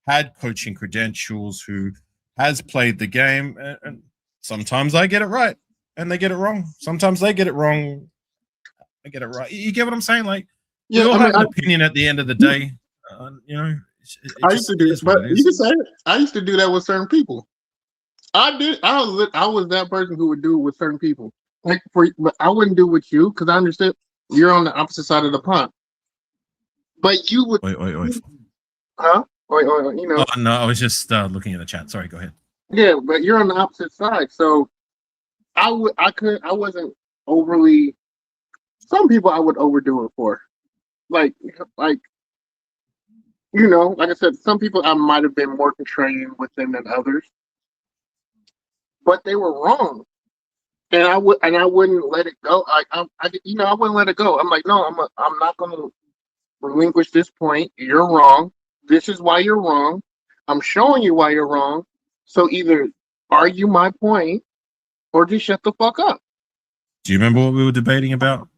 had coaching credentials, who has played the game, and sometimes I get it right and they get it wrong. Sometimes they get it wrong, I get it right. You get what I'm saying? Like, we all have an opinion at the end of the day. You know, I used to do it, but you can say it. I used to do that with certain people. I did. I was that person who would do it with certain people. Like but I wouldn't do it with you because I understood you're on the opposite side of the pond. But you would. Wait. Huh? Wait. You know. Oh, no, I was just looking at the chat. Sorry, go ahead. Yeah, but you're on the opposite side, so I wasn't overly. Some people I would overdo it for, like. You know, like I said, some people I might have been more contrarian with them than others, but they were wrong, and I wouldn't let it go. I wouldn't let it go. I'm like, no, I'm not going to relinquish this point. You're wrong. This is why you're wrong. I'm showing you why you're wrong. So either argue my point or just shut the fuck up. Do you remember what we were debating about,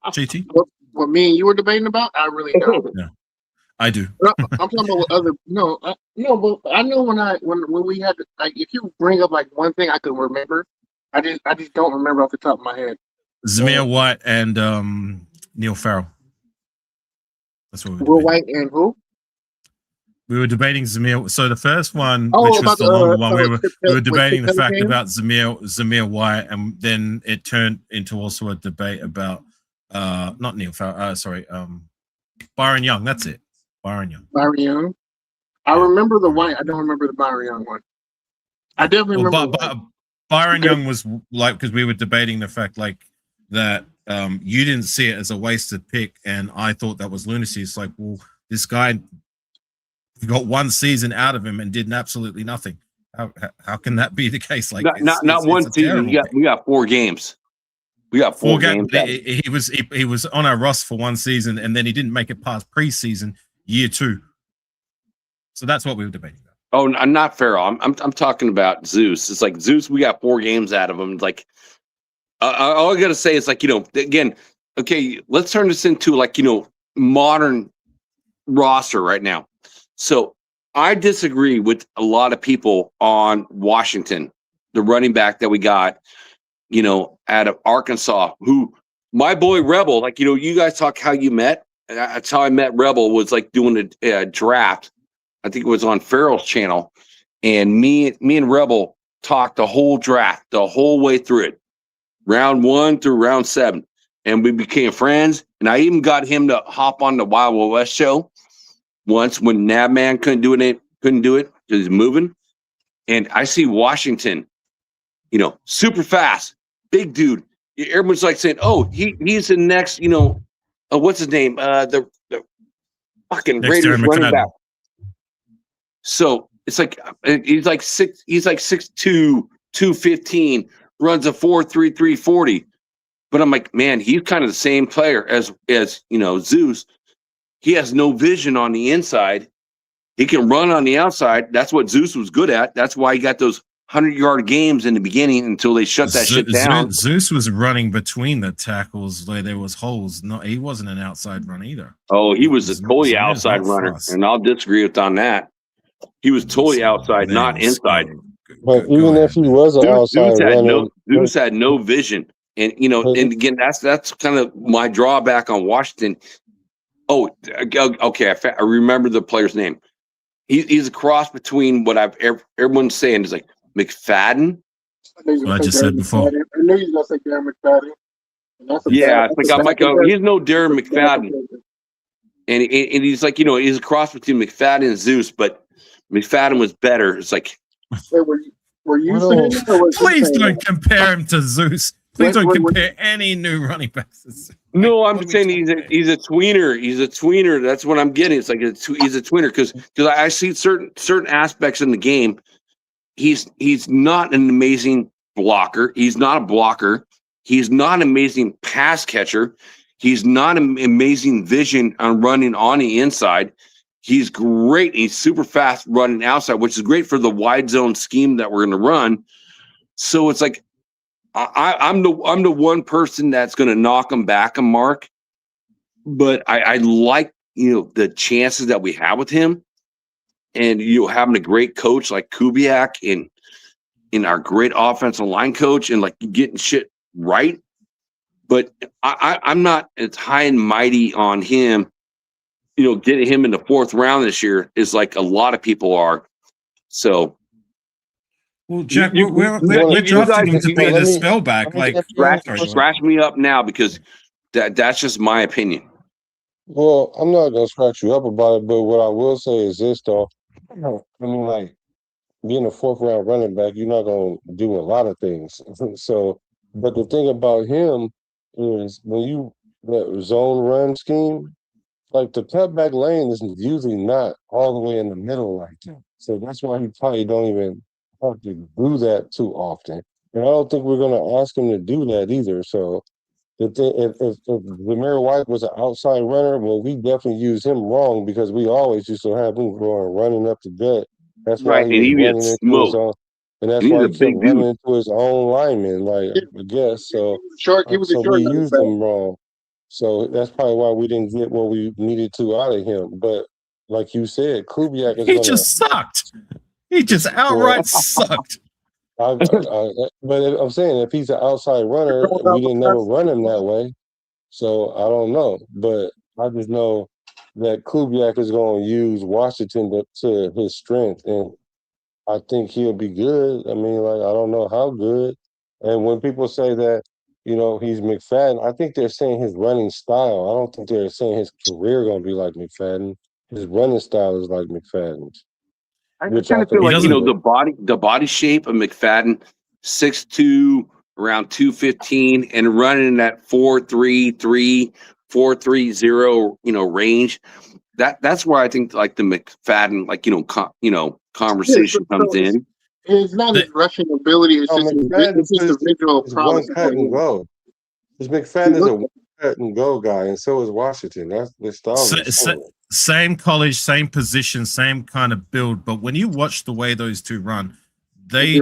JT? What me and you were debating about? I really don't. Yeah. I do. I'm talking about what other but I know when we had like if you bring up like one thing I could remember, I just don't remember off the top of my head. Zamir White and Neil Farrell. That's what we were Will White and who? We were debating Zamir. So the first one, which was the longer one, we were debating the fact about Zamir White, and then it turned into also a debate about not Neil Farrell. Byron Young. That's it. Byron Young. I remember the White. I don't remember the Byron Young one. I definitely remember. Byron Young was like, because we were debating the fact like that you didn't see it as a wasted pick, and I thought that was lunacy. It's like, well, this guy got one season out of him and did absolutely nothing. How can that be the case? Like, not one season. We got 4 games. We got 4 games. He was on our roster for 1 season, and then he didn't make it past preseason year 2. So that's what we were debating about. Oh, not Farrell. I'm talking about Zeus. It's like Zeus. We got 4 games out of him. Like, all I gotta say is like, again, okay, let's turn this into like, modern roster right now. So I disagree with a lot of people on Washington, the running back that we got, out of Arkansas, who my boy Rebel, like, you guys talk how you met. That's how I met Rebel, was like doing a draft. I think it was on Farrell's channel. And me and Rebel talked the whole draft, the whole way through it, round 1 through round 7. And we became friends. And I even got him to hop on the Wild Wild West show once when Nabman couldn't do it because he's moving. And I see Washington, super fast, big dude. Everyone's like saying, "Oh, he's the next, what's his name? The fucking next Raiders running back." So it's like he's like 6'2", 215, runs a 4.33 40. But I'm like, man, he's kind of the same player as Zeus. He has no vision on the inside. He can run on the outside. That's what Zeus was good at. That's why he got those 100-yard games in the beginning until they shut that shit down. Zeus was running between the tackles where there was holes. No, he wasn't an outside run either. Oh, he was a totally outside runner, and I'll disagree with on that. He was totally outside, not inside. But even if he was an outside runner, Zeus had no vision, and and again, that's kind of my drawback on Washington. Oh, okay, I remember the player's name. He's a cross between what everyone's saying is like McFadden. What I just said before. I knew he was going to say Darren McFadden. Yeah, it's like I'm like, he's no Darren McFadden, and he's like, he's a cross between McFadden and Zeus, but McFadden was better. It's like, Were you saying that, or was he Please saying don't that? compare him to Zeus. Please don't compare any new running backs. No, I'm saying he's a tweener. He's a tweener. That's what I'm getting. It's like he's a tweener because I see certain aspects in the game. He's not an amazing blocker. He's not a blocker. He's not an amazing pass catcher. He's not an amazing vision on running on the inside. He's great. He's super fast running outside, which is great for the wide zone scheme that we're going to run. So it's like I'm the one person that's going to knock him back a mark, but I like the chances that we have with him, and having a great coach like Kubiak and in our great offensive line coach and like getting shit right. But I'm not as high and mighty on him. Getting him in the 4th round this year is like a lot of people are. So, well, Jack, we're drafting him to be the spellback. Like, scratch me up now because that's just my opinion. Well, I'm not gonna scratch you up about it, but what I will say is this, though. I mean, like being a 4th round running back, you're not gonna do a lot of things. So, but the thing about him is when you that zone run scheme. Like the cutback lane is usually not all the way in the middle like that. So that's why he probably don't even have to do that too often. And I don't think we're going to ask him to do that either. So if Zamir White was an outside runner, well, we definitely used him wrong because we always used to have him going running up the gut. That's why he was running into his own. And that's why he kept running into his own lineman, like I guess. So, we used him wrong. So that's probably why we didn't get what we needed to out of him. But like you said, Kubiak is just sucked. He just outright sucked. But I'm saying if he's an outside runner, we didn't never run him that way. So I don't know. But I just know that Kubiak is going to use Washington to his strength. And I think he'll be good. I mean, like, I don't know how good. And when people say that, he's McFadden, I think they're saying his running style. I don't think they're saying his career going to be like McFadden. His running style is like McFadden's. I kind of feel like, the body shape of McFadden, 6'2", around 215, and running that 4.33, 4.30, range. That's where I think like the McFadden, conversation comes in. It's not his rushing ability. It's just his visual one cut and go. Because McFadden is a one cut and go guy, and so is Washington. That's the style. Same college, same position, same kind of build. But when you watch the way those two run, they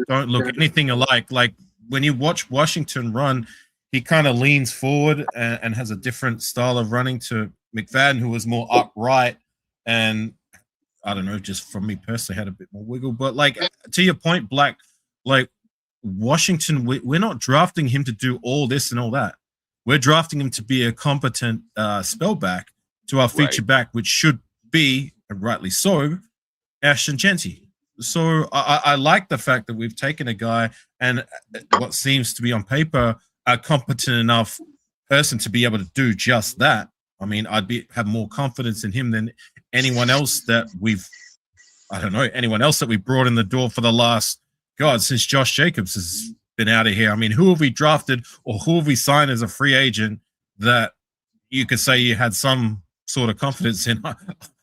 don't look anything alike. Like when you watch Washington run, he kind of leans forward and has a different style of running to McFadden, who was more upright and I don't know, just from me personally, had a bit more wiggle. But like to your point, Black, like Washington, we're not drafting him to do all this and all that. We're drafting him to be a competent spellback to our feature back, which should be, and rightly so, Ashton Genty. So I like the fact that we've taken a guy and what seems to be on paper a competent enough person to be able to do just that. I mean, have more confidence in him than anyone else that we brought in the door for the last, since Josh Jacobs has been out of here. I mean, who have we drafted or who have we signed as a free agent that you could say you had some sort of confidence in?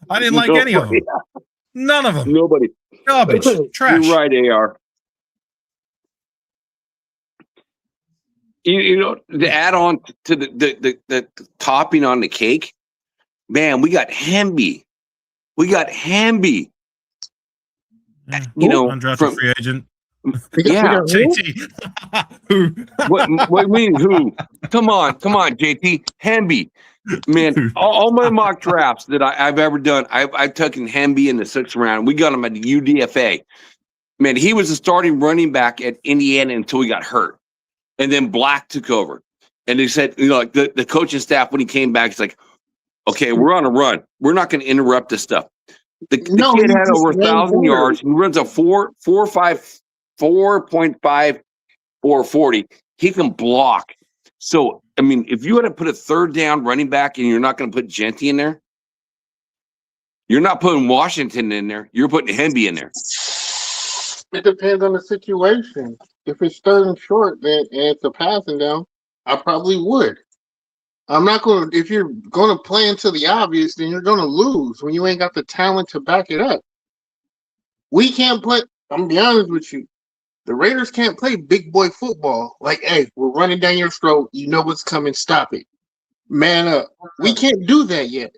I didn't like any of them. None of them. Nobody. Garbage. Trash. You're right, AR. To add on to the topping on the cake, man, we got Hamby. Undrafted free agent. Yeah, JT. Who? What mean who? Come on, JT. Hamby. Man, all my mock drafts that I've ever done, I've taken Hamby in the 6th round. We got him at the UDFA. Man, he was a starting running back at Indiana until he got hurt. And then Black took over. And they said, like the coaching staff, when he came back, he's like, okay, we're on a run. We're not going to interrupt this stuff. The kid had over 1,000 yards. He runs a 4.5, 440. He can block. So, I mean, if you had to put a 3rd down running back and you're not going to put Genty in there, you're not putting Washington in there. You're putting Hemby in there. It depends on the situation. If it's third and short, then and it's a passing down, I probably would. I'm not going to. If you're going to play into the obvious, then you're going to lose when you ain't got the talent to back it up. We can't play. I'm gonna be honest with you. The Raiders can't play big boy football. Like, hey, we're running down your throat. You know what's coming. Stop it. Man up. We can't do that yet.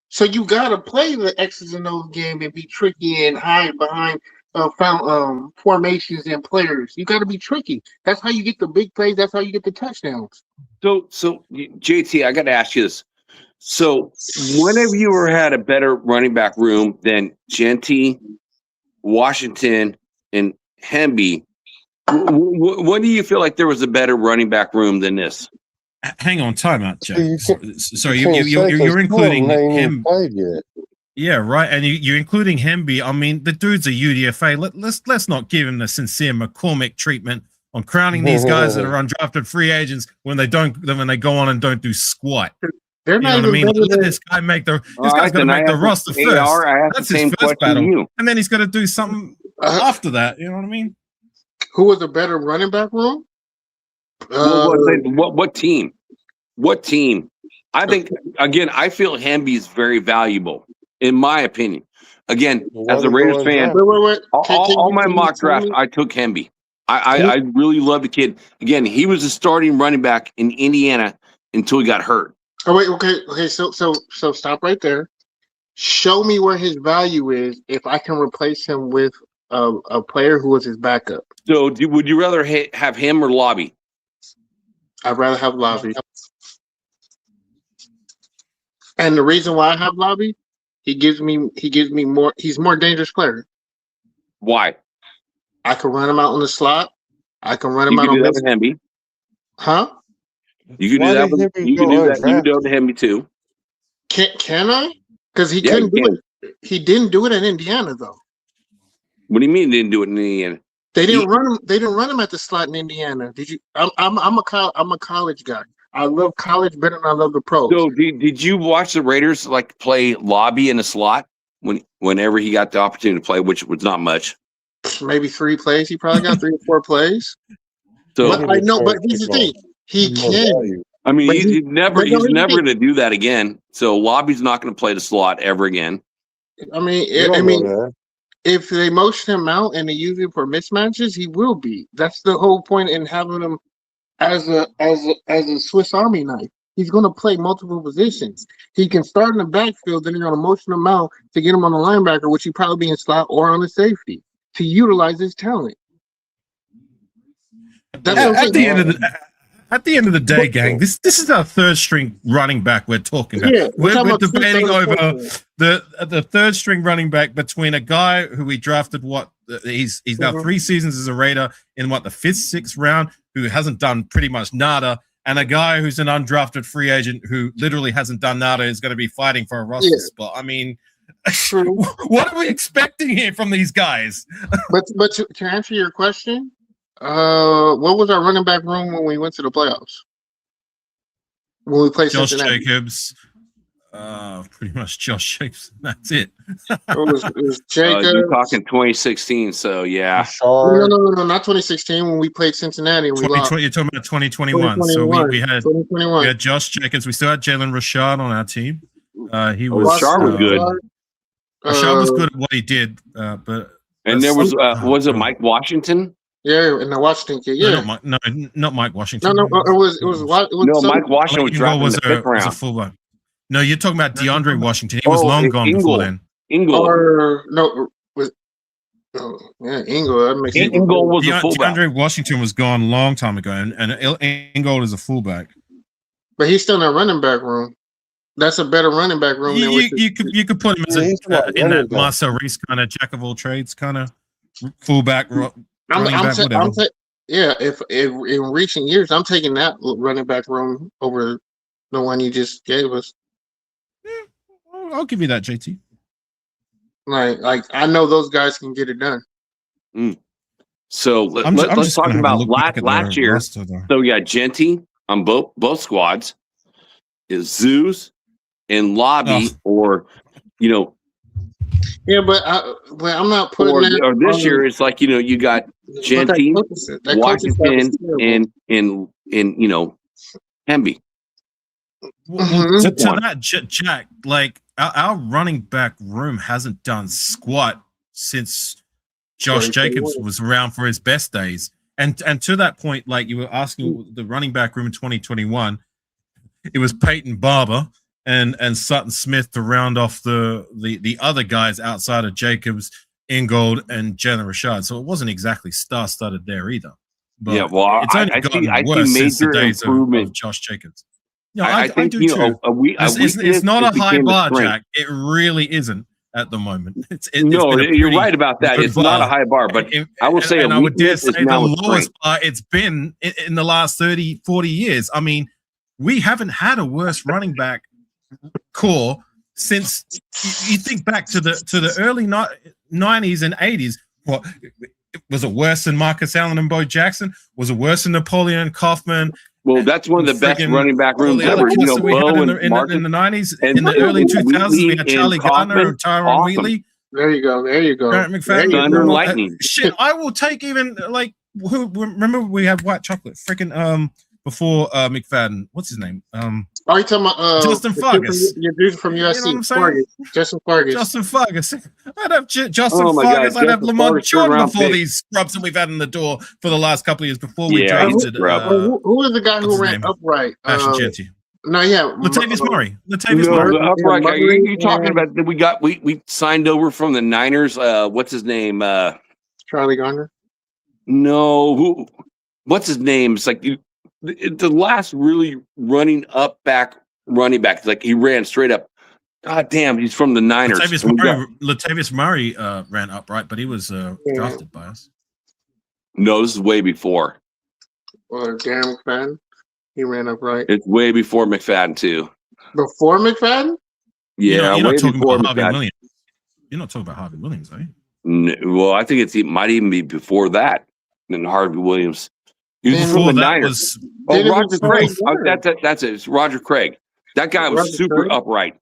So you gotta play the X's and O's game and be tricky and hide behind formations and players. You gotta be tricky. That's how you get the big plays. That's how you get the touchdowns. So JT, I got to ask you this. So, when have you ever had a better running back room than Genty, Washington, and Hemby? When do you feel like there was a better running back room than this? Hang on, time out, Jack. Sorry, you're including him. Yeah, right. And you're including Hemby. I mean, the dude's a UDFA. Let's not give him the sincere McCormick treatment on crowning these guys that are undrafted free agents when they go on and don't do squat. They're you know what I mean? Let this guy make the this guy's going to make the roster first. That's his first battle, and then he's got to do something after that. You know what I mean? Who was a better running back room? What team? What team? I think again. I feel Hemby is very valuable, in my opinion. Again, as a Raiders fan, all my mock drafts, I took Hemby. I really love the kid. Again, he was a starting running back in Indiana until he got hurt. Oh wait, okay. So stop right there. Show me where his value is if I can replace him with a player who was his backup. So, would you rather have him or Lobby? I'd rather have Lobby. And the reason why I have Lobby, he gives me more. He's a more dangerous player. Why? I can run him out on the slot. I can run him out on the Hemby. Huh? You can do that. You can do that. You can do it to Hemby too. Can I? Because he couldn't do it. He didn't do it in Indiana though. What do you mean didn't do it in Indiana? They didn't run him. They didn't run him at the slot in Indiana. Did you? I'm a college guy. I love college better than I love the pros. So did you watch the Raiders play Lobby in the slot whenever he got the opportunity to play, which was not much? Maybe 3 plays. He probably got 3 or 4 plays. So but I know, but here's the thing. He can. I mean, he's never going to do that again. So Lobby's not going to play the slot ever again. I mean, if they motion him out and they use him for mismatches, he will be. That's the whole point in having him as a Swiss Army knife. He's going to play multiple positions. He can start in the backfield, then you're going to motion him out to get him on the linebacker, which he probably be in slot or on the safety to utilize his talent. At the end of the day, gang, this is our third string running back we're talking about. Yeah, we're debating over the third string running back between a guy who we drafted. He's now 3 seasons as a Raider in the 5th, 6th round, who hasn't done pretty much nada, and a guy who's an undrafted free agent who literally hasn't done nada is going to be fighting for a roster spot. I mean, what are we expecting here from these guys? but to answer your question. What was our running back room when we went to the playoffs? When we played Josh Cincinnati? Jacobs. Pretty much Josh Jacobs. That's it. It was Jacobs. You're talking 2016, so yeah. No, not 2016 when we played Cincinnati. And we lost. You're talking about 2021. So we had Josh Jacobs. We still had Jalen Rashad on our team. He was Rashad was good. Rashad was good at what he did, but there was it Mike Washington? Yeah, and the Washington kid. Yeah, not Mike Washington. No, it was Mike Washington was drafted in the 5th round. Was a fullback. No, you're talking about DeAndre Washington. He was long gone before then. Ingle. Ingle. Ingle was a fullback. DeAndre Washington was gone a long time ago, and Ingle is a fullback. But he's still in a running back room. That's a better running back room. You could put him as in that Marcel Reese kind of jack of all trades kind of fullback. If in recent years, I'm taking that running back room over the one you just gave us. Yeah, I'll give you that, JT. Like I know those guys can get it done. So let's talk about last year. So we got Genty on both squads. Is Zeus and Lobby or Yeah, but I'm not putting Or that. this year, it's like you got Genty, Washington, and Hemby. Well, to that, Jack, like our running back room hasn't done squat since Josh Jacobs was around for his best days. And to that point, like you were asking, the running back room in 2021, it was Peyton Barber and Sutton Smith to round off the other guys outside of Jacobs, Ingold, and Jenna Rashad. So it wasn't exactly star-studded there either. But yeah, well, it's only gotten worse since the days of Josh Jacobs. No, I think, do too. It's not a high bar, Jack. It really isn't at the moment. No, you're right about that. It's not a high bar, but I will say, I would dare say the lowest bar it's been in the last 30, 40 years. I mean, we haven't had a worse running back core since you think back to the early 90s and 80s. What was it worse than Marcus Allen and Bo Jackson? Was it worse than Napoleon Kaufman? Well, that's one of the best running back rooms ever. We had in the 90s, in the early 2000s, we had Charlie Gardner and Tyron Wheatley. There you go. Grant McFadden. Thunder and Lightning. Shit, I will take even like remember we had White Chocolate. Freaking before McFadden. What's his name? Oh, you talking about Justin Fargas? Your dude from USC. You know what I'm saying? Justin Fargas. Justin Fargas. I'd have Justin Fargas. I'd have Lamont Jordan before these scrubs that we've had in the door for the last couple of years before we drafted. Who was the guy who ran upright? Ashton Genty. No, yeah, Latavius Murray. The upright guy. You're talking about that we signed over from the Niners. What's his name? Charlie Gardner. No, what's his name? It's like the last really running back. It's like he ran straight up. God damn, he's from the Niners. Latavius Murray ran upright, but he was drafted by us. No, this is way before. Or Darren McFadden. He ran upright. It's way before McFadden too. Before McFadden? Yeah, you're not talking about Harvey Williams. You're not talking about Harvey Williams, are you? No, well, I think it might even be before that than Harvey Williams. He was from the Niners. Roger Craig. That's it. It's Roger Craig. That guy was super upright.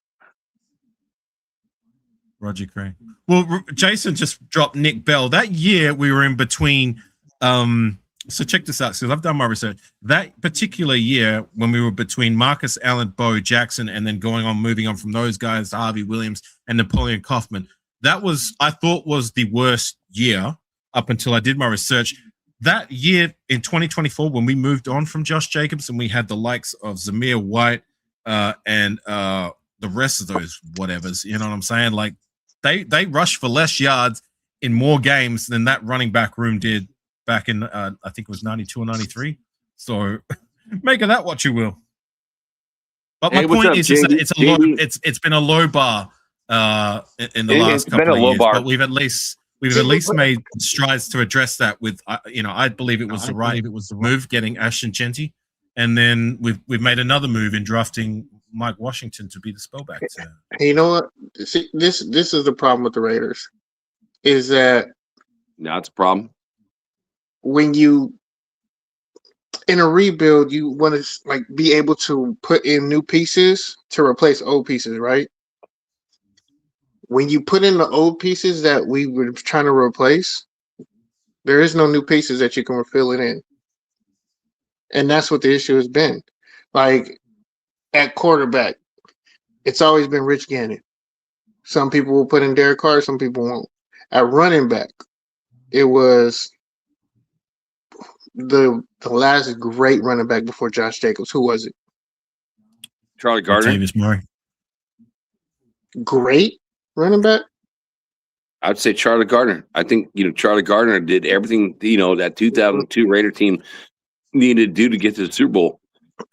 Roger Craig. Well, Jason just dropped Nick Bell. That year we were in between. So check this out, because I've done my research. That particular year, when we were between Marcus Allen, Bo Jackson, and then moving on from those guys to Harvey Williams and Napoleon Kaufman, that was, I thought, was the worst year up until I did my research. That year in 2024, when we moved on from Josh Jacobs and we had the likes of Zamir White and the rest of those whatevers, you know what I'm saying? Like they rushed for less yards in more games than that running back room did back in I think it was 92 or 93. So make of that what you will. But my point is that it's been a low bar in the last couple of years. But we've at least made strides to address that with I believe it was the right move getting Ashton Genty, and then we've made another move in drafting Mike Washington to be the spellback. You know what? See, this is the problem with the Raiders, is that it's a problem. When you in a rebuild, you want to be able to put in new pieces to replace old pieces, right? When you put in the old pieces that we were trying to replace, there is no new pieces that you can fill it in. And that's what the issue has been. Like at quarterback, it's always been Rich Gannon. Some people will put in Derek Carr, some people won't. At running back, it was the last great running back before Josh Jacobs. Who was it? Charlie Gardner. Latavius Murray. Great running back? I'd say Charlie Gardner. I think Charlie Gardner did everything that 2002 Raider team needed to do to get to the Super Bowl.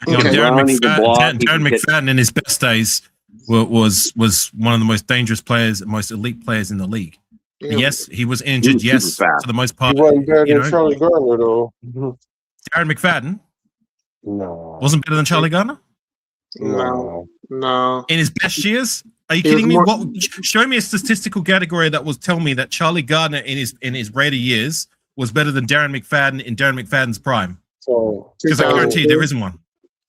Darren McFadden in his best days was one of the most dangerous players, most elite players in the league. Yeah. Yes, he was injured. Yes, for the most part. He wasn't better than Charlie Gardner, though. Darren McFadden? No. Wasn't better than Charlie Gardner? No. In his best years? Are you kidding me? Show me a statistical category that will tell me that Charlie Gardner in his Raider years was better than Darren McFadden in Darren McFadden's prime. Because I guarantee you there isn't one.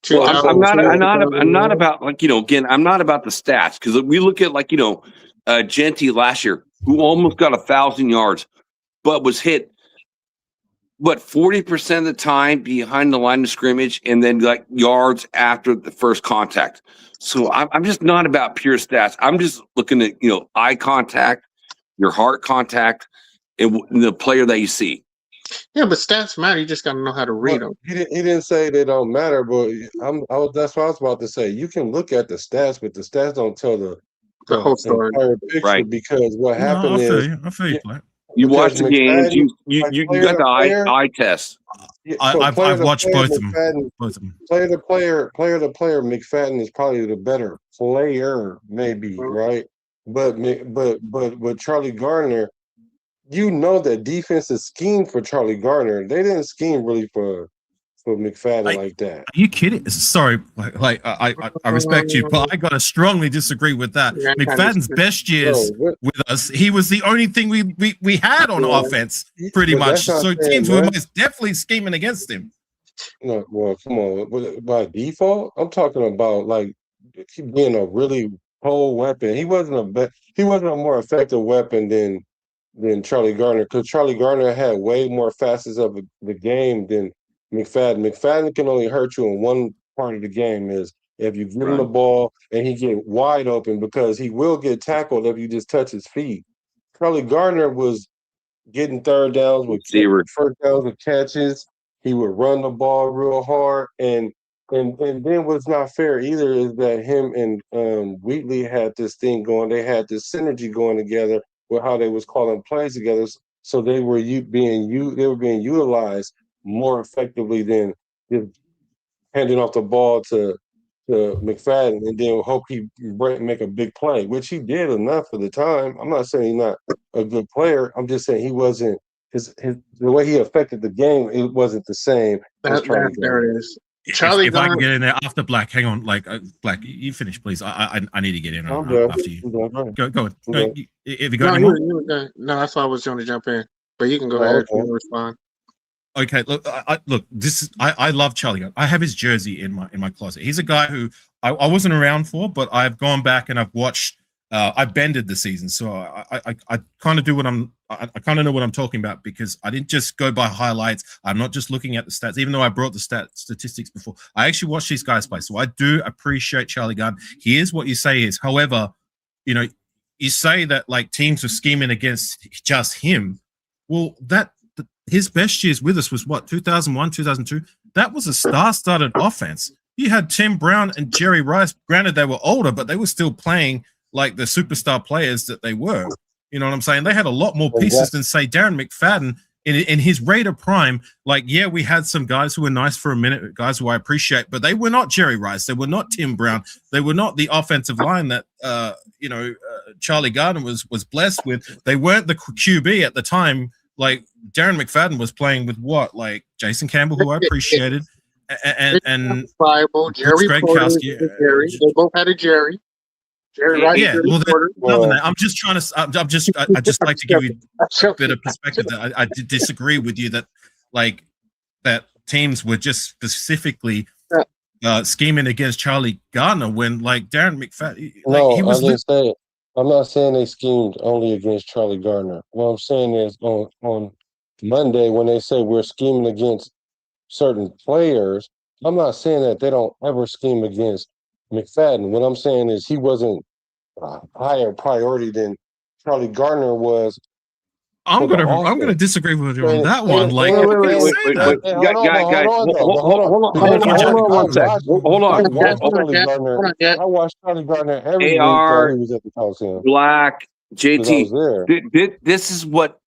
Well, I'm not about again, I'm not about the stats, because we look at Genty last year, who almost got 1,000 yards, but was hit, 40% of the time behind the line of scrimmage and then like yards after the first contact. So I'm just not about pure stats. I'm just looking at, eye contact, your heart contact, and the player that you see. Yeah, but stats matter. You just got to know how to read them. He didn't say they don't matter, but that's what I was about to say. You can look at the stats, but the stats don't tell the whole story. entire picture, right? Because what happened is I feel you, Black. You watch the games. You got the eye test. I've watched both of them. Player to player, McFadden is probably the better player, maybe, right? But with Charlie Gardner, that defenses schemed for Charlie Gardner. They didn't scheme really for McFadden like that. Are you kidding? Sorry, I respect you, but I gotta strongly disagree with that. McFadden's best years with us, he was the only thing we had on offense, pretty much. So teams were most definitely scheming against him. No, well, come on. By default, I'm talking about like being a really whole weapon. He wasn't a more effective weapon than Charlie Gardner, because Charlie Gardner had way more facets of the game than McFadden. McFadden can only hurt you in one part of the game, is if you give him the ball and he get wide open, because he will get tackled if you just touch his feet. Charlie Gardner was getting third downs with first downs with catches. He would run the ball real hard, and then what's not fair either is that him and Wheatley had this thing going. They had this synergy going together with how they was calling plays together. So they were being utilized more effectively than just handing off the ball to McFadden and then hope he make a big play, which he did enough for the time. I'm not saying he's not a good player. I'm just saying he wasn't the way he affected the game. It wasn't the same as Charlie. There it is. If I can get in there after Black, hang on, Black, you finish, please. I need to get in after you. Go. If you got any more? No, that's why I was going to jump in, but you can go ahead and respond. Okay, look, I love Charlie Gunn. I have his jersey in my closet. He's a guy who I wasn't around for, but I've gone back and I've watched. I bended the season, so I kind of do I kind of know what I'm talking about, because I didn't just go by highlights. I'm not just looking at the stats, even though I brought the statistics before. I actually watched these guys play, so I do appreciate Charlie Gunn. He is what you say is. However, you say that like teams are scheming against just him. Well, his best years with us was what, 2001, 2002. That was a star-studded offense. You had Tim Brown and Jerry Rice. Granted, they were older, but they were still playing like the superstar players that they were. You know what I'm saying? They had a lot more pieces than, say, Darren McFadden in his Raider prime. Like, yeah, we had some guys who were nice for a minute, guys who I appreciate, but they were not Jerry Rice. They were not Tim Brown. They were not the offensive line that, Charlie Gardner was blessed with. They weren't the QB at the time. Like, Darren McFadden was playing with what? Like, Jason Campbell, who I appreciated, and Jerry Porter, Jerry. They both had a Jerry. Yeah, well, I'm just trying to. I just like to give you a bit of perspective. That I disagree with you that teams were just specifically scheming against Charlie Gardner when like Darren McFadden. He was. I'm not saying they schemed only against Charlie Gardner. What I'm saying is on Monday when they say we're scheming against certain players, I'm not saying that they don't ever scheme against McFadden. What I'm saying is he wasn't a higher priority than Charlie Gardner was. I'm gonna disagree with you on that one. Like, I watched Charlie Gardner every week while he was at the Coliseum. Black JT. This is what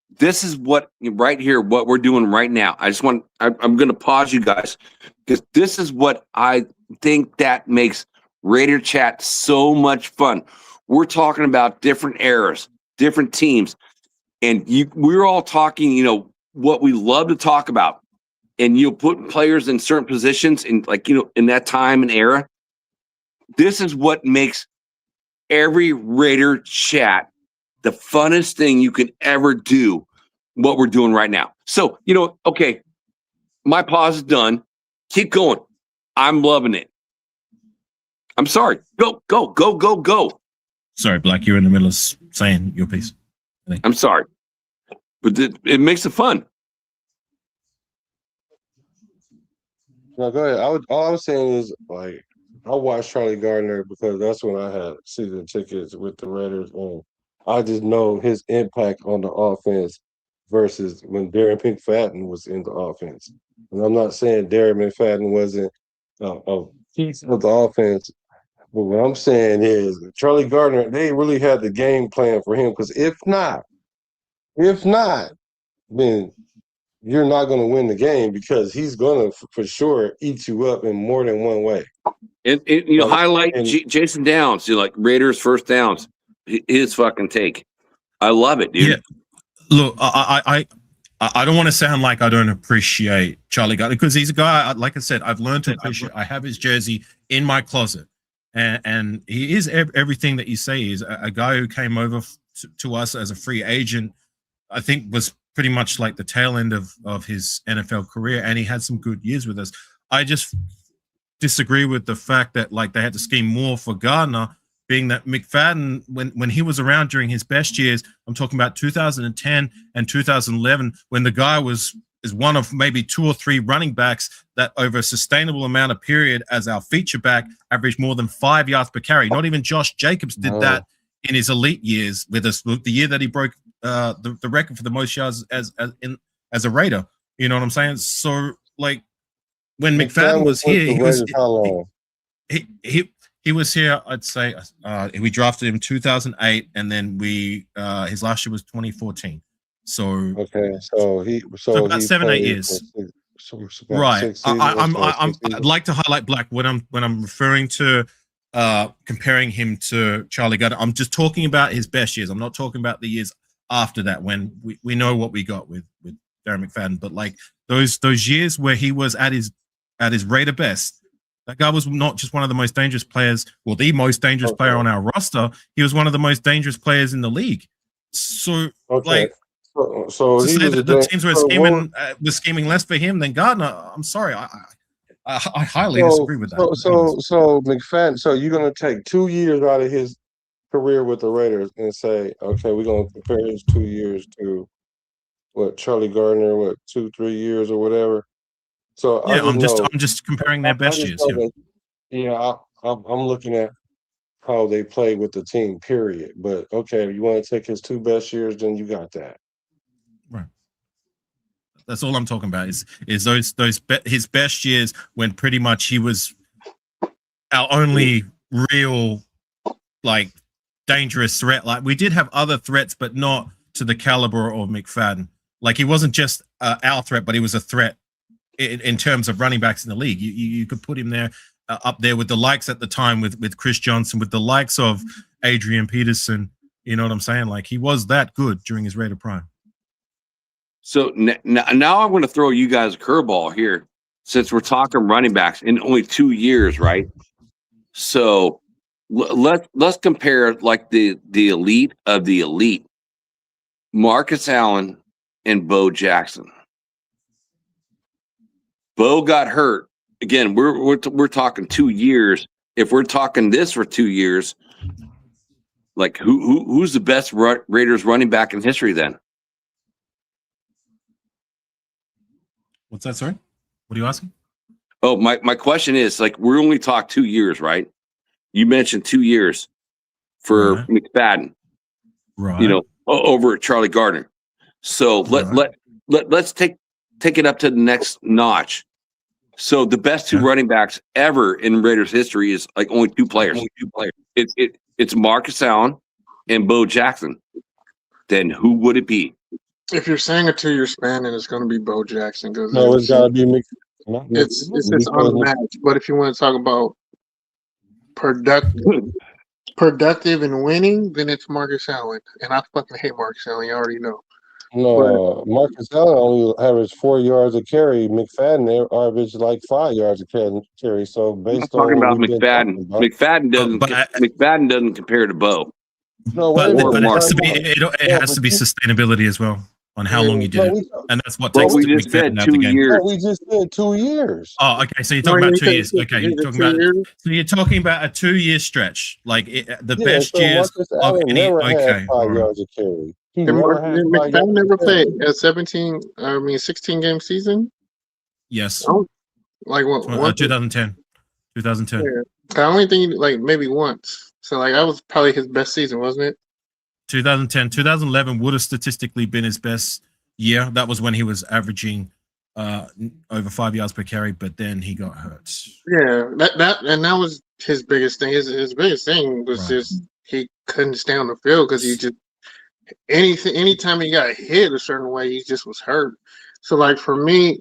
right here. What we're doing right now. I'm gonna pause you guys because this is what I think that makes Raider Chat so much fun. We're talking about different eras, different teams. And we're all talking, what we love to talk about. And put players in certain positions in in that time and era. This is what makes every Raider Chat the funnest thing you can ever do, what we're doing right now. So, okay, my pause is done. Keep going. I'm loving it. I'm sorry. Go. Sorry, Black, you're in the middle of saying your piece. I'm sorry, but it makes it fun. No, go ahead. All I was saying is, like, I watched Charlie Gardner because that's when I had season tickets with the Raiders, and I just know his impact on the offense versus when Darren McFadden was in the offense. And I'm not saying Darren McFadden wasn't a piece of the offense, but what I'm saying is Charlie Gardner, they really had the game plan for him, because if not, then you're not going to win the game, because he's going to for sure eat you up in more than one way. And you highlight Jason Downs, like Raiders first downs, his fucking take. I love it, dude. Yeah. Look, I don't want to sound like I don't appreciate Charlie Gardner, because he's a guy, like I said, I've learned to appreciate. I have his jersey in my closet, and he is everything that you say. He's a guy who came over to us as a free agent. I think was pretty much like the tail end of his NFL career, and he had some good years with us. I just disagree with the fact that like they had to scheme more for Gardner, being that McFadden, when he was around during his best years, I'm talking about 2010 and 2011, when the guy is one of maybe 2 or 3 running backs that over a sustainable amount of period as our feature back averaged more than 5 yards per carry. Not even Josh Jacobs did that in his elite years with us. The year that he broke the record for the most yards as a Raider. You know what I'm saying? So like when McFadden was here, he was here. I'd say we drafted him 2008, and then his last year was 2014. So okay, so about 7-8 years. Right. I'd like to highlight Black when I'm referring to comparing him to Charlie Gardner. I'm just talking about his best years. I'm not talking about the years after that when we know what we got with Darren McFadden. But like those years where he was at his Raider best, that guy was not just one of the most dangerous players, well, the most dangerous player on our roster. He was one of the most dangerous players in the league. So like so to he say was that the teams were scheming less for him than Gardner, I'm sorry. I highly disagree with that. So McFadden, so you're gonna take 2 years out of his career with the Raiders and say, okay, we're gonna compare his 2 years to what Charlie Gardner, 2-3 years or whatever. So yeah, I'm just comparing their best years. I'm looking at how they played with the team, period. But okay, if you want to take his 2 best years, then you got that. Right. That's all I'm talking about is his best years when pretty much he was our only real like dangerous threat. Like we did have other threats, but not to the caliber of McFadden. Like he wasn't just our threat, but he was a threat in terms of running backs in the league. You could put him there up there with the likes at the time with Chris Johnson, with the likes of Adrian Peterson. You know what I'm saying? Like he was that good during his Raider prime. So now I'm going to throw you guys a curveball here, since we're talking running backs in only 2 years, right? So let's compare like the elite of the elite, Marcus Allen and Bo Jackson. Bo got hurt again. We're talking 2 years. If we're talking this for 2 years, like who's the best Raiders running back in history then? What's that, sorry? What are you asking? Oh, my question is, like, we're only talk 2 years, right? You mentioned 2 years for McFadden, right? You know, over at Charlie Gardner. So let's take it up to the next notch. So the best 2 running backs ever in Raiders history is like only 2 players. It's Marcus Allen and Bo Jackson. Then who would it be? If you're saying a 2-year span, then it's going to be Bo Jackson. No, it's got to be McFadden. It's unmatched. But if you want to talk about productive and winning, then it's Marcus Allen. And I fucking hate Marcus Allen. You already know. No, Marcus Allen only averaged 4 yards a carry. McFadden averaged like 5 yards a carry. So based on talking about McFadden, McFadden doesn't compare to Bo. No, but it has to be sustainability as well. on how long you did it, and that's what Well, takes we the just said McFadden out 2 the game. years. No, we just said 2 years. Oh, okay. So you're talking about 2 years. Okay, you're talking about. So you're talking about a 2-year stretch, like the best so years Marcus of Allen any. never had Okay, 5 yards of carry. He And never had 5 yards McFadden never of carry. played a 16 game season. Yes. Like what? 2010. 2010. Yeah. I only think like maybe once. So like that was probably his best season, wasn't it? 2010. 2011 would have statistically been his best year. That was when he was averaging over 5 yards per carry, but then he got hurt. Yeah, that was his biggest thing. His biggest thing was just he couldn't stay on the field because he just anytime he got hit a certain way, he just was hurt. So like for me,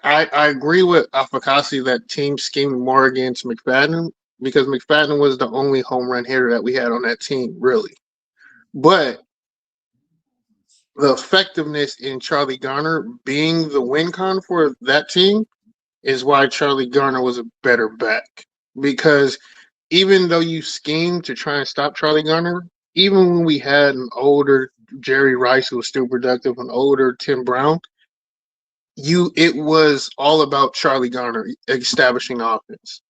I agree with Afakasi that team schemed more against McFadden because McFadden was the only home run hitter that we had on that team, really. But the effectiveness in Charlie Garner being the win con for that team is why Charlie Garner was a better back. Because even though you schemed to try and stop Charlie Garner, even when we had an older Jerry Rice who was still productive, an older Tim Brown, it was all about Charlie Garner establishing the offense.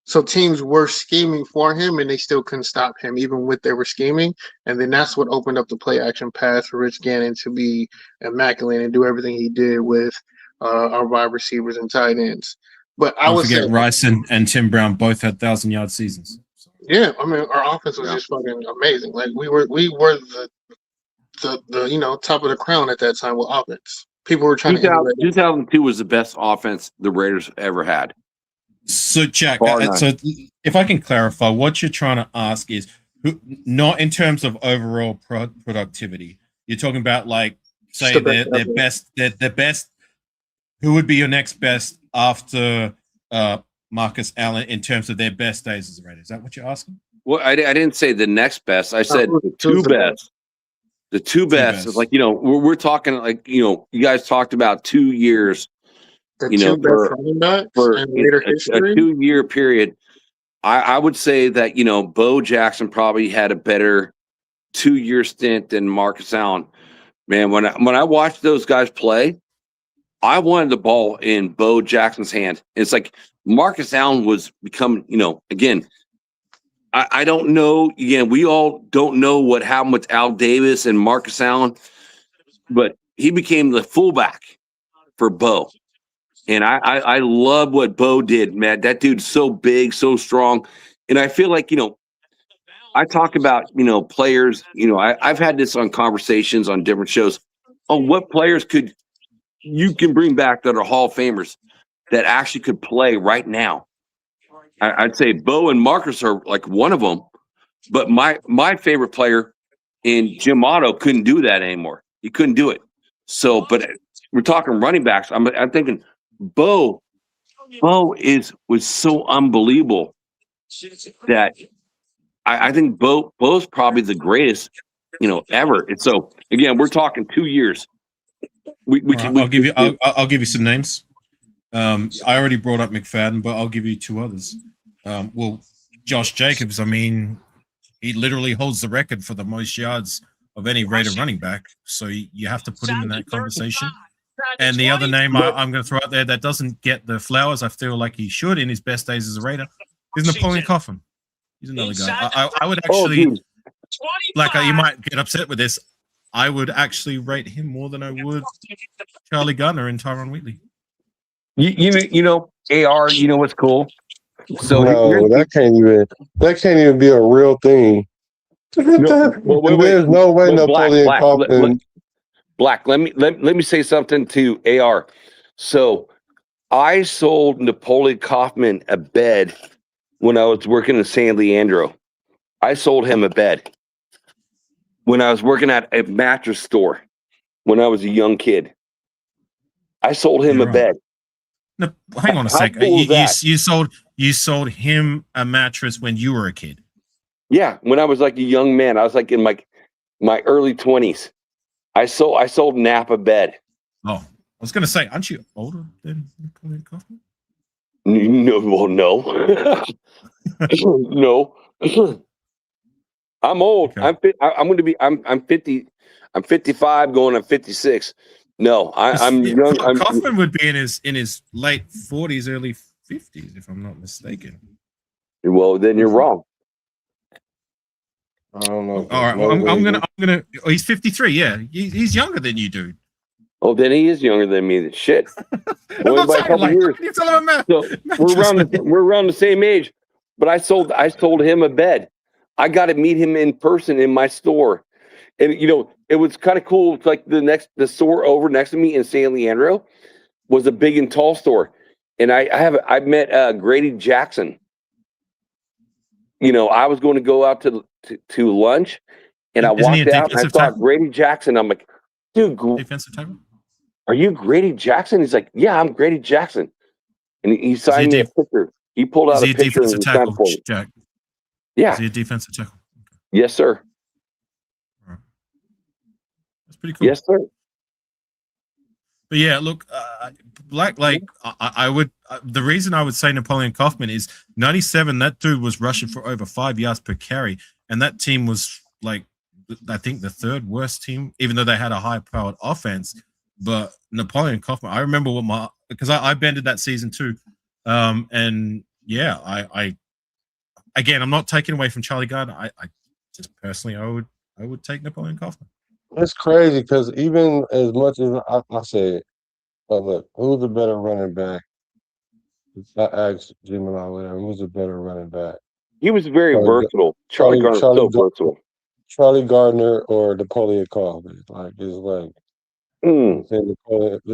So teams were scheming for him, and they still couldn't stop him, even with they were scheming. And then that's what opened up the play action pass for Rich Gannon to be immaculate and do everything he did with our wide receivers and tight ends. But I would forget say Rice and Tim Brown both had 1,000-yard seasons. Yeah, I mean our offense was just fucking amazing. Like we were the top of the crown at that time with offense. People were trying to emulate. 2002 was the best offense the Raiders ever had. So, Jack, so if I can clarify, what you're trying to ask is not in terms of overall productivity. You're talking about, like, say their best. Who would be your next best after Marcus Allen in terms of their best days as a Raider? Is that what you're asking? Well, I didn't say the next best. I said the two best. The two best is like, we're talking like, you guys talked about 2 years. For a 2-year period, I would say that Bo Jackson probably had a better 2-year stint than Marcus Allen. Man, when I watched those guys play, I wanted the ball in Bo Jackson's hand. It's like Marcus Allen was becoming, again, I don't know. Again, we all don't know what happened with Al Davis and Marcus Allen, but he became the fullback for Bo. And I love what Bo did, man. That dude's so big, so strong. And I feel like, I talk about, players, I've had this on conversations on different shows. Oh, what players you can bring back that are Hall of Famers that actually could play right now? I'd say Bo and Marcus are like one of them. But my favorite player in Jim Otto couldn't do that anymore. He couldn't do it. So, but we're talking running backs. I'm thinking Bo was so unbelievable that I think Bo's probably the greatest, ever. And so again, we're talking 2 years. I'll give you some names. I already brought up McFadden, but I'll give you two others. Josh Jacobs. I mean, he literally holds the record for the most yards of any Raider running back. So you have to put him in that conversation. And the other name I'm going to throw out there that doesn't get the flowers I feel like he should in his best days as a Raider is Napoleon Coffin. He's another guy. I would actually, you might get upset with this, I would actually rate him more than I would Charlie Garner and Tyron Wheatley. AR, what's cool? So no, that can't even be a real thing. There's no way Napoleon Coffin. Black, let me say something to AR. So I sold Napoleon Kaufman a bed when I was working in San Leandro. I sold him a bed when I was working at a mattress store when I was a young kid. I sold him a bed. No, hang on a second. You sold him a mattress when you were a kid. Yeah, when I was like a young man. I was like in my early 20s. I sold Nap a bed. Oh, I was going to say, aren't you older than Napoleon Kaufman? No, well, no. No. I'm old. Okay. I'm going to be. I'm 50. I'm 55, going on 56. No, I'm young. Kaufman would be in his late 40s, early 50s, if I'm not mistaken. Well, then you're wrong. I don't know. All right, well, I'm gonna. Oh, he's 53. Yeah, he's younger than you, dude. Oh, then he is younger than me. Shit. Only by a couple years. So we're around the same age. But I sold him a bed. I got to meet him in person in my store, and it was kind of cool. It's like the store over next to me in San Leandro was a big and tall store, and I met Grady Jackson. I was going to go out to lunch, and I walked out and I saw Grady Jackson. I'm like, dude, defensive tackle. Are you Grady Jackson? He's like, yeah, I'm Grady Jackson, and he signed me a picture. He pulled out a picture and signed for me. Jack? Yeah, is he a defensive tackle? Okay. Yes, sir. Right. That's pretty cool. Yes, sir. But yeah, look, Black Lake. I would. The reason I would say Napoleon Kaufman is 97. That dude was rushing for over 5 yards per carry, and that team was like, I think the third worst team, even though they had a high-powered offense. But Napoleon Kaufman, I remember because I bended that season too, and yeah, I again, I'm not taking away from Charlie Gardner. I just personally, I would take Napoleon Kaufman. It's crazy because even as much as I say, look, who's the better running back? I asked Jim and I, whatever, who's the better running back? He was very versatile. Charlie Gardner was so versatile. Charlie Gardner or Napoleon Kaufman. Like, it's like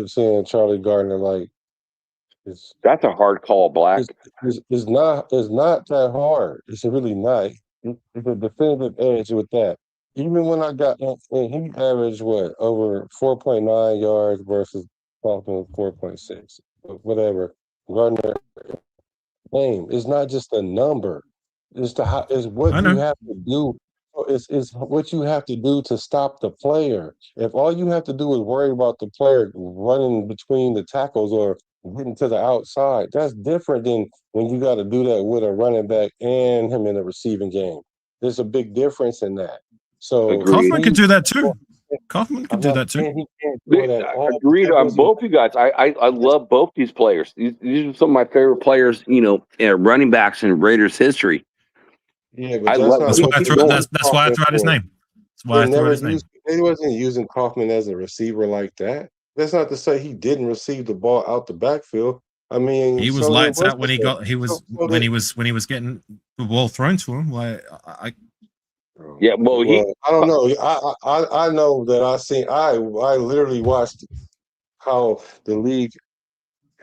saying Charlie Gardner, like, that's a hard call, Black. It's not that hard. It's really not. It's a definitive edge with that. Even when I got, and he averaged over 4.9 yards versus Kaufman 4.6. Whatever. Gardner name. It's not just a number. It's what you have to do. It's what you have to do to stop the player. If all you have to do is worry about the player running between the tackles or getting to the outside, that's different than when you got to do that with a running back and him in a receiving game. There's a big difference in that. So Kaufman can do that too. Kaufman can do that too. He can't do that. Agreed on both you guys. I love both these players. These are some of my favorite players, running backs in Raiders history. Yeah, but that's why I threw out his name. That's why I threw out his name. They wasn't using Kaufman as a receiver like that. That's not to say he didn't receive the ball out the backfield. I mean, he was lights out when he was getting the ball thrown to him. Like yeah, well, I don't know. I know that I literally watched how the league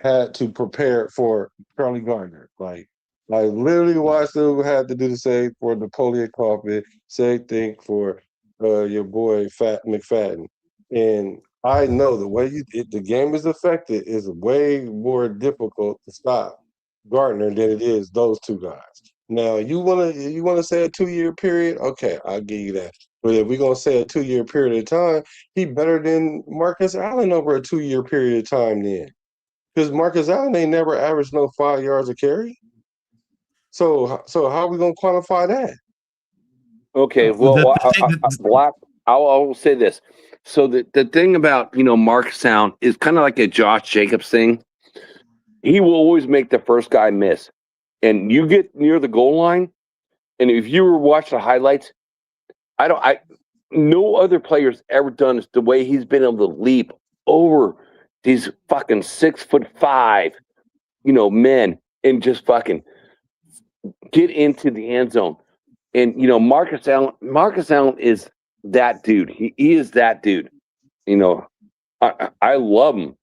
had to prepare for Charlie Gardner. Like, I literally watched them had to do the same for Napoleon Kaufman, same thing for your boy McFadden. And I know the way the game is affected is way more difficult to stop Gardner than it is those two guys. Now, you wanna say a 2-year period? Okay, I'll give you that. But if we're gonna say a 2-year period of time, he better than Marcus Allen over a 2-year period of time then. Because Marcus Allen ain't never averaged no 5 yards a carry. So how are we gonna quantify that? Okay, well, Black, I will say this. So the thing about Marcus Allen is kind of like a Josh Jacobs thing. He will always make the first guy miss. And you get near the goal line, and if you were watching the highlights, no other player's ever done the way he's been able to leap over these fucking 6'5", men and just fucking get into the end zone. And Marcus Allen is that dude. He is that dude. I love him.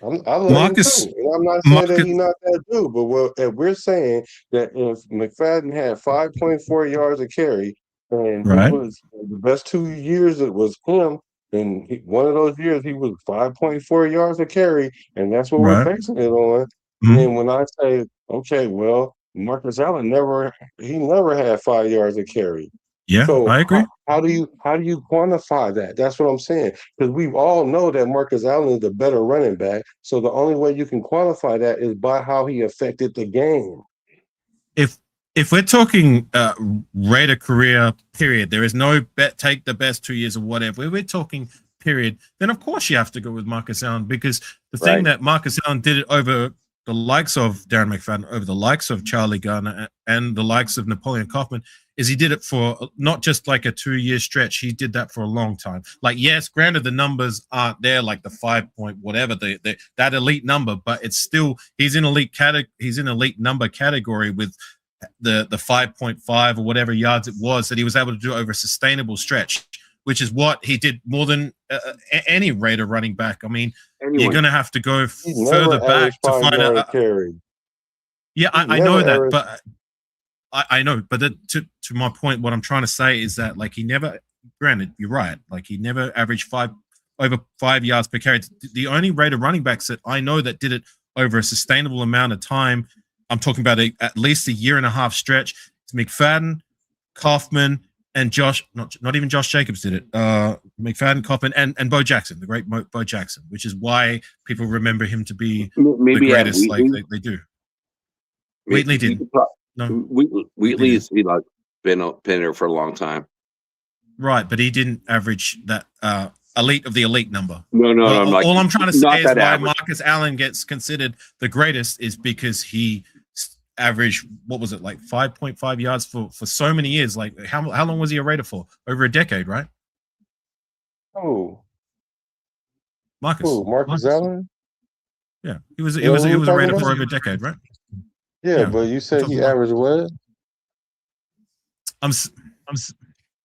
I love him too. And I'm not saying that he's not that dude, but if we're saying that if McFadden had 5.4 yards a carry and he was the best 2 years it was him, and one of those years he was 5.4 yards a carry, and that's what we're basing it on. And when I say, okay, well, Marcus Allen never had 5 yards a carry. Yeah, so I agree. How do you quantify that? That's what I'm saying. Because we all know that Marcus Allen is the better running back. So the only way you can quantify that is by how he affected the game. If if we're talking Raider career period, there is no take the best 2 years or whatever. If we're talking period, then of course you have to go with Marcus Allen, because the thing that Marcus Allen did it over the likes of Darren McFadden, over the likes of Charlie Garner, and the likes of Napoleon Kaufman, is he did it for not just like a 2-year stretch. He did that for a long time. Like, yes, granted, the numbers aren't there, like the 5 point whatever, that elite number, but it's still, he's in elite number category with the 5.5 or whatever yards it was that he was able to do over a sustainable stretch, which is what he did more than any Raider running back. I mean, you're going to have to go further back to find a carry. Yeah, I know that, but I know, but to my point, what I'm trying to say is that, like, he never, granted, you're right, like, he never averaged over 5 yards per carry. The only Raider running backs that I know that did it over a sustainable amount of time, I'm talking about at least a year and a half stretch, it's McFadden, Kaufman, and Josh, not even Josh Jacobs did it. McFadden, Kaufman, and Bo Jackson, the great Bo Jackson, which is why people remember him to be the greatest, like they do. Wheatley didn't. No, Wheatley's like been here for a long time, right? But he didn't average that elite of the elite number. No. All I'm trying to say is why Marcus Allen gets considered the greatest is because he averaged, what was it, like 5.5 yards for so many years. Like, how long was he a Raider for? Over a decade, right? Marcus Allen. Yeah, he was a Raider for over a decade, right? Yeah, but you said he averaged what?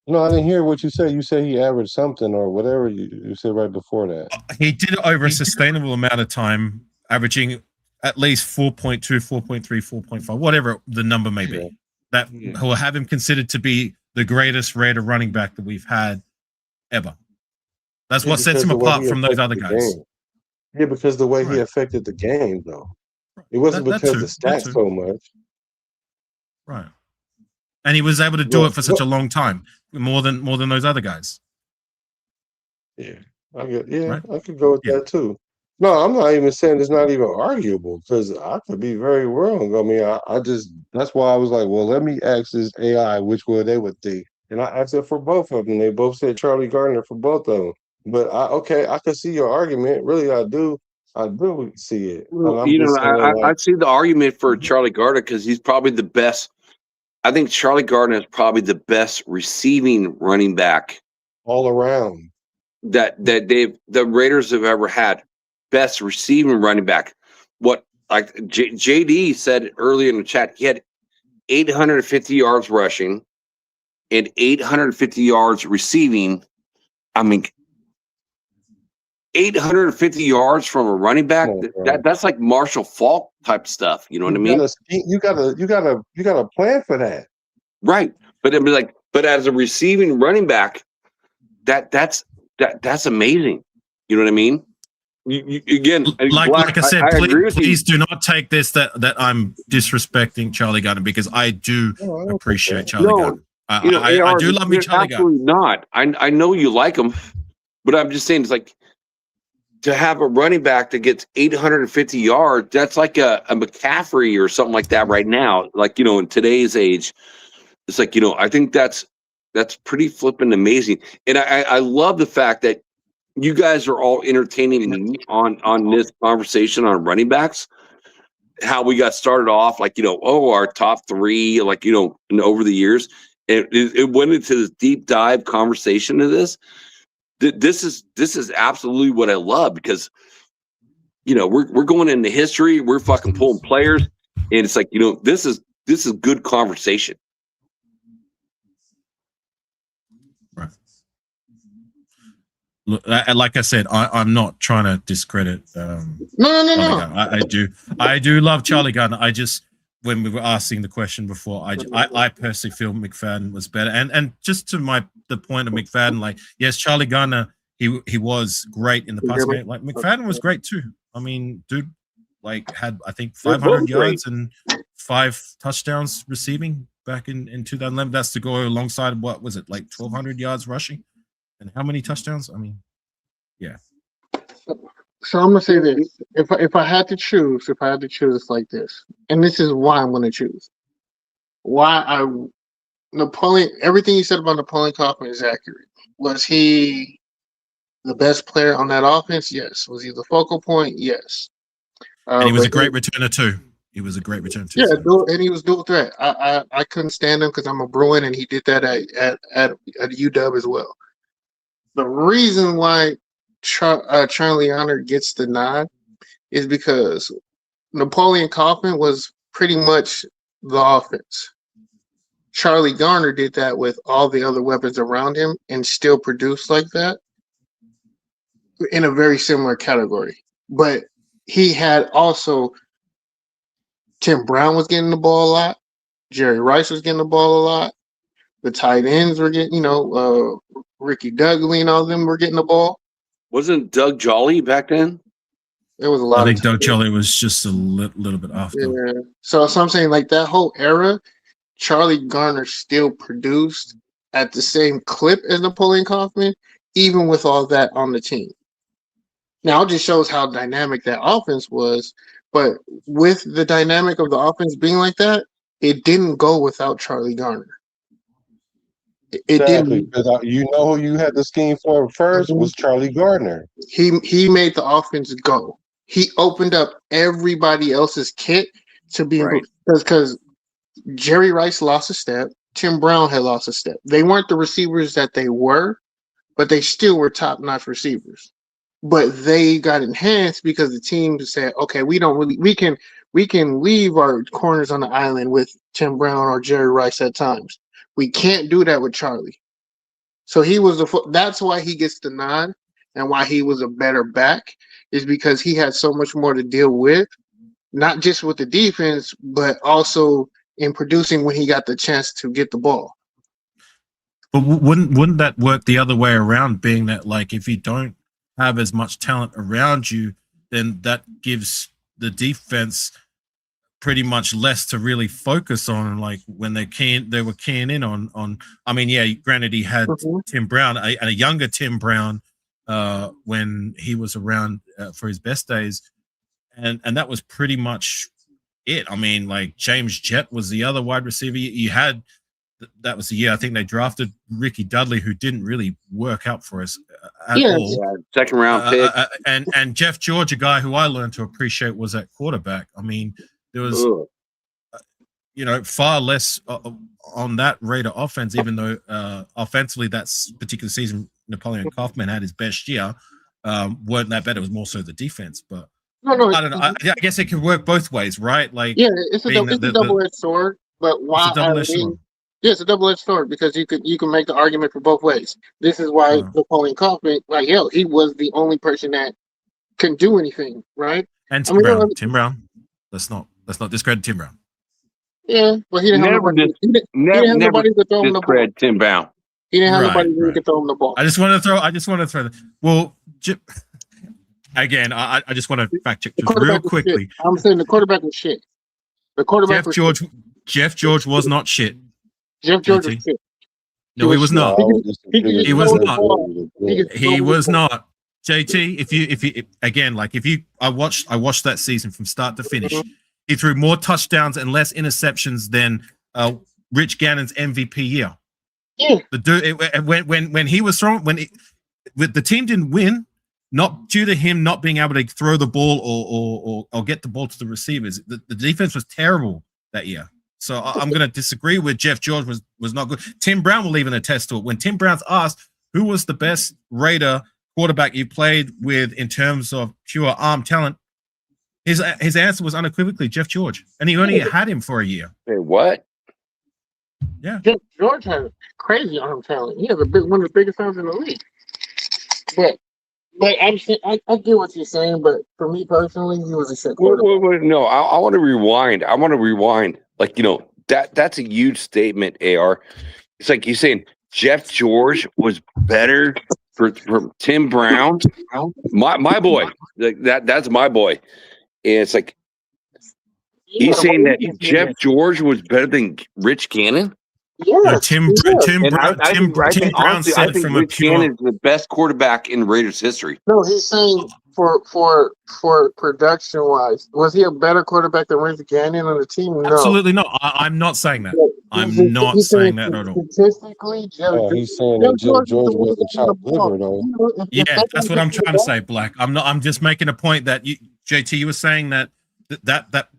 No, I didn't hear what you said. You said he averaged something or whatever you said right before that. He did it over a sustainable amount of time, averaging at least 4.2, 4.3, 4.5, whatever the number may be. That will have him considered to be the greatest Raider running back that we've had ever. That's what sets him apart from those other guys. Yeah, because the way he affected the game, though. It wasn't because of the stats so much. Right. And he was able to do it for such a long time, more than those other guys. Yeah. I could go with that too. No, I'm not even saying it's not even arguable, because I could be very wrong. I mean, I just, that's why I was like, well, let me ask this AI which way they would think. And I asked it for both of them. They both said Charlie Gardner for both of them. But I could see your argument. Really, I do see it. Well, I see the argument for Charlie Gardner because he's probably the best. I think Charlie Gardner is probably the best receiving running back all around that the Raiders have ever had. Best receiving running back. What, like JD said earlier in the chat, he had 850 yards rushing and 850 yards receiving. I mean, 850 yards from a running back, that's like Marshall Faulk type stuff. You know what I mean? You got a plan for that, right? But it'd be like, but as a receiving running back, that's amazing. You know what I mean? You again, like I said, please do not take this that I'm disrespecting Charlie Gardner, because I do appreciate Charlie Gardner. I do love me Charlie Gardner. Absolutely not. I know you like him, but I'm just saying, it's like, to have a running back that gets 850 yards, that's like a McCaffrey or something like that right now. Like, in today's age, it's like, I think that's pretty flipping amazing. And I love the fact that you guys are all entertaining me on this conversation on running backs, how we got started off, like, our top three, like, and over the years, it went into this deep dive conversation of this. This is absolutely what I love, because we're going into history, we're fucking pulling players, and it's like, this is good conversation. Right. Look, like I said, I'm not trying to discredit. No. I do love Charlie Gardner. I just, when we were asking the question before, I personally feel McFadden was better. And just to the point of McFadden, like, yes, Charlie Gardner, he was great in the passing game. Like, McFadden was great too. I mean, dude, like, had, I think, 500 yards and 5 touchdowns receiving back in 2011. That's to go alongside, what was it, like 1,200 yards rushing? And how many touchdowns? I mean, yeah. So I'm gonna say this: if I had to choose, it's like this, and this is why I'm gonna choose. Napoleon, everything you said about Napoleon Kaufman is accurate. Was he the best player on that offense? Yes. Was he the focal point? Yes. And he was a great returner too. He was a great returner too. Yeah, and he was dual threat. I couldn't stand him because I'm a Bruin, and he did that at UW as well. The reason why Charlie Honor gets the nod is because Napoleon Kaufman was pretty much the offense. Charlie Garner did that with all the other weapons around him and still produced like that in a very similar category. But he had also Tim Brown was getting the ball a lot. Jerry Rice was getting the ball a lot. The tight ends were getting, Ricky Dudley and all of them were getting the ball. Wasn't Doug Jolly back then? There was a lot. I think Doug Jolly was just a little bit after. Yeah. So I'm saying like that whole era, Charlie Garner still produced at the same clip as Napoleon Kaufman, even with all that on the team. Now it just shows how dynamic that offense was. But with the dynamic of the offense being like that, it didn't go without Charlie Garner. It Exactly, didn't. because you know who you had the scheme for first was Charlie Gardner. He made the offense go. He opened up everybody else's kit to be because Jerry Rice lost a step. Tim Brown had lost a step. They weren't the receivers that they were, but they still were top-notch receivers. But they got enhanced because the team said, "Okay, we can leave our corners on the island with Tim Brown or Jerry Rice at times. We can't do that with Charlie." So he was that's why he gets the nod and why he was a better back is because he had so much more to deal with, not just with the defense, but also in producing when he got the chance to get the ball. But wouldn't that work the other way around, being that like if you don't have as much talent around you, then that gives the defense pretty much less to really focus on, like when they were keying in on I mean, yeah, granted he had Tim Brown, a younger Tim Brown when he was around for his best days, and that was pretty much it. I mean, like James Jett was the other wide receiver you had. That was the year I think they drafted Ricky Dudley, who didn't really work out for us at all. Yeah, second round pick. And Jeff George, a guy who I learned to appreciate, was at quarterback. I mean, there was, far less on that Raider offense, even though offensively that particular season Napoleon Kaufman had his best year. Weren't that bad. It was more so the defense, but no, I don't know. I guess it could work both ways, right? Like, yeah, it's a double-edged sword. But why? Yeah, it's a double-edged sword because you can make the argument for both ways. This is why Napoleon Kaufman, he was the only person that can do anything, right? And Tim Brown. Let's not discredit Tim Brown. Yeah, but he didn't have nobody to throw him the ball. Tim Brown. He didn't have nobody who could throw him the ball. I just want to throw. Well, again, I just want to fact check real quickly. I'm saying the quarterback was shit. Jeff George was not shit. Jeff George was shit. No, he was not. He was not. He was not. JT, if you again, like I watched that season from start to finish. He threw more touchdowns and less interceptions than Rich Gannon's MVP year. Yeah. The dude, when he was throwing, the team didn't win, not due to him not being able to throw the ball or get the ball to the receivers. The defense was terrible that year. So I'm going to disagree with Jeff George was not good. Tim Brown will even attest to it. When Tim Brown's asked who was the best Raider quarterback you played with in terms of pure arm talent, his answer was unequivocally Jeff George, and he only had him for a year. Hey, what? Yeah, Jeff George had crazy arm talent. He has one of the biggest arms in the league. But I get what you're saying. But for me personally, he was a shit quarterback. Wait, no, I want to rewind. Like, that's a huge statement, AR. It's like you're saying Jeff George was better for Tim Brown. My boy. Like that's my boy. And it's like he's saying that Jeff George was better than Rich Gannon. Yeah, Tim Brown said from a Rich Gannon is the best quarterback in Raiders history. No, he's saying for production wise, was he a better quarterback than Rich Gannon on the team? No. Absolutely not. I'm not saying that. I'm not saying that at all. Statistically, He's saying that Jeff George wasn't chopped liver, though. Yeah, that's what I'm trying to say, Black. I'm just making a point that JT, you were saying that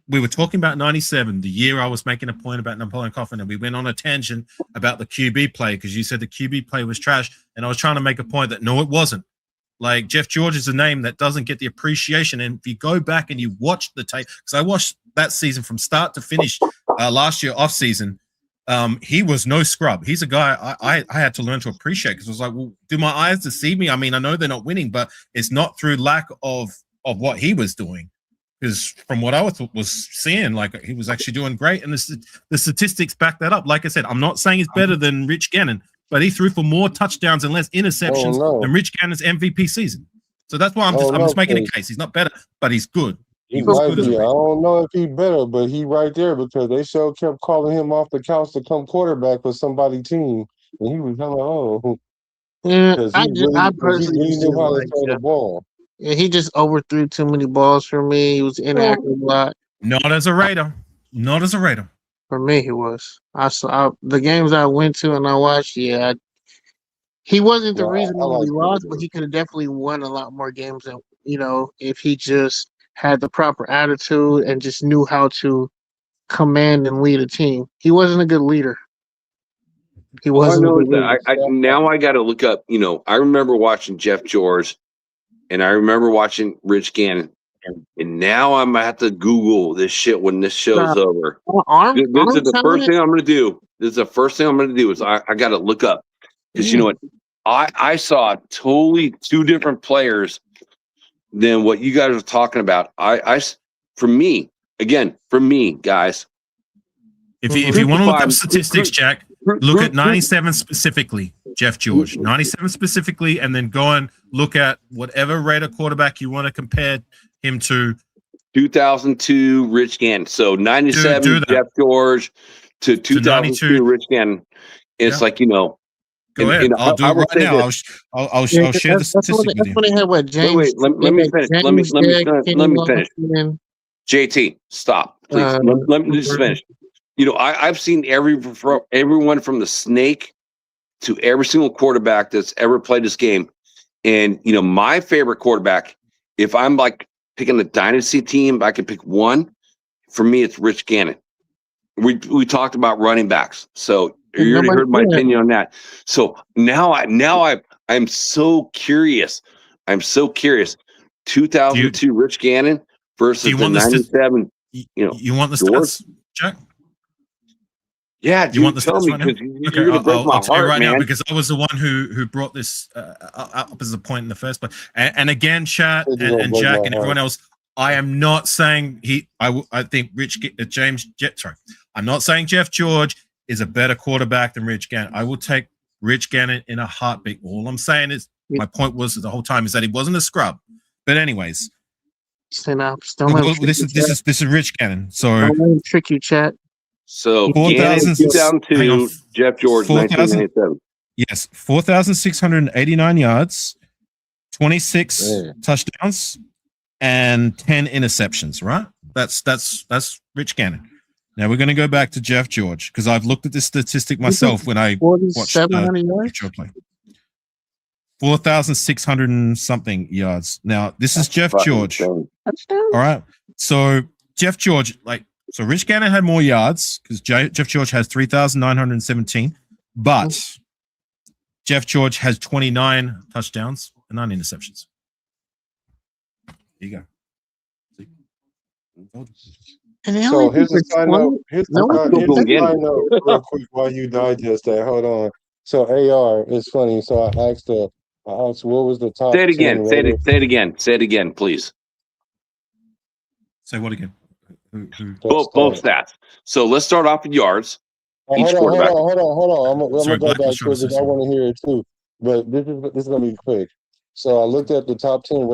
we were talking about 97, the year I was making a point about Napoleon Coffin, and we went on a tangent about the QB play because you said the QB play was trash, and I was trying to make a point that no, it wasn't. Like, Jeff George is a name that doesn't get the appreciation, and if you go back and you watch the tape, because I watched that season from start to finish last year off season, he was no scrub. He's a guy I had to learn to appreciate because I was like, well, do my eyes deceive me? I mean, I know they're not winning, but it's not through lack of what he was doing. Because from what I was seeing, like, he was actually doing great, and the statistics back that up. Like I said, I'm not saying he's better than Rich Gannon, but he threw for more touchdowns and less interceptions than Rich Gannon's MVP season. So that's why I'm just making a case. He's not better, but he's good. He might be. I don't know if he's better, but he right there because they sure kept calling him off the couch to come quarterback for somebody's team, and he was kind of I personally knew how to throw the ball. Yeah, he just overthrew too many balls for me. He was inaccurate a lot. Not as a Raider. Not as a Raider. For me, he was. I saw the games I went to and I watched. Yeah, he wasn't the reason why we lost, but he could have definitely won a lot more games. And if he just had the proper attitude and just knew how to command and lead a team. He wasn't a good leader. He wasn't. Now I got to look up. I remember watching Jeff George. And I remember watching Rich Gannon, and now I'm gonna have to Google this shit when this show's over. This is the first thing I'm gonna do. This is the first thing I'm gonna do is I got to look up because you know what, I saw totally two different players than what you guys are talking about. For me, guys. If you want to look up statistics, Jack, look at 97 specifically, Jeff George. 97 specifically, and then go and look at whatever Raider quarterback you want to compare him to. 2002 Rich Gannon. So 97 Jeff George to 2002 Rich Gannon. It's like, Go ahead. I'll do it right now. I'll share the statistic with you. Wait, let me finish. Let me finish. JT, stop, please. Let me just finish. I've seen everyone from the snake to every single quarterback that's ever played this game. And, my favorite quarterback, if I'm like picking a dynasty team, I can pick one. For me, it's Rich Gannon. We talked about running backs. So you already heard my opinion on that. So now I'm so curious. 2002 Rich Gannon versus the 97. You want the stats, Jack? Yeah, dude, you want the stats me, right now? I'll tell you right now because I was the one who brought this up as a point in the first place. And again, chat and Jack and everyone else, I am not saying I think I'm not saying Jeff George is a better quarterback than Rich Gannon. I will take Rich Gannon in a heartbeat. All I'm saying is my point was the whole time is that he wasn't a scrub. But anyways, this is Rich Gannon. So don't trick you, chat. So 2002, Jeff George, 1997. Yes, 4,689 yards, 26 touchdowns, and 10 interceptions. Right? That's Rich Gannon. Now we're going to go back to Jeff George because I've looked at this statistic myself when I watched Jeff play. 4,600 and something yards. Now this is Jeff George. All right. So Jeff George, so Rich Gannon had more yards because Jeff George has 3,917, but Jeff George has 29 touchdowns and 9 interceptions. Here you go. So here's a side note. Here's a side note real quick while you digest that. Hold on. So AR, it's funny. So I asked what was the top? Say it again. Say it again, please. Say what again? Both stats. So let's start off with yards. Hold on. I'm gonna go back to it because I want to hear it too. But this is gonna be quick. So I looked at the top 10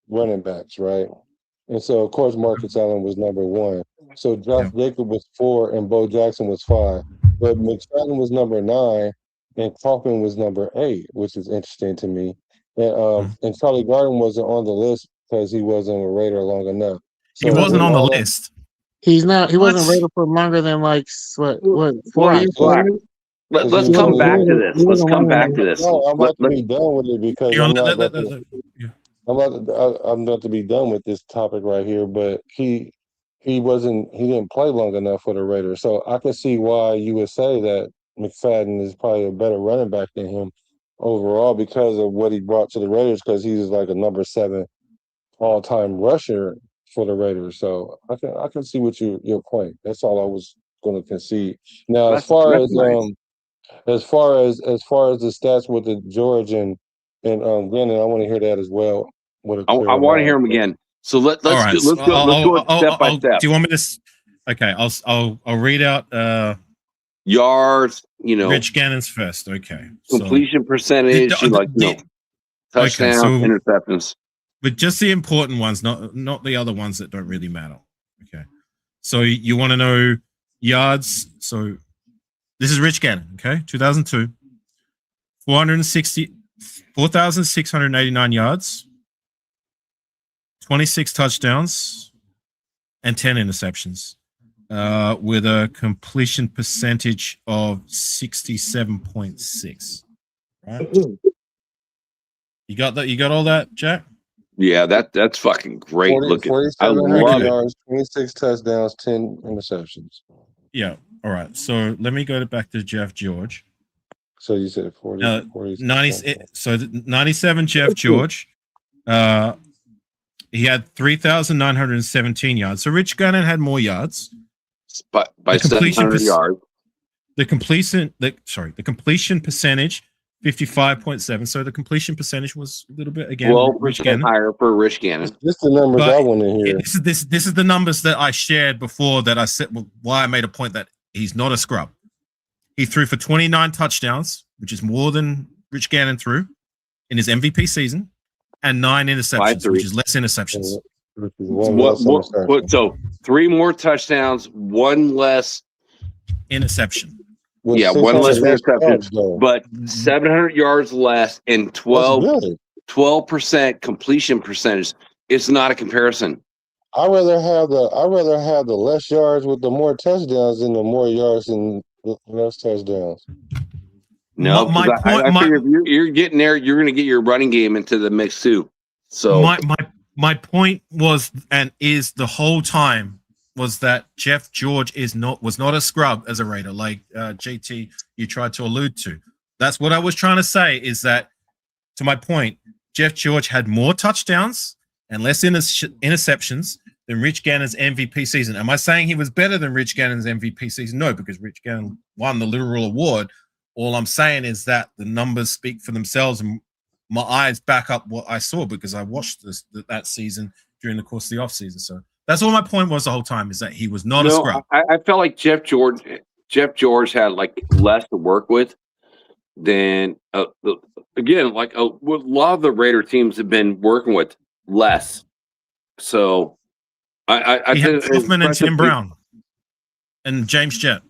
running backs, right? And so of course Marcus Allen was number 1. So Josh Jacobs was 4 and Bo Jackson was 5. But McFadden was number 9 and Coffin was number 8, which is interesting to me. And Charlie Garden wasn't on the list because he wasn't a Raider long enough. So he wasn't on the list. He wasn't What? Raider for longer than like what 4 Right, years. right. Let's He come wasn't- he back to wasn't- this. he Let's wasn't come longer back than to this. No, I'm Let, about to be done with it because Hang on, I'm not let- about to. yeah. I'm about to be done with this topic right here. But he didn't play long enough for the Raiders, so I can see why you would say that McFadden is probably a better running back than him overall because of what he brought to the Raiders. Because he's like a number 7 all-time rusher for the Raiders. So I can see what your point. That's all I was going to concede. Now, that's nice. as far as the stats with the George and Glennon, I want to hear that as well with a I clearer want to hear mind. him again. So let's All right. go. Let's go step by step. Do you want me to? Okay, I'll read out Yards, Rich Gannon's first. Okay. completion percentage, touchdowns, okay, so interceptions. but just the important ones, not the other ones that don't really matter. Okay. So you want to know yards. So this is Rich Gannon, okay? 2002. 4,689 yards, 26 touchdowns, and 10 interceptions, with a completion percentage of 67.6. Right? You got that? You got all that, Jack? Yeah, that's fucking great looking. I 4,700 love it. yards, 26 touchdowns, 10 interceptions. Yeah. All right. So let me go back to Jeff George. So you said 40, 90. So 97 Jeff George. He had 3,917 yards. So Rich Gannon had more yards. By 700 yards. The completion percentage 55.7. So the completion percentage was a little bit again 12% higher for Rich Gannon. This the numbers I want to hear. This is the numbers that I shared before that I said why I made a point that he's not a scrub. He threw for 29 touchdowns, which is more than Rich Gannon threw in his MVP season, and 9 interceptions, which is less interceptions. So 3 more touchdowns, 1 less interception. Yeah, 1 less interception, but 700 yards less and 12% completion percentage. It's not a comparison. I'd rather have the less yards with the more touchdowns than the more yards and less touchdowns. No, I figure if you're getting there, you're going to get your running game into the mix too. So my point was and is the whole time was that Jeff George was not a scrub as a Raider, like JT you tried to allude to. That's what I was trying to say. Is that to my point? Jeff George had more touchdowns and less interceptions than Rich Gannon's MVP season. Am I saying he was better than Rich Gannon's MVP season? No, because Rich Gannon won the literal award. All I'm saying is that the numbers speak for themselves, and my eyes back up what I saw because I watched that season during the course of the offseason. So that's all my point was the whole time, is that he was not a scrub. I felt like Jeff George had like less to work with than again, like a lot of the Raider teams have been working with less. So I had Kaufman and Tim Brown and James Jett.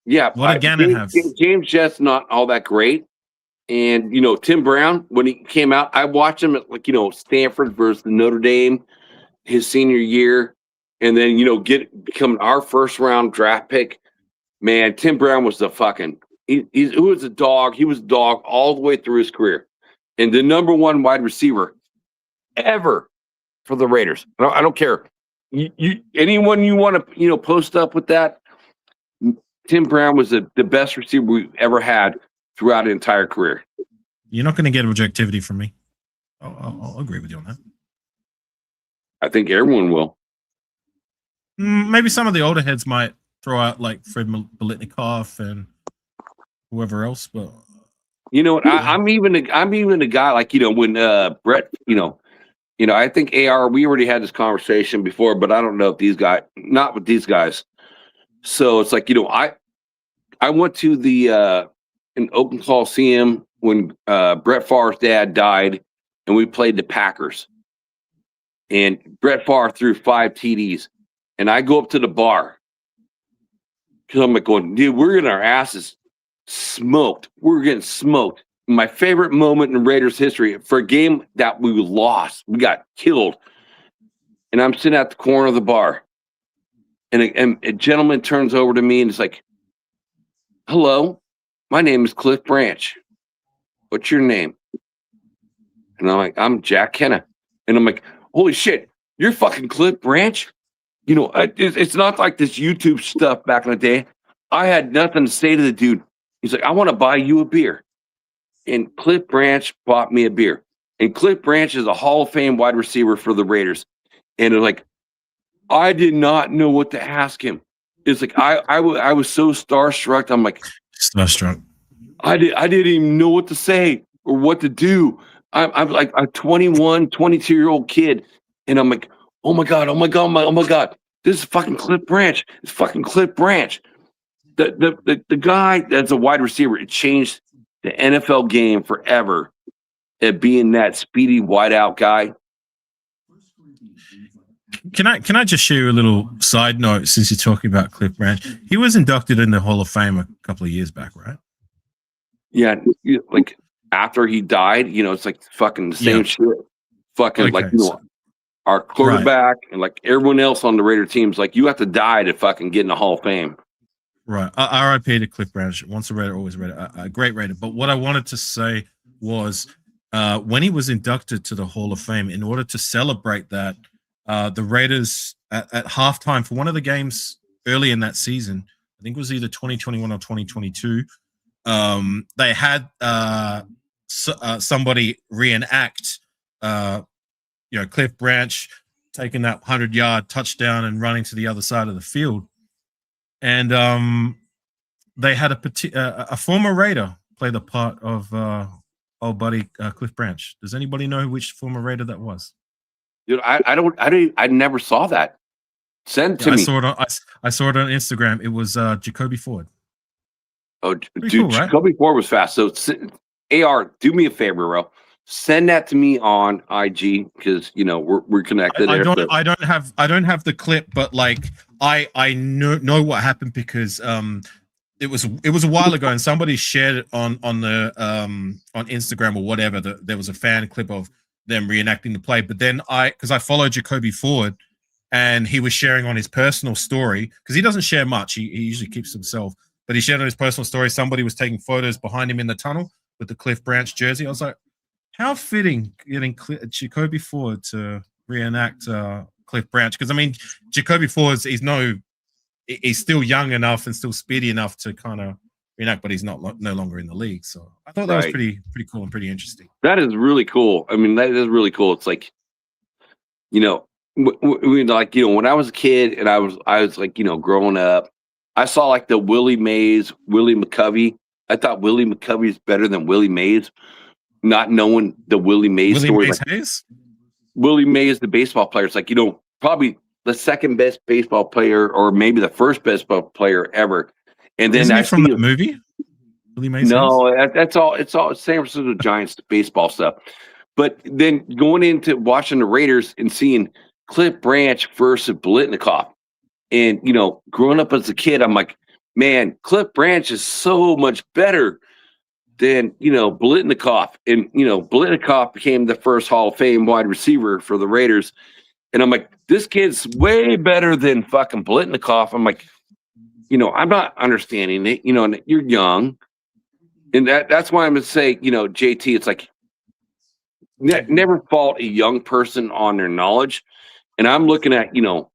Yeah, what did Gannon have? James Jett's not all that great, and Tim Brown when he came out, I watched him at Stanford versus Notre Dame his senior year, and then becoming our first round draft pick. Man, Tim Brown was the fucking he was a dog. He was a dog all the way through his career, and the number 1 wide receiver ever for the Raiders. I don't care. Anyone you want to post up with that. Tim Brown was the best receiver we've ever had throughout an entire career. You're not going to get objectivity from me. I'll agree with you on that. I think everyone will. Maybe some of the older heads might throw out like Fred Biletnikoff and whoever else, but you know what? I'm even a guy like when Brett. I think AR. We already had this conversation before, but I don't know if these guys, not with these guys. So it's like I went to the in Oakland Coliseum when Brett Favre's dad died, and we played the Packers. And Brett Favre threw 5 TDs, and I go up to the bar because I'm like going, dude, we're getting our asses smoked. We're getting smoked. My favorite moment in Raiders history for a game that we lost, we got killed, and I'm sitting at the corner of the bar. And a gentleman turns over to me and is like, "Hello, my name is Cliff Branch. What's your name?" And I'm like, "I'm Jack Kenna." And I'm like, "Holy shit, you're fucking Cliff Branch?" You know, it's not like this YouTube stuff back in the day. I had nothing to say to the dude. He's like, "I want to buy you a beer." And Cliff Branch bought me a beer. And Cliff Branch is a Hall of Fame wide receiver for the Raiders. And they're like, I did not know what to ask him. It's like I was so starstruck. I'm like, starstruck. I didn't even know what to say or what to do. I'm like a 21, 22-year-old kid, and I'm like, oh my god, this is fucking Cliff Branch. It's fucking Cliff Branch. The guy that's a wide receiver, it changed the NFL game forever at being that speedy wideout guy. Can I just share a little side note since you're talking about Cliff Branch? He was inducted in the Hall of Fame a couple of years back, right? Yeah, like after he died, you know, it's like fucking the same shit. Fucking Okay, like, you know, our quarterback and like everyone else on the Raider teams, like you have to die to fucking get in the Hall of Fame. Right. RIP to Cliff Branch. Once a Raider, always a Raider. A great Raider. But what I wanted to say was when he was inducted to the Hall of Fame, in order to celebrate that, the Raiders at halftime for one of the games early in that season, I think it was either 2021 or 2022, they had somebody reenact, Cliff Branch taking that 100-yard touchdown and running to the other side of the field. And they had a former Raider play the part of old buddy Cliff Branch. Does anybody know which former Raider that was? Dude, I never saw that. Send to me. I saw it on Instagram. It was Jacoby Ford. Oh, Pretty dude, cool, right? Jacoby Ford was fast. So, AR, do me a favor, bro. Send that to me on IG because you know we're connected. I don't have the clip, but like I know what happened because it was a while ago and somebody shared it on Instagram or whatever. There was a fan clip of them reenacting the play, but then because I follow Jacoby Ford and he was sharing on his personal story because he doesn't share much. He usually keeps himself, but he shared on his personal story. Somebody was taking photos behind him in the tunnel with the Cliff Branch jersey. I was like, how fitting getting Jacoby Ford to reenact Cliff Branch, because I mean Jacoby Ford he's still young enough and still speedy enough to kind of reenact, but he's no longer in the league. So I thought that was pretty cool and pretty interesting. That is really cool. I mean, that is really cool. It's like, you know, like, you know, when I was a kid and I was like, you know, growing up, I saw like the Willie Mays, Willie McCovey. I thought Willie McCovey is better than Willie Mays, not knowing the Willie Mays story. Mays Hayes? Willie Mays, the baseball player, it's like, you know, probably the second best baseball player or maybe the first best baseball player ever. And then Isn't he from the movie? Willie Mays no, that's all. It's all San Francisco Giants baseball stuff. But then going into watching the Raiders and seeing Cliff Branch versus Blitnikoff, and you know, growing up as a kid, I'm like, man, Cliff Branch is so much better than, you know, Blitnikoff. And you know, Blitnikoff became the first Hall of Fame wide receiver for the Raiders. And I'm like, this kid's way better than fucking Blitnikoff. I'm like, you know, I'm not understanding it. You know, and you're young. And that's why I'm going to say, you know, JT, it's like never fault a young person on their knowledge. And I'm looking at, you know,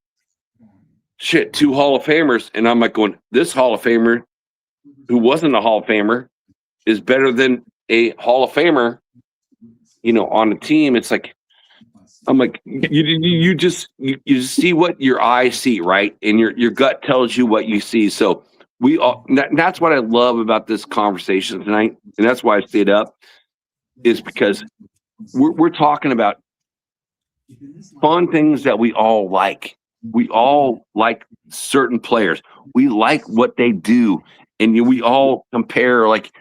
shit, 2 Hall of Famers. And I'm like going, this Hall of Famer who wasn't a Hall of Famer is better than a Hall of Famer, you know, on the team. It's like, I'm like, you just see what your eyes see, right? And your gut tells you what you see. So that's what I love about this conversation tonight, and that's why I stayed up, is because we're talking about fun things that we all like. We all like certain players. We like what they do, and we all compare. Like,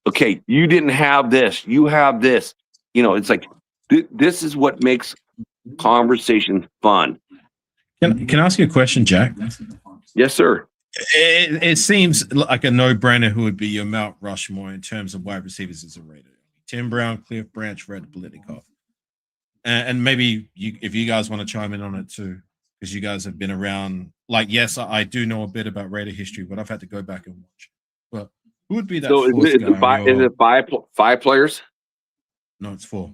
okay, you didn't have this, you have this. You know, it's like this is what makes conversation fun. Can I ask you a question, Jack? Yes, sir. It seems like a no-brainer who would be your Mount Rushmore in terms of wide receivers as a Raider. Tim Brown, Cliff Branch, Red Blitnikoff. And maybe if you guys want to chime in on it too. because you guys have been around. Like, yes, I do know a bit about Raider history, but I've had to go back and watch. But who would be that So fourth guy? is it five players? No, it's 4.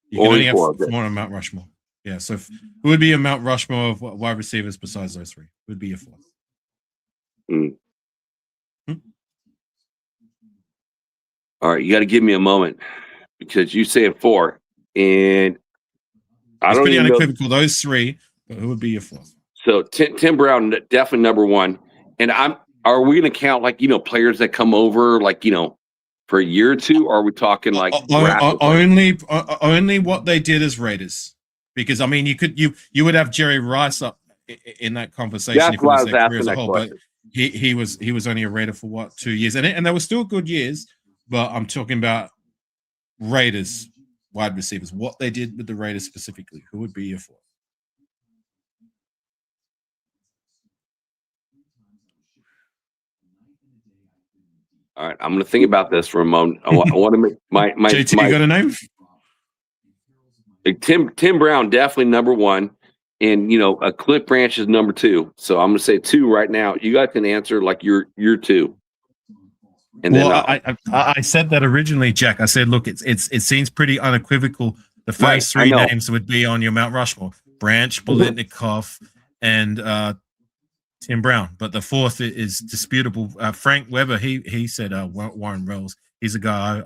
You can only have 4 on Mount Rushmore. Yeah, so who would be a Mount Rushmore of wide receivers besides those 3? Who would be your 4th? All right, you got to give me a moment because you said 4, and I don't even know. Those 3, but who would be your 4th? So Tim Brown, definitely number 1. And are we going to count like, players that come over like, for a year or 2? Or are we talking like only what they did as Raiders? Because I mean, you would have Jerry Rice up in that conversation. That's if why I was was asking that question. But he was only a Raider for what, 2 years, and they were still good years. But I'm talking about Raiders wide receivers. What they did with the Raiders specifically. Who would be your 4th? All right, I'm going to think about this for a moment. I want to make my JT, you got a name? Tim Brown, definitely number 1, and a Cliff Branch is number 2. So I'm going to say 2 right now. You guys can answer like you're 2. And then I said that originally, Jack. I said, look, it seems pretty unequivocal. The first 3 names would be on your Mount Rushmore: Branch, Bolitnikoff, and Tim Brown. But the 4th is disputable. Frank Weber, he said Warren Wells. He's a guy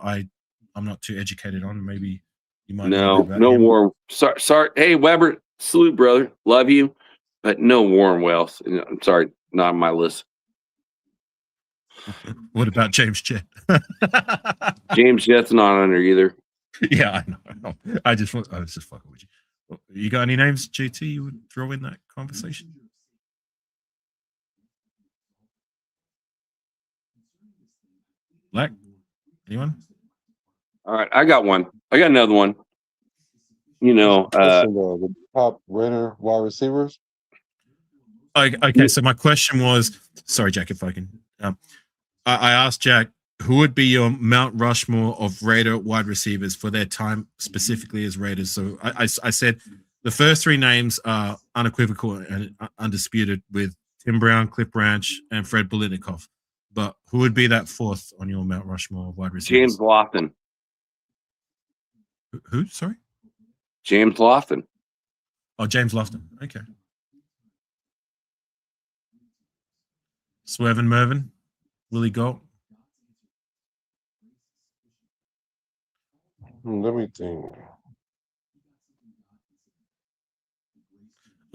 I'm not too educated on. Maybe you might know about him. Warren. Sorry. Hey, Weber, salute, brother. Love you, but no Warren Wells. I'm sorry, not on my list. What about James Jett? James Jett's not on there either. Yeah, I know. I was just fucking with you. You got any names, JT, you would throw in that conversation? Black? Anyone? All right, I got one. I got another one. The top Raider wide receivers. Okay, so my question was, sorry, Jack, if I can. I asked Jack, who would be your Mount Rushmore of Raider wide receivers for their time specifically as Raiders? So I said the first 3 names are unequivocal and undisputed with Tim Brown, Cliff Branch, and Fred Bolitnikoff. But who would be that 4th on your Mount Rushmore of wide receivers? James Lofton. Who? Sorry? James Lofton. Oh, James Lofton. Okay. Swervin Mervin, Willie Galt. Let me think.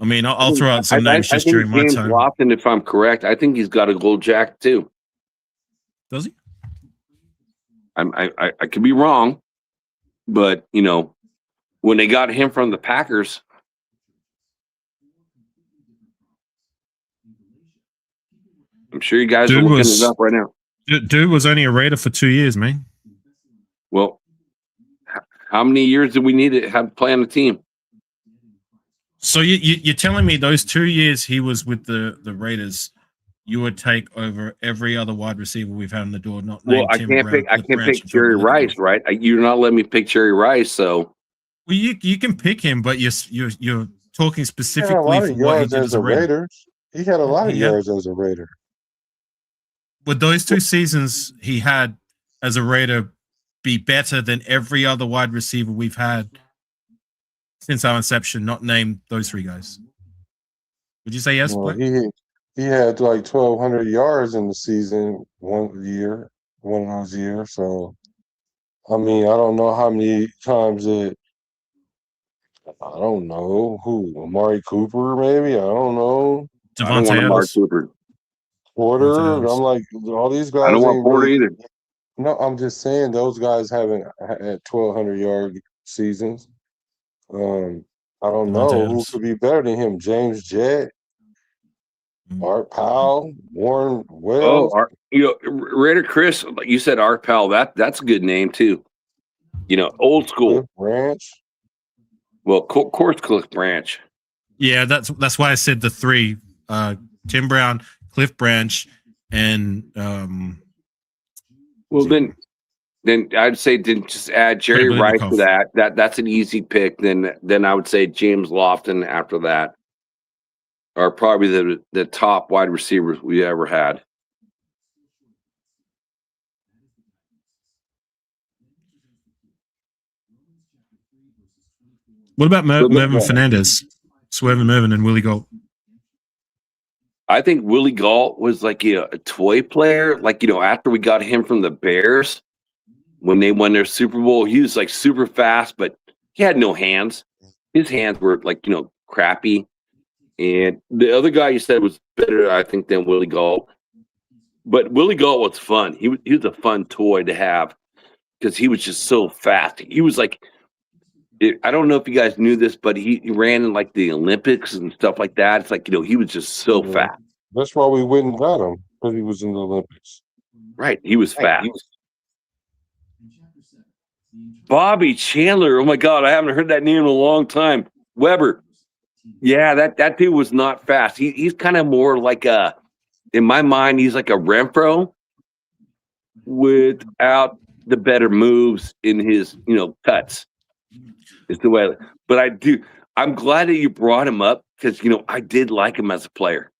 I mean, I'll throw out some names just during my James time. Lofton, if I'm correct, I think he's got a gold jacket too. Does he? I could be wrong, but when they got him from the Packers, I'm sure you guys are looking it up right now. Dude was only a Raider for 2 years, man. Well, how many years do we need to have play on the team? So you're telling me those 2 years he was with the Raiders, you would take over every other wide receiver we've had in the door? Not well, I can't pick Jerry Rice, right? You're not letting me pick Jerry Rice, so. Well, you can pick him, but you're talking specifically for what he did as a Raider. He had a lot of yards as a Raider. Would those 2 seasons he had as a Raider be better than every other wide receiver we've had since our inception, not named those 3 guys? Would you say yes? Well, he had like 1,200 yards in the season one of those years. So, I mean, I don't know how many times I don't know who. Amari Cooper, maybe? I don't know. I don't want Amari Cooper. Porter. I'm like, all these guys. I don't want Porter either. No, I'm just saying those guys haven't had 1,200 yard seasons. I don't know who could be better than him. James Jett, Art Powell, Warren Wells. Raider Chris, you said Art Powell. That's a good name too. Old school. Cliff Branch. Well, of course, Cliff Branch. Yeah, that's why I said the 3: Tim Brown, Cliff Branch, and well, then I'd say just add Jerry Rice to that. That's an easy pick. Then I would say James Lofton after that. are probably the top wide receivers we ever had. What about Mervin Fernandez, Swervin Mervin, and Willie Galt? I think Willie Galt was like a toy player. Like, after we got him from the Bears, when they won their Super Bowl, he was like super fast, but he had no hands. His hands were like, crappy. And the other guy you said was better, I think, than Willie Galt. But Willie Galt was fun. He was a fun toy to have because he was just so fast. He was like, I don't know if you guys knew this, but he ran in like the Olympics and stuff like that. It's like, he was just so fast. That's why we went and got him, because he was in the Olympics. Right. He was fast. Bobby Chandler. Oh my God. I haven't heard that name in a long time. Weber. Yeah, that dude was not fast. He's kind of more like in my mind, he's like a Renfro without the better moves in his, cuts. It's the way. But I'm glad that you brought him up because, I did like him as a player.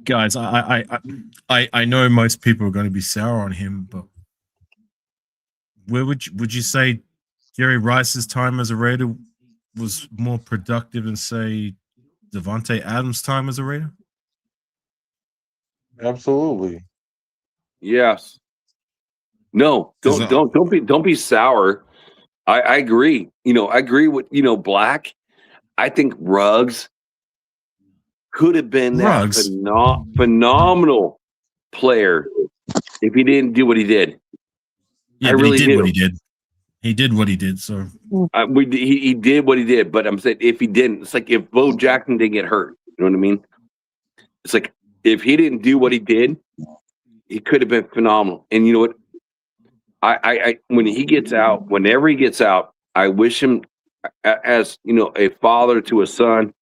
Guys, I know most people are going to be sour on him, but where would you say Jerry Rice's time as a Raider was more productive than, say, Davante Adams' time as a Raider? Absolutely. Yes. No, don't be sour. I agree. I agree with Black. I think Ruggs could have been that phenomenal player if he didn't do what he did. Yeah, but he did what he did. He did what he did. So he did what he did. But I'm saying if he didn't, it's like if Bo Jackson didn't get hurt. You know what I mean? It's like if he didn't do what he did, he could have been phenomenal. And you know what? I when he gets out, whenever he gets out, I wish him, as a father to a son,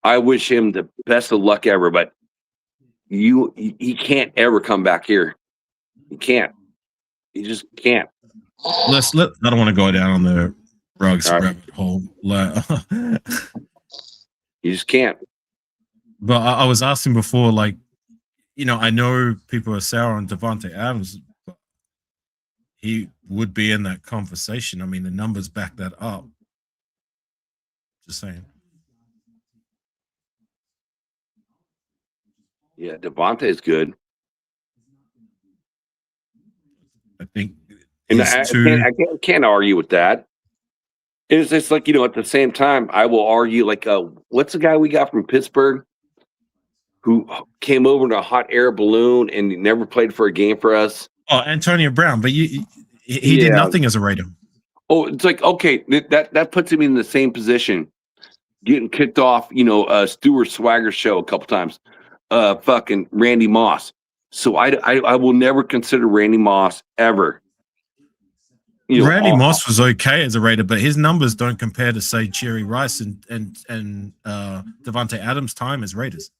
I wish him the best of luck ever. But he can't ever come back here. He can't. He just can't. I don't want to go down on the Ruggs rabbit hole. You just can't. But I was asking before, like, I know people are sour on Davante Adams, but he would be in that conversation. I mean, the numbers back that up. Just saying. Yeah, Davante is good. I think, and I can't argue with that. It's just like, at the same time, I will argue, like, what's the guy we got from Pittsburgh who came over in a hot air balloon and never played for a game for us? Oh, Antonio Brown, but he did nothing as a Raider. Oh, it's like, okay, that puts him in the same position, getting kicked off, Stuart Swagger show a couple times, fucking Randy Moss. So I will never consider Randy Moss ever. Randy Moss was okay as a Raider, but his numbers don't compare to, say, Jerry Rice and Davante Adams' time as Raiders.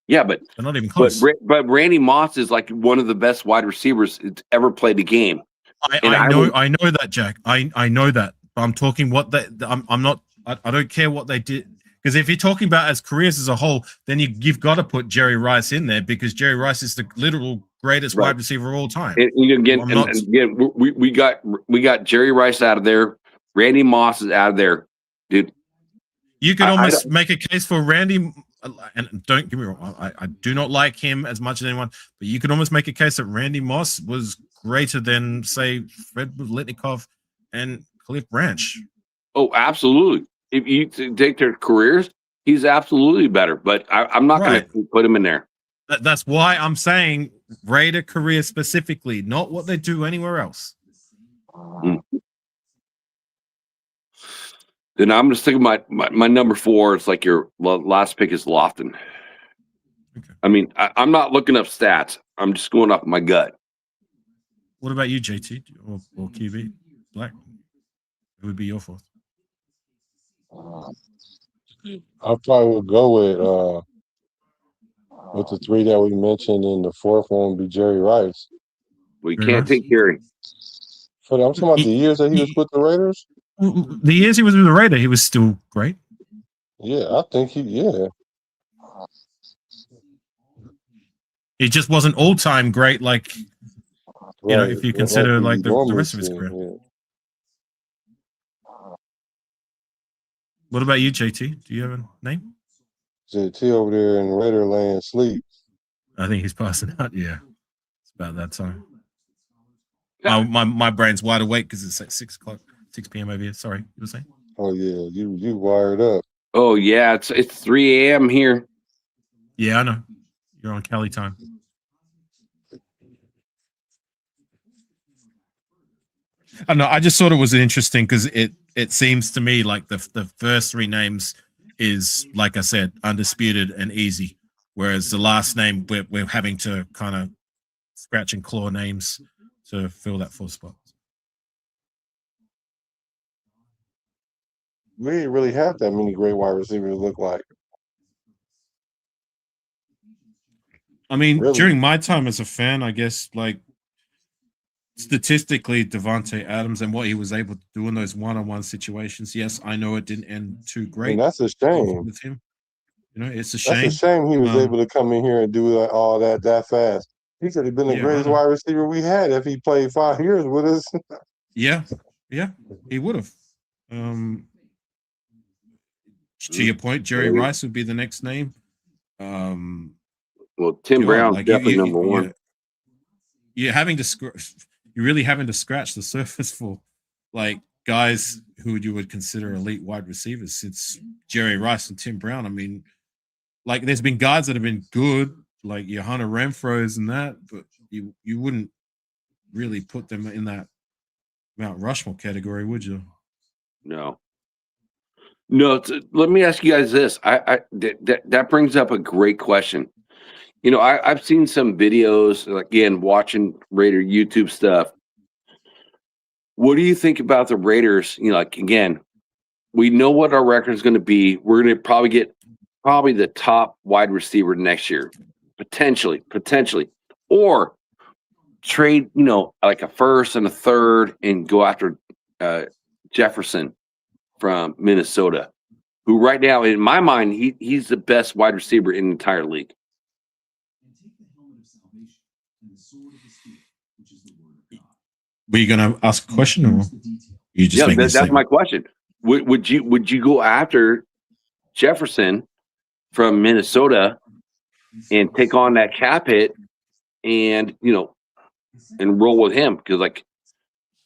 Yeah, but they're not even close. But Randy Moss is like one of the best wide receivers that's ever played the game. I know that, Jack. I know that. But I'm talking what they. I'm not. I don't care what they did, because if you're talking about as careers as a whole, then you've got to put Jerry Rice in there, because Jerry Rice is the literal greatest wide receiver of all time. And we got Jerry Rice out of there. Randy Moss is out of there, dude. You could almost make a case for Randy. And don't get me wrong, I do not like him as much as anyone, but you could almost make a case that Randy Moss was greater than, say, Fred Litnikoff and Khalif Branch. Oh, absolutely. If you take their careers, he's absolutely better, but I'm not going to put him in there. That's why I'm saying Raider career specifically, not what they do anywhere else. Then I'm going to stick with my number 4. It's like your last pick is Lofton. Okay. I mean, I'm not looking up stats. I'm just going off my gut. What about you, JT or QB? Black? It would be your fourth. I probably would go with the 3 that we mentioned, and the 4th one would be Jerry Rice. We can't take Jerry. I'm talking about the years that he was with the Raiders. The years he was with the Raider, he was still great. Yeah, I think He just wasn't all time great, like you know, Right. if you consider like the normally rest of his see, career. yeah. What about you, JT? Do you have a name? JT over there in Raider land sleep. I think he's passing out. Yeah, it's about that time. My brain's wide awake because it's like 6 p.m. over here. Sorry, you were saying? Oh yeah, you wired up. Oh yeah, it's 3 a.m. here. Yeah, I know. You're on Cali time. I know. I just thought it was interesting because it seems to me like the first 3 names is, like I said, undisputed and easy, whereas the last name we're having to kind of scratch and claw names to fill that 4th spot. We didn't really have that many great wide receivers look like. I mean, Really? during my time as a fan, I guess, like, statistically, Devontae Adams and what he was able to do in those one-on-one situations. Yes, I know it didn't end too great. And that's a shame. With him. You know, it's a That's shame. a shame he was able to come in here and do all that fast. He could have been the greatest wide receiver we had if he played 5 years with us. Yeah, he would have. To your point, Jerry Rice would be the next name. Well, Tim Brown's definitely number one. You're really having to scratch the surface for like guys who you would consider elite wide receivers since Jerry Rice and Tim Brown. I mean, like there's been guys that have been good, like your Hunter Renfro's and that, but you wouldn't really put them in that Mount Rushmore category, would you? No. Let me ask you guys this. That brings up a great question. You know, I've seen some videos, again, watching Raider YouTube stuff. What do you think about the Raiders? You know, like, again, we know what our record is going to be. We're going to probably get the top wide receiver next year, potentially, or trade, you know, like a 1st and a 3rd and go after Jefferson from Minnesota, who right now, in my mind, he's the best wide receiver in the entire league. Were you going to ask a question, or you just? Yeah, that's my question. Would you go after Jefferson from Minnesota and take on that cap hit, and and roll with him? Because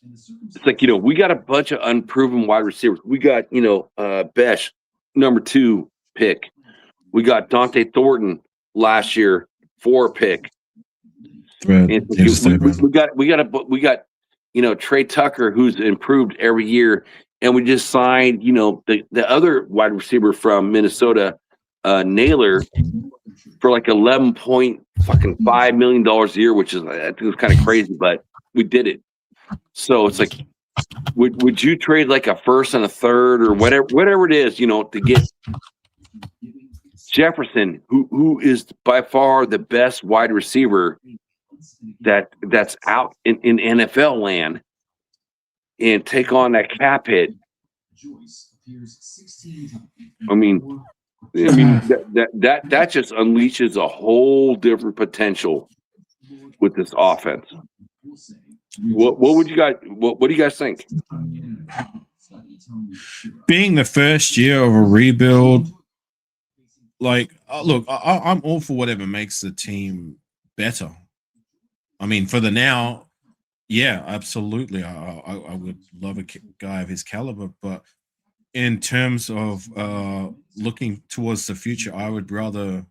it's like we got a bunch of unproven wide receivers. We got Besh, number 2 pick. We got Dante Thornton last year, 4 pick. And we got Trey Tucker, who's improved every year, and we just signed the other wide receiver from Minnesota, Naylor, for like $11.5 million a year, which is, I think, it was kind of crazy, but we did it. So it's like, would you trade like a 1st and a 3rd or whatever it is, to get Jefferson, who is by far the best wide receiver that's out in NFL land, and take on that cap hit? I mean that just unleashes a whole different potential with this offense. What do you guys think? Being the first year of a rebuild, like, look, I'm all for whatever makes the team better. I mean, for the now, yeah, absolutely. I would love a guy of his caliber, but in terms of looking towards the future, I would rather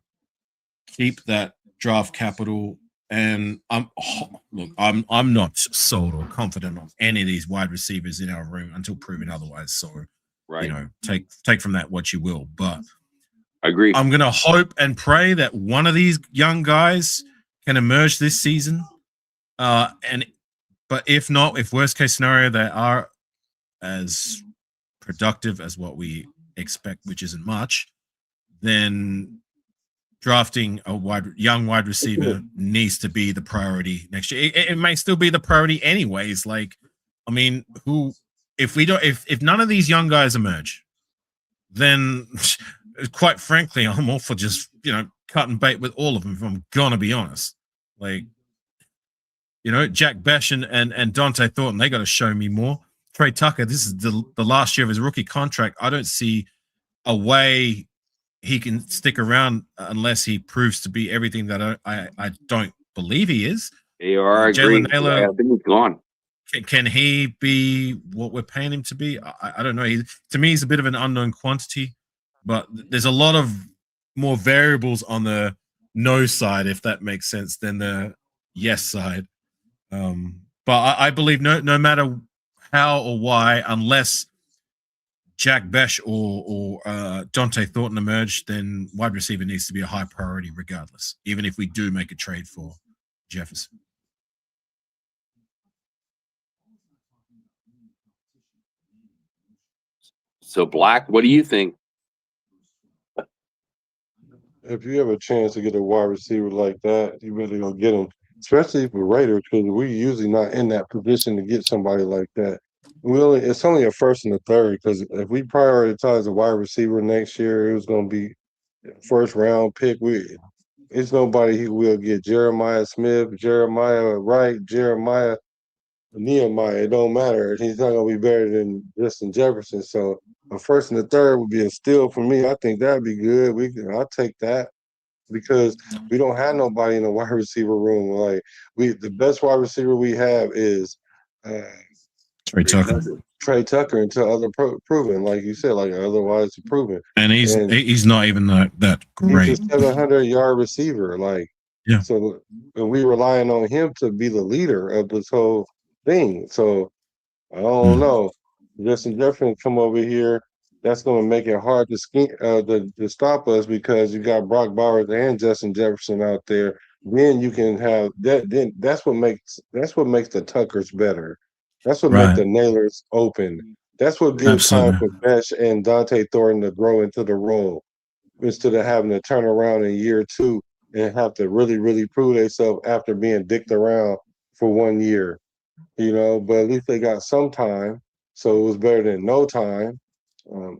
keep that draft capital. And I'm not sold or confident on any of these wide receivers in our room until proven otherwise. So, right, take from that what you will. But I agree. I'm gonna hope and pray that one of these young guys can emerge this season. But if not, if worst case scenario they are as productive as what we expect, which isn't much, then drafting a young wide receiver needs to be the priority next year. It may still be the priority anyways. Like, I mean, if none of these young guys emerge, then quite frankly, I'm all for just, cutting bait with all of them, if I'm gonna be honest. Like, Jack Bash and Dante Thornton, they got to show me more. Trey Tucker, this is the last year of his rookie contract. I don't see a way he can stick around unless he proves to be everything that I don't believe he is. I agree. Jalen Naylor, I think he's gone. Can he be what we're paying him to be? I don't know. To me, he's a bit of an unknown quantity, but there's a lot of more variables on the no side, if that makes sense, than the yes side. But I believe no matter how or why, unless Jack Bash or Dante Thornton emerge, then wide receiver needs to be a high priority regardless, even if we do make a trade for Jefferson. So, Black, what do you think? If you have a chance to get a wide receiver like that, you really gonna get him, especially for Raiders, because we're usually not in that position to get somebody like that. It's only a first and a third, because if we prioritize a wide receiver next year, it was gonna be first round pick. It's nobody who will get Jeremiah Smith, Jeremiah Wright, Jeremiah Nehemiah. It don't matter. He's not gonna be better than Justin Jefferson. So a first and a third would be a steal for me. I think that'd be good. I'll take that, because we don't have nobody in the wide receiver room. Like the best wide receiver we have is Trey Tucker. Trey Tucker until other proven, like you said, like otherwise proven. And he's not even that great. He's a 700-yard receiver. Like, yeah. So we relying on him to be the leader of this whole thing. So I don't know. Justin Jefferson come over here. That's going to make it hard to stop us, because you got Brock Bowers and Justin Jefferson out there. Then you can have that. Then that's what makes the Tuckers better. That's what makes the Nailers open. That's what gives time for Besh and Dante Thornton to grow into the role, instead of having to turn around in year 2 and have to really, really prove themselves after being dicked around for 1 year. But at least they got some time, so it was better than no time.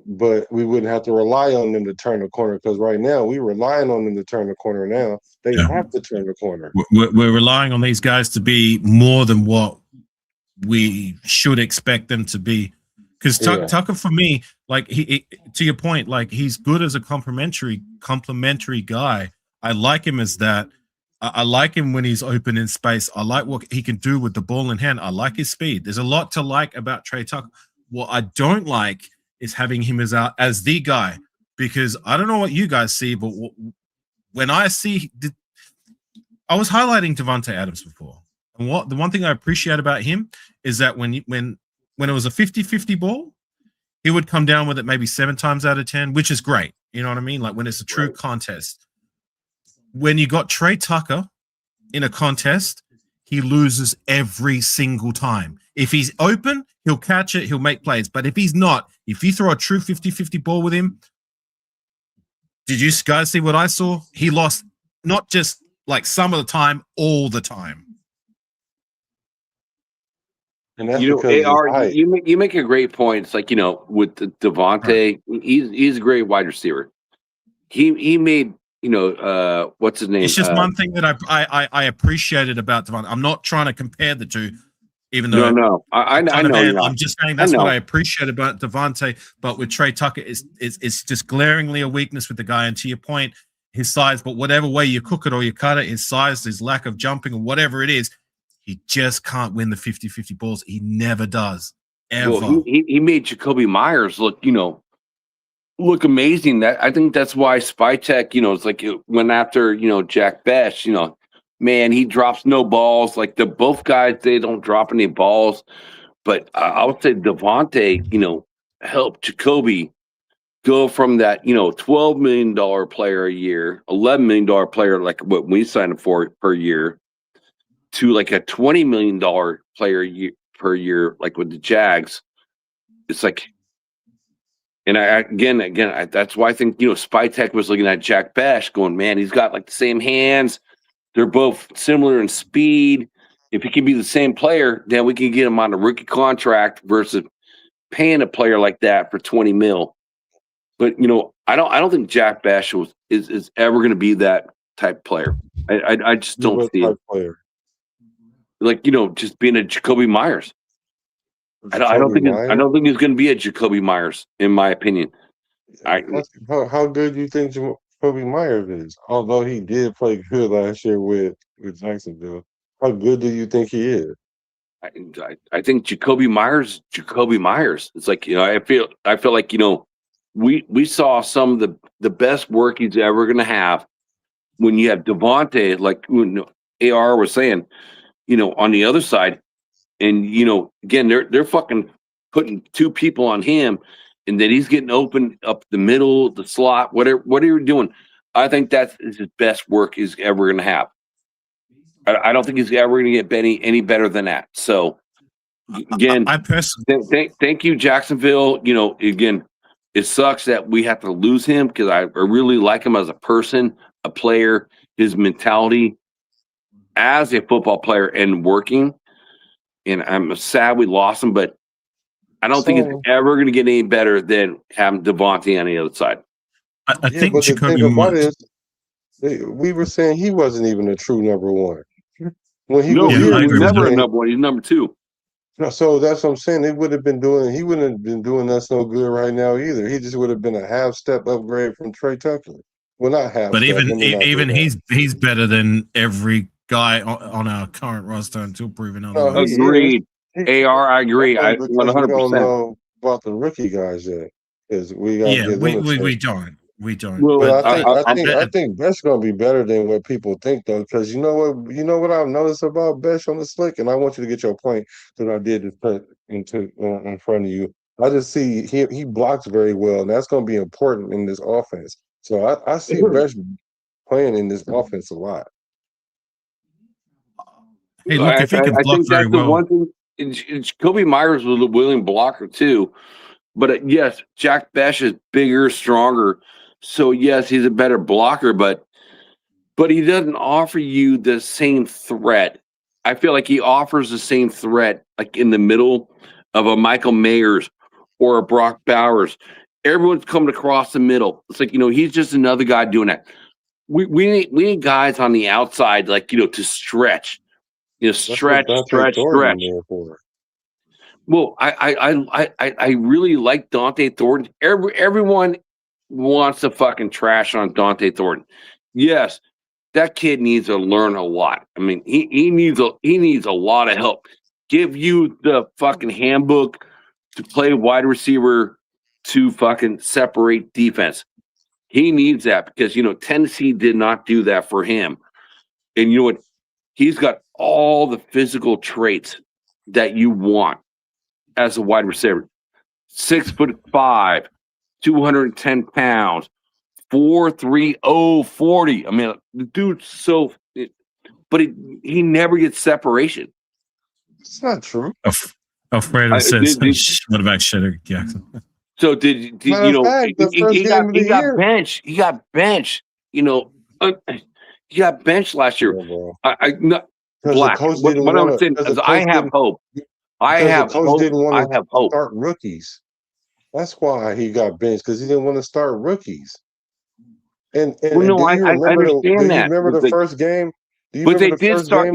But we wouldn't have to rely on them to turn the corner, because right now we're relying on them to turn the corner now. They have to turn the corner. We're relying on these guys to be more than what we should expect them to be. Because Tucker, for me, like he to your point, like he's good as a complimentary guy. I like him as that. I like him when he's open in space. I like what he can do with the ball in hand. I like his speed. There's a lot to like about Trey Tucker. What I don't like is having him as the guy, because I don't know what you guys see, but when I see, I was highlighting Davante Adams before, and the one thing I appreciate about him is that when it was a 50-50 ball, he would come down with it maybe 7 times out of 10, which is great. You know what I mean? Like when it's a true contest. When you got Trey Tucker in a contest, he loses every single time. If he's open, he'll catch it, he'll make plays. But if he's not, if you throw a true 50-50 ball with him, did you guys see what I saw? He lost not just like some of the time, all the time. And that's you make a great point. It's like, with Devontae, he's a great wide receiver. He made, what's his name? It's just one thing that I appreciated about Devontae. I'm not trying to compare the two, even though no. I know. I'm just saying that's what I appreciate about Devontae. But with Trey Tucker, it's just glaringly a weakness with the guy. And to your point, his size. But whatever way you cook it or you cut it, his size, his lack of jumping, or whatever it is, he just can't win the 50-50 balls. He never does, ever. Well, he made Jacoby Myers look amazing. I think that's why Spytech, it's like it went after, Jack Bash. Man, he drops no balls. Like both guys, they don't drop any balls. But I would say Devontae, helped Jacoby go from that, $12 million player a year, $11 million player, like what we signed him for per year, to like a $20 million player per year, like with the Jags. It's like, and that's why I think, Spytech was looking at Jack Bash going, man, he's got like the same hands. They're both similar in speed. If he can be the same player, then we can get him on a rookie contract versus paying a player like that for $20 million. But I don't think Jack Bash is ever going to be that type player. I just don't see it. Player. Like just being a Jacoby Myers. I don't think he's going to be a Jacoby Myers, in my opinion. How good do you think Jacoby Myers is? Although he did play good last year with Jacksonville, how good do you think he is? I think Jacoby Myers. It's like I feel like we saw some of the best work he's ever going to have when you have Devontae, like AR was saying, on the other side, and again they're fucking putting two people on him, and then he's getting open up the middle, the slot, whatever you're doing. I think that's his best work he's ever going to have. I don't think he's ever going to get any better than that. So again, thank you, Jacksonville. Again, it sucks that we have to lose him because I really like him as a person, a player, his mentality as a football player and working. And I'm sad we lost him, but I don't think it's ever going to get any better than having Devontae on the other side. I think but the thing about it is, we were saying he wasn't even a true number one. When he was here, he was never a number one. He's number two. No, so that's what I'm saying. He wouldn't have been doing us no good right now either. He just would have been a half step upgrade from Trey Tucker. Well, not half. But step, even he's better than every guy on our current roster until proven otherwise. Agreed. AR, I agree. I 100%. We don't know about the rookie guys yet, because we got we don't. Well, I think Besh gonna be better than what people think, though, because you know what I've noticed about Besh on the slick, and I want you to get your point that I did just put in front of you. I just see he blocks very well, and that's gonna be important in this offense. So I see Besh playing in this offense a lot. Hey, look, if he can block very well. One thing. Kobe Myers was a willing blocker too, but yes, Jack Besh is bigger, stronger. So yes, he's a better blocker, but he doesn't offer you the same threat. I feel like he offers the same threat, like in the middle of a Michael Mayers or a Brock Bowers. Everyone's coming across the middle. It's like he's just another guy doing that. We need guys on the outside, like to stretch. Stretch. Well, I really like Dante Thornton. Everyone wants to fucking trash on Dante Thornton. Yes, that kid needs to learn a lot. I mean, he needs a lot of help. Give you the fucking handbook to play wide receiver to fucking separate defense. He needs that because Tennessee did not do that for him. And you know what? He's got all the physical traits that you want as a wide receiver. 6'5", 210 pounds, 4.30 40. I mean, the dude's but he never gets separation. It's not true. Alfredo says, "What about Shedder Jackson?" So did he got benched. He got benched. He got benched last year. Black. What I'm saying is, I have hope. I have hope. Start rookies. That's why he got benched, because he didn't want to start rookies. And I understand that. Remember the first game? But they did start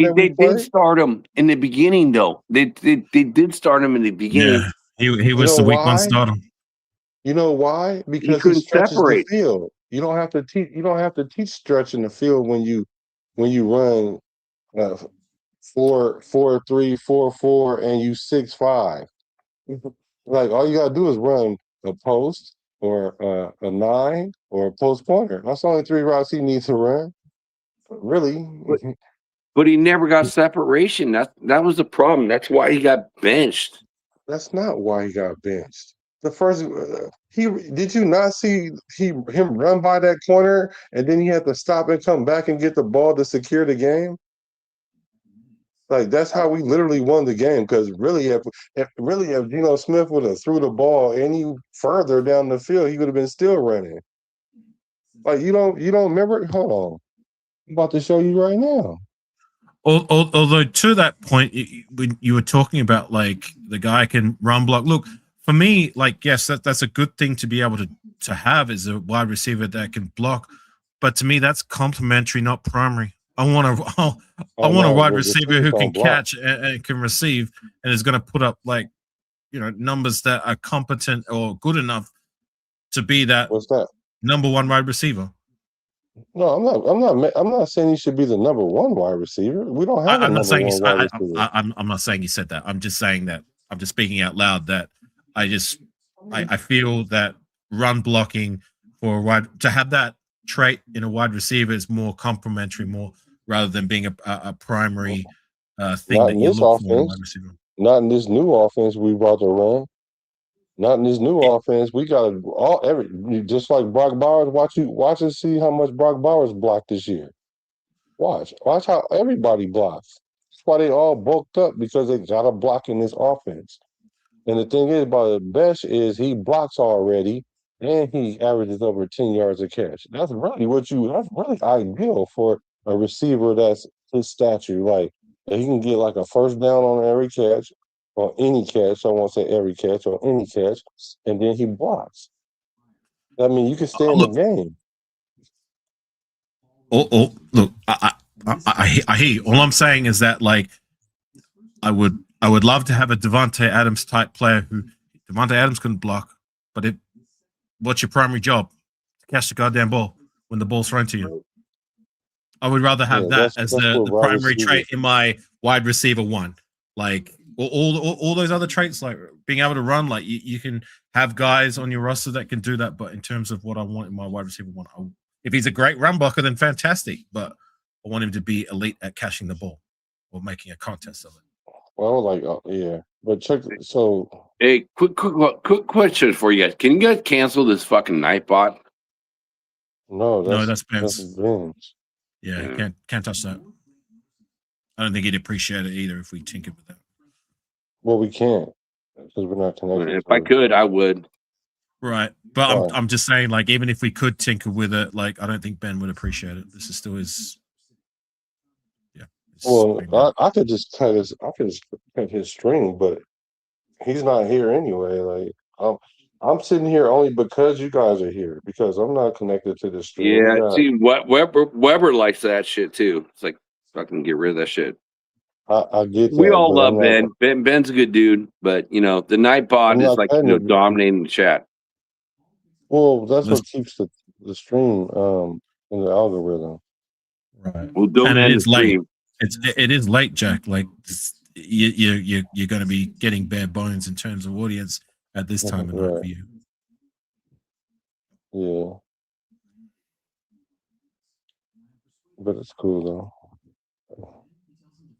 him in the beginning, though. They did start him in the beginning. Yeah, he was the week one starter. You know why? Because he stretches the field. You don't have to teach. You don't have to teach stretching the field when you run 4.3, 4.4, and you 6'5". Like, all you gotta do is run a post or a 9 or a post pointer. That's the only 3 routes he needs to run. Really. But he never got separation. That was the problem. That's why he got benched. That's not why he got benched. The first did you not see him run by that corner, and then he had to stop and come back and get the ball to secure the game? Like, that's how we literally won the game. Because really, if Geno Smith would have threw the ball any further down the field, he would have been still running. Like, you don't remember? Hold on, I'm about to show you right now. Although to that point, when you were talking about like the guy can run block. Look, for me, like, yes, that's a good thing to be able to to have is a wide receiver that can block. But to me, that's complementary, not primary. I want a wide receiver who can catch and can receive, and is going to put up like numbers that are competent or good enough to be that. What's that? Number one wide receiver. No, I'm not saying he should be the number one wide receiver. We don't have I'm a not saying number one wide receiver. I'm not saying you said that. I'm just saying that I'm just speaking out loud that I feel that run blocking for a wide to have that trait in a wide receiver is more complementary, more rather than being a primary thing Not that in you this look for in a offense. wide receiver. Not in this new offense we brought to run. Not in this new offense. We got just like Brock Bowers. Watch and see how much Brock Bowers blocked this year. Watch how everybody blocks. That's why they all bulked up, because they got a block in this offense. And the thing is about Besh is he blocks already, and he averages over 10 yards a catch. That's really that's really ideal for a receiver that's his stature. Like, he can get like a first down on every catch, or any catch. I won't say every catch, or any catch, and then he blocks. I mean, you can stay in the game. Look, I hear you. All I'm saying is that, like, I would love to have a Devontae Adams type player who Devontae Adams can block, but what's your primary job? To catch the goddamn ball when the ball's thrown to you. I would rather have that as the primary trait in my wide receiver one. Like all those other traits, like being able to run, like you can have guys on your roster that can do that. But in terms of what I want in my wide receiver one, if he's a great run blocker, then fantastic. But I want him to be elite at catching the ball or making a contest of it. Well, yeah, but check. So, hey, quick question for you guys. Can you guys cancel this fucking Nightbot? No, that's Ben's. Yeah, can't touch that. I don't think he'd appreciate it either if we tinkered with that. Well, we can't because we're not connected. If I could, I would. Right, but I'm just saying, like, even if we could tinker with it, like, I don't think Ben would appreciate it. This is still his. Yeah. Well, I could just cut his string, but he's not here anyway. Like, I'm sitting here only because you guys are here, because I'm not connected to the stream. Yeah, see, what Weber likes that shit too. It's like, fucking get rid of that shit. I get that. We all love Ben. Ben's a good dude, but the Nightbot is like dominating the chat. Well, that's what keeps the stream in the algorithm. Right. Well, don't end the late. stream. It is late, Jack. Like, you're going to be getting bare bones in terms of audience at this time of night for you. Yeah, but it's cool though.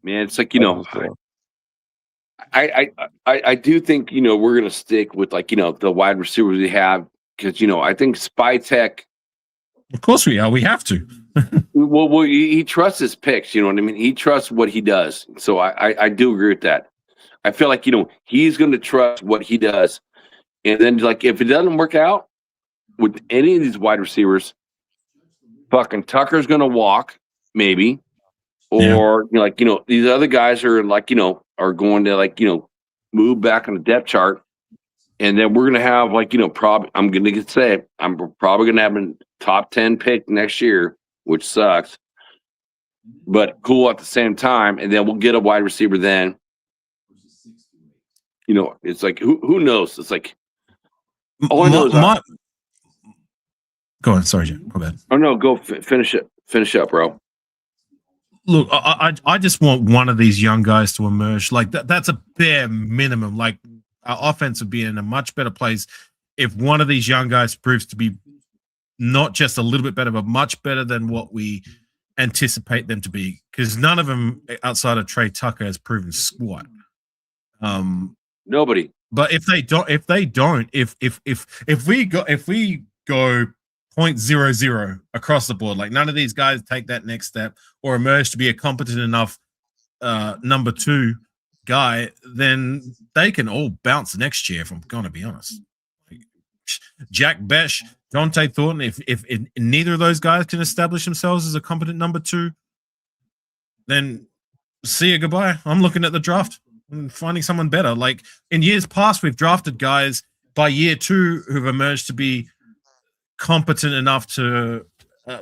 Man, it's like, I do think we're gonna stick with, like, the wide receivers we have, because I think Spytech. Of course we are. We have to. well, he trusts his picks. You know what I mean? He trusts what he does. So I do agree with that. I feel like he's going to trust what he does, and then, like, if it doesn't work out with any of these wide receivers, fucking Tucker's going to walk maybe, or these other guys are are going to move back on the depth chart. And then we're gonna have I'm gonna say I'm probably gonna have a top 10 pick next year, which sucks, but cool at the same time. And then we'll get a wide receiver then. It's like who knows? It's like all I know is go on, sorry, Jim. Go ahead. Oh no, go finish it. Finish up, bro. Look, I just want one of these young guys to emerge. Like that's a bare minimum. Like, our offense would be in a much better place if one of these young guys proves to be not just a little bit better, but much better than what we anticipate them to be. Because none of them outside of Trey Tucker has proven squat. Nobody. But if we go 0.00 across the board, like none of these guys take that next step or emerge to be a competent enough number two guy, then they can all bounce next year, if I'm going to be honest. Like, Jack Besh, Dante Thornton, if neither of those guys can establish themselves as a competent number two, then see you, goodbye. I'm looking at the draft and finding someone better. Like, in years past, we've drafted guys by year two who've emerged to be competent enough to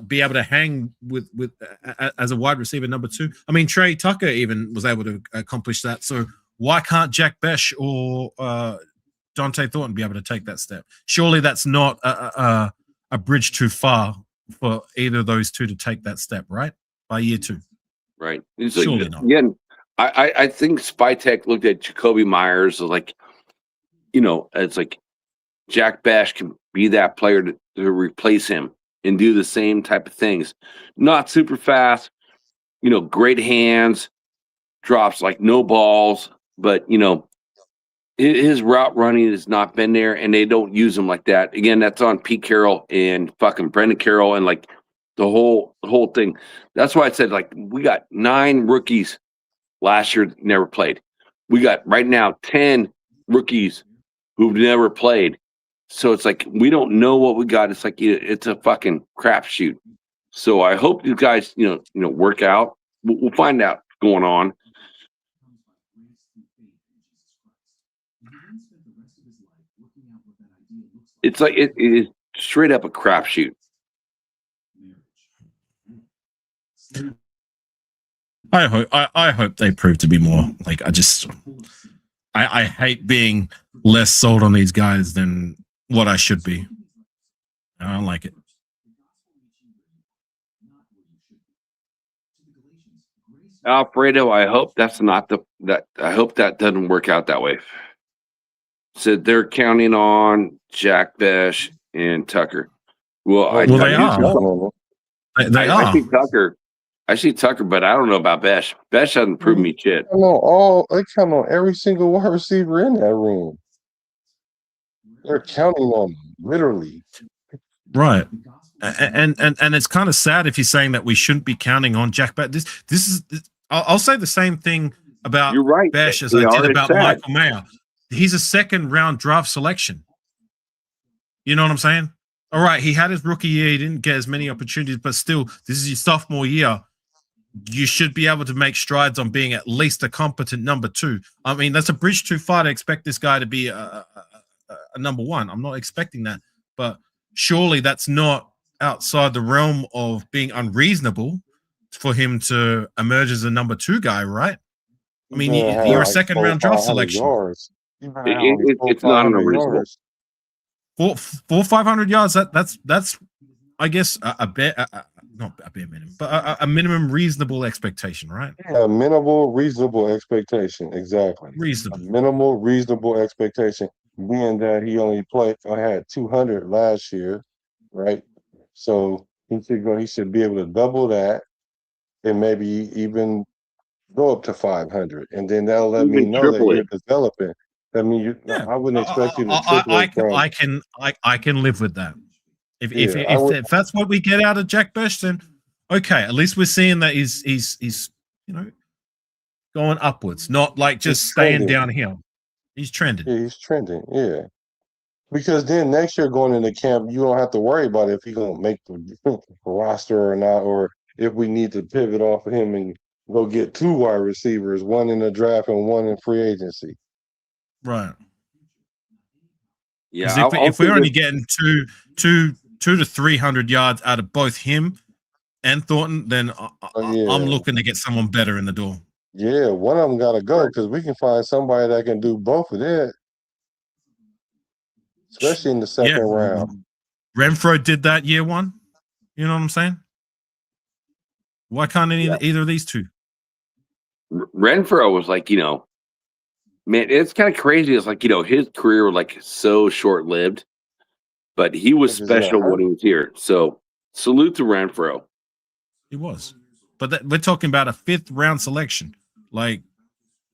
be able to hang with as a wide receiver number 2. I mean, Trey Tucker even was able to accomplish that. So why can't Jack Besh or Dante Thornton be able to take that step? Surely that's not a bridge too far for either of those two to take that step, right? By year 2. Right. Surely not. Again, I think Spytech looked at Jacoby Myers like, it's like Jack Bash can be that player to replace him and do the same type of things. Not super fast, great hands, drops like no balls, but his route running has not been there, and they don't use him like that. Again, that's on Pete Carroll and fucking Brendan Carroll and like the whole thing. That's why I said, like, we got 9 rookies last year never played. We got right now 10 rookies who've never played. So it's like we don't know what we got. It's like it's a fucking crapshoot. So I hope you guys, work out. We'll find out what's going on. It's like it is straight up a crapshoot. I hope they prove to be more. Like I hate being less sold on these guys than what I should be. I don't like it. Alfredo, I hope that's not I hope that doesn't work out that way. So they're counting on Jack Besh and Tucker. Well, they are. I see Tucker. I see Tucker, but I don't know about Besh. Besh hasn't proved me shit. They count on every single wide receiver in that room. They're counting on them, literally. Right. And it's kind of sad if you're saying that we shouldn't be counting on Jack Besh. I'll say the same thing about Besh as I did about Michael Mayer. He's a 2nd round draft selection. You know what I'm saying? All right, he had his rookie year. He didn't get as many opportunities, but still, this is your sophomore year. You should be able to make strides on being at least a competent number 2. I mean, that's a bridge too far to expect this guy to be a number 1. I'm not expecting that, but surely that's not outside the realm of being unreasonable for him to emerge as a number 2 guy, right? I mean, you're a 2nd round draft selection. It's not unreasonable. 400-500 yards. That's I guess not a bare minimum, but a minimum reasonable expectation, right? Yeah, a minimal reasonable expectation. Exactly. Reasonable. A minimal reasonable expectation, being that he only had 200 last year, right? So he should be able to double that, and maybe even go up to 500, and then that'll let me know that you're developing. I mean, I wouldn't expect you to triple it. I can live with that. If that's what we get out of Jack Besh, then okay. At least we're seeing that he's going upwards, not like just staying downhill. He's trending. Yeah, he's trending. Yeah, because then next year going into camp, you don't have to worry about if he's gonna make the roster or not, or if we need to pivot off of him and go get 2 wide receivers, 1 in the draft and 1 in free agency. Right. Yeah. If we're only getting two to 300 yards out of both him and Thornton, then I'm looking to get someone better in the door. Yeah, one of them got to go because we can find somebody that can do both of that, especially in the 2nd round. Renfro did that year 1. You know what I'm saying? Why can't either of these two? Renfro was like, man, it's kind of crazy. It's like, his career was like so short-lived, but he was special when he was here. So salute to Renfro. He was. But we're talking about a 5th round selection. Like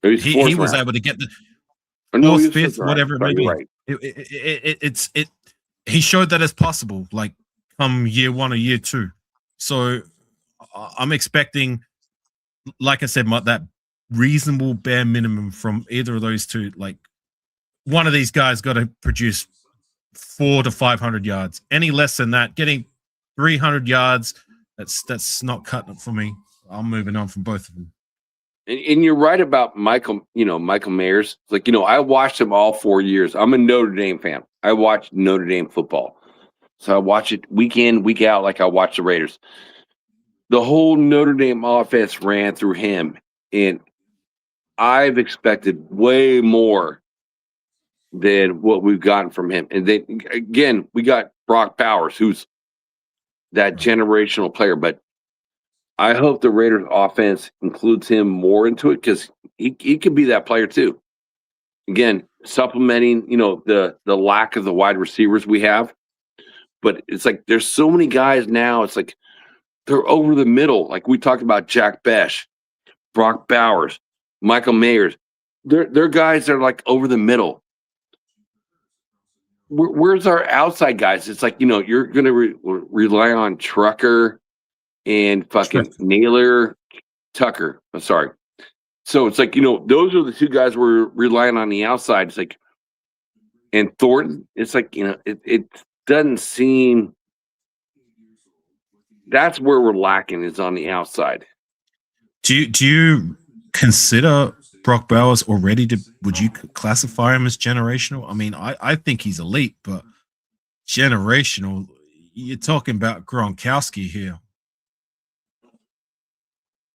he was able to get the 4th, 5th, whatever it may be. Right. He showed that it's possible, like come year 1 or year 2. So I'm expecting, like I said, that reasonable bare minimum from either of those two. Like one of these guys got to produce 400 to 500 yards. Any less than that, getting 300 yards, that's not cutting it for me. I'm moving on from both of them. And you're right about Michael Mayers. Like, I watched him all 4 years. I'm a Notre Dame fan. I watched Notre Dame football. So I watch it week in, week out, like I watch the Raiders. The whole Notre Dame offense ran through him, and I've expected way more than what we've gotten from him. And then again, we got Brock Bowers, who's that generational player. But I hope the Raiders offense includes him more into it, because he could be that player too. Again, supplementing, the lack of the wide receivers we have. But it's like there's so many guys now. It's like they're over the middle. Like we talked about Jack Besh, Brock Bowers, Michael Mayers. They're guys that are like over the middle. Where's our outside guys? It's like, you're going to rely on Trucker and fucking Naylor Tucker. I'm sorry. So it's like, those are the two guys we're relying on the outside. It's like, and Thornton, it's like, it doesn't seem, that's where we're lacking, is on the outside. Do you consider Brock Bowers already? Would you classify him as generational? I mean, I think he's elite, but generational, you're talking about Gronkowski here.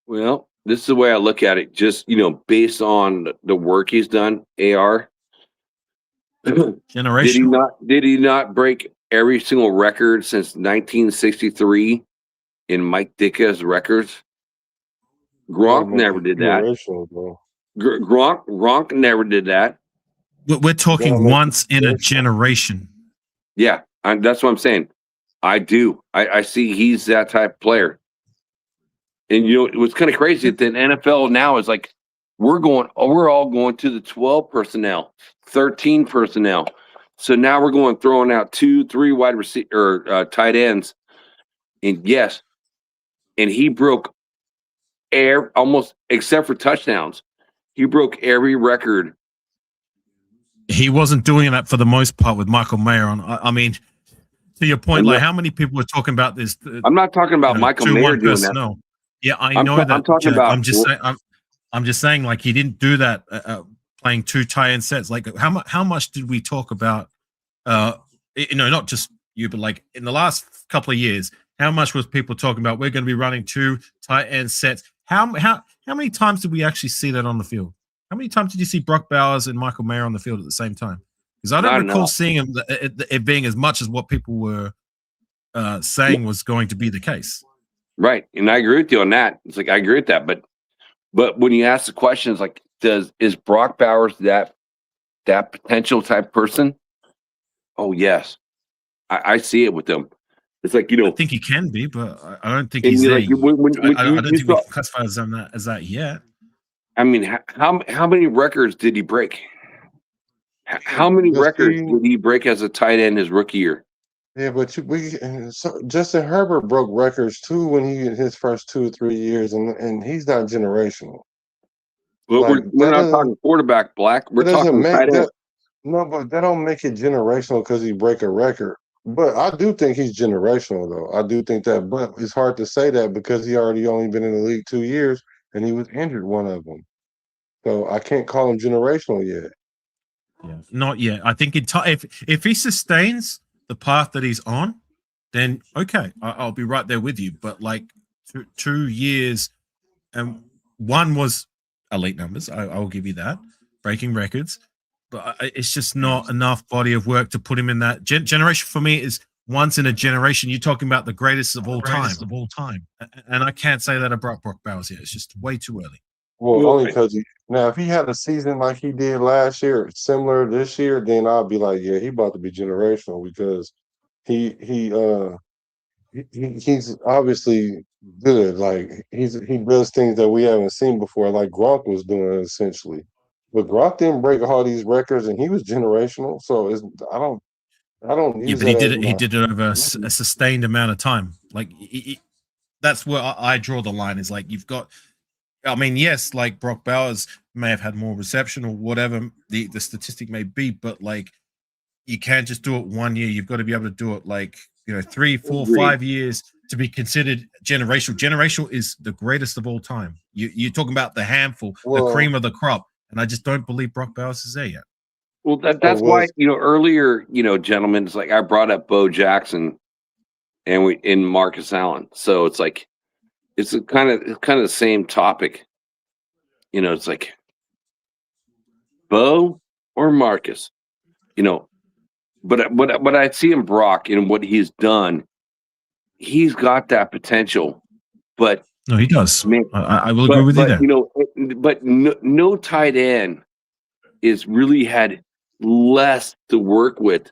Well, this is the way I look at it. Just, based on the work he's done, AR. Generational. Did he not break every single record since 1963 in Mike Ditka's records? Gronk never did that. Gronk never did that. We're talking once in a generation. Yeah, that's what I'm saying. I do. I see he's that type of player. And what's kind of crazy that the NFL now is like, we're all going to the 12 personnel, 13 personnel. So now we're throwing out 2-3 wide receiver or tight ends. And yes, and he broke almost, except for touchdowns, he broke every record. He wasn't doing that for the most part with Michael Mayer on. I mean, to your point, like how many people were talking about this? I'm not talking about Michael Mayer doing that. Yeah, I know that. I'm talking about. I'm just saying, like, he didn't do that playing 2 tie-in sets. Like, how much did we talk about? Not just you, but like in the last couple of years, how much was people talking about? We're going to be running 2 tight-end sets. How many times did we actually see that on the field? How many times did you see Brock Bowers and Michael Mayer on the field at the same time? Because I don't recall seeing it being as much as what people were saying was going to be the case. Right, and I agree with you on that. It's like I agree with that, but when you ask the questions, like, is Brock Bowers that potential type person? Oh yes, I see it with them. It's like I think he can be, but I don't think he's there. I don't think we can classify as that yet. I mean, how many records did he break? How many records did he break as a tight end his rookie year? Yeah, but Justin Herbert broke records too when he in his first 2 or 3 years, and he's not generational. Well, we're not talking quarterback, Black. We're talking tight end. No, but that don't make it generational because he break a record. But I do think he's generational, though. I do think that, but it's hard to say that because he only been in the league 2 years and he was injured one of them. So I can't call him generational yet. Yeah, not yet. I think if he sustains the path that he's on, then okay, I'll be right there with you. But like 2 years, and one was elite numbers. I will give you that, breaking records. But it's just not enough body of work to put him in that generation. For me, is once in a generation. You're talking about the greatest of all time. And I can't say that about Brock Bowers yet. It's just way too early. Well, only because if he had a season like he did last year, similar this year, then I'll be like, yeah, he about to be generational because he's obviously good. Like he does things that we haven't seen before, like Gronk was doing essentially. But Gronk didn't break all these records, and he was generational. So I don't use but that. He did it over a sustained amount of time. Like that's where I draw the line. Is like you've got. I mean, yes, like Brock Bowers may have had more reception or whatever the statistic may be, but like you can't just do it 1 year. You've got to be able to do it like 3, 4, 5 years to be considered generational. Generational is the greatest of all time. You're talking about the handful, the cream of the crop, and I just don't believe Brock Bowers is there yet. Well, that's why earlier, gentlemen, it's like I brought up Bo Jackson and Marcus Allen. So it's like it's kind of the same topic. It's like Bo or Marcus. But what I see in Brock and what he's done, he's got that potential. But no, he does. I will agree with you there. But no tight end is really had less to work with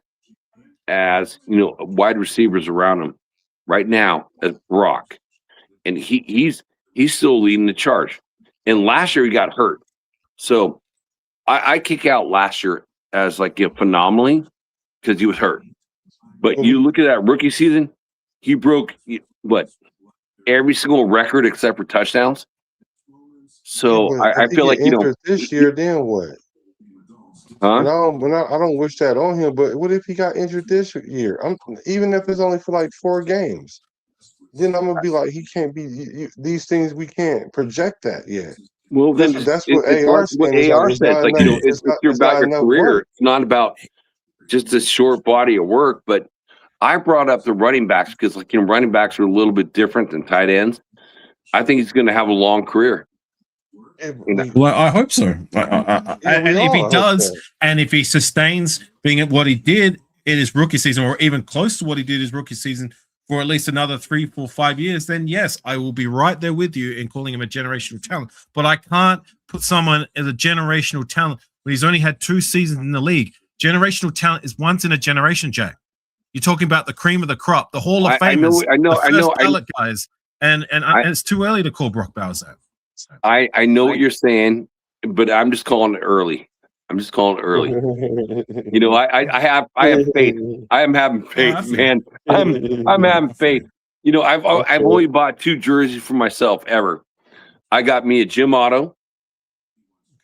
as wide receivers around him right now as Brock, and he's still leading the charge. And last year he got hurt, so I kick out last year as like phenomenally because he was hurt. But you look at that rookie season, he broke every single record except for touchdowns. So I feel like this year, then what? Huh? And I don't wish that on him, but what if he got injured this year? Even if it's only for like 4 games, then I'm gonna be like, he can't be these things. We can't project that yet. Well, then that's what AR says. Like it's about your career. Work. It's not about just a short body of work. But I brought up the running backs because running backs are a little bit different than tight ends. I think he's going to have a long career. Well, I hope so. And if he does, and if he sustains being at what he did in his rookie season, or even close to what he did his rookie season for at least another 3, 4, 5 years, then yes, I will be right there with you in calling him a generational talent. But I can't put someone as a generational talent when he's only had 2 seasons in the league. Generational talent is once in a generation, Jack. You're talking about the cream of the crop, the Hall of Famers, the first ballot guys, and it's too early to call Brock Bowers that. I know what you're saying, but I'm just calling it early. I have faith. I am having faith, man. I'm having faith. I've only bought 2 jerseys for myself ever. I got me a Jim Otto,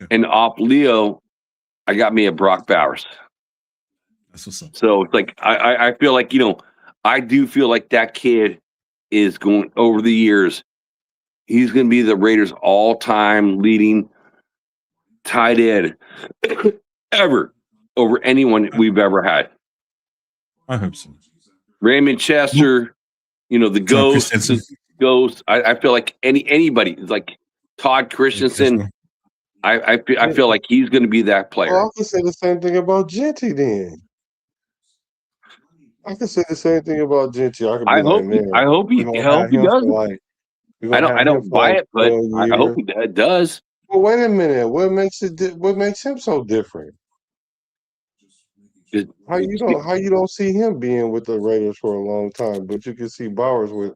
and off Leo, I got me a Brock Bowers. That's what's up. So it's like I feel like I do feel like that kid is going over the years. He's going to be the Raiders' all-time leading tight end ever over anyone we've ever had. I hope so. Raymond Chester, the ghost. I feel like anybody like Todd Christensen. I feel like he's going to be that player. Well, I can say the same thing about Genty then. I can say the same thing about Genty. I hope he does. I don't buy it, but I hope he does. Well, wait a minute. What makes him so different? How you don't see him being with the Raiders for a long time, but you can see Bowers with?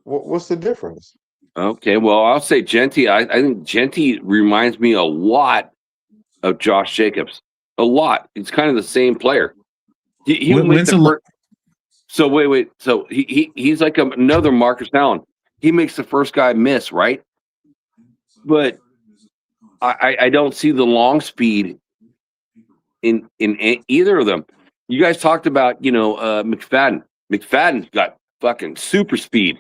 What's the difference? Okay, well, I'll say Genty. I think Genty reminds me a lot of Josh Jacobs. A lot. He's kind of the same player. So wait. So he's like another Marcus Allen. He makes the first guy miss, right? But I don't see the long speed in either of them. You guys talked about McFadden. McFadden's got fucking super speed.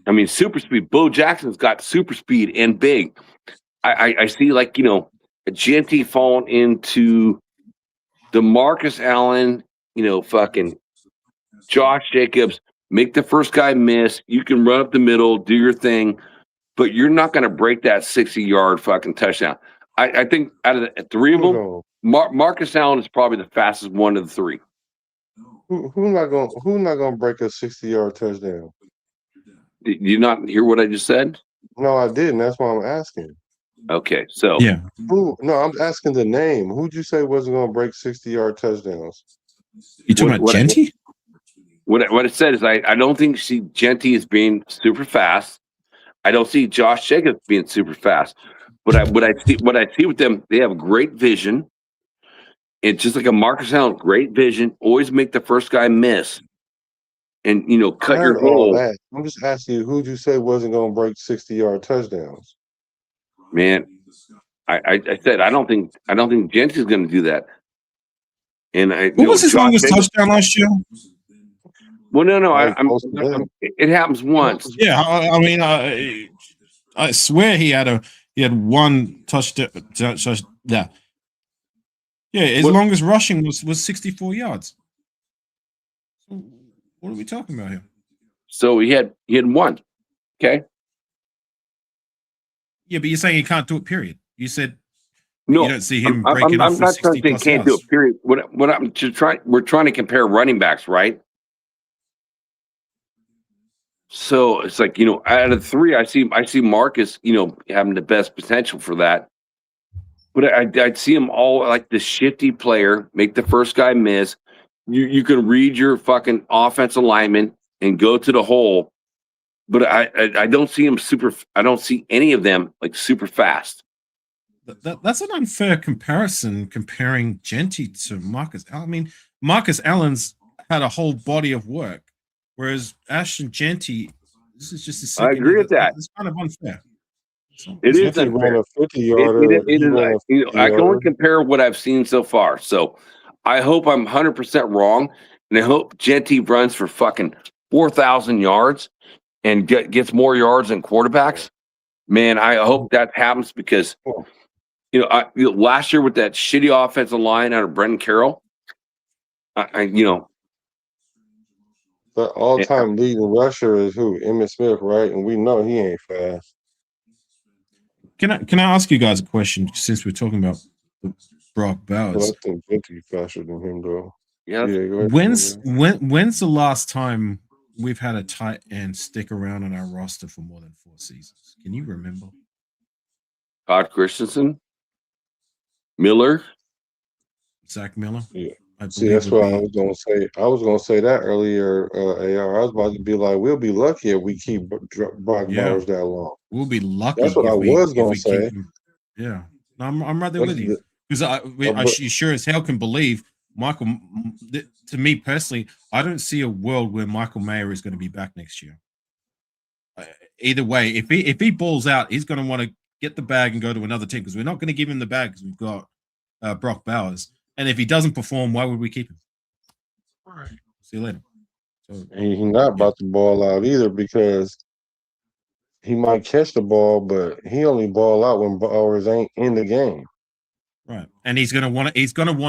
I mean, super speed. Bo Jackson's got super speed and big. I see a Genty falling into the Marcus Allen, fucking Josh Jacobs. Make the first guy miss. You can run up the middle, do your thing, but you're not going to break that 60-yard fucking touchdown. I think out of the 3 of them, Marcus Allen is probably the fastest one of the 3. Who's not gonna break a 60-yard touchdown? Did you not hear what I just said? No, I didn't. That's why I'm asking. Okay, so yeah. No, I'm asking the name. Who'd you say wasn't gonna break 60-yard touchdowns? You talking about Genty? What it said is I don't think Genty is being super fast. I don't see Josh Jacobs being super fast. What I see with them, they have great vision. It's just like a Marcus Allen, great vision. Always make the first guy miss, and cut your hole. I'm just asking you, who'd you say wasn't going to break 60-yard touchdowns? Man, I said I don't think Genty's going to do that. And what was his longest touchdown last year? Well, no, it happens once. Yeah, I mean, I swear he had one touchdown. Yeah, Yeah, his longest rushing was 64 yards. So what are we talking about here? So he had one. Okay. Yeah, but you're saying he can't do it. Period. You said no. You don't see him breaking off for 60 plus can't yards. do it. Period. What I'm just trying. We're trying to compare running backs, right? So it's like, out of the three, I see Marcus, having the best potential for that. But I'd see them all like the shifty player, make the first guy miss. You can read your fucking offensive lineman and go to the hole. But I don't see him I don't see any of them like super fast. That's an unfair comparison, comparing Genty to Marcus. I mean, Marcus Allen's had a whole body of work, whereas Ashton Genty, this is just a second. I agree with that. It's kind of unfair. It is unfair. Ran a 50-yarder. I can only compare what I've seen so far. So I hope I'm 100% wrong, and I hope Genty runs for fucking 4,000 yards and gets more yards than quarterbacks. Man, I hope that happens because last year with that shitty offensive line out of Brendan Carroll, the all-time leading rusher is who? Emmitt Smith, right? And we know he ain't fast. Can I ask you guys a question since we're talking about Brock Bowers? Well, I think Genty faster than him, though. Yeah. When's the last time we've had a tight end stick around on our roster for more than 4 seasons? Can you remember? Todd Christensen, Miller, Zach Miller. Yeah. See, that's what I was gonna say. I was gonna say that earlier. AR. I was about to be like, we'll be lucky if we keep Brock Bowers that long. We'll be lucky. That's what I was gonna say. Yeah, no, I'm right there with you because I sure as hell can believe Michael. To me personally, I don't see a world where Michael Mayer is going to be back next year. Either way, if he balls out, he's going to want to get the bag and go to another team because we're not going to give him the bag because we've got Brock Bowers. And if he doesn't perform, why would we keep him? All right. See you later. So, he's not about to ball out either because he might catch the ball, but he only ball out when Bowers ain't in the game. Right. And he's gonna want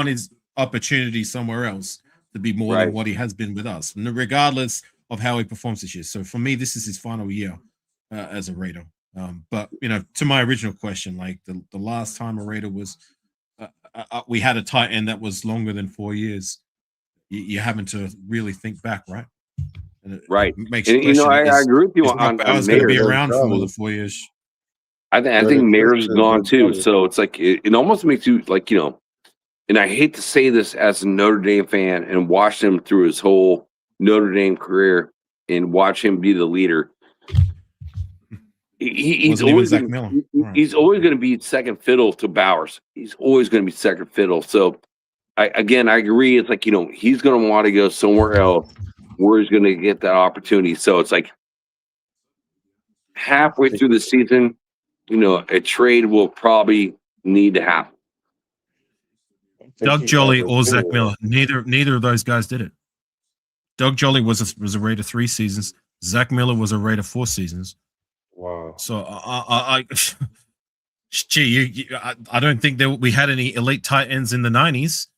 his opportunity somewhere else to be more than what he has been with us, regardless of how he performs this year. So for me, this is his final year as a Raider. But to my original question, like the last time a Raider was we had a tight end that was longer than 4 years. You're having to really think back, right? Right. Makes you question, I agree with you on Bowers going to be around for more than 4 years. I think Mayer's gone too. So it's like it almost makes you like and I hate to say this as a Notre Dame fan and watch him through his whole Notre Dame career and watch him be the leader. He's always going to be second fiddle to Bowers. He's always going to be second fiddle. So, I agree. It's like, he's going to want to go somewhere else where he's going to get that opportunity. So, it's like halfway through the season, a trade will probably need to happen. Doug Jolly or Zach Miller. Neither of those guys did it. Doug Jolly was a Raider 3 seasons. Zach Miller was a Raider 4 seasons. Wow. So I don't think that we had any elite tight ends in the 90s.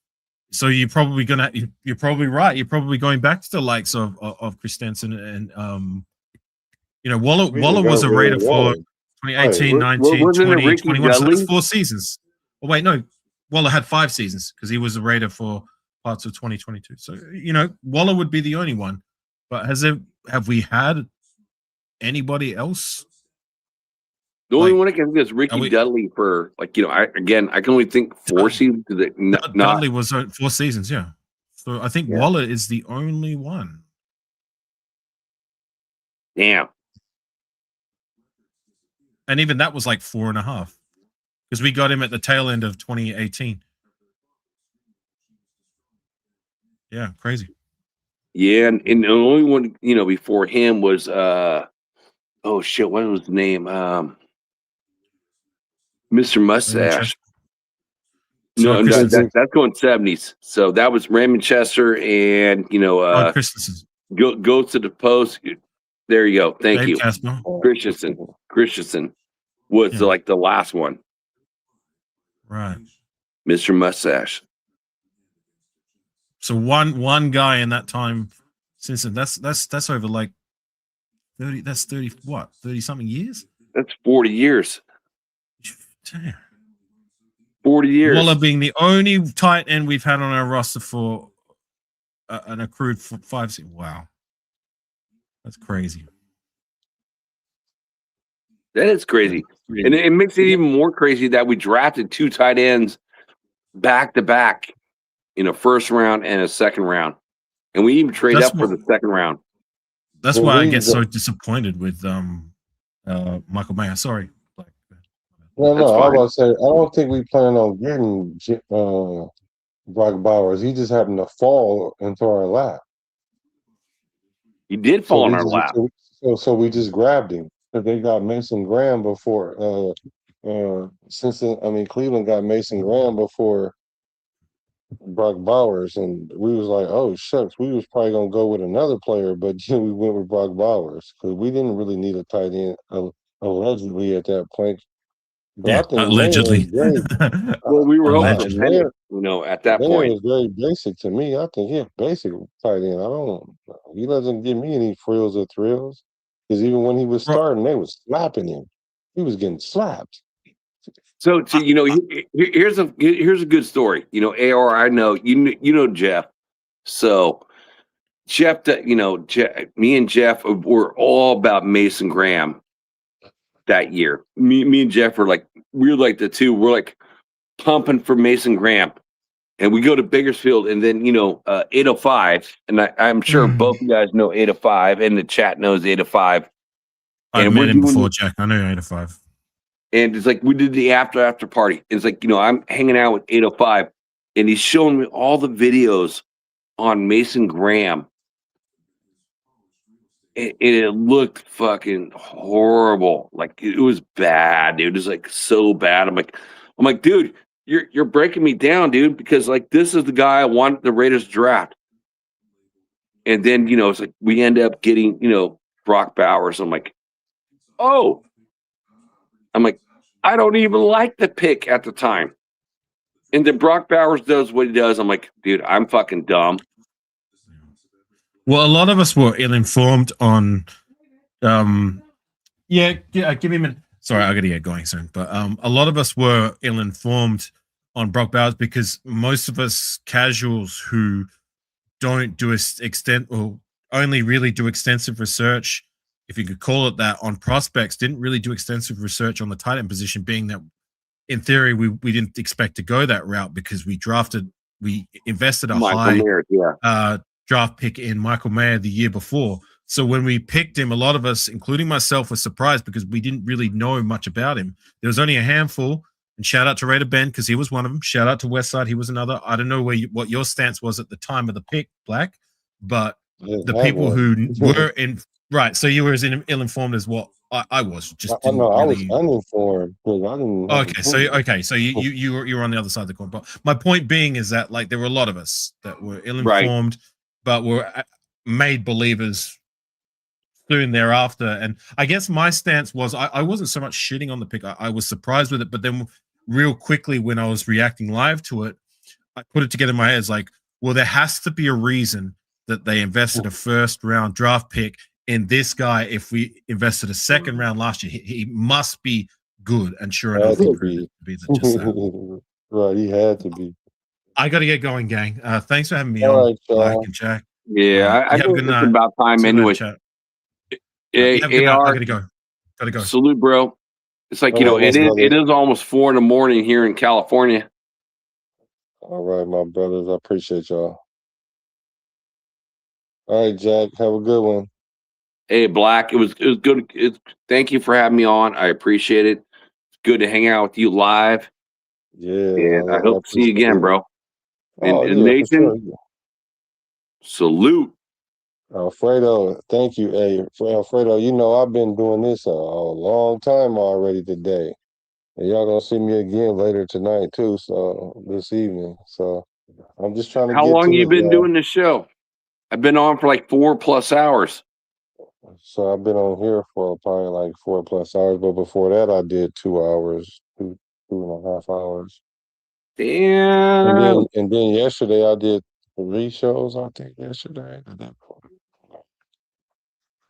So you're probably right. You're probably going back to the likes of Christensen and Waller was a Raider for 2018, 19, 20, 21. So that's 4 seasons. Oh wait, no. Waller had 5 seasons because he was a Raider for parts of 2022. So Waller would be the only one. But have we had anybody else? The only one I can think is Ricky Dudley for I can only think 4 seasons. Dudley was 4 seasons, yeah. So I think Waller is the only one. Damn. And even that was like 4.5 because we got him at the tail end of 2018. Yeah, crazy. Yeah, and the only one before him was oh shit, what was the name? Mr. Mustache. No, that's going 70s. So that was Raymond Chester and Christensen. Go to the post. There you go. Thank Dave you. Casper. Christensen was the last one. Right. Mr. Mustache. So one guy in that time since then, that's over like 30. That's 30 what 30 something years. That's 40 years. Damn. 40 years. Waller being the only tight end we've had on our roster for an accrued 5 season. Wow, that's crazy. That is crazy. And it makes it even more crazy that we drafted 2 tight ends back to back in a first round and a second round. And we even trade up for the second round. That's why I get so disappointed with Michael Mayer. Sorry. No, I was about to say, I don't think we plan on getting Brock Bowers. He just happened to fall into our lap. He did fall in our lap. So we just grabbed him. They got Mason Graham before. Cleveland got Mason Graham before Brock Bowers, and we was like, oh shucks, we was probably gonna go with another player, but then we went with Brock Bowers because we didn't really need a tight end allegedly at that point. But yeah, I think allegedly. Well, we were allegedly. At that point. It was very basic to me. I think he's basic tight end. He doesn't give me any frills or thrills. Because even when he was starting, they was slapping him. He was getting slapped. So here's a good story. AR, I know you know Jeff. So Jeff, me and Jeff were all about Mason Graham that year. Me and Jeff were like the two. We're like pumping for Mason Graham, and we go to Bakersfield, and then 805, and I'm sure both you guys know 805, and the chat knows 805. I've met him before, Jack. I know 805. And it's like we did the after party. It's like I'm hanging out with 805, and he's showing me all the videos on Mason Graham. And it looked fucking horrible. Like it was bad, dude. It was like so bad. I'm like, dude, you're breaking me down, dude, because like this is the guy I want the Raiders to draft. And then it's like we end up getting Brock Bowers. I'm like, oh, I don't even like the pick at the time. And then Brock Bowers does what he does. I'm like, dude, I'm fucking dumb. Well, a lot of us were ill-informed on, give me a minute. Sorry, I got to get going soon. But a lot of us were ill-informed on Brock Bowers because most of us casuals who don't do only really do extensive research, if you could call it that, on prospects, didn't really do extensive research on the tight end position, being that in theory we didn't expect to go that route because we invested a high draft pick in Michael Mayer the year before. So when we picked him, a lot of us, including myself, were surprised because we didn't really know much about him. There was only a handful, and shout out to Raider Ben because he was one of them. Shout out to Westside, he was another. I don't know what your stance was at the time of the pick, Black, but the people who were in right. So you were as ill-informed as what I was. I was uninformed because I didn't. So you were on the other side of the coin. But my point being is that like there were a lot of us that were ill-informed, but were made believers soon thereafter. And I guess my stance was I wasn't so much shitting on the pick. I was surprised with it, but then real quickly when I was reacting live to it, I put it together in my head as like, well, there has to be a reason that they invested a first round draft pick in this guy. If we invested a second round last year, he must be good. And sure enough, he proved to be just that. Right, he had to be. I got to get going, gang. Thanks for having me on, Black and Jack. Yeah, I think it's about time anyway. I gotta go. Salute, bro. It's like it is almost 4 a.m. here in California. All right, my brothers. I appreciate y'all. All right, Jack. Have a good one. Hey, Black. It was good. Thank you for having me on. I appreciate it. It's good to hang out with you live. Yeah, and I hope to see you again, bro. And Nathan, salute. Alfredo, thank you. Hey, Alfredo, I've been doing this a long time already today. And y'all gonna see me again later tonight too, so this evening. So I'm just trying to How long you been doing this show? I've been on for like 4+ hours. So I've been on here for probably like 4+ hours, but before that I did 2 hours, 2.5 hours. Damn. And then yesterday I did 3 shows, I think, yesterday.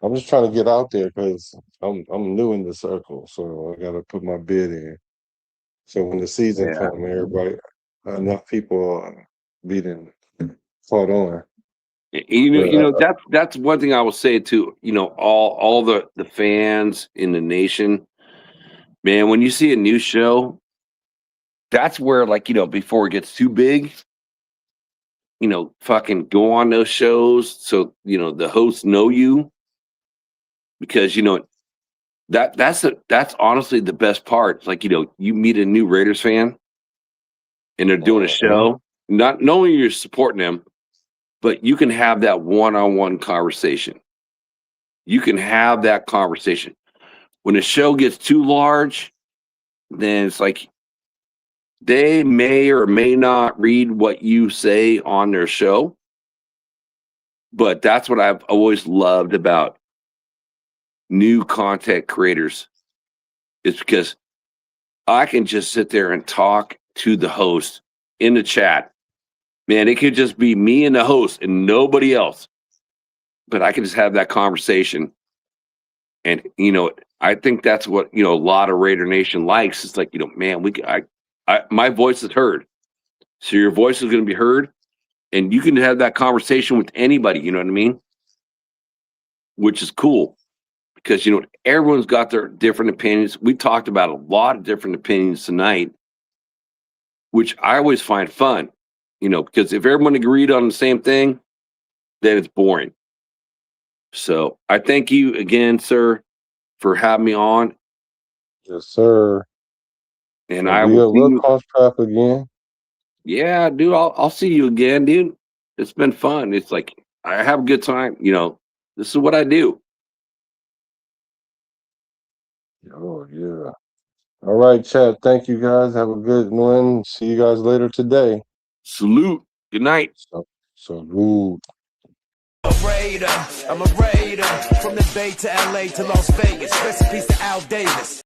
I'm just trying to get out there because I'm new in the circle, so I got to put my bid in. So when the season Yeah. comes, everybody, enough people being caught on. That's one thing I will say to all the fans in the nation, man. When you see a new show, that's where before it gets too big, fucking go on those shows so the hosts know you, because that's honestly the best part. It's like you meet a new Raiders fan and they're doing a show, not only you're supporting them, but you can have that one-on-one conversation. You can have that conversation. When the show gets too large, then it's like they may or may not read what you say on their show. But that's what I've always loved about new content creators, is because I can just sit there and talk to the host in the chat. Man, it could just be me and the host and nobody else. But I can just have that conversation. And, I think that's what, a lot of Raider Nation likes. It's like, man, my voice is heard. So your voice is going to be heard. And you can have that conversation with anybody, you know what I mean? Which is cool. Because, everyone's got their different opinions. We talked about a lot of different opinions tonight, which I always find fun, because if everyone agreed on the same thing, then it's boring. So I thank you again, sir, for having me on. Yes, sir. And I will see you. Cross trap again. Yeah, dude, I'll see you again, dude. It's been fun. It's like I have a good time. This is what I do. Oh yeah. All right, chat. Thank you guys. Have a good one. See you guys later today. Salute. Good night. Salute. I'm a Raider from the Bay to LA to Las Vegas. Rest in peace to Al Davis.